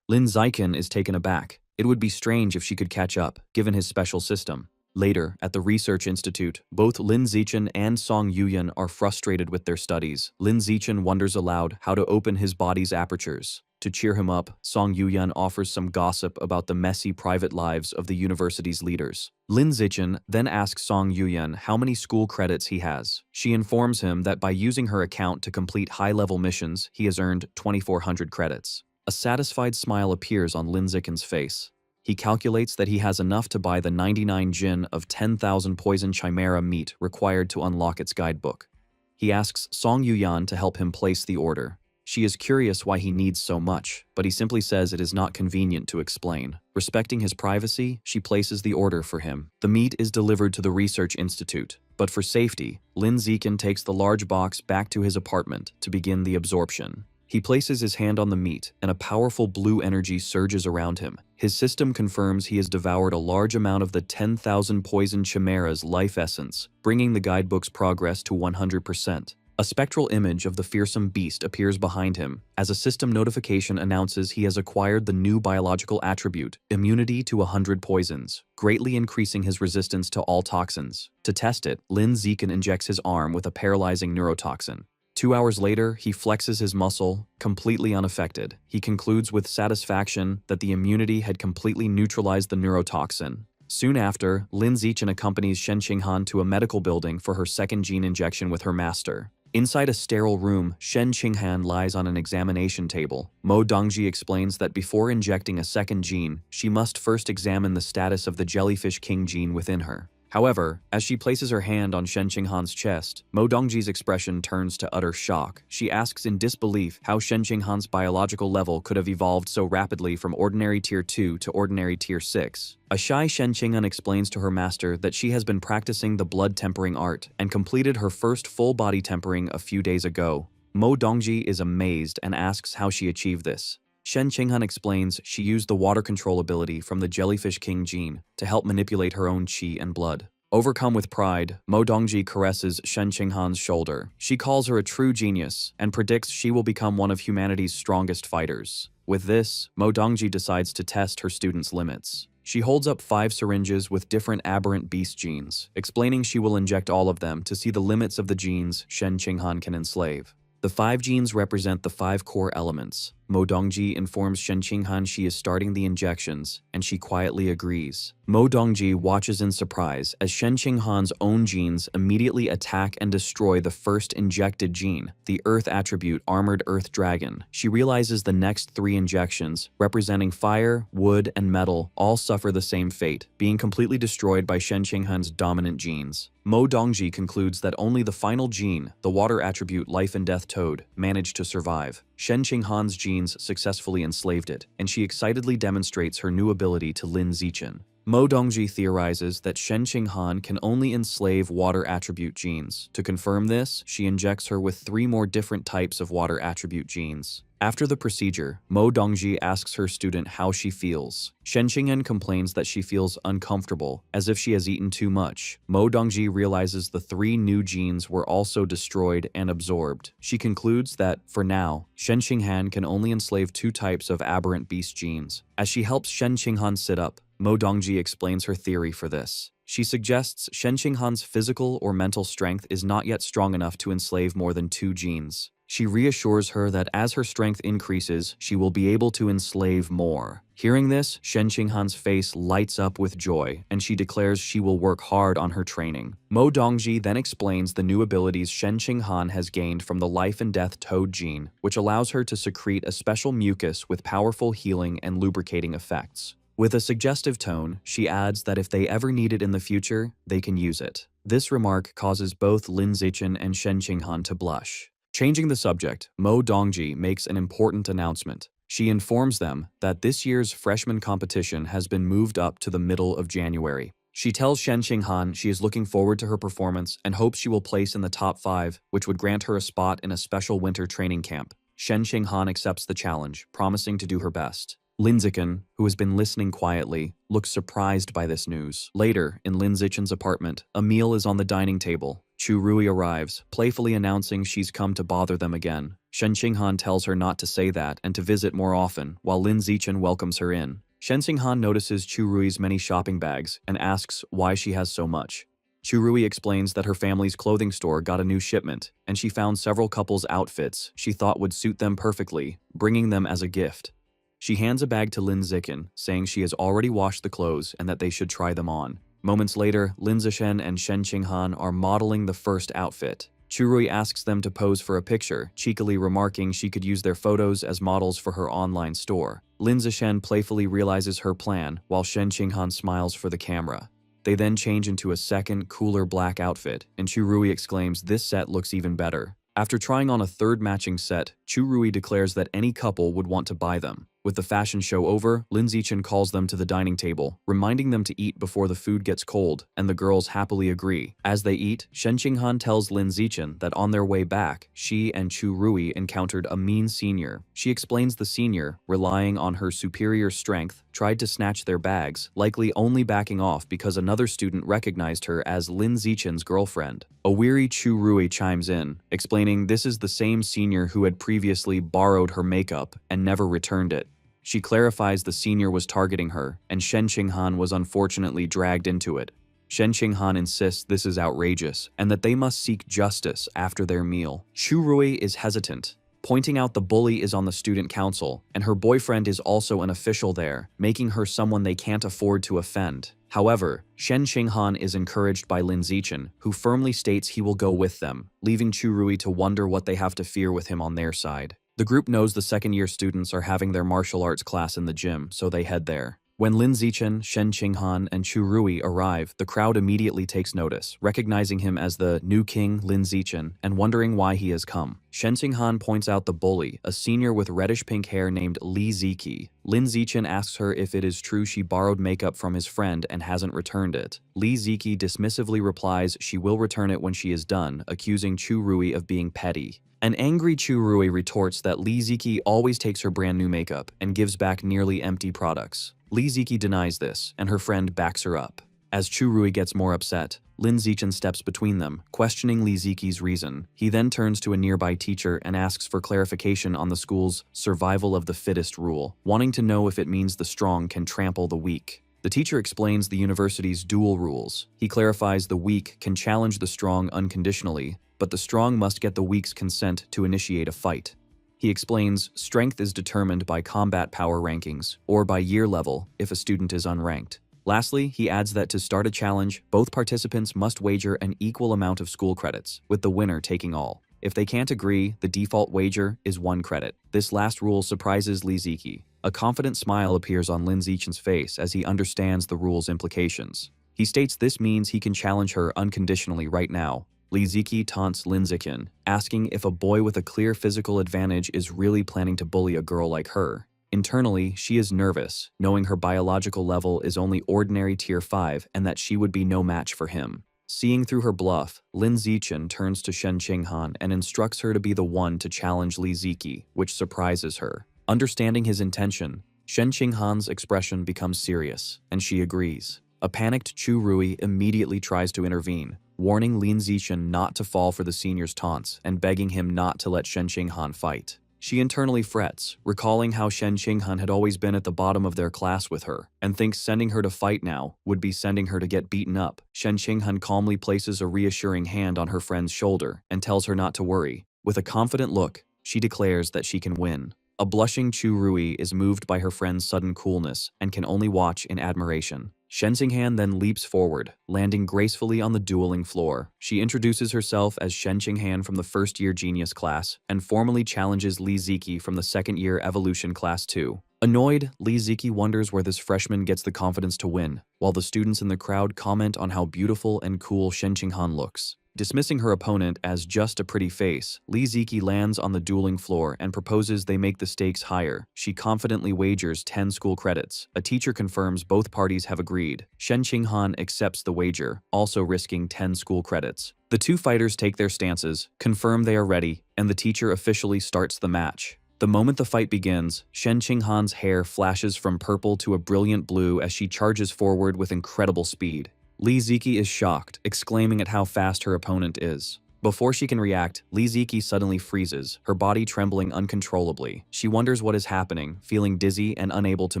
Lin Zichen is taken aback. It would be strange if she could catch up, given his special system. Later, at the research institute, both Lin Zichen and Song Yuyan are frustrated with their studies. Lin Zichen wonders aloud how to open his body's apertures. To cheer him up, Song Yuyan offers some gossip about the messy private lives of the university's leaders. Lin Zichen then asks Song Yuyan how many school credits he has. She informs him that by using her account to complete high-level missions, he has earned 2,400 credits. A satisfied smile appears on Lin Zichen's face. He calculates that he has enough to buy the 99 jin of 10,000 poison chimera meat required to unlock its guidebook. He asks Song Yuyan to help him place the order. She is curious why he needs so much, but he simply says it is not convenient to explain. Respecting his privacy, she places the order for him. The meat is delivered to the research institute, but for safety, Lin Zichen takes the large box back to his apartment to begin the absorption. He places his hand on the meat, and a powerful blue energy surges around him. His system confirms he has devoured a large amount of the 10,000 poison chimera's life essence, bringing the guidebook's progress to 100%. A spectral image of the fearsome beast appears behind him, as a system notification announces he has acquired the new biological attribute, immunity to 100 poisons, greatly increasing his resistance to all toxins. To test it, Lin Zichen injects his arm with a paralyzing neurotoxin. 2 hours later, he flexes his muscle, completely unaffected. He concludes with satisfaction that the immunity had completely neutralized the neurotoxin. Soon after, Lin Zichen accompanies Shen Qinghan to a medical building for her second gene injection with her master. Inside a sterile room, Shen Qinghan lies on an examination table. Mo Dongji explains that before injecting a second gene, she must first examine the status of the Jellyfish King gene within her. However, as she places her hand on Shen Qinghan's chest, Mo Dongji's expression turns to utter shock. She asks in disbelief how Shen Qinghan's biological level could have evolved so rapidly from ordinary tier 2 to ordinary tier 6. A shy Shen Qinghan explains to her master that she has been practicing the blood tempering art and completed her first full body tempering a few days ago. Mo Dongji is amazed and asks how she achieved this. Shen Qinghan explains she used the water control ability from the Jellyfish King gene to help manipulate her own chi and blood. Overcome with pride, Mo Dongji caresses Shen Qinghan's shoulder. She calls her a true genius and predicts she will become one of humanity's strongest fighters. With this, Mo Dongji decides to test her student's limits. She holds up 5 syringes with different aberrant beast genes, explaining she will inject all of them to see the limits of the genes Shen Qinghan can enslave. The 5 genes represent the 5 core elements. Mo Dongji informs Shen Qinghan she is starting the injections, and she quietly agrees. Mo Dongji watches in surprise as Shen Qinghan's own genes immediately attack and destroy the first injected gene, the Earth attribute Armored Earth Dragon. She realizes the next 3 injections, representing fire, wood, and metal, all suffer the same fate, being completely destroyed by Shen Qinghan's dominant genes. Mo Dongji concludes that only the final gene, the water attribute Life and Death Toad, managed to survive. Shen Qinghan's genes successfully enslaved it, and she excitedly demonstrates her new ability to Lin Zichen. Mo Dongji theorizes that Shen Qinghan can only enslave water attribute genes. To confirm this, she injects her with 3 more different types of water attribute genes. After the procedure, Mo Dongji asks her student how she feels. Shen Qinghan complains that she feels uncomfortable, as if she has eaten too much. Mo Dongji realizes the 3 new genes were also destroyed and absorbed. She concludes that, for now, Shen Qinghan can only enslave 2 types of aberrant beast genes. As she helps Shen Qinghan sit up, Mo Dongji explains her theory for this. She suggests Shen Qinghan's physical or mental strength is not yet strong enough to enslave more than 2 genes. She reassures her that as her strength increases, she will be able to enslave more. Hearing this, Shen Qinghan's face lights up with joy, and she declares she will work hard on her training. Mo Dongji then explains the new abilities Shen Qinghan has gained from the Life and Death Toad gene, which allows her to secrete a special mucus with powerful healing and lubricating effects. With a suggestive tone, she adds that if they ever need it in the future, they can use it. This remark causes both Lin Zichen and Shen Qinghan to blush. Changing the subject, Mo Dongji makes an important announcement. She informs them that this year's freshman competition has been moved up to the middle of January. She tells Shen Qinghan she is looking forward to her performance and hopes she will place in the top 5, which would grant her a spot in a special winter training camp. Shen Qinghan accepts the challenge, promising to do her best. Lin Zichen, who has been listening quietly, looks surprised by this news. Later, in Lin Zichen's apartment, a meal is on the dining table. Chu Rui arrives, playfully announcing she's come to bother them again. Shen Qinghan tells her not to say that and to visit more often, while Lin Zichen welcomes her in. Shen Qinghan notices Chu Rui's many shopping bags and asks why she has so much. Chu Rui explains that her family's clothing store got a new shipment, and she found several couples' outfits she thought would suit them perfectly, bringing them as a gift. She hands a bag to Lin Zichen, saying she has already washed the clothes and that they should try them on. Moments later, Lin Zichen and Shen Qinghan are modeling the first outfit. Chu Rui asks them to pose for a picture, cheekily remarking she could use their photos as models for her online store. Lin Zichen playfully realizes her plan, while Shen Qinghan smiles for the camera. They then change into a second, cooler black outfit, and Chu Rui exclaims this set looks even better. After trying on a third matching set, Chu Rui declares that any couple would want to buy them. With the fashion show over, Lin Zichen calls them to the dining table, reminding them to eat before the food gets cold, and the girls happily agree. As they eat, Shen Qinghan tells Lin Zichen that on their way back, she and Chu Rui encountered a mean senior. She explains the senior, relying on her superior strength, tried to snatch their bags, likely only backing off because another student recognized her as Lin Zichen's girlfriend. A weary Chu Rui chimes in, explaining this is the same senior who had previously borrowed her makeup and never returned it. She clarifies the senior was targeting her, and Shen Qinghan was unfortunately dragged into it. Shen Qinghan insists this is outrageous, and that they must seek justice after their meal. Chu Rui is hesitant, pointing out the bully is on the student council, and her boyfriend is also an official there, making her someone they can't afford to offend. However, Shen Qinghan is encouraged by Lin Zichen, who firmly states he will go with them, leaving Chu Rui to wonder what they have to fear with him on their side. The group knows the second-year students are having their martial arts class in the gym, so they head there. When Lin Zichen, Shen Qinghan, and Chu Rui arrive, the crowd immediately takes notice, recognizing him as the new king Lin Zichen and wondering why he has come. Shen Qinghan points out the bully, a senior with reddish-pink hair named Li Ziki. Lin Zichen asks her if it is true she borrowed makeup from his friend and hasn't returned it. Li Ziki dismissively replies she will return it when she is done, accusing Chu Rui of being petty. An angry Chu Rui retorts that Li Ziki always takes her brand new makeup and gives back nearly empty products. Li Ziki denies this, and her friend backs her up. As Chu Rui gets more upset, Lin Zichen steps between them, questioning Li Ziki's reason. He then turns to a nearby teacher and asks for clarification on the school's survival of the fittest rule, wanting to know if it means the strong can trample the weak. The teacher explains the university's dual rules. He clarifies the weak can challenge the strong unconditionally, but the strong must get the weak's consent to initiate a fight. He explains strength is determined by combat power rankings, or by year level if a student is unranked. Lastly, he adds that to start a challenge, both participants must wager an equal amount of school credits, with the winner taking all. If they can't agree, the default wager is 1 credit. This last rule surprises Lee Ziki. A confident smile appears on Lin Zichen's face as he understands the rule's implications. He states this means he can challenge her unconditionally right now. Lee Ziki taunts Lin Zichen, asking if a boy with a clear physical advantage is really planning to bully a girl like her. Internally, she is nervous, knowing her biological level is only ordinary tier 5 and that she would be no match for him. Seeing through her bluff, Lin Zichen turns to Shen Qinghan and instructs her to be the one to challenge Lee Ziki, which surprises her. Understanding his intention, Shen Qinghan's expression becomes serious, and she agrees. A panicked Chu Rui immediately tries to intervene, warning Lin Zichen not to fall for the senior's taunts and begging him not to let Shen Qinghan fight. She internally frets, recalling how Shen Qinghan had always been at the bottom of their class with her, and thinks sending her to fight now would be sending her to get beaten up. Shen Qinghan calmly places a reassuring hand on her friend's shoulder and tells her not to worry. With a confident look, she declares that she can win. A blushing Chu Rui is moved by her friend's sudden coolness and can only watch in admiration. Shen Qinghan then leaps forward, landing gracefully on the dueling floor. She introduces herself as Shen Qinghan from the first-year Genius class and formally challenges Lee Ziki from the second-year Evolution Class 2. Annoyed, Lee Ziki wonders where this freshman gets the confidence to win, while the students in the crowd comment on how beautiful and cool Shen Qinghan looks. Dismissing her opponent as just a pretty face, Lee Ziki lands on the dueling floor and proposes they make the stakes higher. She confidently wagers 10 school credits. A teacher confirms both parties have agreed. Shen Qinghan accepts the wager, also risking 10 school credits. The two fighters take their stances, confirm they are ready, and the teacher officially starts the match. The moment the fight begins, Shen Qinghan's hair flashes from purple to a brilliant blue as she charges forward with incredible speed. Lee Ziki is shocked, exclaiming at how fast her opponent is. Before she can react, Lee Ziki suddenly freezes, her body trembling uncontrollably. She wonders what is happening, feeling dizzy and unable to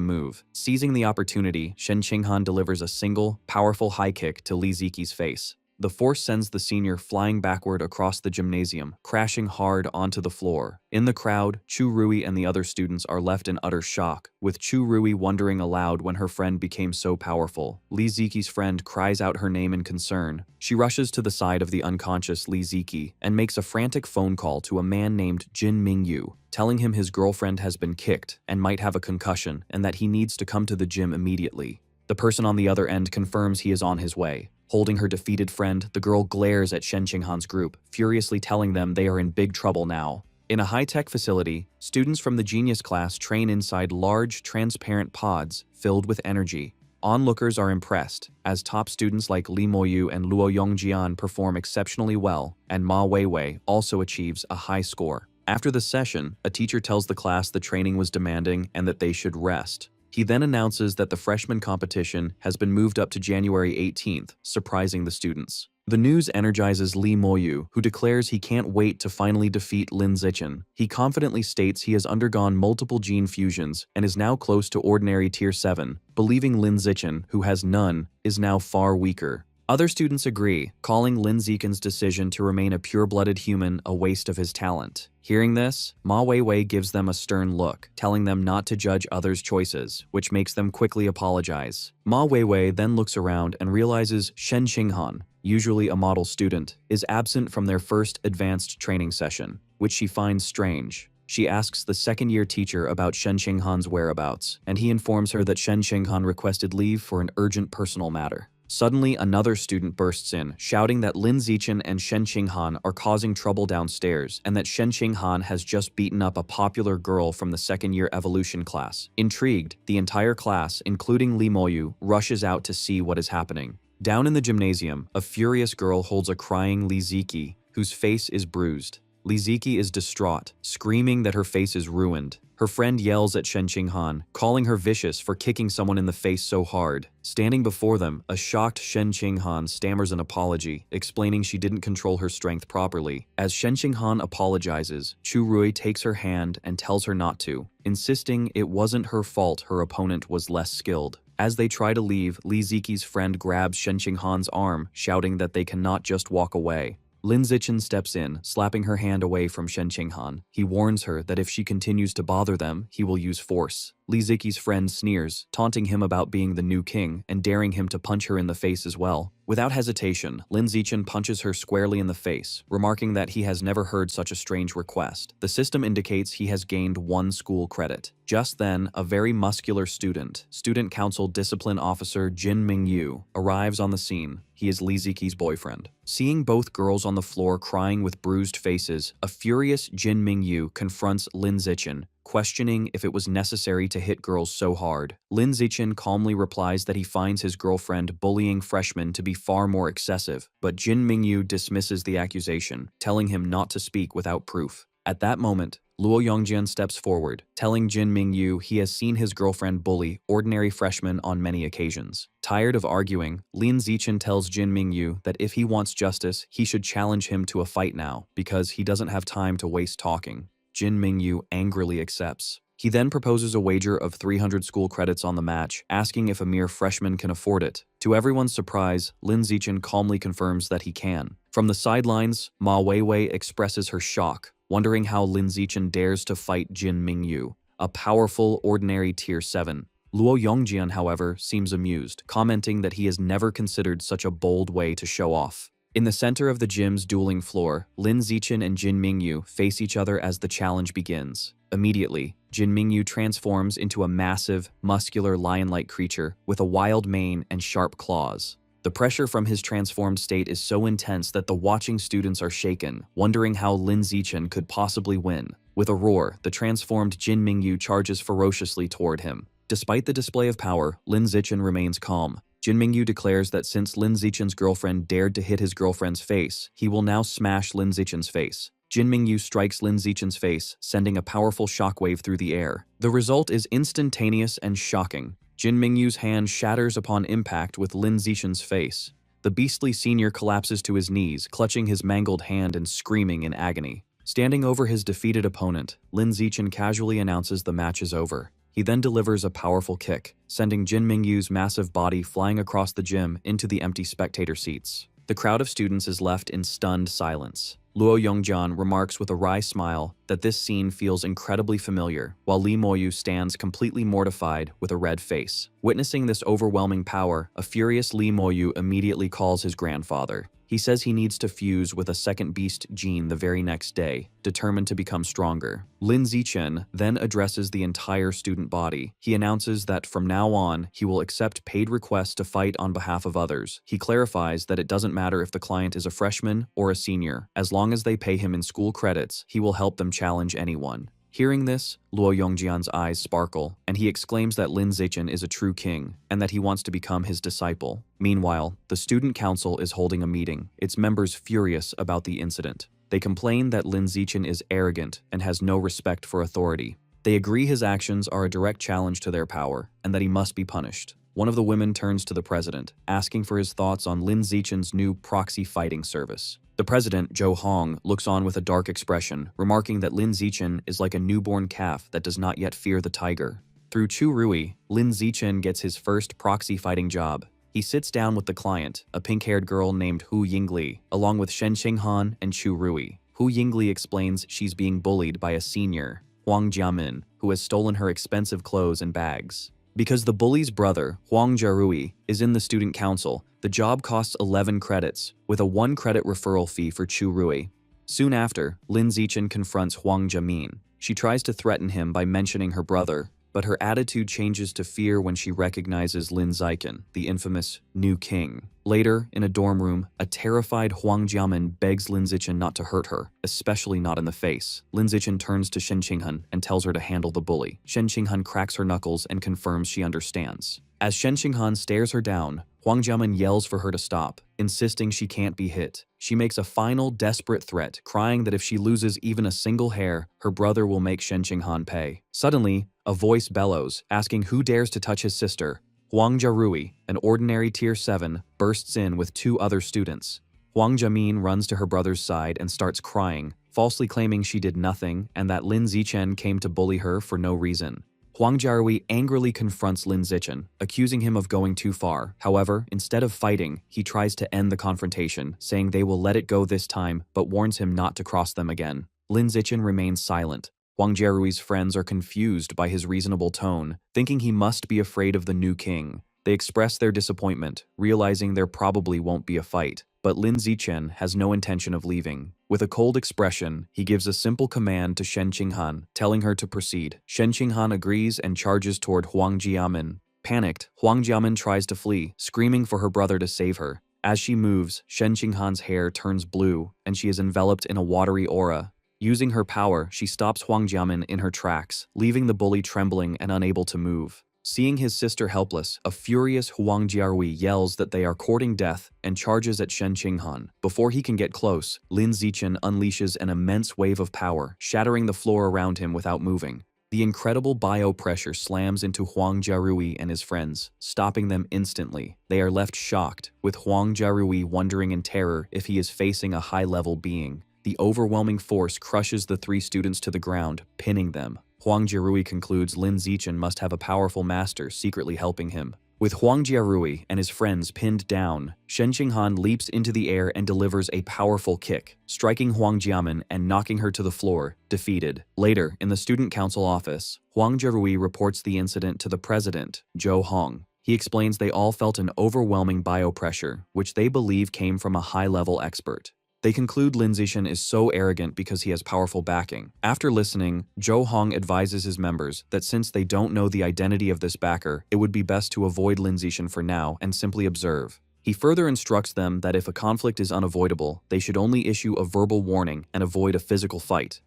move. Seizing the opportunity, Shen Qinghan delivers a single, powerful high kick to Lee Ziki's face. The force sends the senior flying backward across the gymnasium, crashing hard onto the floor. In the crowd, Chu Rui and the other students are left in utter shock, with Chu Rui wondering aloud when her friend became so powerful. Lee Ziki's friend cries out her name in concern. She rushes to the side of the unconscious Lee Ziki and makes a frantic phone call to a man named Jin Mingyu, telling him his girlfriend has been kicked and might have a concussion and that he needs to come to the gym immediately. The person on the other end confirms he is on his way. Holding her defeated friend, the girl glares at Shen Qinghan's group, furiously telling them they are in big trouble now. In a high-tech facility, students from the Genius class train inside large, transparent pods filled with energy. Onlookers are impressed, as top students like Li Moyu and Luo Yongjian perform exceptionally well, and Ma Weiwei also achieves a high score. After the session, a teacher tells the class the training was demanding and that they should rest. He then announces that the freshman competition has been moved up to January 18th, surprising the students. The news energizes Li Moyu, who declares he can't wait to finally defeat Lin Zichen. He confidently states he has undergone multiple gene fusions and is now close to ordinary tier 7, believing Lin Zichen, who has none, is now far weaker. Other students agree, calling Lin Zichen's decision to remain a pure-blooded human a waste of his talent. Hearing this, Ma Weiwei gives them a stern look, telling them not to judge others' choices, which makes them quickly apologize. Ma Weiwei then looks around and realizes Shen Qinghan, usually a model student, is absent from their first advanced training session, which she finds strange. She asks the second-year teacher about Shen Qinghan's whereabouts, and he informs her that Shen Qinghan requested leave for an urgent personal matter. Suddenly, another student bursts in, shouting that Lin Zichen and Shen Qinghan are causing trouble downstairs and that Shen Qinghan has just beaten up a popular girl from the second-year evolution class. Intrigued, the entire class, including Li Moyu, rushes out to see what is happening. Down in the gymnasium, a furious girl holds a crying Lee Ziki, whose face is bruised. Lee Ziki is distraught, screaming that her face is ruined. Her friend yells at Shen Qinghan, calling her vicious for kicking someone in the face so hard. Standing before them, a shocked Shen Qinghan stammers an apology, explaining she didn't control her strength properly. As Shen Qinghan apologizes, Chu Rui takes her hand and tells her not to, insisting it wasn't her fault her opponent was less skilled. As they try to leave, Lee Ziki's friend grabs Shen Qinghan's arm, shouting that they cannot just walk away. Lin Zichen steps in, slapping her hand away from Shen Qinghan. He warns her that if she continues to bother them, he will use force. Li Ziqi's friend sneers, taunting him about being the new king and daring him to punch her in the face as well. Without hesitation, Lin Zichen punches her squarely in the face, remarking that he has never heard such a strange request. The system indicates he has gained 1 school credit. Just then, a very muscular student council discipline officer Jin Mingyu, arrives on the scene. He is Li Ziqi's boyfriend. Seeing both girls on the floor crying with bruised faces, a furious Jin Mingyu confronts Lin Zichen, questioning if it was necessary to hit girls so hard. Lin Zichen calmly replies that he finds his girlfriend bullying freshmen to be far more excessive, but Jin Mingyu dismisses the accusation, telling him not to speak without proof. At that moment, Luo Yongjian steps forward, telling Jin Mingyu he has seen his girlfriend bully ordinary freshmen on many occasions. Tired of arguing, Lin Zichen tells Jin Mingyu that if he wants justice, he should challenge him to a fight now, because he doesn't have time to waste talking. Jin Mingyu angrily accepts. He then proposes a wager of 300 school credits on the match, asking if a mere freshman can afford it. To everyone's surprise, Lin Zichen calmly confirms that he can. From the sidelines, Ma Weiwei expresses her shock, wondering how Lin Zichen dares to fight Jin Mingyu, a powerful ordinary tier 7. Luo Yongjian, however, seems amused, commenting that he has never considered such a bold way to show off. In the center of the gym's dueling floor, Lin Zichen and Jin Mingyu face each other as the challenge begins. Immediately, Jin Mingyu transforms into a massive, muscular lion-like creature with a wild mane and sharp claws. The pressure from his transformed state is so intense that the watching students are shaken, wondering how Lin Zichen could possibly win. With a roar, the transformed Jin Mingyu charges ferociously toward him. Despite the display of power, Lin Zichen remains calm. Jin Mingyu declares that since Lin Zichen's girlfriend dared to hit his girlfriend's face, he will now smash Lin Zichen's face. Jin Mingyu strikes Lin Zichen's face, sending a powerful shockwave through the air. The result is instantaneous and shocking. Jin Mingyu's hand shatters upon impact with Lin Zichen's face. The beastly senior collapses to his knees, clutching his mangled hand and screaming in agony. Standing over his defeated opponent, Lin Zichen casually announces the match is over. He then delivers a powerful kick, sending Jin Mingyu's massive body flying across the gym into the empty spectator seats. The crowd of students is left in stunned silence. Luo Yongjian remarks with a wry smile that this scene feels incredibly familiar, while Li Moyu stands completely mortified with a red face. Witnessing this overwhelming power, a furious Li Moyu immediately calls his grandfather. He says he needs to fuse with a second beast gene the very next day, determined to become stronger. Lin Zichen then addresses the entire student body. He announces that from now on, he will accept paid requests to fight on behalf of others. He clarifies that it doesn't matter if the client is a freshman or a senior. As long as they pay him in school credits, he will help them challenge anyone. Hearing this, Luo Yongjian's eyes sparkle, and he exclaims that Lin Zichen is a true king, and that he wants to become his disciple. Meanwhile, the student council is holding a meeting, its members furious about the incident. They complain that Lin Zichen is arrogant and has no respect for authority. They agree his actions are a direct challenge to their power, and that he must be punished. One of the women turns to the president, asking for his thoughts on Lin Zichen's new proxy fighting service. The president, Zhou Hong, looks on with a dark expression, remarking that Lin Zichen is like a newborn calf that does not yet fear the tiger. Through Chu Rui, Lin Zichen gets his first proxy fighting job. He sits down with the client, a pink-haired girl named Hu Yingli, along with Shen Qinghan and Chu Rui. Hu Yingli explains she's being bullied by a senior, Huang Jiamin, who has stolen her expensive clothes and bags. Because the bully's brother, Huang Jiarui, is in the student council, the job costs 11 credits, with a 1 credit referral fee for Chu Rui. Soon after, Lin Zichen confronts Huang Jiamin. She tries to threaten him by mentioning her brother, but her attitude changes to fear when she recognizes Lin Zichen, the infamous new king. Later, in a dorm room, a terrified Huang Jiamin begs Lin Zichen not to hurt her, especially not in the face. Lin Zichen turns to Shen Qinghan and tells her to handle the bully. Shen Qinghan cracks her knuckles and confirms she understands. As Shen Qinghan stares her down, Huang Jiamin yells for her to stop, insisting she can't be hit. She makes a final, desperate threat, crying that if she loses even a single hair, her brother will make Shen Qinghan pay. Suddenly, a voice bellows, asking who dares to touch his sister. Huang Jiarui, an ordinary tier 7, bursts in with 2 other students. Huang Jiamin runs to her brother's side and starts crying, falsely claiming she did nothing and that Lin Zichen came to bully her for no reason. Huang Jiarui angrily confronts Lin Zichen, accusing him of going too far. However, instead of fighting, he tries to end the confrontation, saying they will let it go this time, but warns him not to cross them again. Lin Zichen remains silent. Huang Jiarui's friends are confused by his reasonable tone, thinking he must be afraid of the new king. They express their disappointment, realizing there probably won't be a fight. But Lin Zichen has no intention of leaving. With a cold expression, he gives a simple command to Shen Qinghan, telling her to proceed. Shen Qinghan agrees and charges toward Huang Jiamin. Panicked, Huang Jiamin tries to flee, screaming for her brother to save her. As she moves, Shen Qinghan's hair turns blue, and she is enveloped in a watery aura. Using her power, she stops Huang Jiamin in her tracks, leaving the bully trembling and unable to move. Seeing his sister helpless, a furious Huang Jiarui yells that they are courting death and charges at Shen Qinghan. Before he can get close, Lin Zichen unleashes an immense wave of power, shattering the floor around him without moving. The incredible bio-pressure slams into Huang Jiarui and his friends, stopping them instantly. They are left shocked, with Huang Jiarui wondering in terror if he is facing a high-level being. The overwhelming force crushes the three students to the ground, pinning them. Huang Jiarui concludes Lin Zichen must have a powerful master secretly helping him. With Huang Jiarui and his friends pinned down, Shen Qinghan leaps into the air and delivers a powerful kick, striking Huang Jiamin and knocking her to the floor, defeated. Later, in the student council office, Huang Jiarui reports the incident to the president, Zhou Hong. He explains they all felt an overwhelming biopressure, which they believe came from a high-level expert. They conclude Lin Zichen is so arrogant because he has powerful backing. After listening, Zhou Hong advises his members that since they don't know the identity of this backer, it would be best to avoid Lin Zichen for now and simply observe. He further instructs them that if a conflict is unavoidable, they should only issue a verbal warning and avoid a physical fight.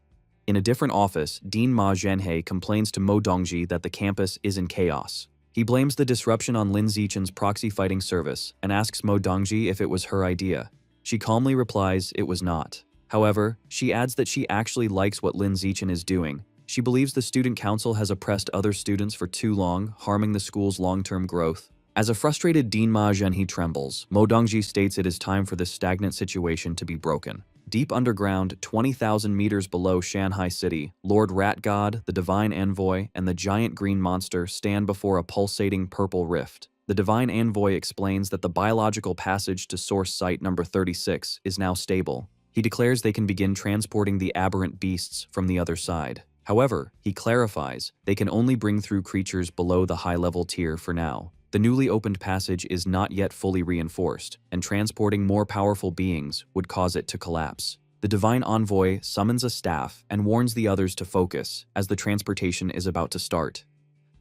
In a different office, Dean Ma Zhenhe complains to Mo Dongji that the campus is in chaos. He blames the disruption on Lin Zichen's proxy fighting service and asks Mo Dongji if it was her idea. She calmly replies it was not. However, she adds that she actually likes what Lin Zichen is doing. She believes the student council has oppressed other students for too long, harming the school's long-term growth. As a frustrated Dean Ma Zhenhe trembles, Mo Dongji states it is time for this stagnant situation to be broken. Deep underground, 20,000 meters below Shanghai City, Lord Rat God, the Divine Envoy, and the giant green monster stand before a pulsating purple rift. The Divine Envoy explains that the biological passage to source site number 36 is now stable. He declares they can begin transporting the aberrant beasts from the other side. However, he clarifies they can only bring through creatures below the high-level tier for now. The newly opened passage is not yet fully reinforced, and transporting more powerful beings would cause it to collapse. The Divine Envoy summons a staff and warns the others to focus as the transportation is about to start.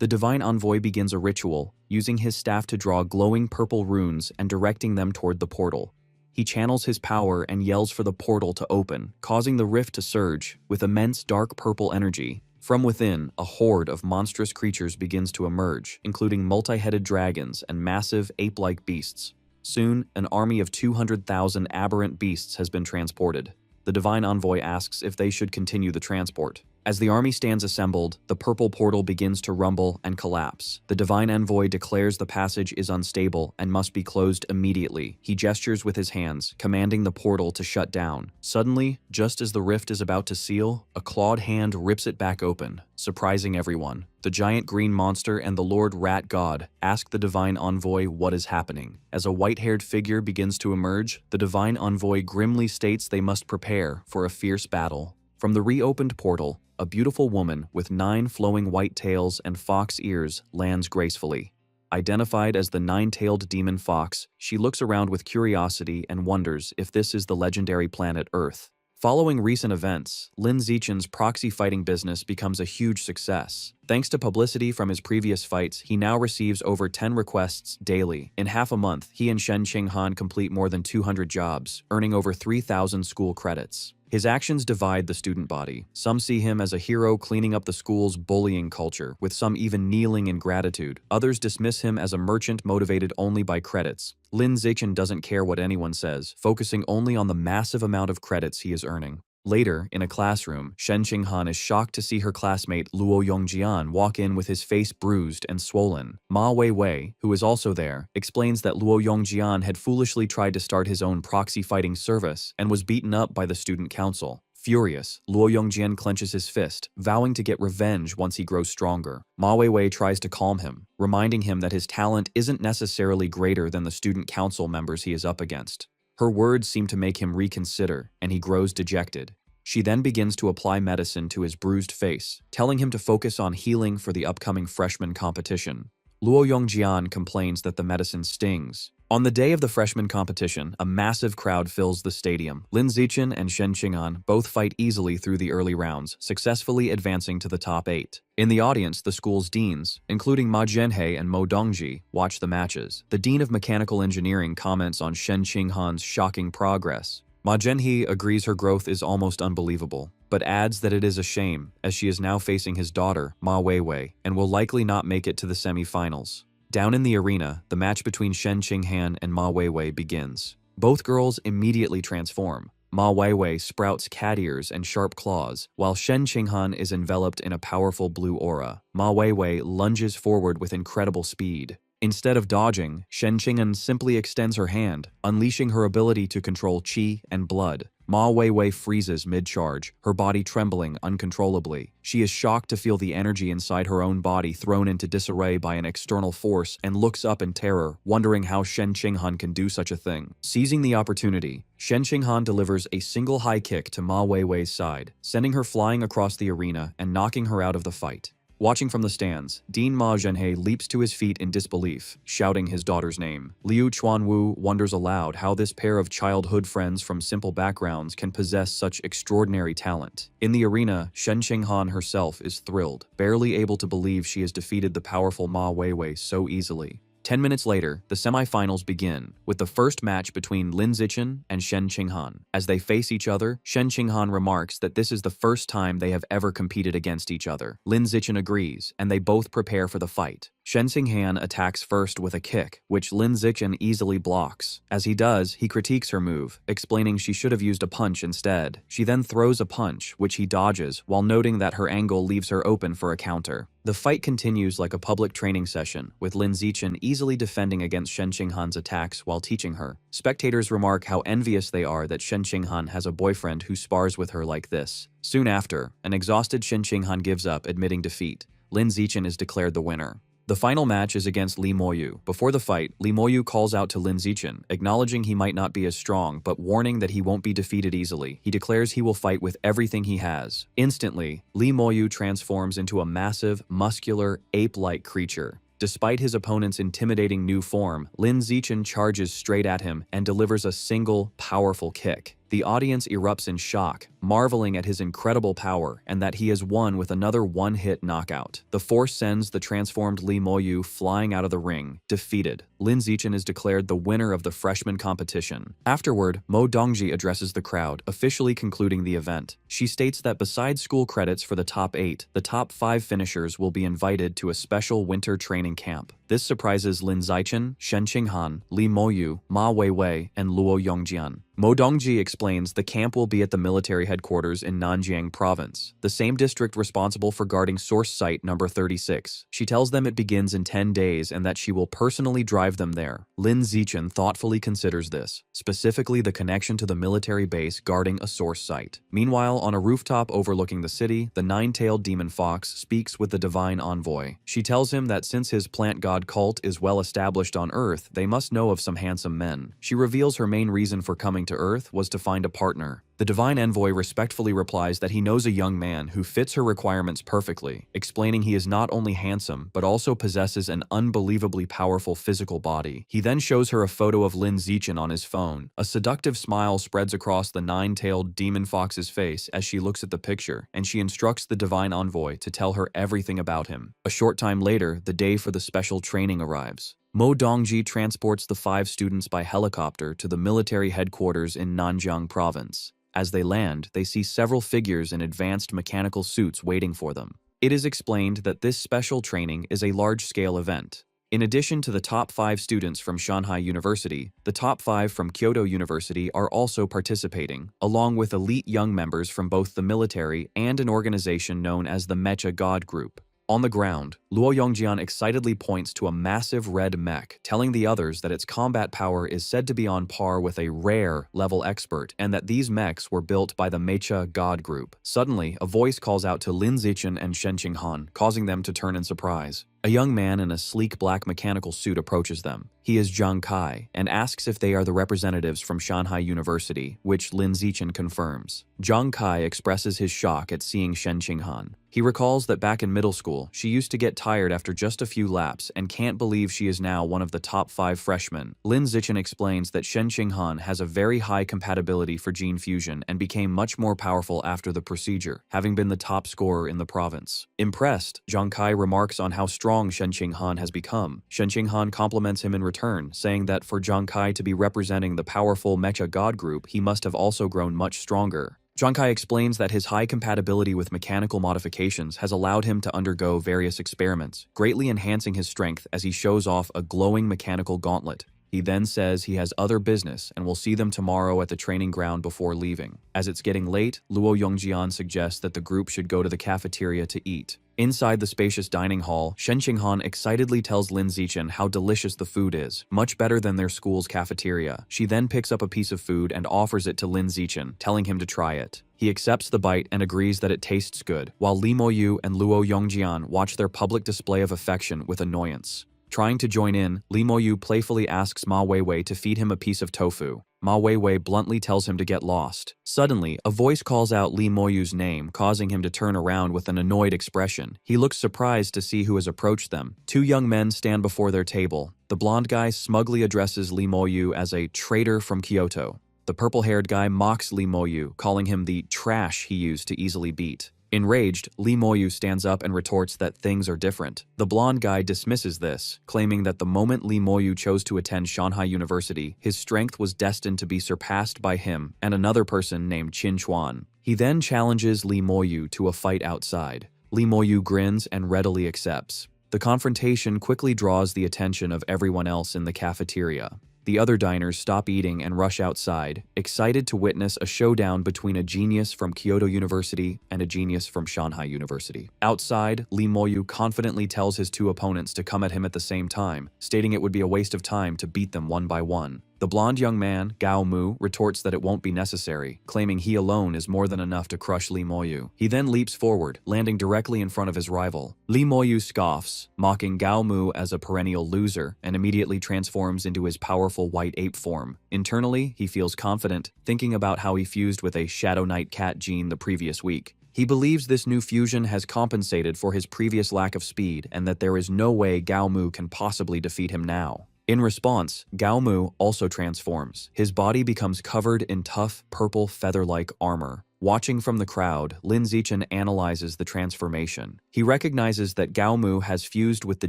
The Divine Envoy begins a ritual, using his staff to draw glowing purple runes and directing them toward the portal. He channels his power and yells for the portal to open, causing the rift to surge with immense dark purple energy. From within, a horde of monstrous creatures begins to emerge, including multi-headed dragons and massive ape-like beasts. Soon, an army of 200,000 aberrant beasts has been transported. The Divine Envoy asks if they should continue the transport. As the army stands assembled, the purple portal begins to rumble and collapse. The Divine Envoy declares the passage is unstable and must be closed immediately. He gestures with his hands, commanding the portal to shut down. Suddenly, just as the rift is about to seal, a clawed hand rips it back open, surprising everyone. The giant green monster and the Lord Rat God ask the Divine Envoy what is happening. As a white-haired figure begins to emerge, the Divine Envoy grimly states they must prepare for a fierce battle. From the reopened portal, a beautiful woman with 9 flowing white tails and fox ears lands gracefully. Identified as the 9-tailed demon fox, she looks around with curiosity and wonders if this is the legendary planet Earth. Following recent events, Lin Zichen's proxy fighting business becomes a huge success. Thanks to publicity from his previous fights, he now receives over 10 requests daily. In half a month, he and Shen Qinghan complete more than 200 jobs, earning over 3,000 school credits. His actions divide the student body. Some see him as a hero cleaning up the school's bullying culture, with some even kneeling in gratitude. Others dismiss him as a merchant motivated only by credits. Lin Zichen doesn't care what anyone says, focusing only on the massive amount of credits he is earning. Later, in a classroom, Shen Qinghan is shocked to see her classmate Luo Yongjian walk in with his face bruised and swollen. Ma Weiwei, who is also there, explains that Luo Yongjian had foolishly tried to start his own proxy fighting service and was beaten up by the student council. Furious, Luo Yongjian clenches his fist, vowing to get revenge once he grows stronger. Ma Weiwei tries to calm him, reminding him that his talent isn't necessarily greater than the student council members he is up against. Her words seem to make him reconsider, and he grows dejected. She then begins to apply medicine to his bruised face, telling him to focus on healing for the upcoming freshman competition. Luo Yongjian complains that the medicine stings. On the day of the freshman competition, a massive crowd fills the stadium. Lin Zichen and Shen Qing'an both fight easily through the early rounds, successfully advancing to the top 8. In the audience, the school's deans, including Ma Zhenhe and Mo Dongji, watch the matches. The dean of mechanical engineering comments on Shen Qing'an's shocking progress. Ma Zhenhe agrees her growth is almost unbelievable, but adds that it is a shame, as she is now facing his daughter, Ma Weiwei, and will likely not make it to the semi-finals. Down in the arena, the match between Shen Qing'an and Ma Weiwei begins. Both girls immediately transform. Ma Weiwei sprouts cat ears and sharp claws, while Shen Qing'an is enveloped in a powerful blue aura. Ma Weiwei lunges forward with incredible speed. Instead of dodging, Shen Qing'an simply extends her hand, unleashing her ability to control qi and blood. Ma Weiwei freezes mid-charge, her body trembling uncontrollably. She is shocked to feel the energy inside her own body thrown into disarray by an external force and looks up in terror, wondering how Shen Qing'an can do such a thing. Seizing the opportunity, Shen Qing'an delivers a single high kick to Ma Weiwei's side, sending her flying across the arena and knocking her out of the fight. Watching from the stands, Dean Ma Zhenhe leaps to his feet in disbelief, shouting his daughter's name. Liu Chuanwu wonders aloud how this pair of childhood friends from simple backgrounds can possess such extraordinary talent. In the arena, Shen Qing'an herself is thrilled, barely able to believe she has defeated the powerful Ma Weiwei so easily. 10 minutes later, the semifinals begin, with the first match between Lin Zichen and Shen Qing'an. As they face each other, Shen Qing'an remarks that this is the first time they have ever competed against each other. Lin Zichen agrees, and they both prepare for the fight. Shen Qing'an attacks first with a kick, which Lin Zichen easily blocks. As he does, he critiques her move, explaining she should have used a punch instead. She then throws a punch, which he dodges, while noting that her angle leaves her open for a counter. The fight continues like a public training session, with Lin Zichen easily defending against Shen Qing'an's attacks while teaching her. Spectators remark how envious they are that Shen Qing'an has a boyfriend who spars with her like this. Soon after, an exhausted Shen Qing'an gives up, admitting defeat. Lin Zichen is declared the winner. The final match is against Li Moyu. Before the fight, Li Moyu calls out to Lin Zichen, acknowledging he might not be as strong, but warning that he won't be defeated easily. He declares he will fight with everything he has. Instantly, Li Moyu transforms into a massive, muscular, ape-like creature. Despite his opponent's intimidating new form, Lin Zichen charges straight at him and delivers a single, powerful kick. The audience erupts in shock, marveling at his incredible power and that he has won with another one-hit knockout. The force sends the transformed Li Moyu flying out of the ring, defeated. Lin Zichen is declared the winner of the freshman competition. Afterward, Mo Dongji addresses the crowd, officially concluding the event. She states that besides school credits for the top 8, the top 5 finishers will be invited to a special winter training camp. This surprises Lin Zichen, Shen Qing'an, Li Moyu, Ma Weiwei, and Luo Yongjian. Mo Dongji explains the camp will be at the military headquarters in Nanjiang Province, the same district responsible for guarding source site number 36. She tells them it begins in 10 days and that she will personally drive them there. Lin Zichen thoughtfully considers this, specifically the connection to the military base guarding a source site. Meanwhile, on a rooftop overlooking the city, the nine-tailed demon fox speaks with the divine envoy. She tells him that since his plant god cult is well established on Earth, they must know of some handsome men. She reveals her main reason for coming to Earth was to find a partner. The divine envoy respectfully replies that he knows a young man who fits her requirements perfectly, explaining he is not only handsome, but also possesses an unbelievably powerful physical body. He then shows her a photo of Lin Zichen on his phone. A seductive smile spreads across the nine-tailed demon fox's face as she looks at the picture, and she instructs the divine envoy to tell her everything about him. A short time later, the day for the special training arrives. Mo Dongji transports the 5 students by helicopter to the military headquarters in Nanjiang Province. As they land, they see several figures in advanced mechanical suits waiting for them. It is explained that this special training is a large-scale event. In addition to the top 5 students from Shanghai University, the top 5 from Kyoto University are also participating, along with elite young members from both the military and an organization known as the Mecha God Group. On the ground, Luo Yongjian excitedly points to a massive red mech, telling the others that its combat power is said to be on par with a rare level expert and that these mechs were built by the Mecha God Group. Suddenly, a voice calls out to Lin Zichen and Shen Qinghan, causing them to turn in surprise. A young man in a sleek black mechanical suit approaches them. He is Zhang Kai and asks if they are the representatives from Shanghai University, which Lin Zichen confirms. Zhang Kai expresses his shock at seeing Shen Qinghan. He recalls that back in middle school, she used to get tired after just a few laps and can't believe she is now one of the top 5 freshmen. Lin Zichen explains that Shen Qinghan has a very high compatibility for gene fusion and became much more powerful after the procedure, having been the top scorer in the province. Impressed, Zhang Kai remarks on how strong Shen Qinghan has become. Shen Qinghan compliments him in return, saying that for Zhang Kai to be representing the powerful Mecha God Group, he must have also grown much stronger. Zhang Kai explains that his high compatibility with mechanical modifications has allowed him to undergo various experiments, greatly enhancing his strength as he shows off a glowing mechanical gauntlet. He then says he has other business and will see them tomorrow at the training ground before leaving. As it's getting late, Luo Yongjian suggests that the group should go to the cafeteria to eat. Inside the spacious dining hall, Shen Qinghan excitedly tells Lin Zichen how delicious the food is, much better than their school's cafeteria. She then picks up a piece of food and offers it to Lin Zichen, telling him to try it. He accepts the bite and agrees that it tastes good, while Li Moyu and Luo Yongjian watch their public display of affection with annoyance. Trying to join in, Li Moyu playfully asks Ma Weiwei to feed him a piece of tofu. Ma Weiwei bluntly tells him to get lost. Suddenly, a voice calls out Li Moyu's name, causing him to turn around with an annoyed expression. He looks surprised to see who has approached them. 2 young men stand before their table. The blonde guy smugly addresses Li Moyu as a traitor from Kyoto. The purple-haired guy mocks Li Moyu, calling him the trash he used to easily beat. Enraged, Li Moyu stands up and retorts that things are different. The blonde guy dismisses this, claiming that the moment Li Moyu chose to attend Shanghai University, his strength was destined to be surpassed by him and another person named Qin Chuan. He then challenges Li Moyu to a fight outside. Li Moyu grins and readily accepts. The confrontation quickly draws the attention of everyone else in the cafeteria. The other diners stop eating and rush outside, excited to witness a showdown between a genius from Kyoto University and a genius from Shanghai University. Outside, Li Moyu confidently tells his 2 opponents to come at him at the same time, stating it would be a waste of time to beat them one by one. The blonde young man, Gao Mu, retorts that it won't be necessary, claiming he alone is more than enough to crush Li Moyu. He then leaps forward, landing directly in front of his rival. Li Moyu scoffs, mocking Gao Mu as a perennial loser, and immediately transforms into his powerful white ape form. Internally, he feels confident, thinking about how he fused with a Shadow Knight cat gene the previous week. He believes this new fusion has compensated for his previous lack of speed and that there is no way Gao Mu can possibly defeat him now. In response, Gao Mu also transforms. His body becomes covered in tough, purple, feather-like armor. Watching from the crowd, Lin Zichen analyzes the transformation. He recognizes that Gao Mu has fused with the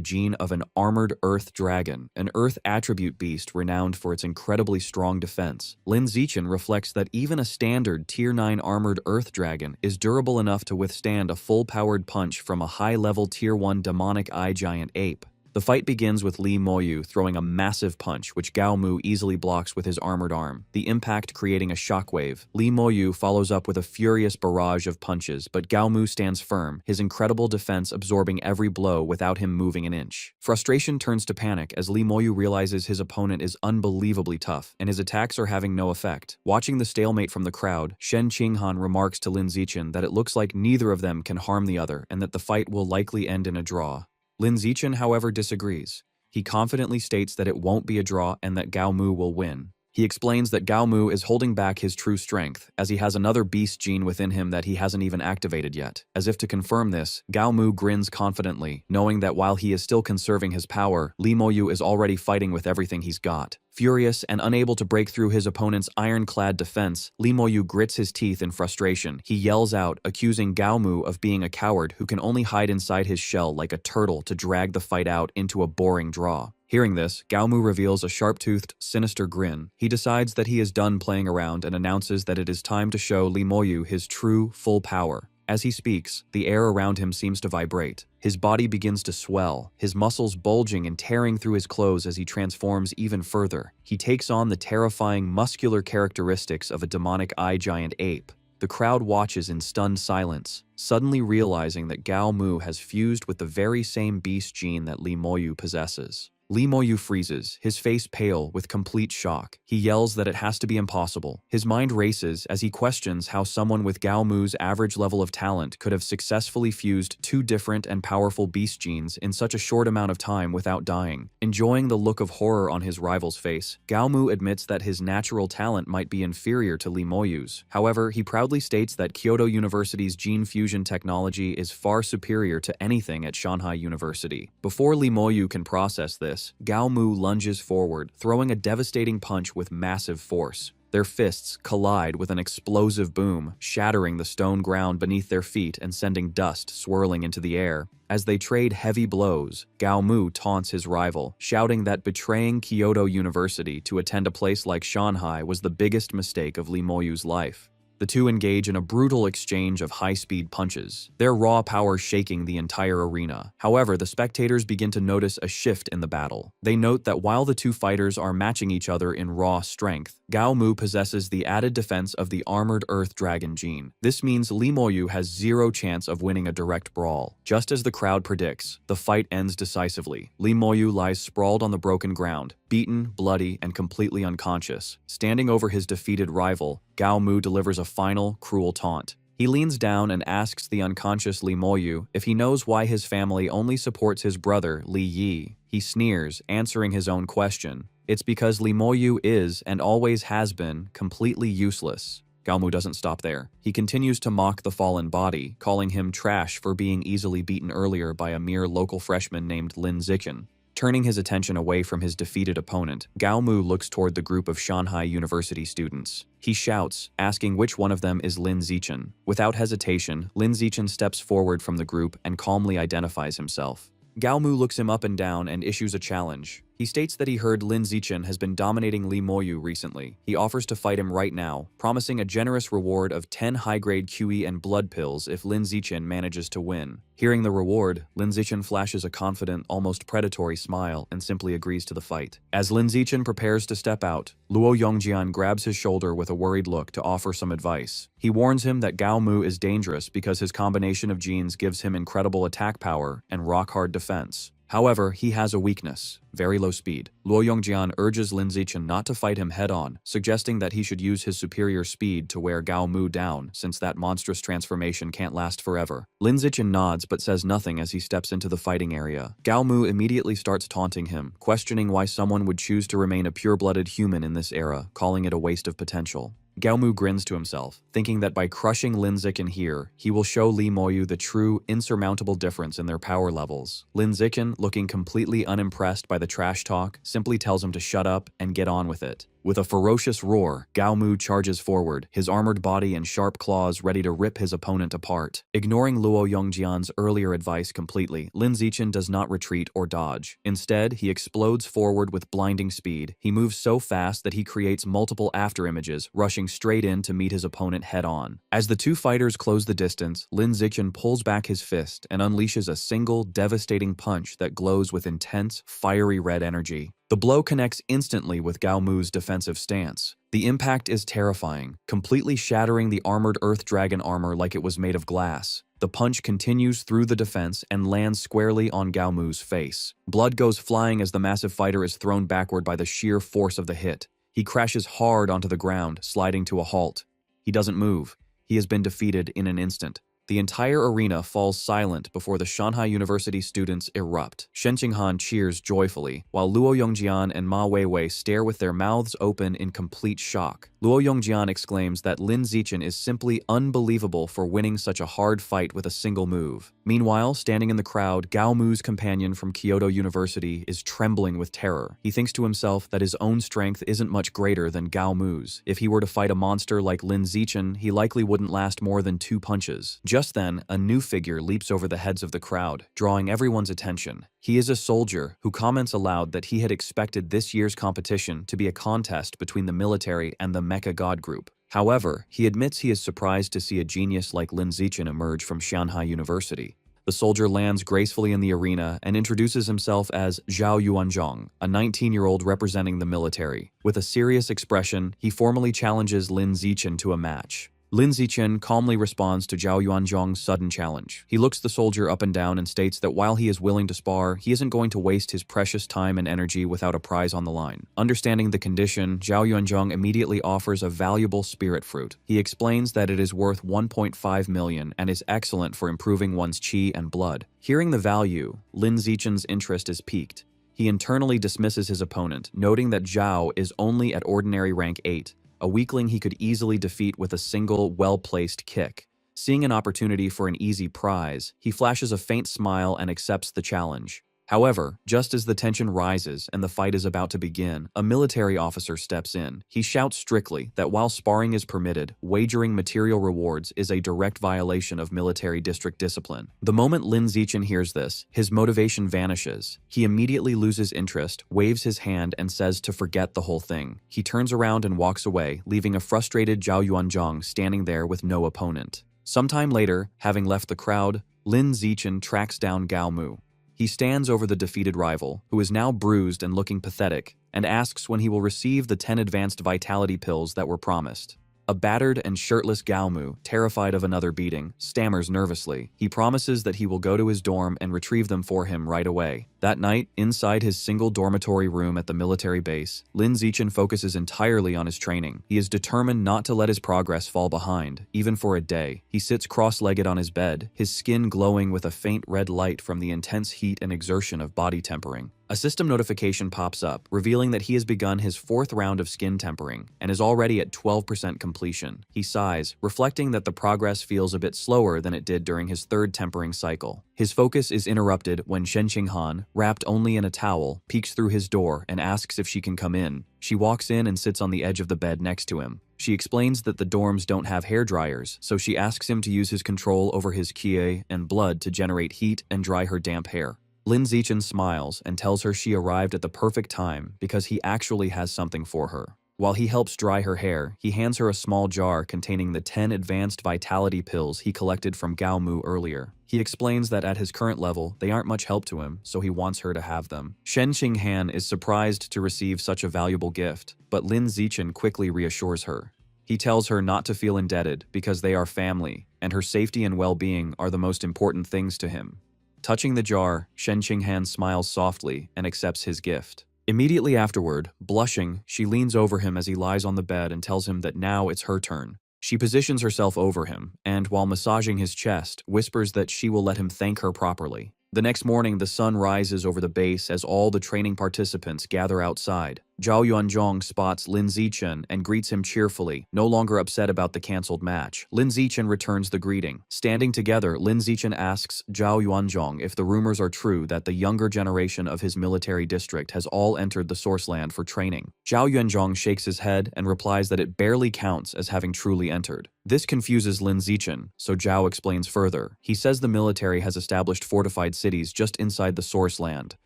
gene of an armored earth dragon, an earth attribute beast renowned for its incredibly strong defense. Lin Zichen reflects that even a standard Tier 9 armored earth dragon is durable enough to withstand a full-powered punch from a high-level Tier 1 demonic eye giant ape. The fight begins with Li Moyu throwing a massive punch, which Gao Mu easily blocks with his armored arm, the impact creating a shockwave. Li Moyu follows up with a furious barrage of punches, but Gao Mu stands firm, his incredible defense absorbing every blow without him moving an inch. Frustration turns to panic as Li Moyu realizes his opponent is unbelievably tough, and his attacks are having no effect. Watching the stalemate from the crowd, Shen Qinghan remarks to Lin Zichen that it looks like neither of them can harm the other, and that the fight will likely end in a draw. Lin Zichen, however, disagrees. He confidently states that it won't be a draw and that Gao Mu will win. He explains that Gao Mu is holding back his true strength, as he has another beast gene within him that he hasn't even activated yet. As if to confirm this, Gao Mu grins confidently, knowing that while he is still conserving his power, Li Moyu is already fighting with everything he's got. Furious and unable to break through his opponent's ironclad defense, Li Moyu grits his teeth in frustration. He yells out, accusing Gao Mu of being a coward who can only hide inside his shell like a turtle to drag the fight out into a boring draw. Hearing this, Gao Mu reveals a sharp-toothed, sinister grin. He decides that he is done playing around and announces that it is time to show Li Moyu his true, full power. As he speaks, the air around him seems to vibrate. His body begins to swell, his muscles bulging and tearing through his clothes as he transforms even further. He takes on the terrifying muscular characteristics of a demonic eye giant ape. The crowd watches in stunned silence, suddenly realizing that Gao Mu has fused with the very same beast gene that Li Moyu possesses. Li Moyu freezes, his face pale with complete shock. He yells that it has to be impossible. His mind races as he questions how someone with Gao Mu's average level of talent could have successfully fused two different and powerful beast genes in such a short amount of time without dying. Enjoying the look of horror on his rival's face, Gao Mu admits that his natural talent might be inferior to Li Moyu's. However, he proudly states that Kyoto University's gene fusion technology is far superior to anything at Shanghai University. Before Li Moyu can process this, Gao Mu lunges forward, throwing a devastating punch with massive force. Their fists collide with an explosive boom, shattering the stone ground beneath their feet and sending dust swirling into the air. As they trade heavy blows, Gao Mu taunts his rival, shouting that betraying Kyoto University to attend a place like Shanghai was the biggest mistake of Li Moyu's life. The two engage in a brutal exchange of high-speed punches, their raw power shaking the entire arena. However, the spectators begin to notice a shift in the battle. They note that while the two fighters are matching each other in raw strength, Gao Mu possesses the added defense of the armored Earth Dragon gene. This means Li Moyu has zero chance of winning a direct brawl. Just as the crowd predicts, the fight ends decisively. Li Moyu lies sprawled on the broken ground, beaten, bloody, and completely unconscious. Standing over his defeated rival, Gao Mu delivers a final, cruel taunt. He leans down and asks the unconscious Li Moyu if he knows why his family only supports his brother, Li Yi. He sneers, answering his own question. It's because Li Moyu is, and always has been, completely useless. Gao Mu doesn't stop there. He continues to mock the fallen body, calling him trash for being easily beaten earlier by a mere local freshman named Lin Zichen. Turning his attention away from his defeated opponent, Gao Mu looks toward the group of Shanghai University students. He shouts, asking which one of them is Lin Zichen. Without hesitation, Lin Zichen steps forward from the group and calmly identifies himself. Gao Mu looks him up and down and issues a challenge. He states that he heard Lin Zichen has been dominating Li Moyu recently. He offers to fight him right now, promising a generous reward of 10 high-grade QE and blood pills if Lin Zichen manages to win. Hearing the reward, Lin Zichen flashes a confident, almost predatory smile and simply agrees to the fight. As Lin Zichen prepares to step out, Luo Yongjian grabs his shoulder with a worried look to offer some advice. He warns him that Gao Mu is dangerous because his combination of genes gives him incredible attack power and rock-hard defense. However, he has a weakness: very low speed. Luo Yongjian urges Lin Zichen not to fight him head-on, suggesting that he should use his superior speed to wear Gao Mu down, since that monstrous transformation can't last forever. Lin Zichen nods but says nothing as he steps into the fighting area. Gao Mu immediately starts taunting him, questioning why someone would choose to remain a pure-blooded human in this era, calling it a waste of potential. Gao Mu grins to himself, thinking that by crushing Lin Zichen here, he will show Li Moyu the true, insurmountable difference in their power levels. Lin Zichen, looking completely unimpressed by the trash talk, simply tells him to shut up and get on with it. With a ferocious roar, Gao Mu charges forward, his armored body and sharp claws ready to rip his opponent apart. Ignoring Luo Yongjian's earlier advice completely, Lin Zichen does not retreat or dodge. Instead, he explodes forward with blinding speed. He moves so fast that he creates multiple afterimages, rushing straight in to meet his opponent head-on. As the two fighters close the distance, Lin Zichen pulls back his fist and unleashes a single, devastating punch that glows with intense, fiery red energy. The blow connects instantly with Gao Mu's defensive stance. The impact is terrifying, completely shattering the armored Earth Dragon armor like it was made of glass. The punch continues through the defense and lands squarely on Gao Mu's face. Blood goes flying as the massive fighter is thrown backward by the sheer force of the hit. He crashes hard onto the ground, sliding to a halt. He doesn't move. He has been defeated in an instant. The entire arena falls silent before the Shanghai University students erupt. Shen Qinghan cheers joyfully, while Luo Yongjian and Ma Weiwei stare with their mouths open in complete shock. Luo Yongjian exclaims that Lin Zichen is simply unbelievable for winning such a hard fight with a single move. Meanwhile, standing in the crowd, Gao Mu's companion from Kyoto University is trembling with terror. He thinks to himself that his own strength isn't much greater than Gao Mu's. If he were to fight a monster like Lin Zichen, he likely wouldn't last more than 2 punches. Just then, a new figure leaps over the heads of the crowd, drawing everyone's attention. He is a soldier who comments aloud that he had expected this year's competition to be a contest between the military and the mecha god group. However, he admits he is surprised to see a genius like Lin Zichen emerge from Shanghai University. The soldier lands gracefully in the arena and introduces himself as Zhao Yuanzhong, a 19-year-old representing the military. With a serious expression, he formally challenges Lin Zichen to a match. Lin Zichen calmly responds to Zhao Yuanzhong's sudden challenge. He looks the soldier up and down and states that while he is willing to spar, he isn't going to waste his precious time and energy without a prize on the line. Understanding the condition, Zhao Yuanzhong immediately offers a valuable spirit fruit. He explains that it is worth 1.5 million and is excellent for improving one's qi and blood. Hearing the value, Lin Zichen's interest is piqued. He internally dismisses his opponent, noting that Zhao is only at ordinary rank 8. A weakling he could easily defeat with a single, well-placed kick. Seeing an opportunity for an easy prize, he flashes a faint smile and accepts the challenge. However, just as the tension rises and the fight is about to begin, a military officer steps in. He shouts strictly that while sparring is permitted, wagering material rewards is a direct violation of military district discipline. The moment Lin Zichen hears this, his motivation vanishes. He immediately loses interest, waves his hand, and says to forget the whole thing. He turns around and walks away, leaving a frustrated Zhao Yuanzhong standing there with no opponent. Sometime later, having left the crowd, Lin Zichen tracks down Gao Mu. He stands over the defeated rival, who is now bruised and looking pathetic, and asks when he will receive the 10 advanced vitality pills that were promised. A battered and shirtless Gao Mu, terrified of another beating, stammers nervously. He promises that he will go to his dorm and retrieve them for him right away. That night, inside his single dormitory room at the military base, Lin Zichen focuses entirely on his training. He is determined not to let his progress fall behind, even for a day. He sits cross-legged on his bed, his skin glowing with a faint red light from the intense heat and exertion of body tempering. A system notification pops up, revealing that he has begun his 4th round of skin tempering and is already at 12% completion. He sighs, reflecting that the progress feels a bit slower than it did during his 3rd tempering cycle. His focus is interrupted when Shen Qinghan, wrapped only in a towel, peeks through his door and asks if she can come in. She walks in and sits on the edge of the bed next to him. She explains that the dorms don't have hair dryers, so she asks him to use his control over his qi and blood to generate heat and dry her damp hair. Lin Zichen smiles and tells her she arrived at the perfect time because he actually has something for her. While he helps dry her hair, he hands her a small jar containing the 10 advanced vitality pills he collected from Gao Mu earlier. He explains that at his current level, they aren't much help to him, so he wants her to have them. Shen Qinghan is surprised to receive such a valuable gift, but Lin Zichen quickly reassures her. He tells her not to feel indebted because they are family, and her safety and well-being are the most important things to him. Touching the jar, Shen Qinghan smiles softly and accepts his gift. Immediately afterward, blushing, she leans over him as he lies on the bed and tells him that now it's her turn. She positions herself over him, and while massaging his chest, whispers that she will let him thank her properly. The next morning, the sun rises over the base as all the training participants gather outside. Zhao Yuanzhong spots Lin Zichen and greets him cheerfully, no longer upset about the cancelled match. Lin Zichen returns the greeting. Standing together, Lin Zichen asks Zhao Yuanzhong if the rumors are true that the younger generation of his military district has all entered the source land for training. Zhao Yuanzhong shakes his head and replies that it barely counts as having truly entered. This confuses Lin Zichen, so Zhao explains further. He says the military has established fortified cities just inside the source land.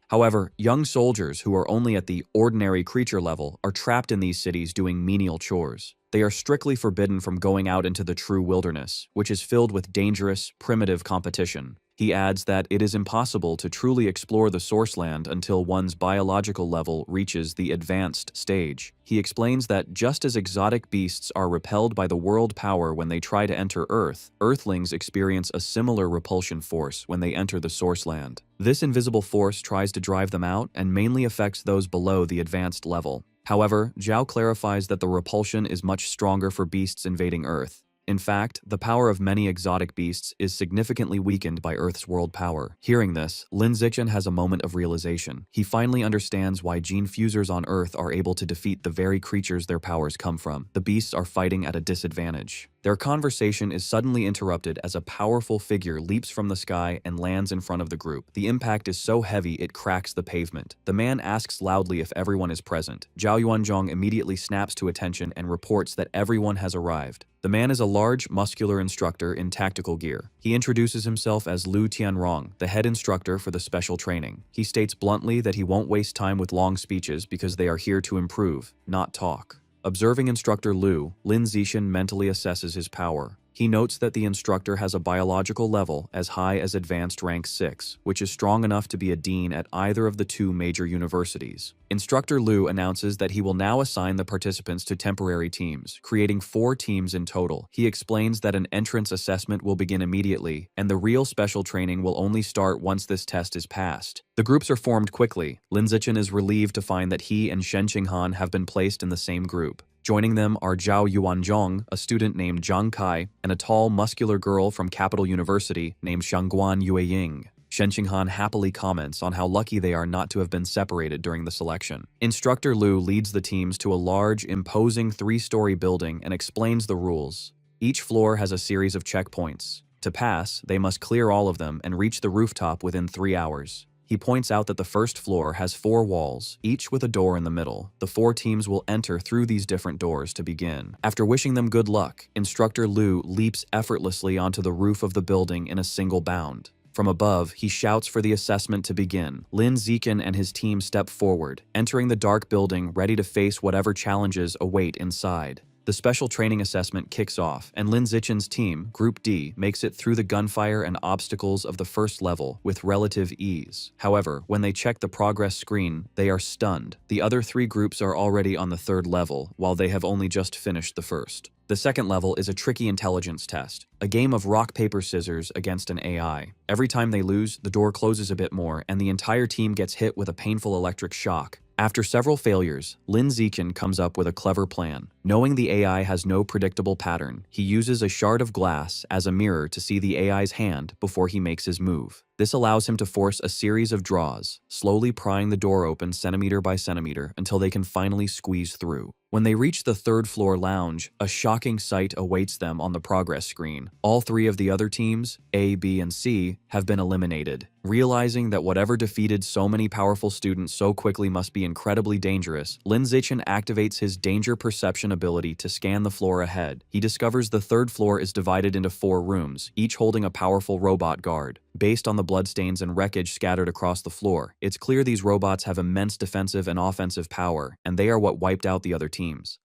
However, young soldiers who are only at the ordinary creature level are trapped in these cities doing menial chores. They are strictly forbidden from going out into the true wilderness, which is filled with dangerous, primitive competition. He adds that it is impossible to truly explore the source land until one's biological level reaches the advanced stage. He explains that just as exotic beasts are repelled by the world power when they try to enter Earth, Earthlings experience a similar repulsion force when they enter the source land. This invisible force tries to drive them out and mainly affects those below the advanced level. However, Zhao clarifies that the repulsion is much stronger for beasts invading Earth. In fact, the power of many exotic beasts is significantly weakened by Earth's world power. Hearing this, Lin Zichen has a moment of realization. He finally understands why gene fusers on Earth are able to defeat the very creatures their powers come from. The beasts are fighting at a disadvantage. Their conversation is suddenly interrupted as a powerful figure leaps from the sky and lands in front of the group. The impact is so heavy it cracks the pavement. The man asks loudly if everyone is present. Zhao Yuanzhong immediately snaps to attention and reports that everyone has arrived. The man is a large, muscular instructor in tactical gear. He introduces himself as Lu Tianrong, the head instructor for the special training. He states bluntly that he won't waste time with long speeches because they are here to improve, not talk. Observing instructor Lu, Lin Zichen mentally assesses his power. He notes that the instructor has a biological level as high as advanced rank 6, which is strong enough to be a dean at either of the two major universities. Instructor Liu announces that he will now assign the participants to temporary teams, creating 4 teams in total. He explains that an entrance assessment will begin immediately, and the real special training will only start once this test is passed. The groups are formed quickly. Lin Zichen is relieved to find that he and Shen Qinghan have been placed in the same group. Joining them are Zhao Yuanzhong, a student named Zhang Kai, and a tall, muscular girl from Capital University named Shangguan Yueying. Shen Qinghan happily comments on how lucky they are not to have been separated during the selection. Instructor Liu leads the teams to a large, imposing 3-story building and explains the rules. Each floor has a series of checkpoints. To pass, they must clear all of them and reach the rooftop within 3 hours. He points out that the first floor has 4 walls, each with a door in the middle. The 4 teams will enter through these different doors to begin. After wishing them good luck, Instructor Liu leaps effortlessly onto the roof of the building in a single bound. From above, he shouts for the assessment to begin. Lin Zichen and his team step forward, entering the dark building ready to face whatever challenges await inside. The special training assessment kicks off, and Lin Zichen's team, Group D, makes it through the gunfire and obstacles of the first level with relative ease. However, when they check the progress screen, they are stunned. The other 3 groups are already on the 3rd level, while they have only just finished the first. The second level is a tricky intelligence test, a game of rock, paper, scissors against an AI. Every time they lose, the door closes a bit more, and the entire team gets hit with a painful electric shock. After several failures, Lin Zichen comes up with a clever plan. Knowing the AI has no predictable pattern, he uses a shard of glass as a mirror to see the AI's hand before he makes his move. This allows him to force a series of draws, slowly prying the door open centimeter by centimeter until they can finally squeeze through. When they reach the 3rd floor lounge, a shocking sight awaits them on the progress screen. All 3 of the other teams, A, B, and C, have been eliminated. Realizing that whatever defeated so many powerful students so quickly must be incredibly dangerous, Lin Zichen activates his danger perception ability to scan the floor ahead. He discovers the 3rd floor is divided into 4 rooms, each holding a powerful robot guard. Based on the bloodstains and wreckage scattered across the floor, it's clear these robots have immense defensive and offensive power, and they are what wiped out the other teams.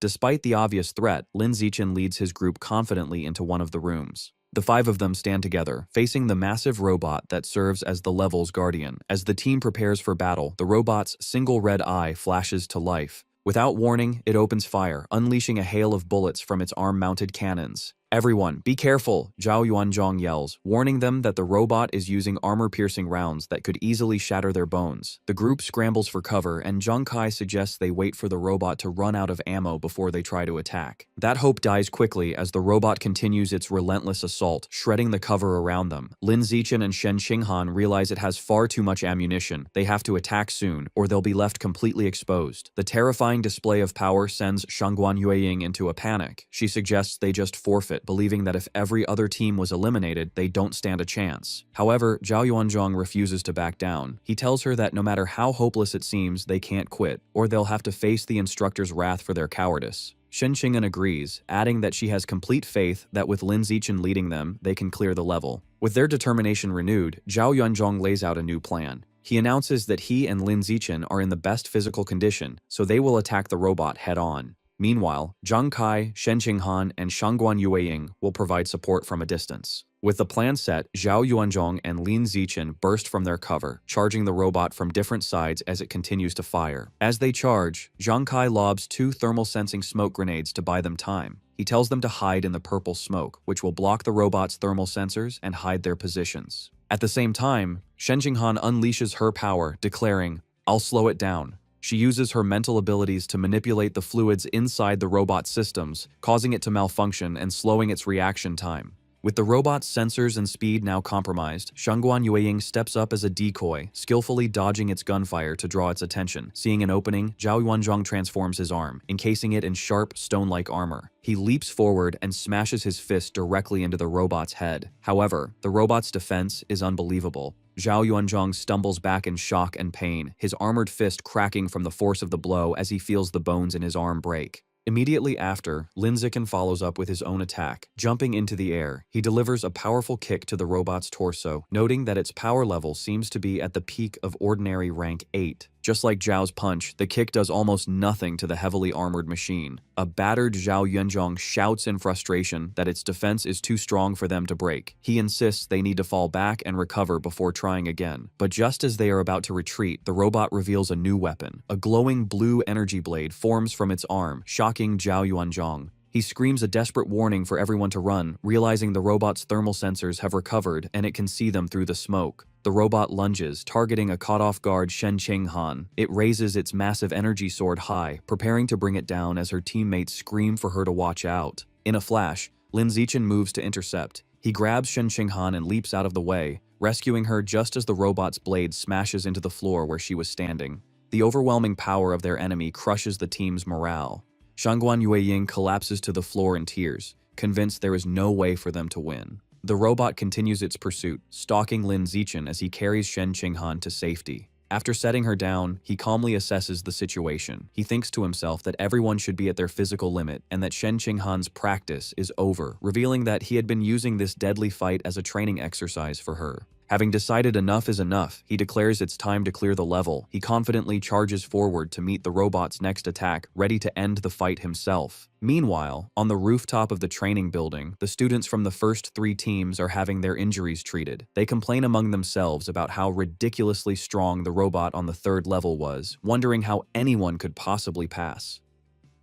Despite the obvious threat, Lin Zichen leads his group confidently into one of the rooms. The 5 of them stand together, facing the massive robot that serves as the level's guardian. As the team prepares for battle, the robot's single red eye flashes to life. Without warning, it opens fire, unleashing a hail of bullets from its arm-mounted cannons. "Everyone, be careful," Zhao Yuanzhong yells, warning them that the robot is using armor-piercing rounds that could easily shatter their bones. The group scrambles for cover, and Zhang Kai suggests they wait for the robot to run out of ammo before they try to attack. That hope dies quickly as the robot continues its relentless assault, shredding the cover around them. Lin Zichen and Shen Qinghan realize it has far too much ammunition. They have to attack soon, or they'll be left completely exposed. The terrifying display of power sends Shangguan Yueying into a panic. She suggests they just forfeit, believing that if every other team was eliminated, they don't stand a chance. However, Zhao Yuanzhong refuses to back down. He tells her that no matter how hopeless it seems, they can't quit, or they'll have to face the instructor's wrath for their cowardice. Shen Qinghan agrees, adding that she has complete faith that with Lin Zichen leading them, they can clear the level. With their determination renewed, Zhao Yuanzhong lays out a new plan. He announces that he and Lin Zichen are in the best physical condition, so they will attack the robot head-on. Meanwhile, Zhang Kai, Shen Qinghan, and Shangguan Yueying will provide support from a distance. With the plan set, Zhao Yuanzhong and Lin Zichen burst from their cover, charging the robot from different sides as it continues to fire. As they charge, Zhang Kai lobs 2 thermal-sensing smoke grenades to buy them time. He tells them to hide in the purple smoke, which will block the robot's thermal sensors and hide their positions. At the same time, Shen Qinghan unleashes her power, declaring, "I'll slow it down." She uses her mental abilities to manipulate the fluids inside the robot's systems, causing it to malfunction and slowing its reaction time. With the robot's sensors and speed now compromised, Shangguan Yueying steps up as a decoy, skillfully dodging its gunfire to draw its attention. Seeing an opening, Zhao Yuanzhong transforms his arm, encasing it in sharp, stone-like armor. He leaps forward and smashes his fist directly into the robot's head. However, the robot's defense is unbelievable. Zhao Yuanzhong stumbles back in shock and pain, his armored fist cracking from the force of the blow as he feels the bones in his arm break. Immediately after, Lin Zichen follows up with his own attack. Jumping into the air, he delivers a powerful kick to the robot's torso, noting that its power level seems to be at the peak of ordinary rank 8. Just like Zhao's punch, the kick does almost nothing to the heavily armored machine. A battered Zhao Yunzhong shouts in frustration that its defense is too strong for them to break. He insists they need to fall back and recover before trying again. But just as they are about to retreat, the robot reveals a new weapon. A glowing blue energy blade forms from its arm, shocking Zhao Yunzhong. He screams a desperate warning for everyone to run, realizing the robot's thermal sensors have recovered and it can see them through the smoke. The robot lunges, targeting a caught-off-guard Shen Qinghan. It raises its massive energy sword high, preparing to bring it down as her teammates scream for her to watch out. In a flash, Lin Zichen moves to intercept. He grabs Shen Qinghan and leaps out of the way, rescuing her just as the robot's blade smashes into the floor where she was standing. The overwhelming power of their enemy crushes the team's morale. Shangguan Yueying collapses to the floor in tears, convinced there is no way for them to win. The robot continues its pursuit, stalking Lin Zichen as he carries Shen Qinghan to safety. After setting her down, he calmly assesses the situation. He thinks to himself that everyone should be at their physical limit and that Shen Qinghan's practice is over, revealing that he had been using this deadly fight as a training exercise for her. Having decided enough is enough, he declares it's time to clear the level. He confidently charges forward to meet the robot's next attack, ready to end the fight himself. Meanwhile, on the rooftop of the training building, the students from the first 3 teams are having their injuries treated. They complain among themselves about how ridiculously strong the robot on the 3rd level was, wondering how anyone could possibly pass.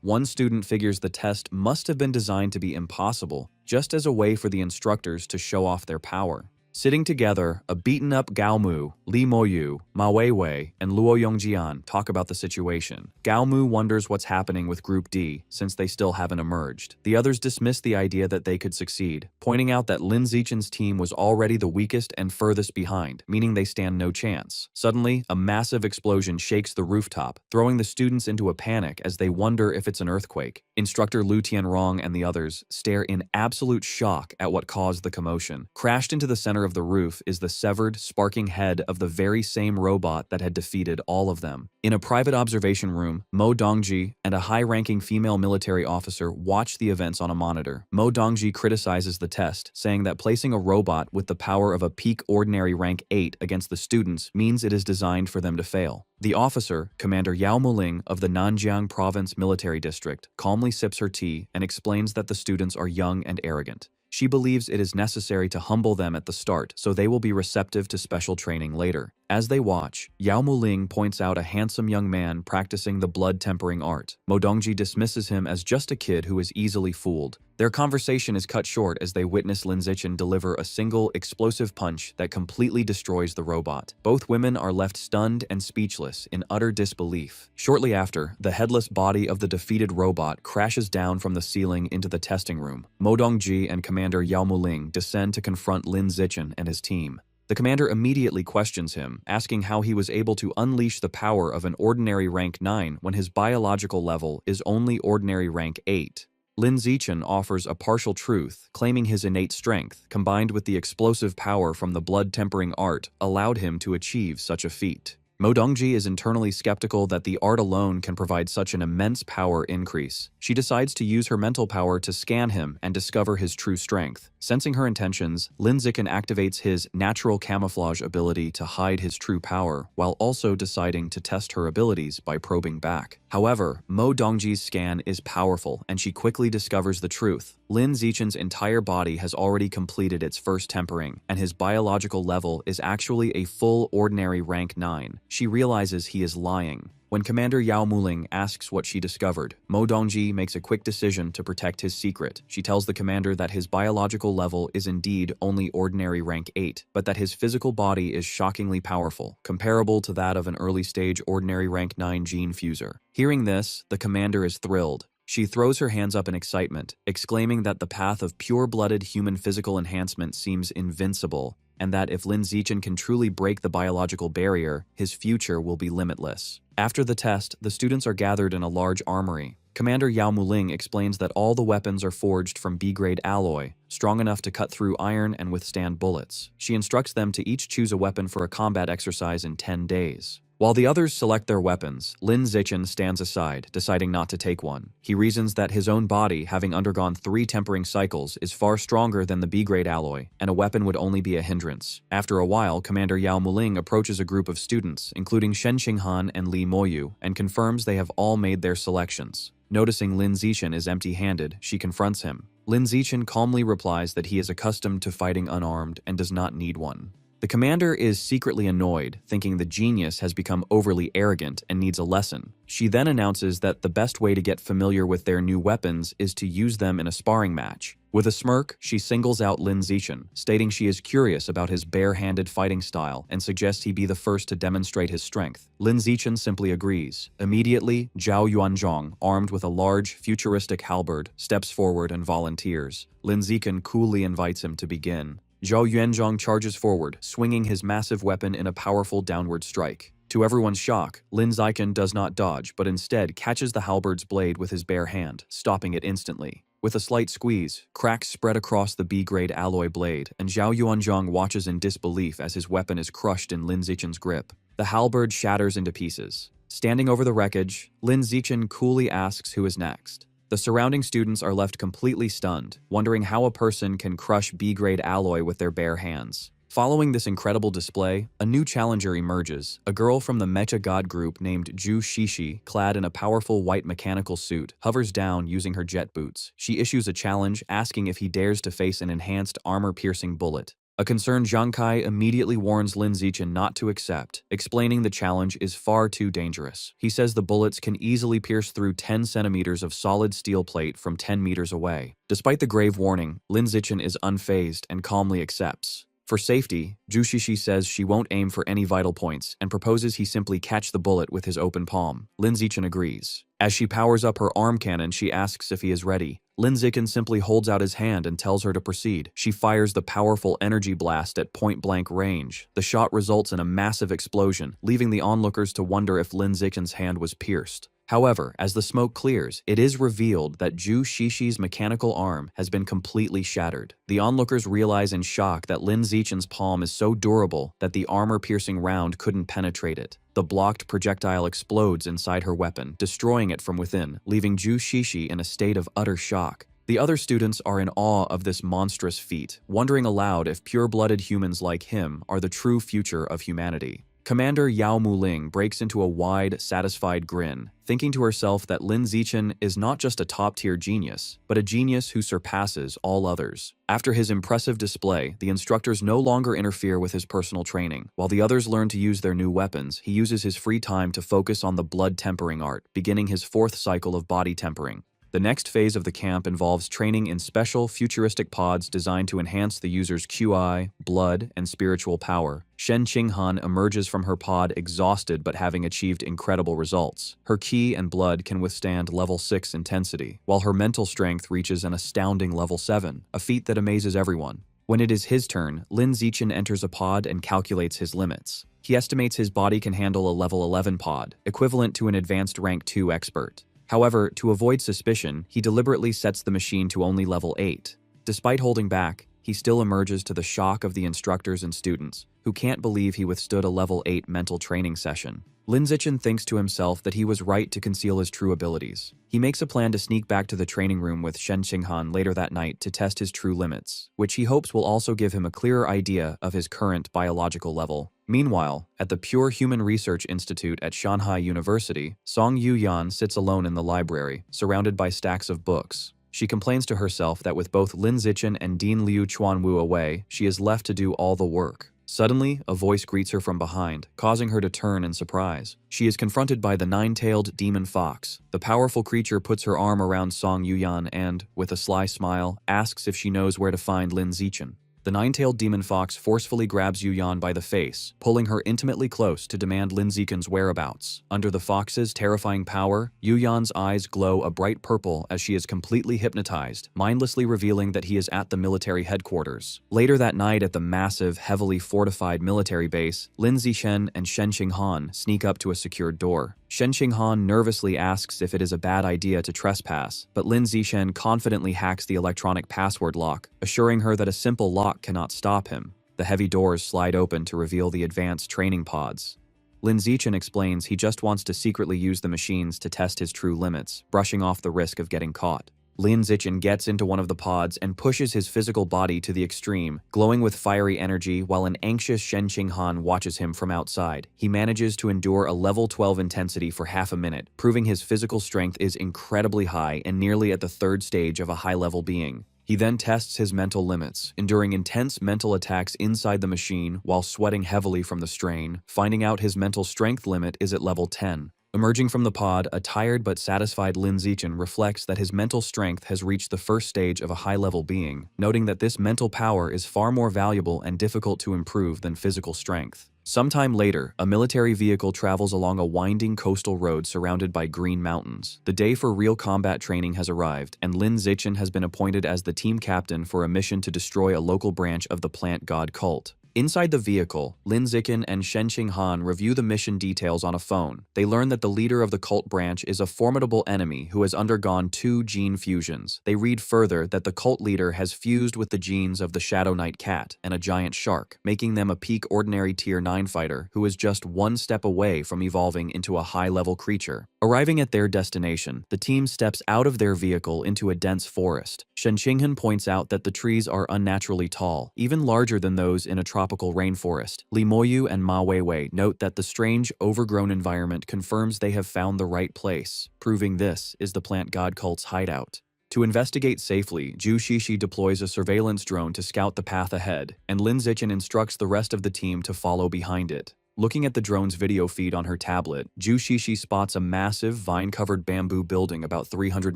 One student figures the test must have been designed to be impossible, just as a way for the instructors to show off their power. Sitting together, a beaten-up Gao Mu, Li Moyu, Ma Weiwei, and Luo Yongjian talk about the situation. Gao Mu wonders what's happening with Group D, since they still haven't emerged. The others dismiss the idea that they could succeed, pointing out that Lin Zichen's team was already the weakest and furthest behind, meaning they stand no chance. Suddenly, a massive explosion shakes the rooftop, throwing the students into a panic as they wonder if it's an earthquake. Instructor Lu Tianrong and the others stare in absolute shock at what caused the commotion. Crashed into the center of the roof is the severed, sparking head of the very same robot that had defeated all of them. In a private observation room, Mo Dongji and a high-ranking female military officer watch the events on a monitor. Mo Dongji criticizes the test, saying that placing a robot with the power of a peak ordinary rank 8 against the students means it is designed for them to fail. The officer, Commander Yao Muling of the Nanjiang Province Military District, calmly sips her tea and explains that the students are young and arrogant. She believes it is necessary to humble them at the start so they will be receptive to special training later. As they watch, Yao Muling points out a handsome young man practicing the blood-tempering art. Mo Dongji dismisses him as just a kid who is easily fooled. Their conversation is cut short as they witness Lin Zichen deliver a single, explosive punch that completely destroys the robot. Both women are left stunned and speechless in utter disbelief. Shortly after, the headless body of the defeated robot crashes down from the ceiling into the testing room. Mo Dongji and Commander Yao Muling descend to confront Lin Zichen and his team. The commander immediately questions him, asking how he was able to unleash the power of an ordinary rank 9 when his biological level is only ordinary rank 8. Lin Zichen offers a partial truth, claiming his innate strength, combined with the explosive power from the blood-tempering art, allowed him to achieve such a feat. Mo Dongji is internally skeptical that the art alone can provide such an immense power increase. She decides to use her mental power to scan him and discover his true strength. Sensing her intentions, Lin Zichen activates his natural camouflage ability to hide his true power, while also deciding to test her abilities by probing back. However, Mo Dongji's scan is powerful, and she quickly discovers the truth. Lin Zichen's entire body has already completed its first tempering, and his biological level is actually a full ordinary rank 9. She realizes he is lying. When Commander Yao Muling asks what she discovered, Mo Dongji makes a quick decision to protect his secret. She tells the commander that his biological level is indeed only ordinary rank 8, but that his physical body is shockingly powerful, comparable to that of an early-stage ordinary rank 9 gene fuser. Hearing this, the commander is thrilled. She throws her hands up in excitement, exclaiming that the path of pure-blooded human physical enhancement seems invincible, and that if Lin Zichen can truly break the biological barrier, his future will be limitless. After the test, the students are gathered in a large armory. Commander Yao Muling explains that all the weapons are forged from B-grade alloy, strong enough to cut through iron and withstand bullets. She instructs them to each choose a weapon for a combat exercise in 10 days. While the others select their weapons, Lin Zichen stands aside, deciding not to take one. He reasons that his own body, having undergone 3 tempering cycles, is far stronger than the B-grade alloy, and a weapon would only be a hindrance. After a while, Commander Yao Muling approaches a group of students, including Shen Qinghan and Li Moyu, and confirms they have all made their selections. Noticing Lin Zichen is empty-handed, she confronts him. Lin Zichen calmly replies that he is accustomed to fighting unarmed and does not need one. The commander is secretly annoyed, thinking the genius has become overly arrogant and needs a lesson. She then announces that the best way to get familiar with their new weapons is to use them in a sparring match. With a smirk, she singles out Lin Zichen, stating she is curious about his bare-handed fighting style and suggests he be the first to demonstrate his strength. Lin Zichen simply agrees. Immediately, Zhao Yuanzhong, armed with a large, futuristic halberd, steps forward and volunteers. Lin Zichen coolly invites him to begin. Zhao Yuanzhong charges forward, swinging his massive weapon in a powerful downward strike. To everyone's shock, Lin Zichen does not dodge, but instead catches the halberd's blade with his bare hand, stopping it instantly. With a slight squeeze, cracks spread across the B-grade alloy blade, and Zhao Yuanzhong watches in disbelief as his weapon is crushed in Lin Zichen's grip. The halberd shatters into pieces. Standing over the wreckage, Lin Zichen coolly asks who is next. The surrounding students are left completely stunned, wondering how a person can crush B-grade alloy with their bare hands. Following this incredible display, a new challenger emerges, a girl from the Mecha God group named Zhu Shishi, clad in a powerful white mechanical suit, hovers down using her jet boots. She issues a challenge, asking if he dares to face an enhanced armor-piercing bullet. A concerned Zhang Kai immediately warns Lin Zichen not to accept, explaining the challenge is far too dangerous. He says the bullets can easily pierce through 10 centimeters of solid steel plate from 10 meters away. Despite the grave warning, Lin Zichen is unfazed and calmly accepts. For safety, Zhu Shishi says she won't aim for any vital points and proposes he simply catch the bullet with his open palm. Lin Zichen agrees. As she powers up her arm cannon, she asks if he is ready. Lin Zichen simply holds out his hand and tells her to proceed. She fires the powerful energy blast at point-blank range. The shot results in a massive explosion, leaving the onlookers to wonder if Lin Zichen's hand was pierced. However, as the smoke clears, it is revealed that Zhu Shishi's mechanical arm has been completely shattered. The onlookers realize in shock that Lin Zichen's palm is so durable that the armor-piercing round couldn't penetrate it. The blocked projectile explodes inside her weapon, destroying it from within, leaving Zhu Shishi in a state of utter shock. The other students are in awe of this monstrous feat, wondering aloud if pure-blooded humans like him are the true future of humanity. Commander Yao Muling breaks into a wide, satisfied grin, thinking to herself that Lin Zichen is not just a top-tier genius, but a genius who surpasses all others. After his impressive display, the instructors no longer interfere with his personal training. While the others learn to use their new weapons, he uses his free time to focus on the blood tempering art, beginning his 4th cycle of body tempering. The next phase of the camp involves training in special, futuristic pods designed to enhance the user's QI, blood, and spiritual power. Shen Qinghan emerges from her pod exhausted but having achieved incredible results. Her ki and blood can withstand level 6 intensity, while her mental strength reaches an astounding level 7, a feat that amazes everyone. When it is his turn, Lin Zichen enters a pod and calculates his limits. He estimates his body can handle a level 11 pod, equivalent to an advanced rank 2 expert. However, to avoid suspicion, he deliberately sets the machine to only level 8. Despite holding back, he still emerges to the shock of the instructors and students, who can't believe he withstood a level 8 mental training session. Lin Zichen thinks to himself that he was right to conceal his true abilities. He makes a plan to sneak back to the training room with Shen Qinghan later that night to test his true limits, which he hopes will also give him a clearer idea of his current biological level. Meanwhile, at the Pure Human Research Institute at Shanghai University, Song Yuyan sits alone in the library, surrounded by stacks of books. She complains to herself that with both Lin Zichen and Dean Liu Chuanwu away, she is left to do all the work. Suddenly, a voice greets her from behind, causing her to turn in surprise. She is confronted by the nine-tailed demon fox. The powerful creature puts her arm around Song Yuyan and, with a sly smile, asks if she knows where to find Lin Zichen. The nine-tailed demon fox forcefully grabs Yuyan by the face, pulling her intimately close to demand Lin Zichen's whereabouts. Under the fox's terrifying power, Yuyan's eyes glow a bright purple as she is completely hypnotized, mindlessly revealing that he is at the military headquarters. Later that night at the massive, heavily fortified military base, Lin Zichen and Shen Qinghan sneak up to a secured door. Shen Qinghan nervously asks if it is a bad idea to trespass, but Lin Zichen confidently hacks the electronic password lock, assuring her that a simple lock cannot stop him. The heavy doors slide open to reveal the advanced training pods. Lin Zichen explains he just wants to secretly use the machines to test his true limits, brushing off the risk of getting caught. Lin Zichen gets into one of the pods and pushes his physical body to the extreme, glowing with fiery energy while an anxious Shen Qinghan watches him from outside. He manages to endure a level 12 intensity for half a minute, proving his physical strength is incredibly high and nearly at the third stage of a high-level being. He then tests his mental limits, enduring intense mental attacks inside the machine while sweating heavily from the strain, finding out his mental strength limit is at level 10. Emerging from the pod, a tired but satisfied Lin Zichen reflects that his mental strength has reached the first stage of a high-level being, noting that this mental power is far more valuable and difficult to improve than physical strength. Sometime later, a military vehicle travels along a winding coastal road surrounded by green mountains. The day for real combat training has arrived, and Lin Zichen has been appointed as the team captain for a mission to destroy a local branch of the plant god cult. Inside the vehicle, Lin Zichen and Shen Qinghan review the mission details on a phone. They learn that the leader of the cult branch is a formidable enemy who has undergone 2 gene fusions. They read further that the cult leader has fused with the genes of the Shadow Knight cat and a giant shark, making them a peak ordinary tier 9 fighter who is just one step away from evolving into a high-level creature. Arriving at their destination, the team steps out of their vehicle into a dense forest. Shen Qinghan points out that the trees are unnaturally tall, even larger than those in a tropical rainforest. Li Moyu and Ma Weiwei note that the strange, overgrown environment confirms they have found the right place, proving this is the plant god cult's hideout. To investigate safely, Zhu Shishi deploys a surveillance drone to scout the path ahead, and Lin Zichen instructs the rest of the team to follow behind it. Looking at the drone's video feed on her tablet, Zhu Shishi spots a massive, vine-covered bamboo building about 300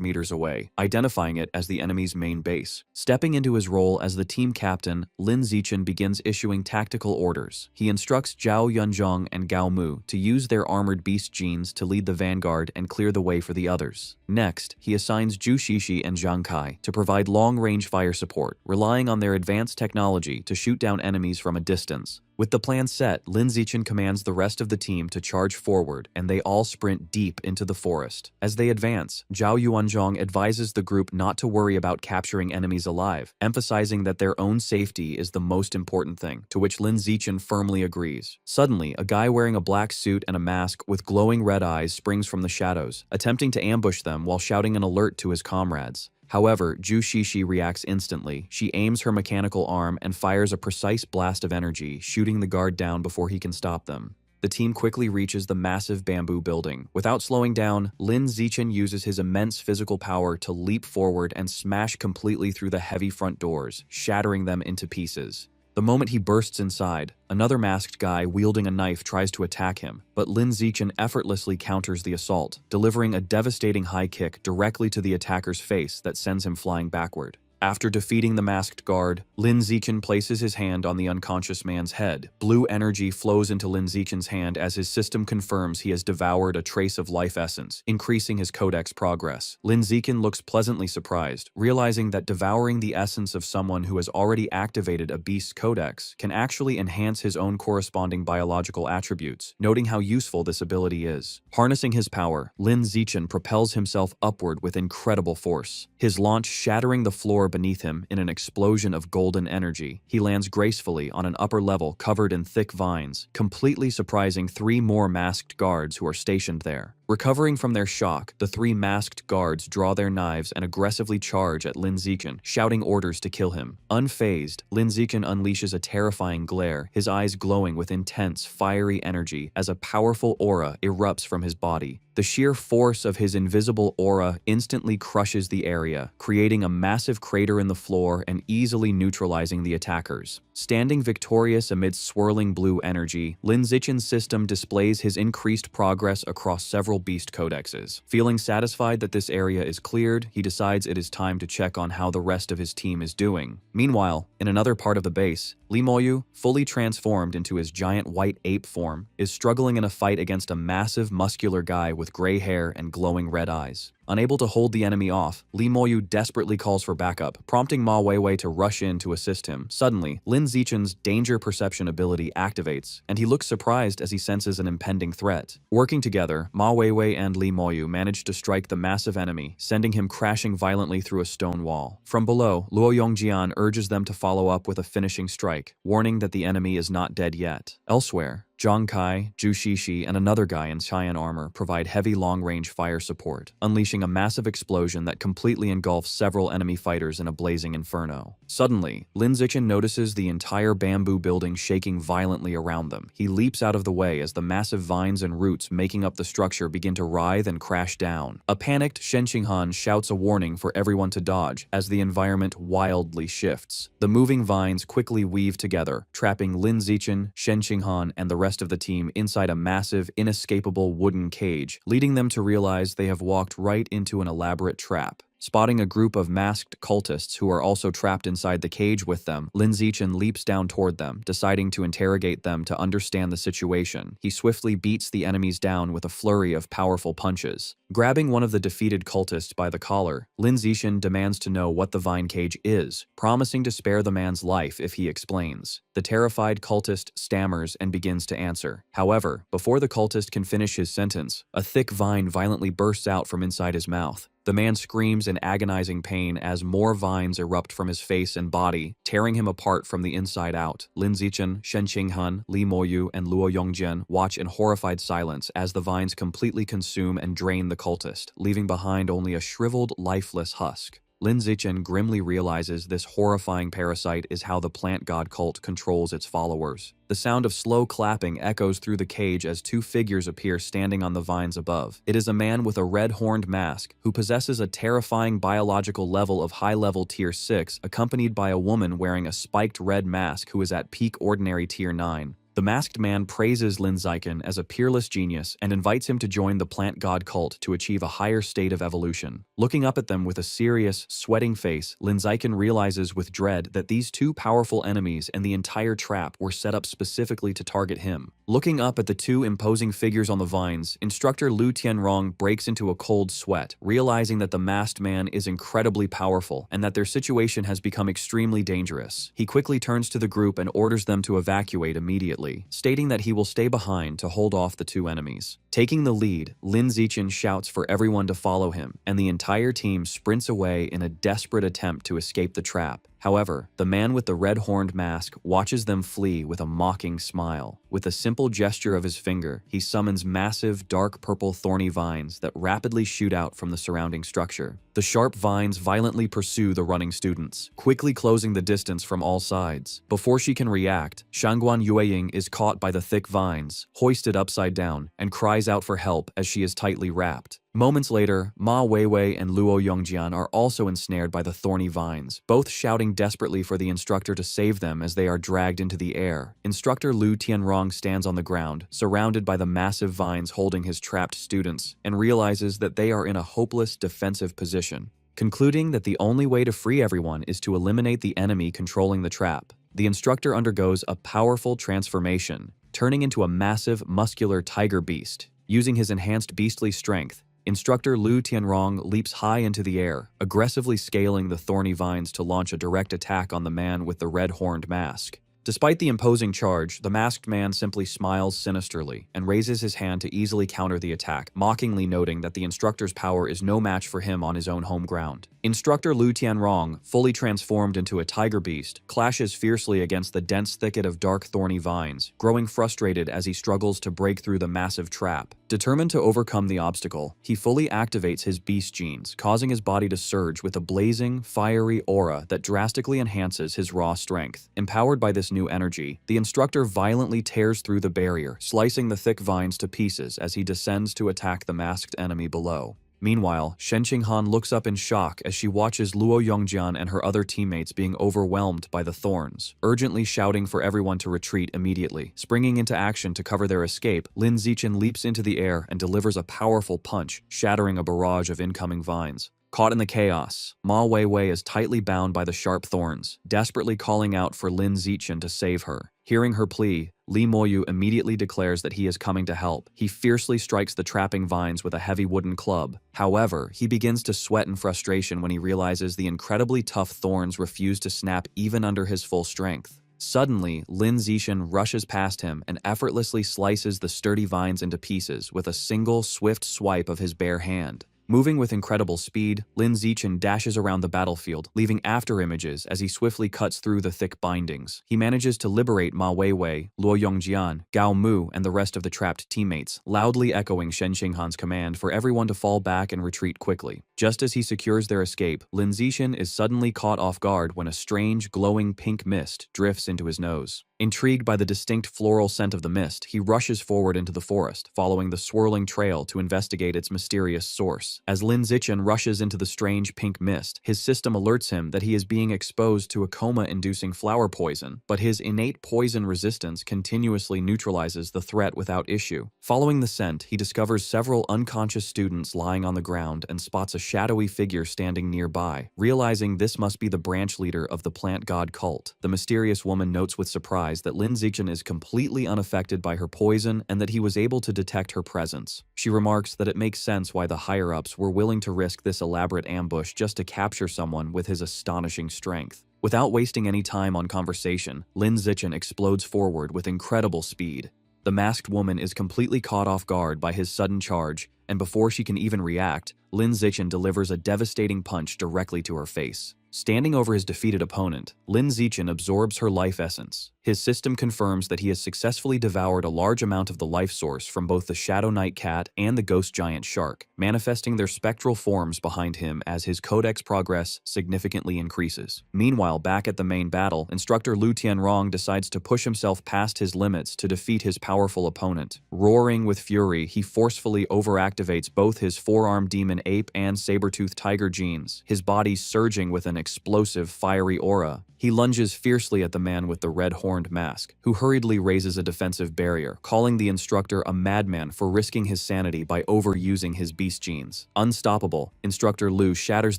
meters away, identifying it as the enemy's main base. Stepping into his role as the team captain, Lin Zichen begins issuing tactical orders. He instructs Zhao Yunzhong and Gao Mu to use their armored beast genes to lead the vanguard and clear the way for the others. Next, he assigns Zhu Shishi and Zhang Kai to provide long-range fire support, relying on their advanced technology to shoot down enemies from a distance. With the plan set, Lin Zichen commands the rest of the team to charge forward, and they all sprint deep into the forest. As they advance, Zhao Yuanzhong advises the group not to worry about capturing enemies alive, emphasizing that their own safety is the most important thing, to which Lin Zichen firmly agrees. Suddenly, a guy wearing a black suit and a mask with glowing red eyes springs from the shadows, attempting to ambush them while shouting an alert to his comrades. However, Zhu Shishi reacts instantly. She aims her mechanical arm and fires a precise blast of energy, shooting the guard down before he can stop them. The team quickly reaches the massive bamboo building. Without slowing down, Lin Zichen uses his immense physical power to leap forward and smash completely through the heavy front doors, shattering them into pieces. The moment he bursts inside, another masked guy wielding a knife tries to attack him, but Lin Zichen effortlessly counters the assault, delivering a devastating high kick directly to the attacker's face that sends him flying backward. After defeating the masked guard, Lin Zichen places his hand on the unconscious man's head. Blue energy flows into Lin Zichen's hand as his system confirms he has devoured a trace of life essence, increasing his codex progress. Lin Zichen looks pleasantly surprised, realizing that devouring the essence of someone who has already activated a beast's codex can actually enhance his own corresponding biological attributes, noting how useful this ability is. Harnessing his power, Lin Zichen propels himself upward with incredible force, his launch shattering the floor beneath him in an explosion of golden energy. He lands gracefully on an upper level covered in thick vines, completely surprising 3 more masked guards who are stationed there. Recovering from their shock, the 3 masked guards draw their knives and aggressively charge at Lin Zichen, shouting orders to kill him. Unfazed, Lin Zichen unleashes a terrifying glare, his eyes glowing with intense, fiery energy as a powerful aura erupts from his body. The sheer force of his invisible aura instantly crushes the area, creating a massive crater in the floor and easily neutralizing the attackers. Standing victorious amidst swirling blue energy, Lin Zichen's system displays his increased progress across several beast codexes. Feeling satisfied that this area is cleared, he decides it is time to check on how the rest of his team is doing. Meanwhile, in another part of the base, Li Moyu, fully transformed into his giant white ape form, is struggling in a fight against a massive muscular guy with gray hair and glowing red eyes. Unable to hold the enemy off, Li Moyu desperately calls for backup, prompting Ma Weiwei to rush in to assist him. Suddenly, Lin Zichen's danger perception ability activates, and he looks surprised as he senses an impending threat. Working together, Ma Weiwei and Li Moyu manage to strike the massive enemy, sending him crashing violently through a stone wall. From below, Luo Yongjian urges them to follow up with a finishing strike, warning that the enemy is not dead yet. Elsewhere, Zhang Kai, Zhu Shishi, and another guy in cyan armor provide heavy long-range fire support, unleashing a massive explosion that completely engulfs several enemy fighters in a blazing inferno. Suddenly, Lin Zichen notices the entire bamboo building shaking violently around them. He leaps out of the way as the massive vines and roots making up the structure begin to writhe and crash down. A panicked Shen Qinghan shouts a warning for everyone to dodge as the environment wildly shifts. The moving vines quickly weave together, trapping Lin Zichen, Shen Qinghan, and the rest of the team inside a massive, inescapable wooden cage, leading them to realize they have walked right into an elaborate trap. Spotting a group of masked cultists who are also trapped inside the cage with them, Lin Zichen leaps down toward them, deciding to interrogate them to understand the situation. He swiftly beats the enemies down with a flurry of powerful punches. Grabbing one of the defeated cultists by the collar, Lin Zichen demands to know what the vine cage is, promising to spare the man's life if he explains. The terrified cultist stammers and begins to answer. However, before the cultist can finish his sentence, a thick vine violently bursts out from inside his mouth. The man screams in agonizing pain as more vines erupt from his face and body, tearing him apart from the inside out. Lin Zichen, Shen Qinghan, Li Moyu, and Luo Yongjian watch in horrified silence as the vines completely consume and drain the cultist, leaving behind only a shriveled, lifeless husk. Lin Zichen grimly realizes this horrifying parasite is how the plant god cult controls its followers. The sound of slow clapping echoes through the cage as two figures appear standing on the vines above. It is a man with a red-horned mask who possesses a terrifying biological level of high-level Tier 6, accompanied by a woman wearing a spiked red mask who is at peak ordinary Tier 9. The masked man praises Lin Zichen as a peerless genius and invites him to join the plant god cult to achieve a higher state of evolution. Looking up at them with a serious, sweating face, Lin Zichen realizes with dread that these two powerful enemies and the entire trap were set up specifically to target him. Looking up at the two imposing figures on the vines, instructor Lu Tianrong breaks into a cold sweat, realizing that the masked man is incredibly powerful and that their situation has become extremely dangerous. He quickly turns to the group and orders them to evacuate immediately, stating that he will stay behind to hold off the two enemies. Taking the lead, Lin Zichen shouts for everyone to follow him, and the entire team sprints away in a desperate attempt to escape the trap. However, the man with the red-horned mask watches them flee with a mocking smile. With a simple gesture of his finger, he summons massive, dark purple thorny vines that rapidly shoot out from the surrounding structure. The sharp vines violently pursue the running students, quickly closing the distance from all sides. Before she can react, Shangguan Yueying is caught by the thick vines, hoisted upside down, and cries out for help as she is tightly wrapped. Moments later, Ma Weiwei and Luo Yongjian are also ensnared by the thorny vines, both shouting desperately for the instructor to save them as they are dragged into the air. Instructor Lu Tianrong stands on the ground, surrounded by the massive vines holding his trapped students, and realizes that they are in a hopeless defensive position. Concluding that the only way to free everyone is to eliminate the enemy controlling the trap, the instructor undergoes a powerful transformation, turning into a massive, muscular tiger beast. Using his enhanced beastly strength, Instructor Lu Tianrong leaps high into the air, aggressively scaling the thorny vines to launch a direct attack on the man with the red-horned mask. Despite the imposing charge, the masked man simply smiles sinisterly and raises his hand to easily counter the attack, mockingly noting that the instructor's power is no match for him on his own home ground. Instructor Lu Tianrong, fully transformed into a tiger beast, clashes fiercely against the dense thicket of dark thorny vines, growing frustrated as he struggles to break through the massive trap. Determined to overcome the obstacle, he fully activates his beast genes, causing his body to surge with a blazing, fiery aura that drastically enhances his raw strength. Empowered by this new energy, the instructor violently tears through the barrier, slicing the thick vines to pieces as he descends to attack the masked enemy below. Meanwhile, Shen Qinghan looks up in shock as she watches Luo Yongjian and her other teammates being overwhelmed by the thorns, urgently shouting for everyone to retreat immediately. Springing into action to cover their escape, Lin Zichen leaps into the air and delivers a powerful punch, shattering a barrage of incoming vines. Caught in the chaos, Ma Weiwei is tightly bound by the sharp thorns, desperately calling out for Lin Zichen to save her. Hearing her plea, Li Moyu immediately declares that he is coming to help. He fiercely strikes the trapping vines with a heavy wooden club. However, he begins to sweat in frustration when he realizes the incredibly tough thorns refuse to snap even under his full strength. Suddenly, Lin Zichen rushes past him and effortlessly slices the sturdy vines into pieces with a single, swift swipe of his bare hand. Moving with incredible speed, Lin Zichen dashes around the battlefield, leaving after-images as he swiftly cuts through the thick bindings. He manages to liberate Ma Weiwei, Luo Yongjian, Gao Mu, and the rest of the trapped teammates, loudly echoing Shen Xinghan's command for everyone to fall back and retreat quickly. Just as he secures their escape, Lin Zichen is suddenly caught off guard when a strange, glowing pink mist drifts into his nose. Intrigued by the distinct floral scent of the mist, he rushes forward into the forest, following the swirling trail to investigate its mysterious source. As Lin Zichen rushes into the strange pink mist, his system alerts him that he is being exposed to a coma-inducing flower poison, but his innate poison resistance continuously neutralizes the threat without issue. Following the scent, he discovers several unconscious students lying on the ground and spots a shadowy figure standing nearby. Realizing this must be the branch leader of the plant god cult, the mysterious woman notes with surprise that Lin Zichen is completely unaffected by her poison and that he was able to detect her presence. She remarks that it makes sense why the higher-ups were willing to risk this elaborate ambush just to capture someone with his astonishing strength. Without wasting any time on conversation, Lin Zichen explodes forward with incredible speed. The masked woman is completely caught off guard by his sudden charge, and before she can even react, Lin Zichen delivers a devastating punch directly to her face. Standing over his defeated opponent, Lin Zichen absorbs her life essence. His system confirms that he has successfully devoured a large amount of the life source from both the Shadow Knight cat and the ghost giant shark, manifesting their spectral forms behind him as his codex progress significantly increases. Meanwhile, back at the main battle, Instructor Lu Tianrong decides to push himself past his limits to defeat his powerful opponent. Roaring with fury, he forcefully overactivates both his four-armed demon ape and saber-toothed tiger genes, his body surging with an explosive, fiery aura. He lunges fiercely at the man with the red-horned mask, who hurriedly raises a defensive barrier, calling the instructor a madman for risking his sanity by overusing his beast genes. Unstoppable, Instructor Lu shatters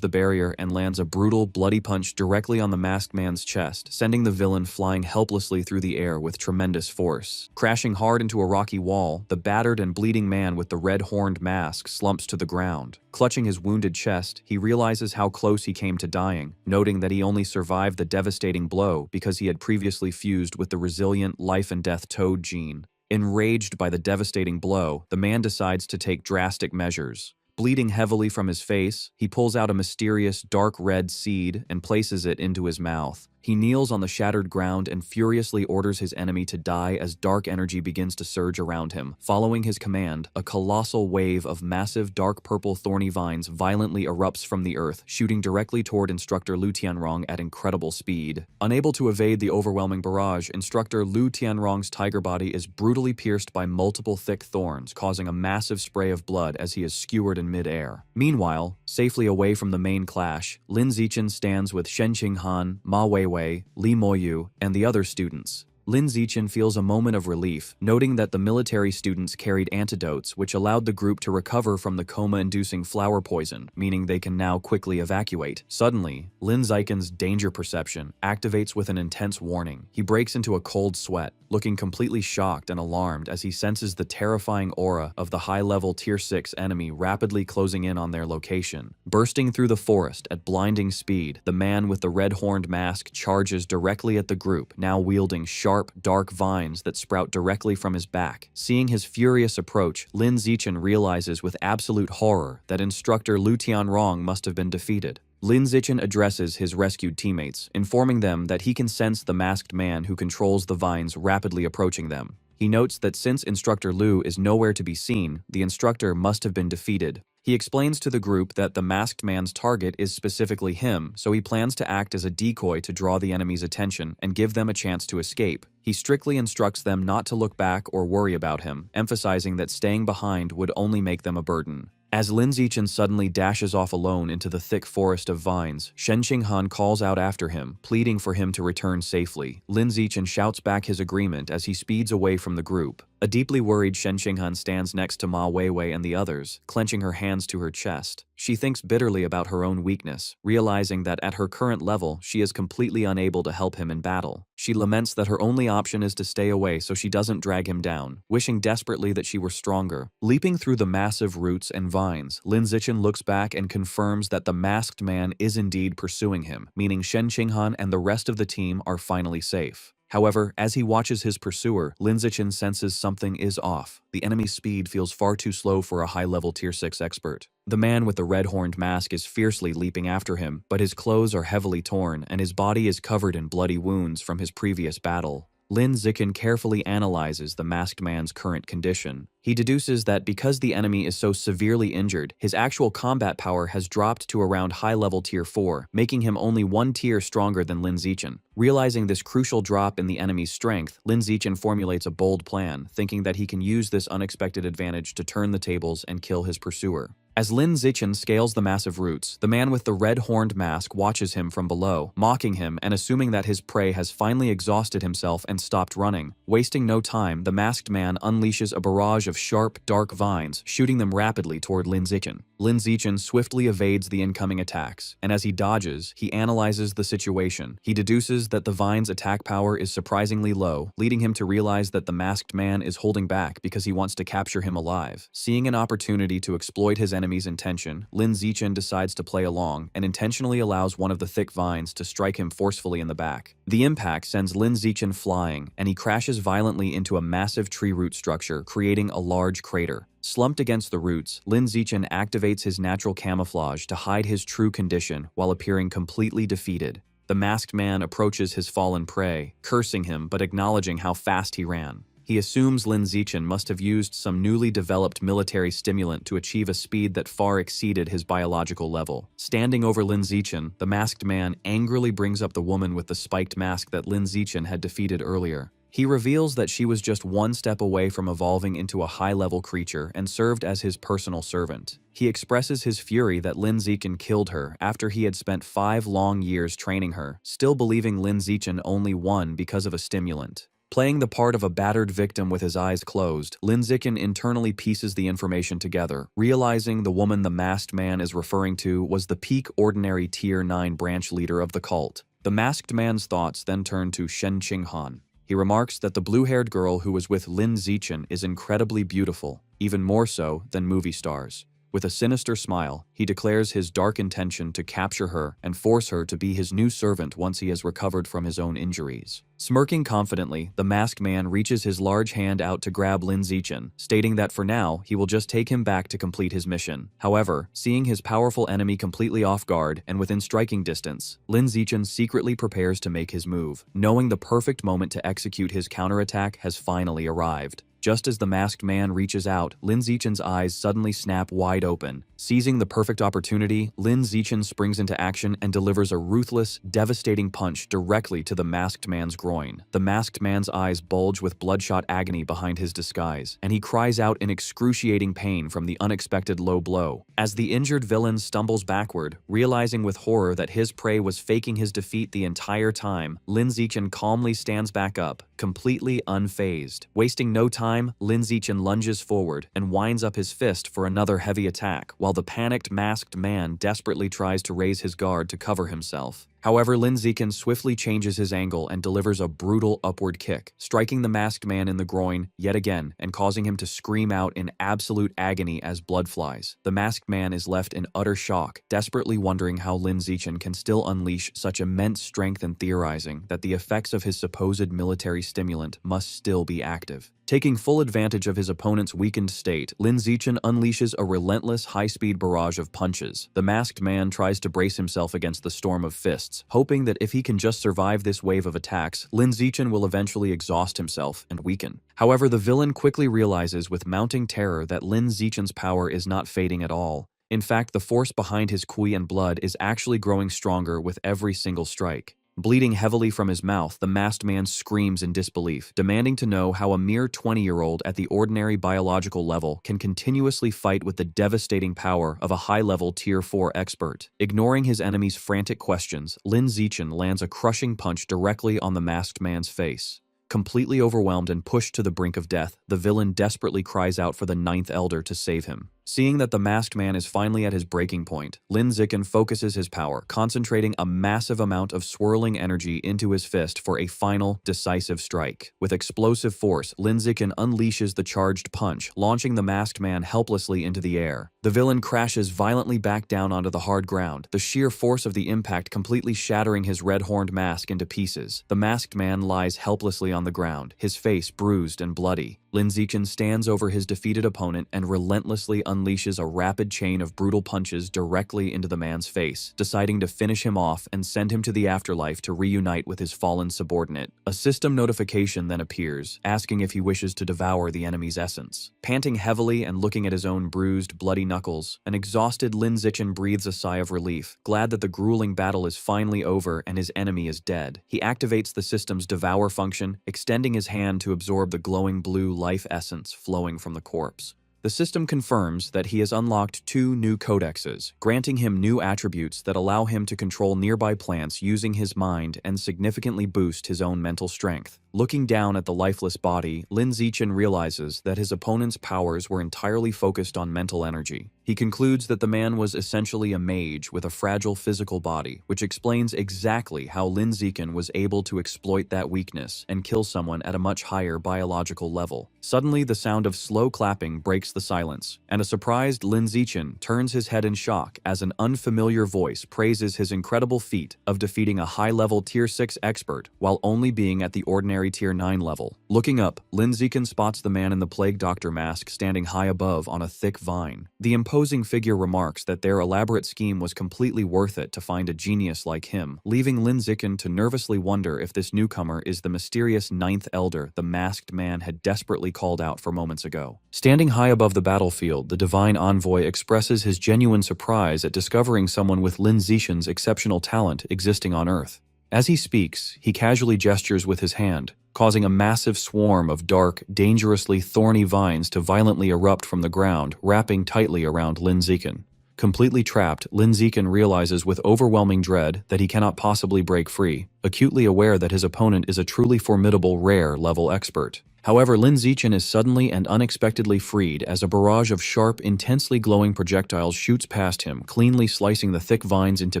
the barrier and lands a brutal, bloody punch directly on the masked man's chest, sending the villain flying helplessly through the air with tremendous force. Crashing hard into a rocky wall, the battered and bleeding man with the red-horned mask slumps to the ground. Clutching his wounded chest, he realizes how close he came to dying, noting that he only survived the devastating blow because he had previously fused with the resilient life-and-death toad gene. Enraged by the devastating blow, the man decides to take drastic measures. Bleeding heavily from his face, he pulls out a mysterious dark red seed and places it into his mouth. He kneels on the shattered ground and furiously orders his enemy to die as dark energy begins to surge around him. Following his command, a colossal wave of massive dark purple thorny vines violently erupts from the earth, shooting directly toward Instructor Lu Tianrong at incredible speed. Unable to evade the overwhelming barrage, Instructor Lu Tianrong's tiger body is brutally pierced by multiple thick thorns, causing a massive spray of blood as he is skewered in midair. Meanwhile, safely away from the main clash, Lin Zichen stands with Shen Xinghan, Ma Weiwei, Li Moyu, and the other students. Lin Zichen feels a moment of relief, noting that the military students carried antidotes which allowed the group to recover from the coma-inducing flower poison, meaning they can now quickly evacuate. Suddenly, Lin Zichen's danger perception activates with an intense warning. He breaks into a cold sweat, looking completely shocked and alarmed as he senses the terrifying aura of the high-level Tier 6 enemy rapidly closing in on their location. Bursting through the forest at blinding speed, the man with the red-horned mask charges directly at the group, now wielding sharp, dark vines that sprout directly from his back. Seeing his furious approach, Lin Zichen realizes with absolute horror that Instructor Lu Tianrong must have been defeated. Lin Zichen addresses his rescued teammates, informing them that he can sense the masked man who controls the vines rapidly approaching them. He notes that since Instructor Lu is nowhere to be seen, the instructor must have been defeated. He explains to the group that the masked man's target is specifically him, so he plans to act as a decoy to draw the enemy's attention and give them a chance to escape. He strictly instructs them not to look back or worry about him, emphasizing that staying behind would only make them a burden. As Lin Zichen suddenly dashes off alone into the thick forest of vines, Shen Xinghan calls out after him, pleading for him to return safely. Lin Zichen shouts back his agreement as he speeds away from the group. A deeply worried Shen Xinghan stands next to Ma Weiwei and the others, clenching her hands to her chest. She thinks bitterly about her own weakness, realizing that at her current level, she is completely unable to help him in battle. She laments that her only option is to stay away so she doesn't drag him down, wishing desperately that she were stronger. Leaping through the massive roots and vines, Lin Zichen looks back and confirms that the masked man is indeed pursuing him, meaning Shen Xinghan and the rest of the team are finally safe. However, as he watches his pursuer, Lin Zichen senses something is off. The enemy's speed feels far too slow for a high-level Tier 6 expert. The man with the red-horned mask is fiercely leaping after him, but his clothes are heavily torn and his body is covered in bloody wounds from his previous battle. Lin Zichen carefully analyzes the masked man's current condition. He deduces that because the enemy is so severely injured, his actual combat power has dropped to around high-level Tier 4, making him only one tier stronger than Lin Zichen. Realizing this crucial drop in the enemy's strength, Lin Zichen formulates a bold plan, thinking that he can use this unexpected advantage to turn the tables and kill his pursuer. As Lin Zichen scales the massive roots, the man with the red-horned mask watches him from below, mocking him and assuming that his prey has finally exhausted himself and stopped running. Wasting no time, the masked man unleashes a barrage of sharp, dark vines, shooting them rapidly toward Lin Zichen. Lin Zichen swiftly evades the incoming attacks, and as he dodges, he analyzes the situation. He deduces that the vine's attack power is surprisingly low, leading him to realize that the masked man is holding back because he wants to capture him alive. Seeing an opportunity to exploit his enemy's intention, Lin Zichen decides to play along and intentionally allows one of the thick vines to strike him forcefully in the back. The impact sends Lin Zichen flying, and he crashes violently into a massive tree root structure, creating a large crater. Slumped against the roots, Lin Zichen activates his natural camouflage to hide his true condition while appearing completely defeated. The masked man approaches his fallen prey, cursing him but acknowledging how fast he ran. He assumes Lin Zichen must have used some newly developed military stimulant to achieve a speed that far exceeded his biological level. Standing over Lin Zichen, the masked man angrily brings up the woman with the spiked mask that Lin Zichen had defeated earlier. He reveals that she was just one step away from evolving into a high-level creature and served as his personal servant. He expresses his fury that Lin Zichen killed her after he had spent 5 long years training her, still believing Lin Zichen only won because of a stimulant. Playing the part of a battered victim with his eyes closed, Lin Zichen internally pieces the information together, realizing the woman the masked man is referring to was the peak ordinary Tier 9 branch leader of the cult. The masked man's thoughts then turn to Shen Qinghan. He remarks that the blue-haired girl who was with Lin Zichen is incredibly beautiful, even more so than movie stars. With a sinister smile, he declares his dark intention to capture her and force her to be his new servant once he has recovered from his own injuries. Smirking confidently, the masked man reaches his large hand out to grab Lin Zichen, stating that for now, he will just take him back to complete his mission. However, seeing his powerful enemy completely off guard and within striking distance, Lin Zichen secretly prepares to make his move, knowing the perfect moment to execute his counterattack has finally arrived. Just as the masked man reaches out, Lin Zichen's eyes suddenly snap wide open. Seizing the perfect opportunity, Lin Zichen springs into action and delivers a ruthless, devastating punch directly to the masked man's groin. The masked man's eyes bulge with bloodshot agony behind his disguise, and he cries out in excruciating pain from the unexpected low blow. As the injured villain stumbles backward, realizing with horror that his prey was faking his defeat the entire time, Lin Zichen calmly stands back up, completely unfazed. Wasting no time, Lin Zichen lunges forward and winds up his fist for another heavy attack, while the panicked masked man desperately tries to raise his guard to cover himself. However, Lin Zichen swiftly changes his angle and delivers a brutal upward kick, striking the masked man in the groin yet again and causing him to scream out in absolute agony as blood flies. The masked man is left in utter shock, desperately wondering how Lin Zichen can still unleash such immense strength and theorizing that the effects of his supposed military stimulant must still be active. Taking full advantage of his opponent's weakened state, Lin Zichen unleashes a relentless high-speed barrage of punches. The masked man tries to brace himself against the storm of fists, hoping that if he can just survive this wave of attacks, Lin Zichen will eventually exhaust himself and weaken. However, the villain quickly realizes with mounting terror that Lin Zichen's power is not fading at all. In fact, the force behind his Kui and blood is actually growing stronger with every single strike. Bleeding heavily from his mouth, the masked man screams in disbelief, demanding to know how a mere 20-year-old at the ordinary biological level can continuously fight with the devastating power of a high-level Tier 4 expert. Ignoring his enemy's frantic questions, Lin Zichen lands a crushing punch directly on the masked man's face. Completely overwhelmed and pushed to the brink of death, the villain desperately cries out for the Ninth Elder to save him. Seeing that the masked man is finally at his breaking point, Lin Zichen focuses his power, concentrating a massive amount of swirling energy into his fist for a final, decisive strike. With explosive force, Lin Zichen unleashes the charged punch, launching the masked man helplessly into the air. The villain crashes violently back down onto the hard ground, the sheer force of the impact completely shattering his red-horned mask into pieces. The masked man lies helplessly on the ground, his face bruised and bloody. Lin Zichen stands over his defeated opponent and relentlessly unleashes a rapid chain of brutal punches directly into the man's face, deciding to finish him off and send him to the afterlife to reunite with his fallen subordinate. A system notification then appears, asking if he wishes to devour the enemy's essence. Panting heavily and looking at his own bruised, bloody knuckles, an exhausted Lin Zichen breathes a sigh of relief, glad that the grueling battle is finally over and his enemy is dead. He activates the system's devour function, extending his hand to absorb the glowing blue life essence flowing from the corpse. The system confirms that he has unlocked 2 new codexes, granting him new attributes that allow him to control nearby plants using his mind and significantly boost his own mental strength. Looking down at the lifeless body, Lin Zichen realizes that his opponent's powers were entirely focused on mental energy. He concludes that the man was essentially a mage with a fragile physical body, which explains exactly how Lin Zichen was able to exploit that weakness and kill someone at a much higher biological level. Suddenly, the sound of slow clapping breaks the silence, and a surprised Lin Zichen turns his head in shock as an unfamiliar voice praises his incredible feat of defeating a high-level Tier 6 expert while only being at the ordinary Tier 9 level. Looking up, Lin Zichen spots the man in the Plague Doctor mask standing high above on a thick vine. The imposing figure remarks that their elaborate scheme was completely worth it to find a genius like him, leaving Lin Zichen to nervously wonder if this newcomer is the mysterious Ninth Elder the masked man had desperately called out for moments ago. Standing high above the battlefield, the Divine Envoy expresses his genuine surprise at discovering someone with Lin Zichen's exceptional talent existing on Earth. As he speaks, he casually gestures with his hand, causing a massive swarm of dark, dangerously thorny vines to violently erupt from the ground, wrapping tightly around Lin Zichen. Completely trapped, Lin Zichen realizes with overwhelming dread that he cannot possibly break free, acutely aware that his opponent is a truly formidable rare-level expert. However, Lin Zichen is suddenly and unexpectedly freed as a barrage of sharp, intensely glowing projectiles shoots past him, cleanly slicing the thick vines into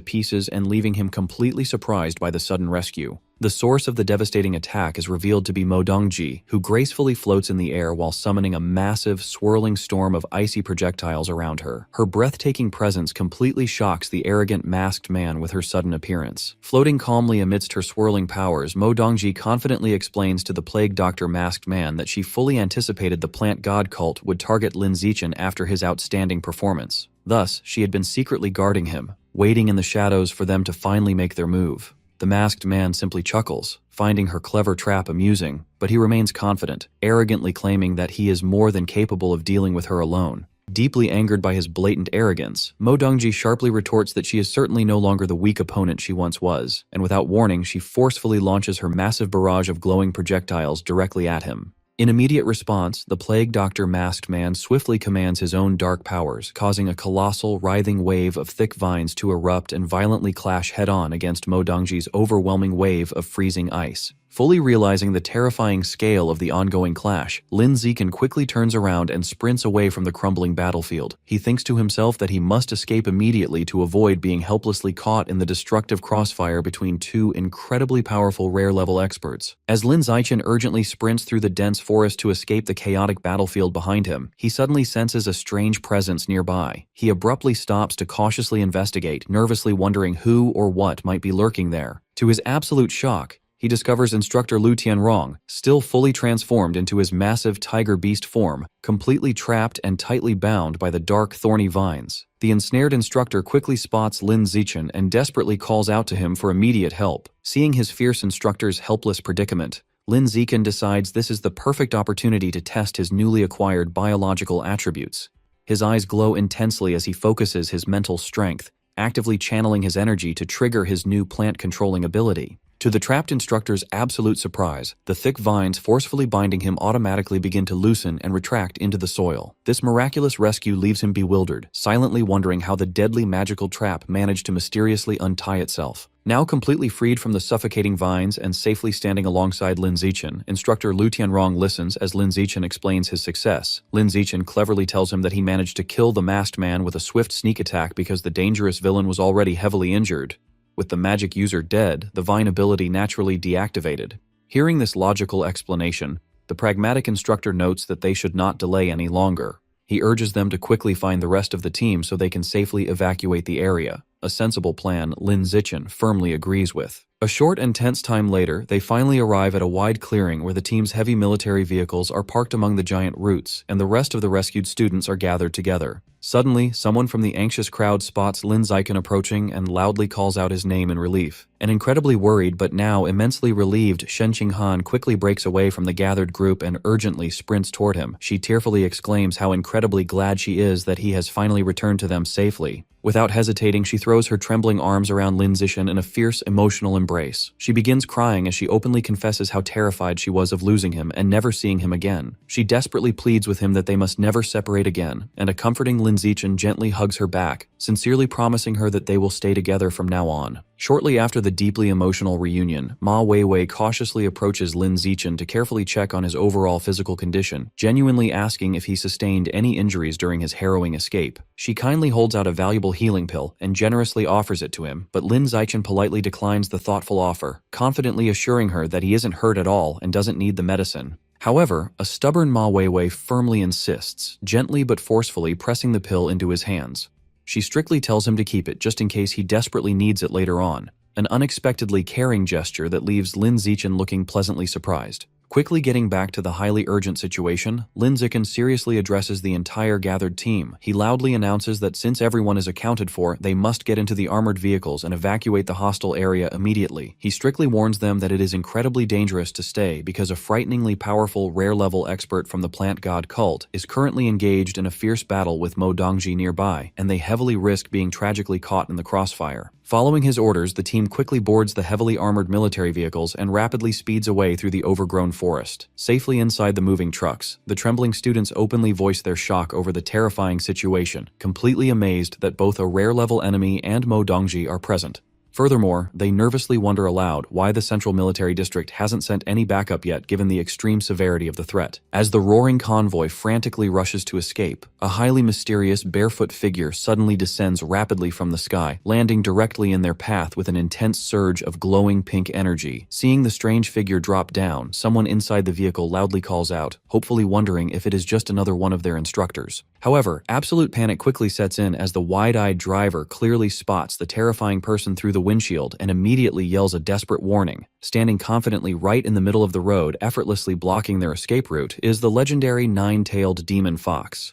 pieces and leaving him completely surprised by the sudden rescue. The source of the devastating attack is revealed to be Mo Dongji, who gracefully floats in the air while summoning a massive, swirling storm of icy projectiles around her. Her breathtaking presence completely shocks the arrogant masked man with her sudden appearance. Floating calmly amidst her swirling powers, Mo Dongji confidently explains to the Plague Doctor masked man that she fully anticipated the plant god cult would target Lin Zichen after his outstanding performance. Thus, she had been secretly guarding him, waiting in the shadows for them to finally make their move. The masked man simply chuckles, finding her clever trap amusing, but he remains confident, arrogantly claiming that he is more than capable of dealing with her alone. Deeply angered by his blatant arrogance, Mo Dongji sharply retorts that she is certainly no longer the weak opponent she once was, and without warning, she forcefully launches her massive barrage of glowing projectiles directly at him. In immediate response, the Plague Doctor masked man swiftly commands his own dark powers, causing a colossal, writhing wave of thick vines to erupt and violently clash head-on against Mo Dongji's overwhelming wave of freezing ice. Fully realizing the terrifying scale of the ongoing clash, Lin Zichen quickly turns around and sprints away from the crumbling battlefield. He thinks to himself that he must escape immediately to avoid being helplessly caught in the destructive crossfire between 2 incredibly powerful rare-level experts. As Lin Zichen urgently sprints through the dense forest to escape the chaotic battlefield behind him, he suddenly senses a strange presence nearby. He abruptly stops to cautiously investigate, nervously wondering who or what might be lurking there. To his absolute shock, he discovers instructor Lu Tianrong, still fully transformed into his massive tiger beast form, completely trapped and tightly bound by the dark, thorny vines. The ensnared instructor quickly spots Lin Zichen and desperately calls out to him for immediate help. Seeing his fierce instructor's helpless predicament, Lin Zichen decides this is the perfect opportunity to test his newly acquired biological attributes. His eyes glow intensely as he focuses his mental strength, actively channeling his energy to trigger his new plant-controlling ability. To the trapped instructor's absolute surprise, the thick vines forcefully binding him automatically begin to loosen and retract into the soil. This miraculous rescue leaves him bewildered, silently wondering how the deadly magical trap managed to mysteriously untie itself. Now completely freed from the suffocating vines and safely standing alongside Lin Zichen, instructor Lu Tianrong listens as Lin Zichen explains his success. Lin Zichen cleverly tells him that he managed to kill the masked man with a swift sneak attack because the dangerous villain was already heavily injured. With the magic user dead, the vine ability naturally deactivated. Hearing this logical explanation, the pragmatic instructor notes that they should not delay any longer. He urges them to quickly find the rest of the team so they can safely evacuate the area. A sensible plan Lin Zichen firmly agrees with. A short and tense time later, they finally arrive at a wide clearing where the team's heavy military vehicles are parked among the giant roots, and the rest of the rescued students are gathered together. Suddenly, someone from the anxious crowd spots Lin Zichen approaching and loudly calls out his name in relief. An incredibly worried but now immensely relieved Shen Qinghan quickly breaks away from the gathered group and urgently sprints toward him. She tearfully exclaims how incredibly glad she is that he has finally returned to them safely. Without hesitating, she throws her trembling arms around Lin Zichen in a fierce, emotional embrace. She begins crying as she openly confesses how terrified she was of losing him and never seeing him again. She desperately pleads with him that they must never separate again, and a comforting Lin Zichen gently hugs her back, sincerely promising her that they will stay together from now on. Shortly after the deeply emotional reunion, Ma Weiwei cautiously approaches Lin Zichen to carefully check on his overall physical condition, genuinely asking if he sustained any injuries during his harrowing escape. She kindly holds out a valuable healing pill and generously offers it to him, but Lin Zichen politely declines the thoughtful offer, confidently assuring her that he isn't hurt at all and doesn't need the medicine. However, a stubborn Ma Weiwei firmly insists, gently but forcefully pressing the pill into his hands. She strictly tells him to keep it just in case he desperately needs it later on, an unexpectedly caring gesture that leaves Lin Zichen looking pleasantly surprised. Quickly getting back to the highly urgent situation, Lin Zichen seriously addresses the entire gathered team. He loudly announces that since everyone is accounted for, they must get into the armored vehicles and evacuate the hostile area immediately. He strictly warns them that it is incredibly dangerous to stay because a frighteningly powerful rare-level expert from the plant god cult is currently engaged in a fierce battle with Mo Dongji nearby, and they heavily risk being tragically caught in the crossfire. Following his orders, the team quickly boards the heavily armored military vehicles and rapidly speeds away through the overgrown forest. Safely inside the moving trucks, the trembling students openly voice their shock over the terrifying situation, completely amazed that both a rare-level enemy and Mo Dongji are present. Furthermore, they nervously wonder aloud why the Central Military District hasn't sent any backup yet given the extreme severity of the threat. As the roaring convoy frantically rushes to escape, a highly mysterious barefoot figure suddenly descends rapidly from the sky, landing directly in their path with an intense surge of glowing pink energy. Seeing the strange figure drop down, someone inside the vehicle loudly calls out, hopefully wondering if it is just another one of their instructors. However, absolute panic quickly sets in as the wide-eyed driver clearly spots the terrifying person through the windshield and immediately yells a desperate warning. Standing confidently right in the middle of the road, effortlessly blocking their escape route, is the legendary nine-tailed demon fox.